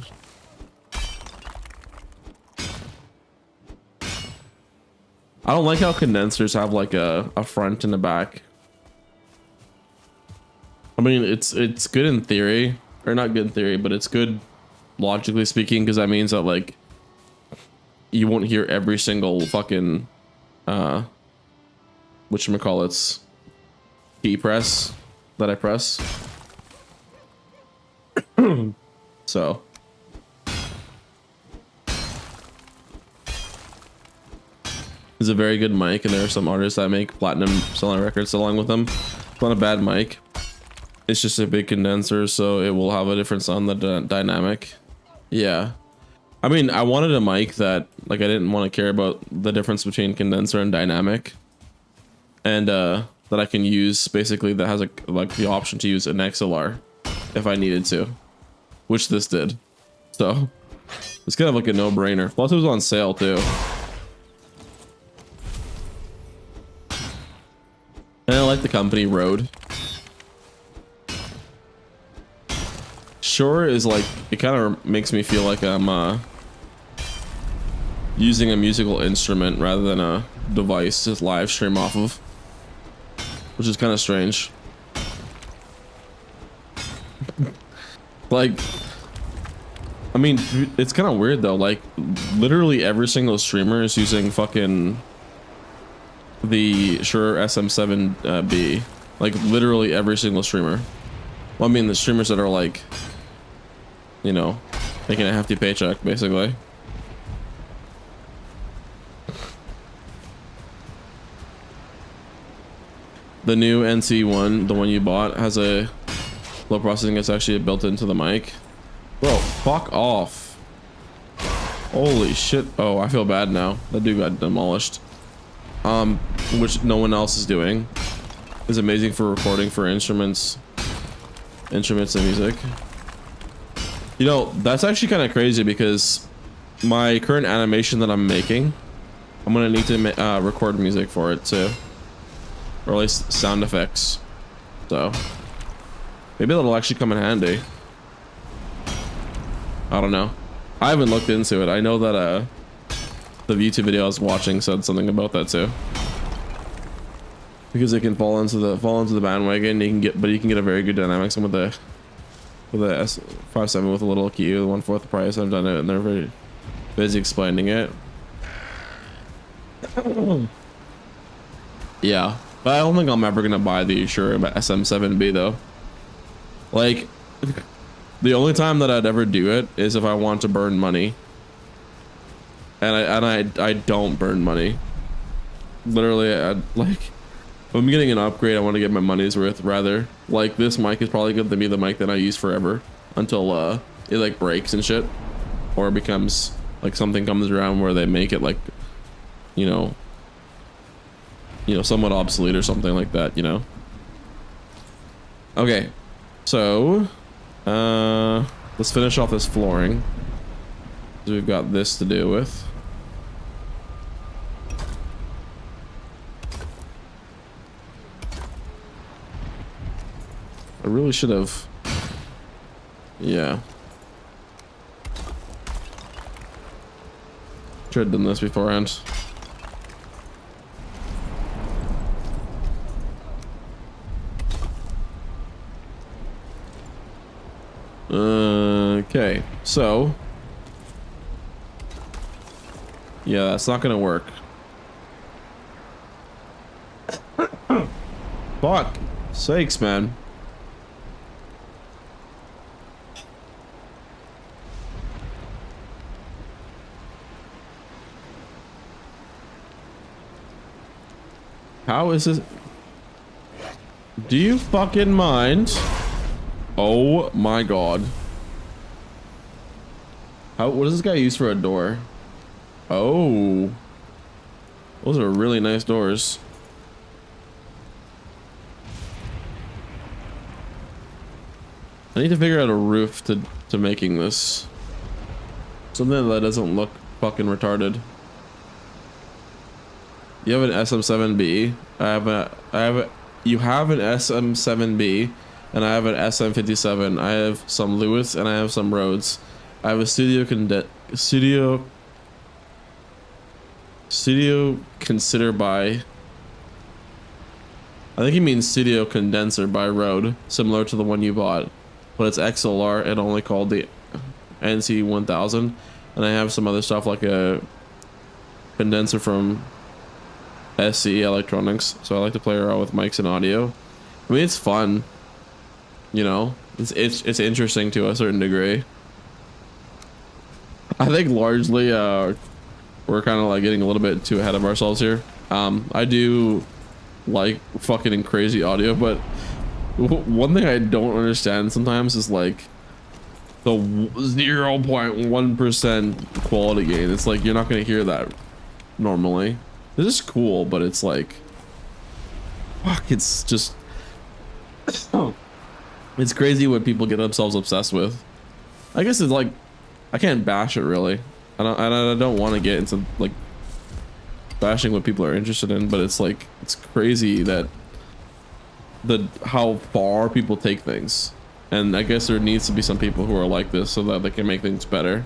I don't like how condensers have like a front and a back. I mean, it's good in theory, or not good in theory, but it's good logically speaking, because that means that like you won't hear every single fucking whatchamacallits key press that I press. So it's a very good mic, and there are some artists that make platinum selling records along with them. It's not a bad mic. It's just a big condenser, so it will have a difference on the dynamic. Yeah. I mean, I wanted a mic that, like, I didn't want to care about the difference between condenser and dynamic. And, that I can use, basically, that has, like the option to use an XLR if I needed to. Which this did. So, it's kind of like a no-brainer. Plus, it was on sale, too. And I like the company Rode. Shure is like, it kind of makes me feel like I'm using a musical instrument rather than a device to live stream off of, which is kind of strange. Like, I mean, it's kind of weird though. Like, literally every single streamer is using fucking the Shure SM7B. Like, literally every single streamer. Well, I mean, the streamers that are like, you know, making a hefty paycheck, basically. The new NC1, the one you bought, has a low processing that's actually built into the mic. Bro, fuck off. Holy shit. Oh, I feel bad now. That dude got demolished. Which no one else is doing. It's amazing for recording for instruments and music. You know, that's actually kind of crazy because my current animation that I'm making, I'm gonna need to record music for it too. or at least sound effects. So maybe that'll actually come in handy. I don't know. I haven't looked into it. I know that the YouTube video I was watching said something about that too. Because it can fall into the bandwagon. You can get a very good dynamics with the S57 with a little key, the 1/4 the price. I've done it and they're very busy explaining it. Yeah, but I don't think I'm ever gonna buy the Shure SM7B though. Like, the only time that I'd ever do it is if I want to burn money, and I don't burn money. Literally, like, if I'm getting an upgrade, I want to get my money's worth. Rather, like, this mic is probably going to be the mic that I use forever until it like breaks and shit, or becomes like something comes around where they make it like, you know, somewhat obsolete or something like that, you know. Okay, so let's finish off this flooring. So we've got this to deal with. I really should have. Yeah. Should have done this beforehand. Okay, so yeah, that's not gonna work. Fuck sakes, man. How is this? Do you fucking mind? Oh my god. What does this guy use for a door? Oh. Those are really nice doors. I need to figure out a roof to making this. Something that doesn't look fucking retarded. You have an SM7B. You have an SM7B, and I have an SM57. I have some Lewis and I have some Rhodes. I have a studio consider by. I think he means studio condenser by Rode, similar to the one you bought, but it's XLR and only called the NC1000. And I have some other stuff like a condenser from SC Electronics. So I like to play around with mics and audio. I mean, it's fun, you know. It's interesting to a certain degree. I think largely we're kind of like getting a little bit too ahead of ourselves here. I do like fucking crazy audio, but one thing I don't understand sometimes is like the 0.1% quality gain. It's like you're not gonna hear that normally. This is cool, but it's like, fuck, it's just it's crazy what people get themselves obsessed with. I guess it's like, I can't bash it really. I don't want to get into like bashing what people are interested in, but it's like, it's crazy that how far people take things. And I guess there needs to be some people who are like this so that they can make things better.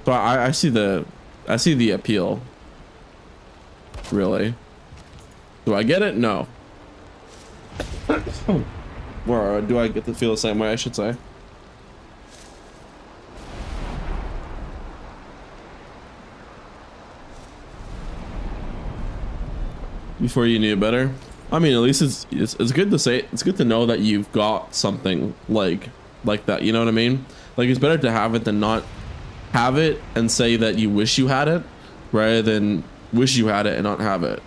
So I see the appeal. Really. Do I get it? No. Or do I get to feel the same way, I should say? Before you knew better. I mean, at least it's good to say, it's good to know that you've got something like that, you know what I mean? Like, it's better to have it than not have it and say that you wish you had it, rather than wish you had it and not have it.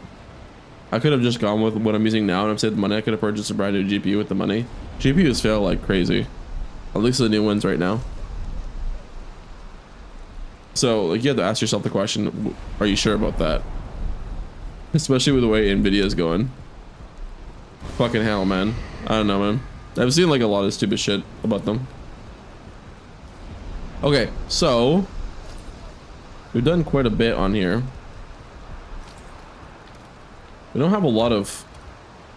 I could have just gone with what I'm using now and I've saved money. I could have purchased a brand new GPU with the money. GPUs fail like crazy, at least the new ones right now. So like, you have to ask yourself the question, are you sure about that? Especially with the way Nvidia is going. Fucking hell, man. I don't know, man. I've seen like a lot of stupid shit about them. Okay, so we've done quite a bit on here. We don't have a lot of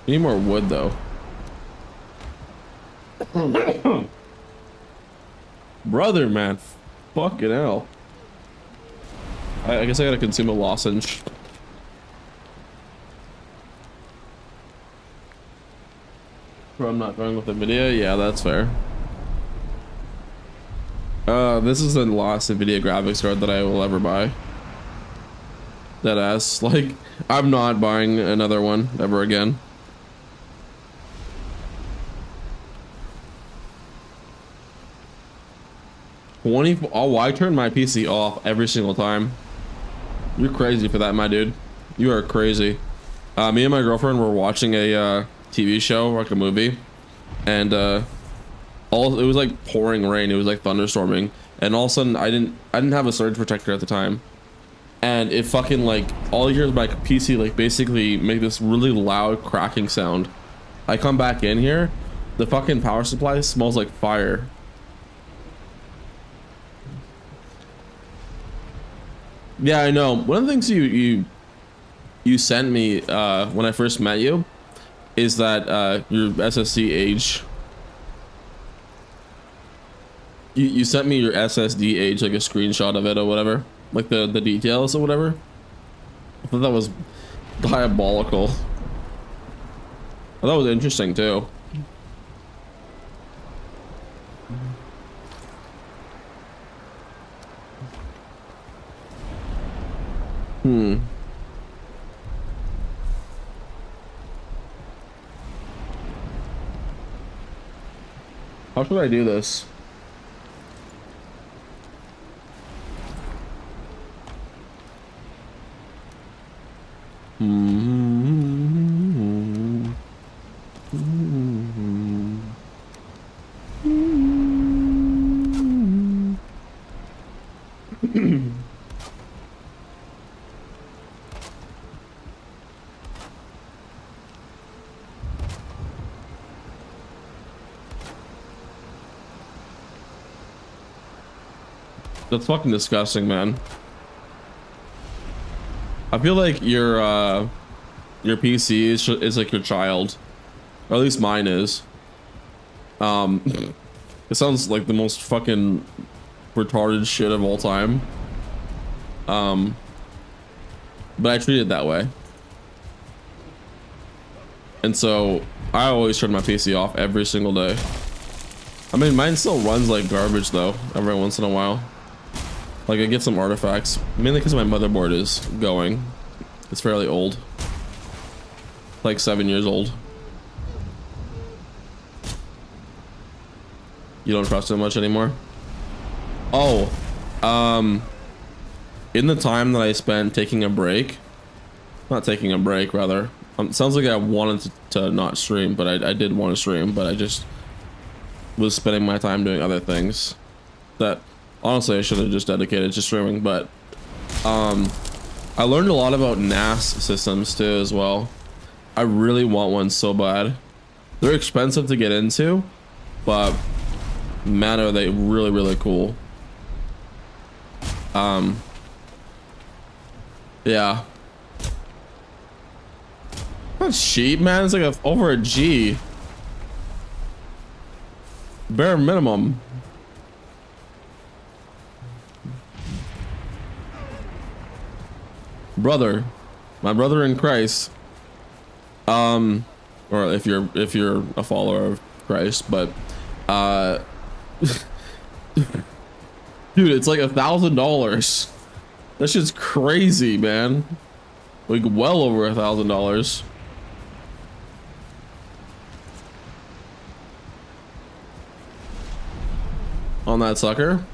We need more wood though. Brother, man. Fucking hell. I guess I gotta consume a lozenge. Bro, I'm not going with the video. Yeah, that's fair. This is the last NVIDIA graphics card that I will ever buy. That ass. Like, I'm not buying another one ever again. Oh, I turn my PC off every single time. You're crazy for that, my dude. You are crazy. Me and my girlfriend were watching a TV show, like a movie, and it was like pouring rain. It was like thunderstorming, and all of a sudden I didn't have a surge protector at the time, and it fucking like all you hear is my PC like basically make this really loud cracking sound. I come back in here, the fucking power supply smells like fire. Yeah, I know. One of the things you sent me when I first met you is that your SSD age. You sent me your SSD age, like a screenshot of it or whatever, like the details or whatever. I thought that was diabolical. I thought it was interesting too. How should I do this? That's fucking disgusting, man. I feel like your PC is like your child, or at least mine is. It sounds like the most fucking retarded shit of all time. But I treat it that way, and so I always turn my PC off every single day. I mean, mine still runs like garbage though, every once in a while. Like I get some artifacts, mainly because my motherboard is going. It's fairly old, like 7 years old. You don't trust it much anymore? Oh, in the time that I spent taking a break, not taking a break, rather, it sounds like I wanted to not stream, but I did want to stream, but I just was spending my time doing other things that honestly I should have just dedicated to streaming. But I learned a lot about NAS systems too as well. I really want one so bad. They're expensive to get into, but man, are they really cool. Yeah, that's cheap, man. It's like over a G bare minimum. Brother, my brother in Christ, or if you're a follower of Christ, but dude, it's like $1,000. That shit's crazy, man. Like well over $1,000 on that sucker.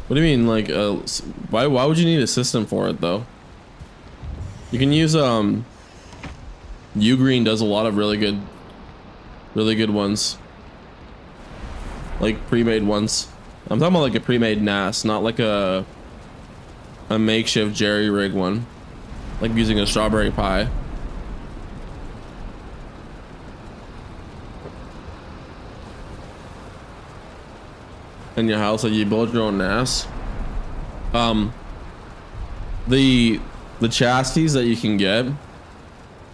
What do you mean, like why would you need a system for it though? You can use Ugreen does a lot of really good ones, like pre-made ones. I'm talking about like a pre-made NAS, not like a makeshift jerry rig one, like using a Strawberry Pi. In your house, like you build your own NAS. The chassis that you can get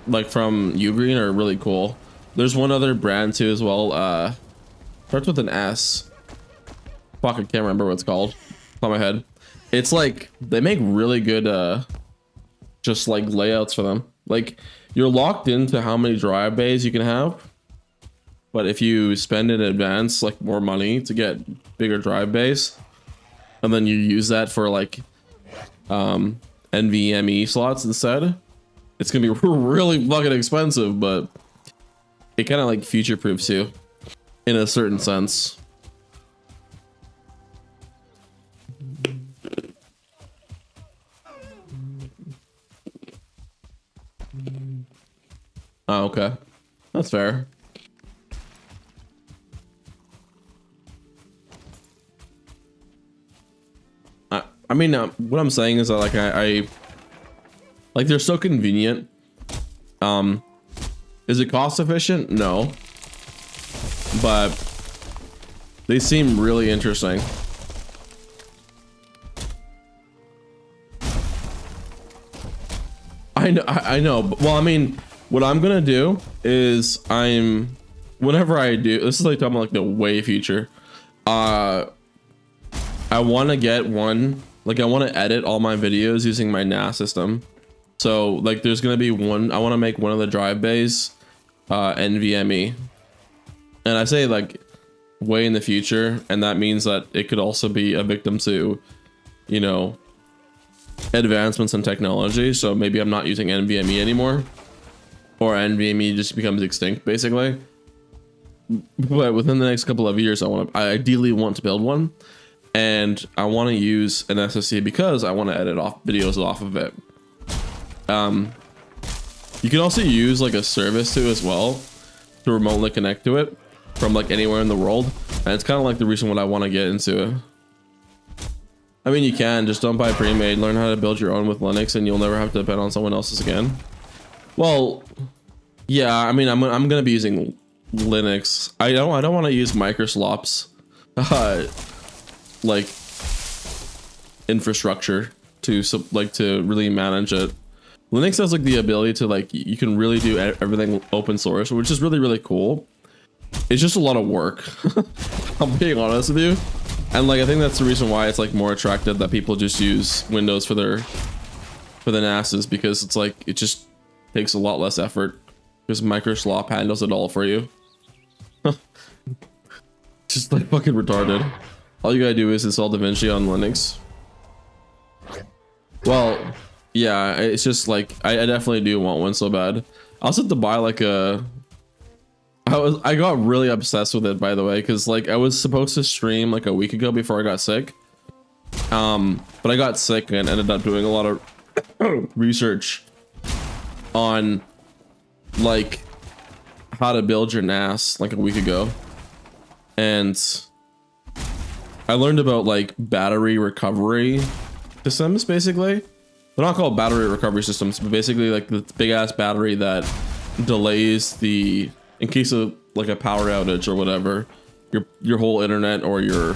like from Ugreen are really cool. There's one other brand too as well. Starts with an S. Fuck, I can't remember what it's called. On my head. It's like they make really good just like layouts for them. Like you're locked into how many drive bays you can have. But if you spend in advance like more money to get bigger drive bays, and then you use that for like NVMe slots instead, it's gonna be really fucking expensive, but it kind of like future proofs you in a certain sense. Oh, okay, that's fair. I mean, what I'm saying is that like I like they're so convenient. Is it cost efficient? No, but they seem really interesting. I know. Well, I mean, what I'm gonna do is whenever I do this is like talking about like the way future. I want to get one. Like I want to edit all my videos using my NAS system. So like there's gonna be one. I want to make one of the drive bays NVMe, and I say like way in the future, and that means that it could also be a victim to, you know, advancements in technology. So maybe I'm not using NVMe anymore, or NVMe just becomes extinct basically. But within the next couple of years, I ideally want to build one, and I want to use an SSD because I want to edit off videos off of it. You can also use like a service too as well to remotely connect to it from like anywhere in the world, and it's kind of like the reason why I want to get into it. I mean, you can just don't buy pre-made, learn how to build your own with Linux, and you'll never have to depend on someone else's again. Well, yeah, I mean, I'm gonna be using Linux. I don't want to use Microsoft's like infrastructure to really manage it. Linux has like the ability to like you can really do everything open source, which is really cool. It's just a lot of work. I'm being honest with you, and like I think that's the reason why it's like more attractive that people just use Windows for the NASs, because it's like it just takes a lot less effort because Microsoft handles it all for you. Just like fucking retarded. All you gotta do is install DaVinci on Linux. Well, yeah, it's just like I definitely do want one so bad. I also had to buy like I got really obsessed with it, by the way, because like I was supposed to stream like a week ago before I got sick. But I got sick and ended up doing a lot of research on like how to build your NAS like a week ago, and I learned about like battery recovery systems. Basically, they're not called battery recovery systems, but basically like the big ass battery that delays in case of like a power outage or whatever, your whole internet or your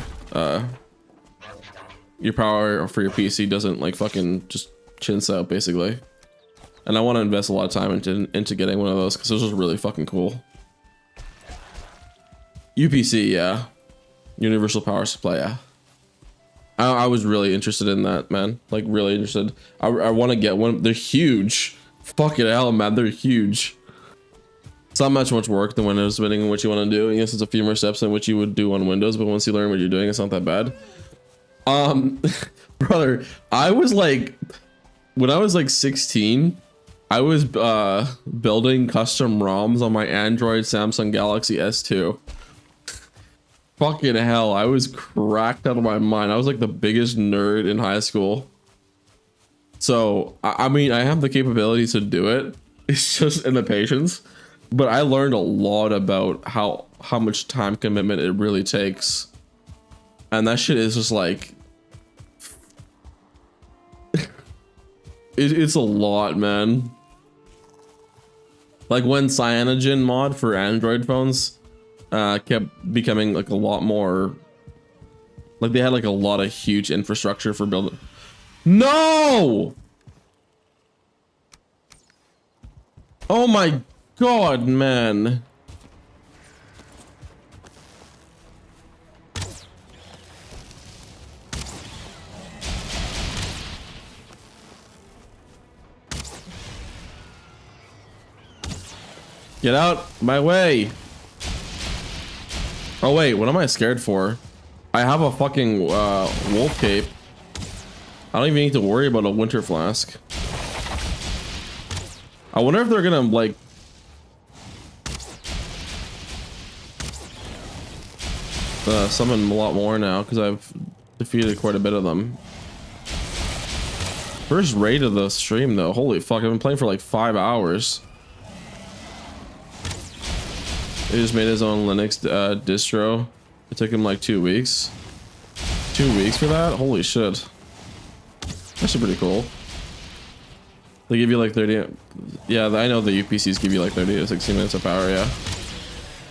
power for your PC doesn't like fucking just chintz out basically. And I want to invest a lot of time into getting one of those because those are really fucking cool. UPC, yeah. Universal Power Supply, yeah. I was really interested in that, man. Like really interested. I want to get one. They're huge. Fucking hell, man. They're huge. It's not much work than Windows, depending on what you want to do. I guess it's a few more steps than what you would do on Windows, but once you learn what you're doing, it's not that bad. Brother, I was like, when I was like 16, I was building custom ROMs on my Android Samsung Galaxy S2. Fucking hell, I was cracked out of my mind. I was like the biggest nerd in high school. So, I mean, I have the capability to do it. It's just in the patience. But I learned a lot about how much time commitment it really takes. And that shit is just like... it's a lot, man. Like when Cyanogen mod for Android phones kept becoming like a lot more... Like they had like a lot of huge infrastructure for building... No! Oh my god, man. Get out my way. Oh wait, what am I scared for? I have a fucking wolf cape. I don't even need to worry about a winter flask. I wonder if they're gonna like summon a lot more now because I've defeated quite a bit of them. First raid of the stream though. Holy fuck, I've been playing for like 5 hours. He just made his own Linux distro. It took him like 2 weeks. 2 weeks for that? Holy shit. Actually pretty cool. They give you like 30. Yeah, I know the UPCs give you like 30 to 60 minutes of power, yeah.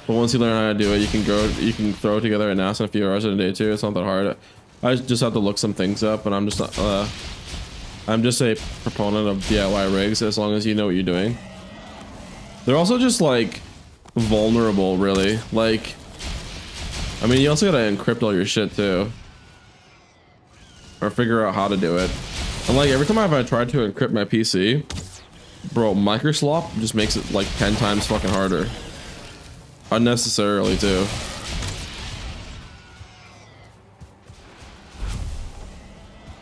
But once you learn how to do it, you can throw together a NAS in a few hours in a day too. It's not that hard. I just have to look some things up, and I'm just not, I'm just a proponent of DIY rigs as long as you know what you're doing. They're also just like vulnerable, really. Like, I mean, you also gotta encrypt all your shit too, or figure out how to do it. And like every time I've tried to encrypt my PC, bro, microslop just makes it like 10 times fucking harder, unnecessarily too.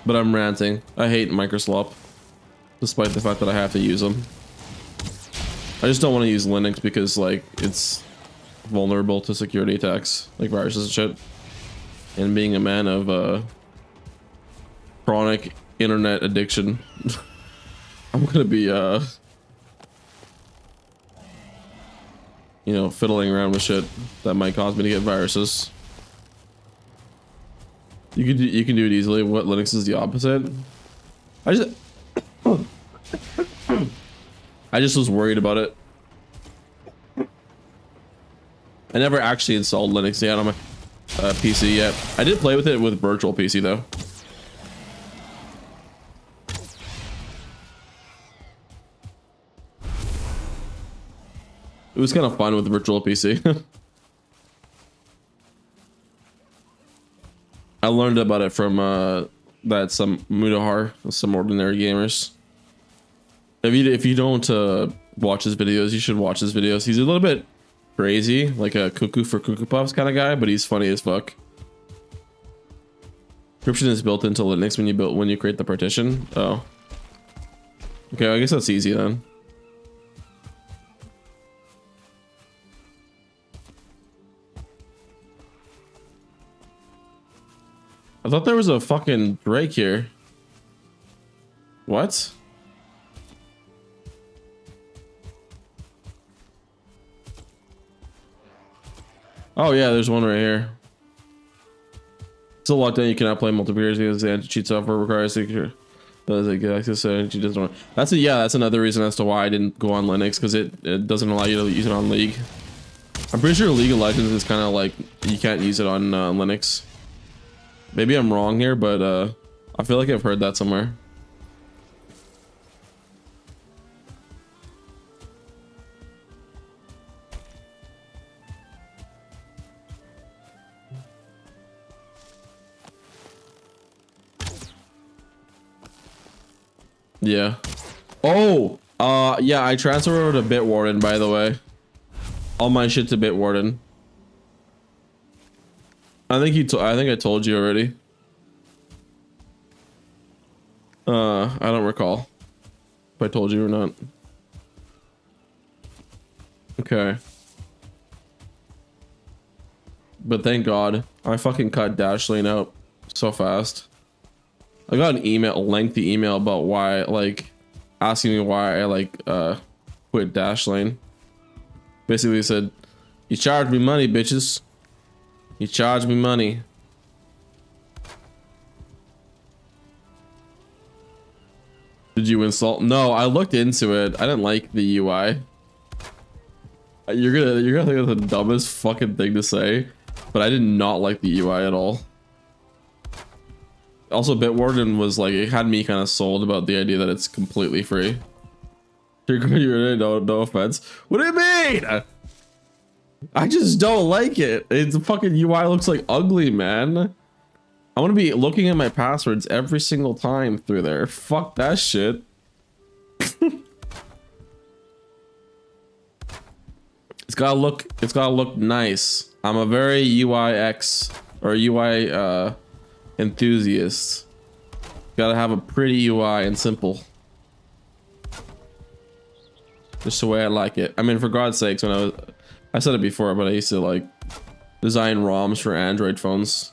But I'm ranting. I hate microslop, despite the fact that I have to use them. I just don't want to use Linux because like it's vulnerable to security attacks, like viruses and shit. And being a man of chronic internet addiction, I'm gonna be you know, fiddling around with shit that might cause me to get viruses. You can do it easily. What, Linux is the opposite? I just was worried about it. I never actually installed Linux yet on my PC yet. I did play with it with virtual PC though. It was kind of fun with virtual PC. I learned about it from some Mudahar, some ordinary gamers. If you don't watch his videos, you should watch his videos. He's a little bit crazy, like a cuckoo for Cuckoo Puffs kind of guy, but he's funny as fuck. Encryption is built into Linux when you create the partition. Oh, okay, I guess that's easy then. I thought there was a fucking break here. What? Oh yeah, there's one right here. Still locked in. You cannot play multiplayer because the anti-cheat software requires secure. Does it get access to it? Doesn't want. That's another reason as to why I didn't go on Linux, because it doesn't allow you to use it on League. I'm pretty sure League of Legends is kind of like you can't use it on Linux. Maybe I'm wrong here, but I feel like I've heard that somewhere. Yeah. Oh, yeah, I transferred over to Bitwarden, by the way. All my shit to Bitwarden. I think I told you already. I don't recall if I told you or not. Okay. But thank God, I fucking cut Dashlane out so fast. I got a lengthy email about why, like, asking me why I like quit Dashlane. Basically said, "You charge me money, bitches. You charge me money." Did you install? No, I looked into it. I didn't like the UI. You're gonna think it's the dumbest fucking thing to say, but I did not like the UI at all. Also, Bitwarden was like, it had me kind of sold about the idea that it's completely free. No offense. What do you mean? I just don't like it. It's the fucking UI looks like ugly, man. I want to be looking at my passwords every single time through there. Fuck that shit. It's gotta look nice. I'm a very UIX or UI enthusiast. Gotta have a pretty UI and simple. Just the way I like it. I mean, for God's sakes, I said it before, but I used to like design ROMs for Android phones.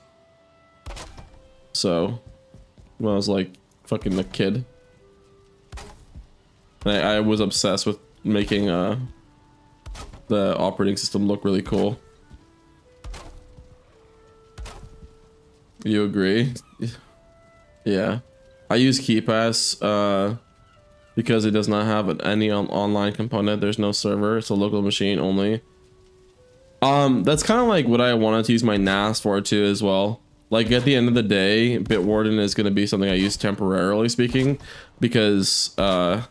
So when I was like fucking a kid, I was obsessed with making the operating system look really cool. You agree? Yeah. I use KeePass because it does not have any online component. There's no server. It's a local machine only. That's kind of like what I wanted to use my NAS for too as well. Like at the end of the day, Bitwarden is going to be something I use temporarily speaking, because I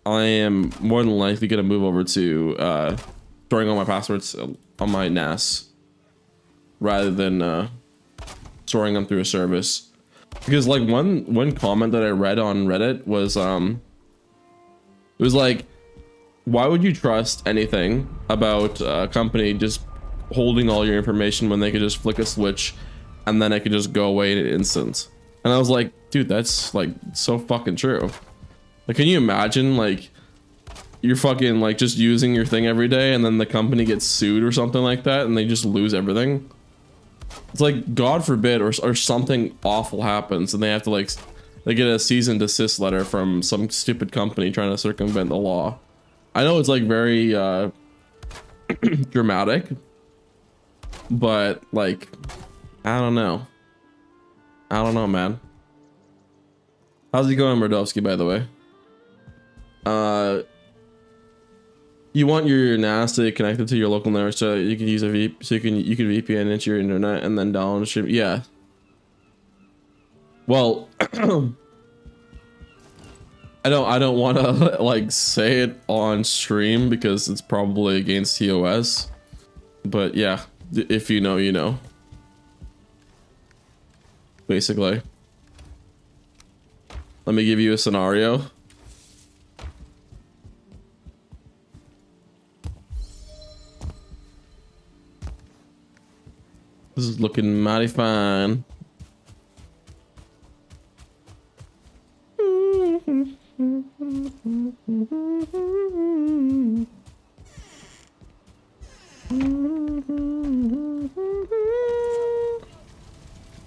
am more than likely going to move over to storing all my passwords on my NAS rather than storing them through a service. Because like one comment that I read on Reddit was it was like, why would you trust anything about a company just holding all your information when they could just flick a switch and then it could just go away in an instant? And I was like, dude, that's like so fucking true. Like, can you imagine like you're fucking like just using your thing every day and then the company gets sued or something like that and they just lose everything? It's like, God forbid, or something awful happens and they have to like, they get a cease and desist letter from some stupid company trying to circumvent the law. I know it's like very dramatic, but like, I don't know. I don't know, man. How's it going, Murdovsky, by the way? You want your NAS to connect it to your local network so you can use a you can VPN into your internet and then download stream. Yeah. Well, I don't want to like say it on stream because it's probably against TOS. But yeah, if you know, you know. Basically. Let me give you a scenario. This is looking mighty fine.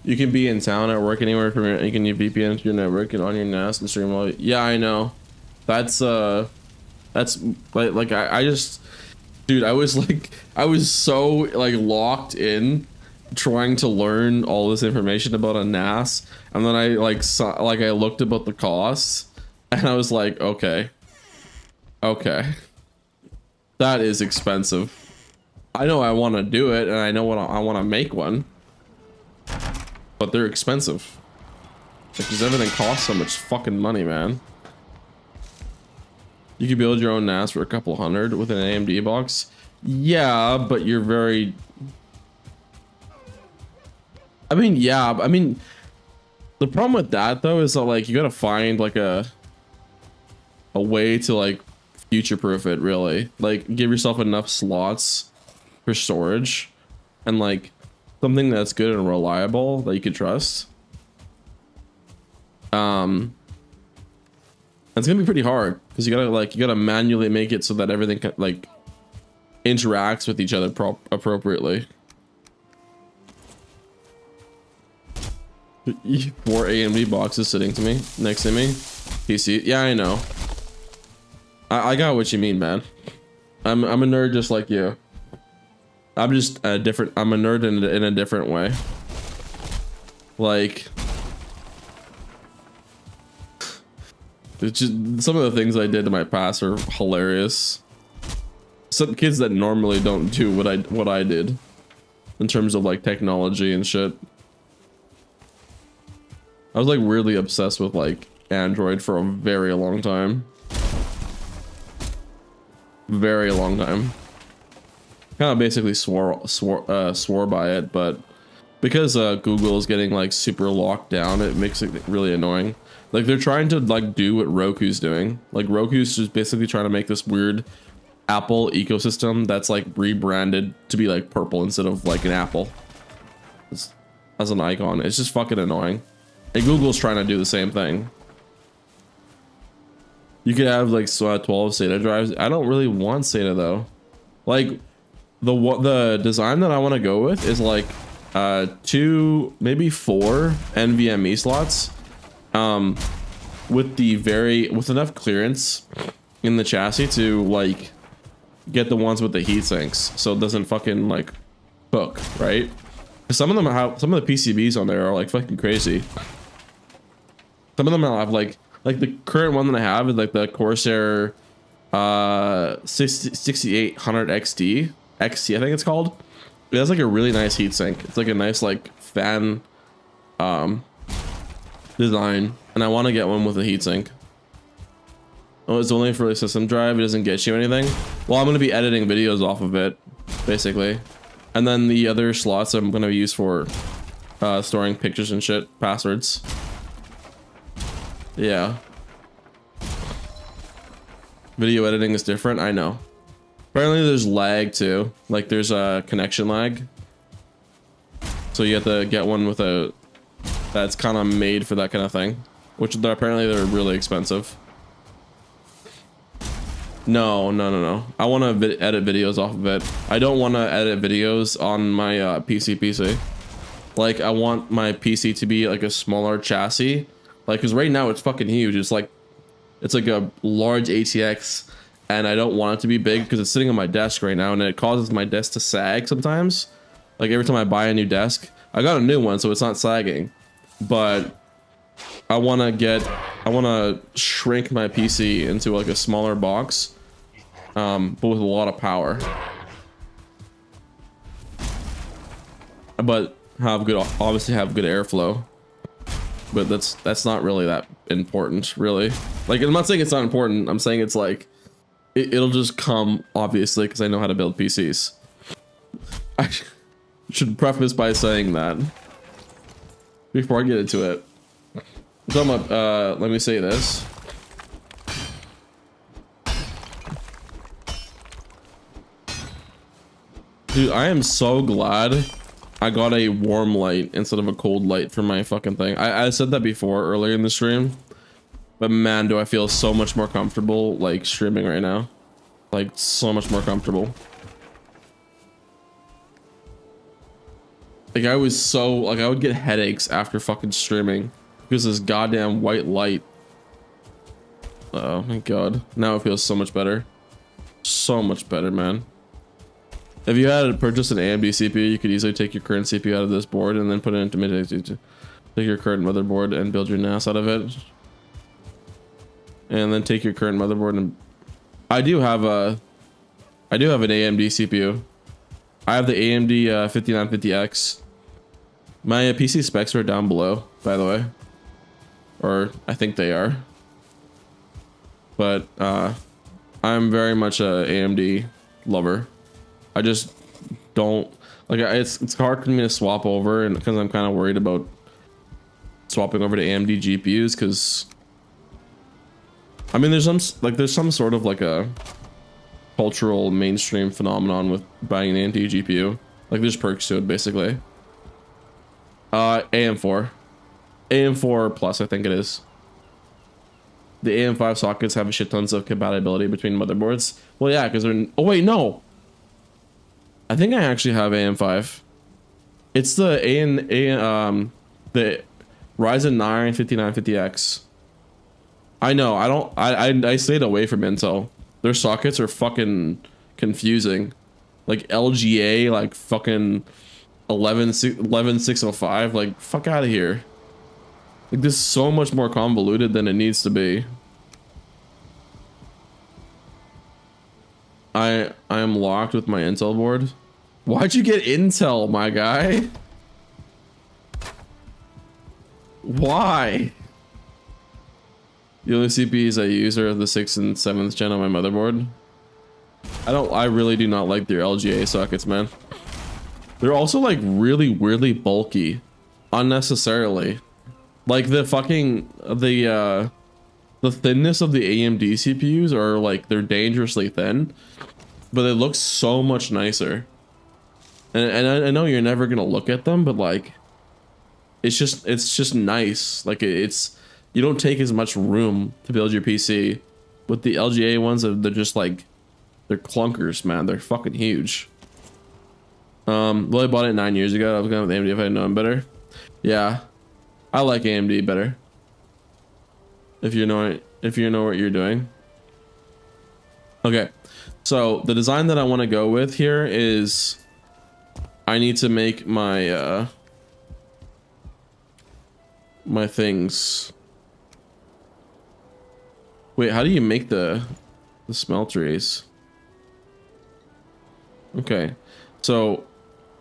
You can be in town at work anywhere from your, you can use VPN to your network and on your NAS and stream all. Yeah, I know. That's like I just, dude, I was so like locked in trying to learn all this information about a NAS, and then I like saw, like I looked about the costs and I was like, okay, that is expensive. I know I want to do it and I know what I want to make one, but they're expensive because everything costs so much fucking money, man. You can build your own NAS for a couple hundred with an AMD box. Yeah, but you're very, I mean, yeah, I mean, the problem with that though is that like you gotta find like a way to like future-proof it, really. Like give yourself enough slots for storage and like something that's good and reliable that you can trust. It's gonna be pretty hard because you gotta manually make it so that everything like interacts with each other appropriately. 4 AMD boxes sitting to me next to me. PC. Yeah, I know. I got what you mean, man. I'm a nerd just like you. I'm just a different. I'm a nerd in a different way. Like, it's just some of the things I did in my past are hilarious. Some kids that normally don't do what I did in terms of like technology and shit. I was like weirdly obsessed with like Android for a very long time. very long time. Kind of basically swore by it, but because Google is getting like super locked down, it makes it really annoying. Like they're trying to like do what Roku's doing. Like Roku's just basically trying to make this weird Apple ecosystem that's like rebranded to be like purple instead of like an apple as an icon. It's just fucking annoying. And Google's trying to do the same thing. You could have like 12 SATA drives. I don't really want SATA though. Like the design that I want to go with is like 2, maybe 4 NVMe slots, with enough clearance in the chassis to like get the ones with the heat sinks, so it doesn't fucking like cook, right? Some of them have, some of the PCBs on there are like fucking crazy. Some of them have like the current one that I have is like the Corsair 6800 XT, I think it's called. It has like a really nice heatsink. It's like a nice like fan design, and I want to get one with a heatsink. Oh, it's only for the system drive. It doesn't get you anything. Well, I'm going to be editing videos off of it, basically. And then the other slots I'm going to use for storing pictures and shit, passwords. Yeah. Video editing is different, I know. Apparently there's lag too. Like there's a connection lag. So you have to get one with a that's kind of made for that kind of thing, which apparently they're really expensive. No. I want to edit videos off of it. I don't want to edit videos on my PC. Like I want my PC to be like a smaller chassis. Like, cause right now it's fucking huge. It's like a large ATX, and I don't want it to be big because it's sitting on my desk right now, and it causes my desk to sag sometimes. Like every time I buy a new desk, I got a new one, so it's not sagging. But I want to shrink my PC into like a smaller box, but with a lot of power. But obviously have good airflow. But that's not really that important, really. Like, I'm not saying it's not important. I'm saying it's like it'll just come, obviously, because I know how to build PCs. I should preface by saying that before I get into it. So let me say this. Dude, I am so glad I got a warm light instead of a cold light for my fucking thing. I said that before earlier in the stream, but man, do I feel so much more comfortable like streaming right now. Like so much more comfortable. Like I would get headaches after fucking streaming because this goddamn white light. Oh my god. Now it feels so much better. So much better, man. If you had to purchase an AMD CPU, you could easily take your current CPU out of this board and then put it into take your current motherboard and build your NAS out of it. And then take your current motherboard and I do have an AMD CPU. I have the AMD 5950X. My PC specs are down below, by the way. Or I think they are. But I'm very much a AMD lover. I just don't like it's hard for me to swap over, and because I'm kind of worried about swapping over to AMD GPUs, because I mean there's some sort of like a cultural mainstream phenomenon with buying an AMD GPU. Like there's perks to it basically. AM4 plus I think it is. The AM5 sockets have a shit tons of compatibility between motherboards. Well yeah, because they're oh wait no. I think I actually have AM5. It's the the Ryzen 9 5950X. I know, I stayed away from Intel. Their sockets are fucking confusing. Like LGA, like fucking 11605, like fuck out of here. Like this is so much more convoluted than it needs to be. I am locked with my Intel board. Why'd you get Intel, my guy? Why? The only CPUs I use are the 6th and 7th gen on my motherboard. I really do not like their LGA sockets, man. They're also like really weirdly bulky, unnecessarily. Like the fucking the thinness of the AMD CPUs are like they're dangerously thin, but they look so much nicer. And I know you're never gonna look at them, but like it's just nice. Like it's you don't take as much room to build your PC. With the LGA ones, they're just like they're clunkers, man. They're fucking huge. Well, I bought it 9 years ago. I was going with AMD if I had known better. Yeah, I like AMD better. If you know what you're doing. Okay, so the design that I want to go with here is I need to make my my things. Wait, how do you make the smelteries? Okay, so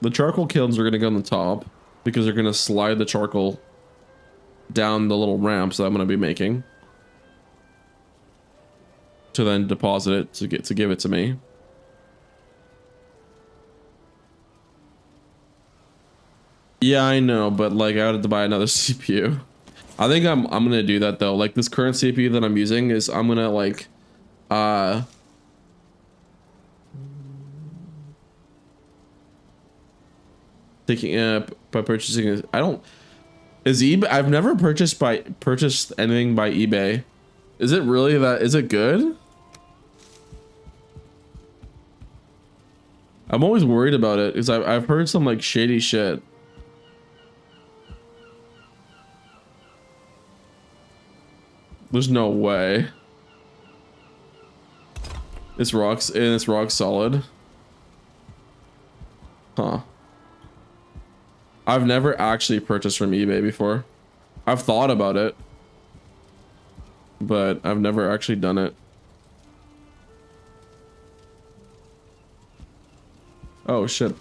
the charcoal kilns are gonna go on the top because they're gonna slide the charcoal down the little ramps that I'm gonna be making to then deposit it to give it to me. Yeah, I know, but like I had to buy another CPU. I think I'm gonna do that though. Like this current CPU that I'm using is I'm gonna like taking by purchasing I don't is eBay I've never purchased anything by eBay. Is it really that is it good? I'm always worried about it because I've heard some like shady shit. There's no way. It's rock solid. Huh. I've never actually purchased from eBay before. I've thought about it, but I've never actually done it. Oh shit.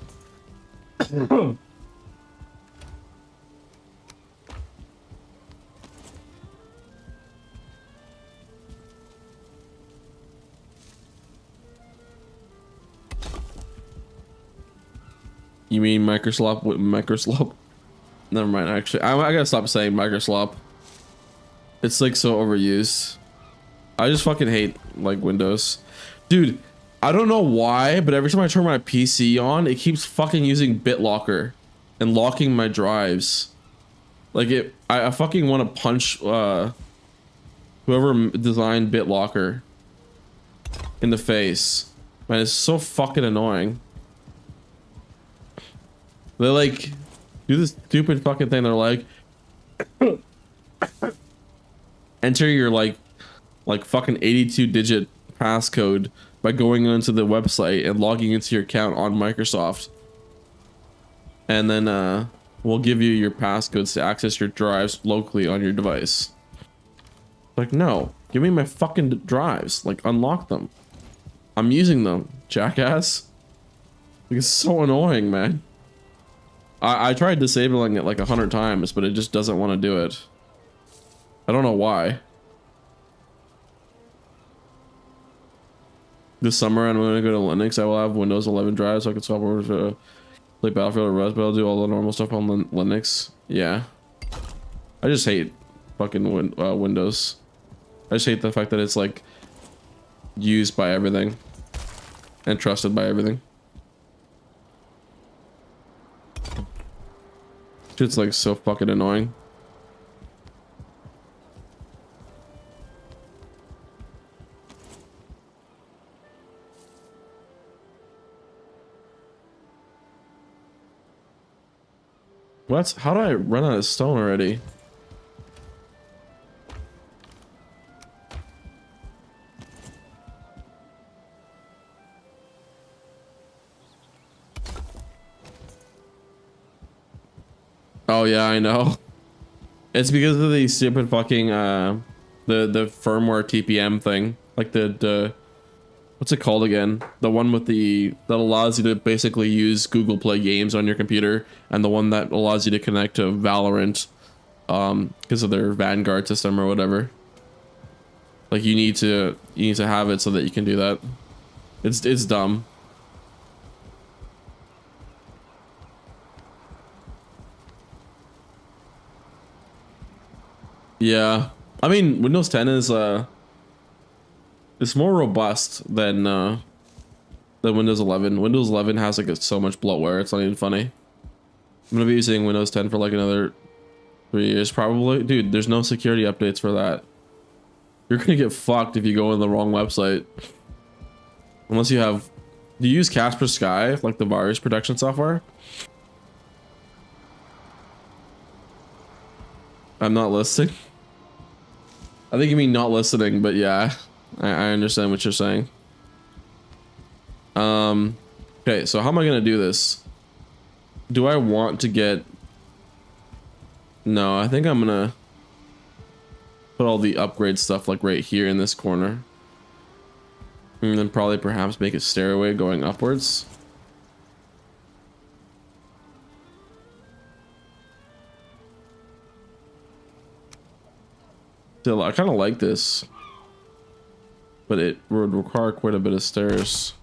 You mean Microslop with Microslop? Never mind, actually. I gotta stop saying Microslop. It's like so overused. I just fucking hate like Windows. Dude, I don't know why, but every time I turn my PC on, it keeps fucking using BitLocker and locking my drives. Like I fucking want to punch whoever designed BitLocker in the face. Man, it's so fucking annoying. They like do this stupid fucking thing. They're like enter your like fucking 82-digit passcode by going onto the website and logging into your account on Microsoft. And then we'll give you your passcodes to access your drives locally on your device. Like, no, give me my fucking drives. Like, unlock them. I'm using them, jackass. Like, it's so annoying, man. I tried disabling it like 100 times, but it just doesn't want to do it. I don't know why. This summer, I'm going to go to Linux. I will have Windows 11 drives so I can swap over to play Battlefield or Rust, but I'll do all the normal stuff on Linux. Yeah. I just hate fucking Windows. I just hate the fact that it's like used by everything and trusted by everything. It's like so fucking annoying. What? How do I run out of stone already? Oh yeah, I know. It's because of the stupid fucking the firmware TPM thing. Like the what's it called again? The one with that allows you to basically use Google Play games on your computer, and the one that allows you to connect to Valorant because of their Vanguard system or whatever. Like you need to have it so that you can do that. It's dumb. Yeah. I mean, Windows 10 is it's more robust than Windows 11. Windows 11 has like so much bloatware. It's not even funny. I'm gonna be using Windows 10 for like another 3 years probably. Dude, there's no security updates for that. You're gonna get fucked if you go in the wrong website. Unless you have, do you use Kaspersky, like the virus protection software? I'm not listening. I think you mean not listening, but yeah, I understand what you're saying. Okay, so how am I gonna do this? Do I want to get? No, I think I'm gonna put all the upgrade stuff like right here in this corner. And then probably perhaps make a stairway going upwards. Still, I kind of like this, but it would require quite a bit of stairs.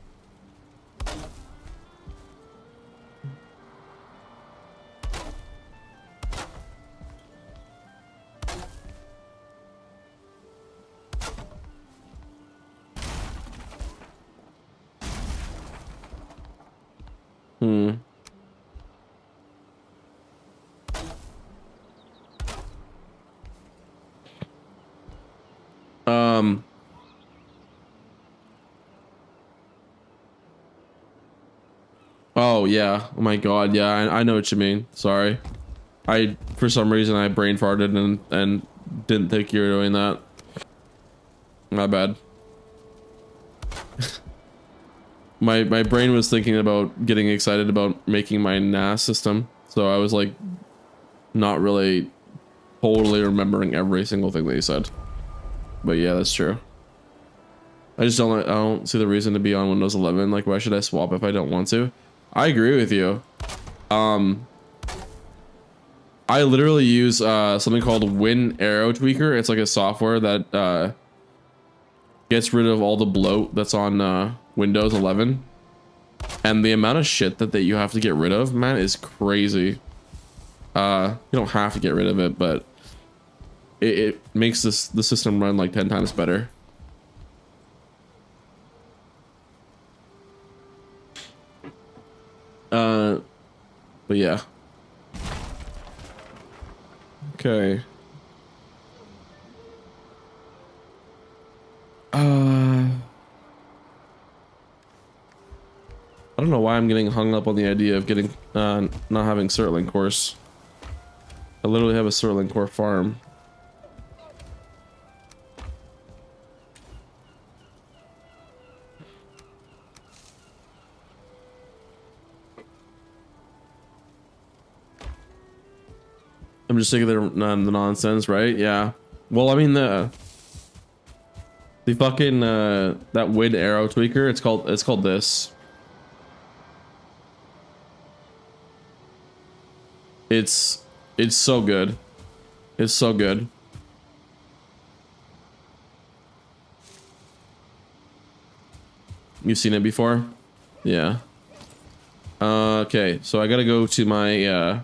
Hmm. Oh yeah. Oh my god. Yeah, I know what you mean. Sorry. For some reason I brain farted and didn't think you were doing that. My bad. My brain was thinking about getting excited about making my NAS system, so I was like not really totally remembering every single thing that you said. But yeah, that's true. I don't see the reason to be on Windows 11. Like, why should I swap if I don't want to? I agree with you. I literally use something called Win Arrow Tweaker. It's like a software that gets rid of all the bloat that's on Windows 11. And the amount of shit that you have to get rid of, man, is crazy. You don't have to get rid of it, but it makes the system run like 10 times better. But yeah. Okay. I don't know why I'm getting hung up on the idea of getting not having Certling cores. I literally have a Certling core farm. I'm just sick of the nonsense, right? Yeah. Well, I mean the fucking that Win Arrow Tweaker. It's called this. It's so good. It's so good. You've seen it before? Yeah. Okay, so I gotta go to my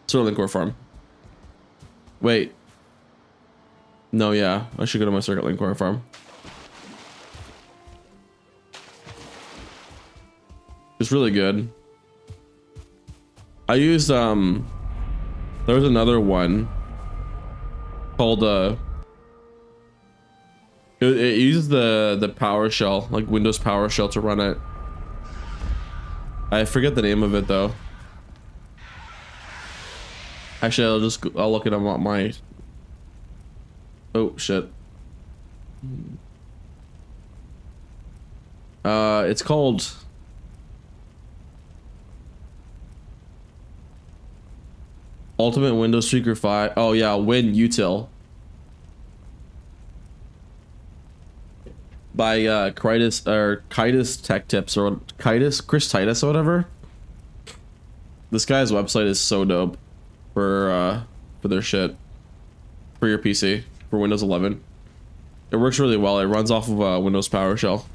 Sterling Core farm. Wait. No, yeah. I should go to my Sterling Core farm. It's really good. I used there was another one called it uses the PowerShell, like Windows PowerShell, to run it. I forget the name of it though. Actually, I'll look it up on my. Oh shit. It's called. Ultimate Windows Streaker 5. Oh yeah, Win Util. By Kitus Tech Tips, or Chris Titus or whatever. This guy's website is so dope for their shit. For your PC. For Windows 11. It works really well. It runs off of Windows PowerShell.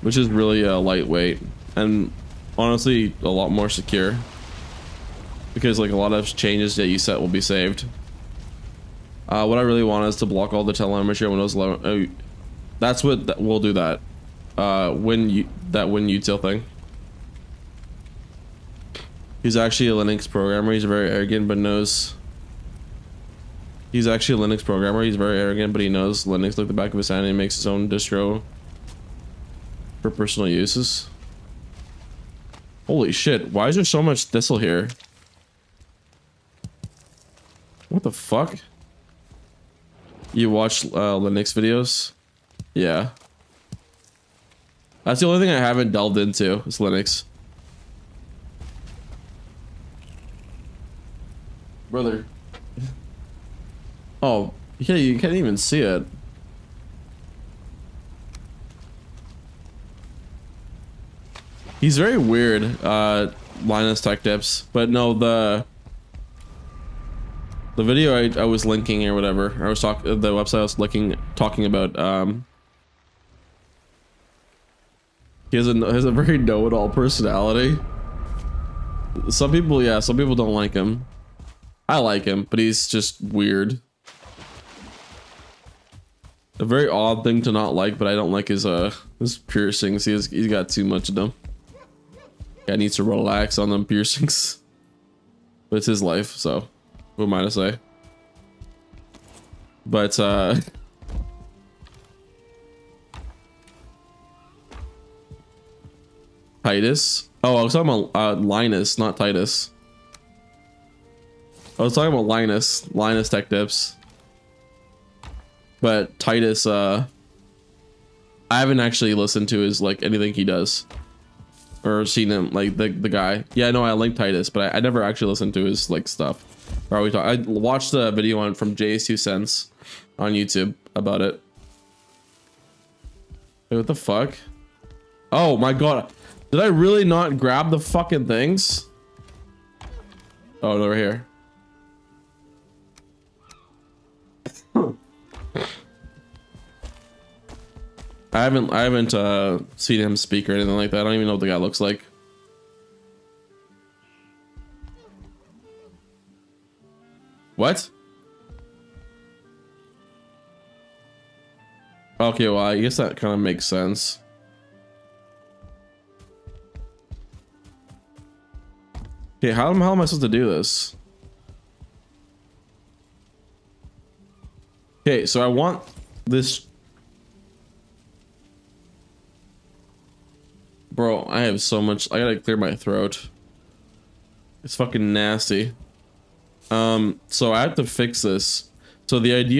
Which is really lightweight and honestly a lot more secure. Because like a lot of changes that you set will be saved. What I really want is to block all the telemetry on Windows 11. Oh, that's what we'll do that. WinUtil thing. He's actually a Linux programmer. He's very arrogant, but knows. He's actually a Linux programmer. He's very arrogant, but he knows Linux like the back of his hand. And he makes his own distro for personal uses. Holy shit! Why is there so much thistle here? What the fuck? You watch Linux videos? Yeah. That's the only thing I haven't delved into is Linux. Brother. Oh, yeah, you can't even see it. He's very weird, Linus Tech Tips, but no, the video I was linking or whatever, I was talking, the website I was talking about, he has a very know-it-all personality. Some people, yeah, some people don't like him. I like him, but he's just weird. A very odd thing to not like, but I don't like his piercings. He's got too much of them. Guy needs to relax on them piercings. But it's his life, so what am I to say? But Titus. Oh, I was talking about Linus, not Titus. I was talking about Linus Tech Tips. But Titus, I haven't actually listened to his like anything he does. Or seen him, like the guy. Yeah, no, I linked Titus, but I never actually listened to his like stuff. Or we talk. I watched a video on from Jay's 2 cents on YouTube about it. Wait, what the fuck? Oh my god. Did I really not grab the fucking things? Oh, they're here. I haven't seen him speak or anything like that. I don't even know what the guy looks like. What? Okay, well, I guess that kind of makes sense. Okay, how am I supposed to do this? Okay, so I want this. Bro, I have so much. I gotta clear my throat. It's fucking nasty. So I have to fix this. So the idea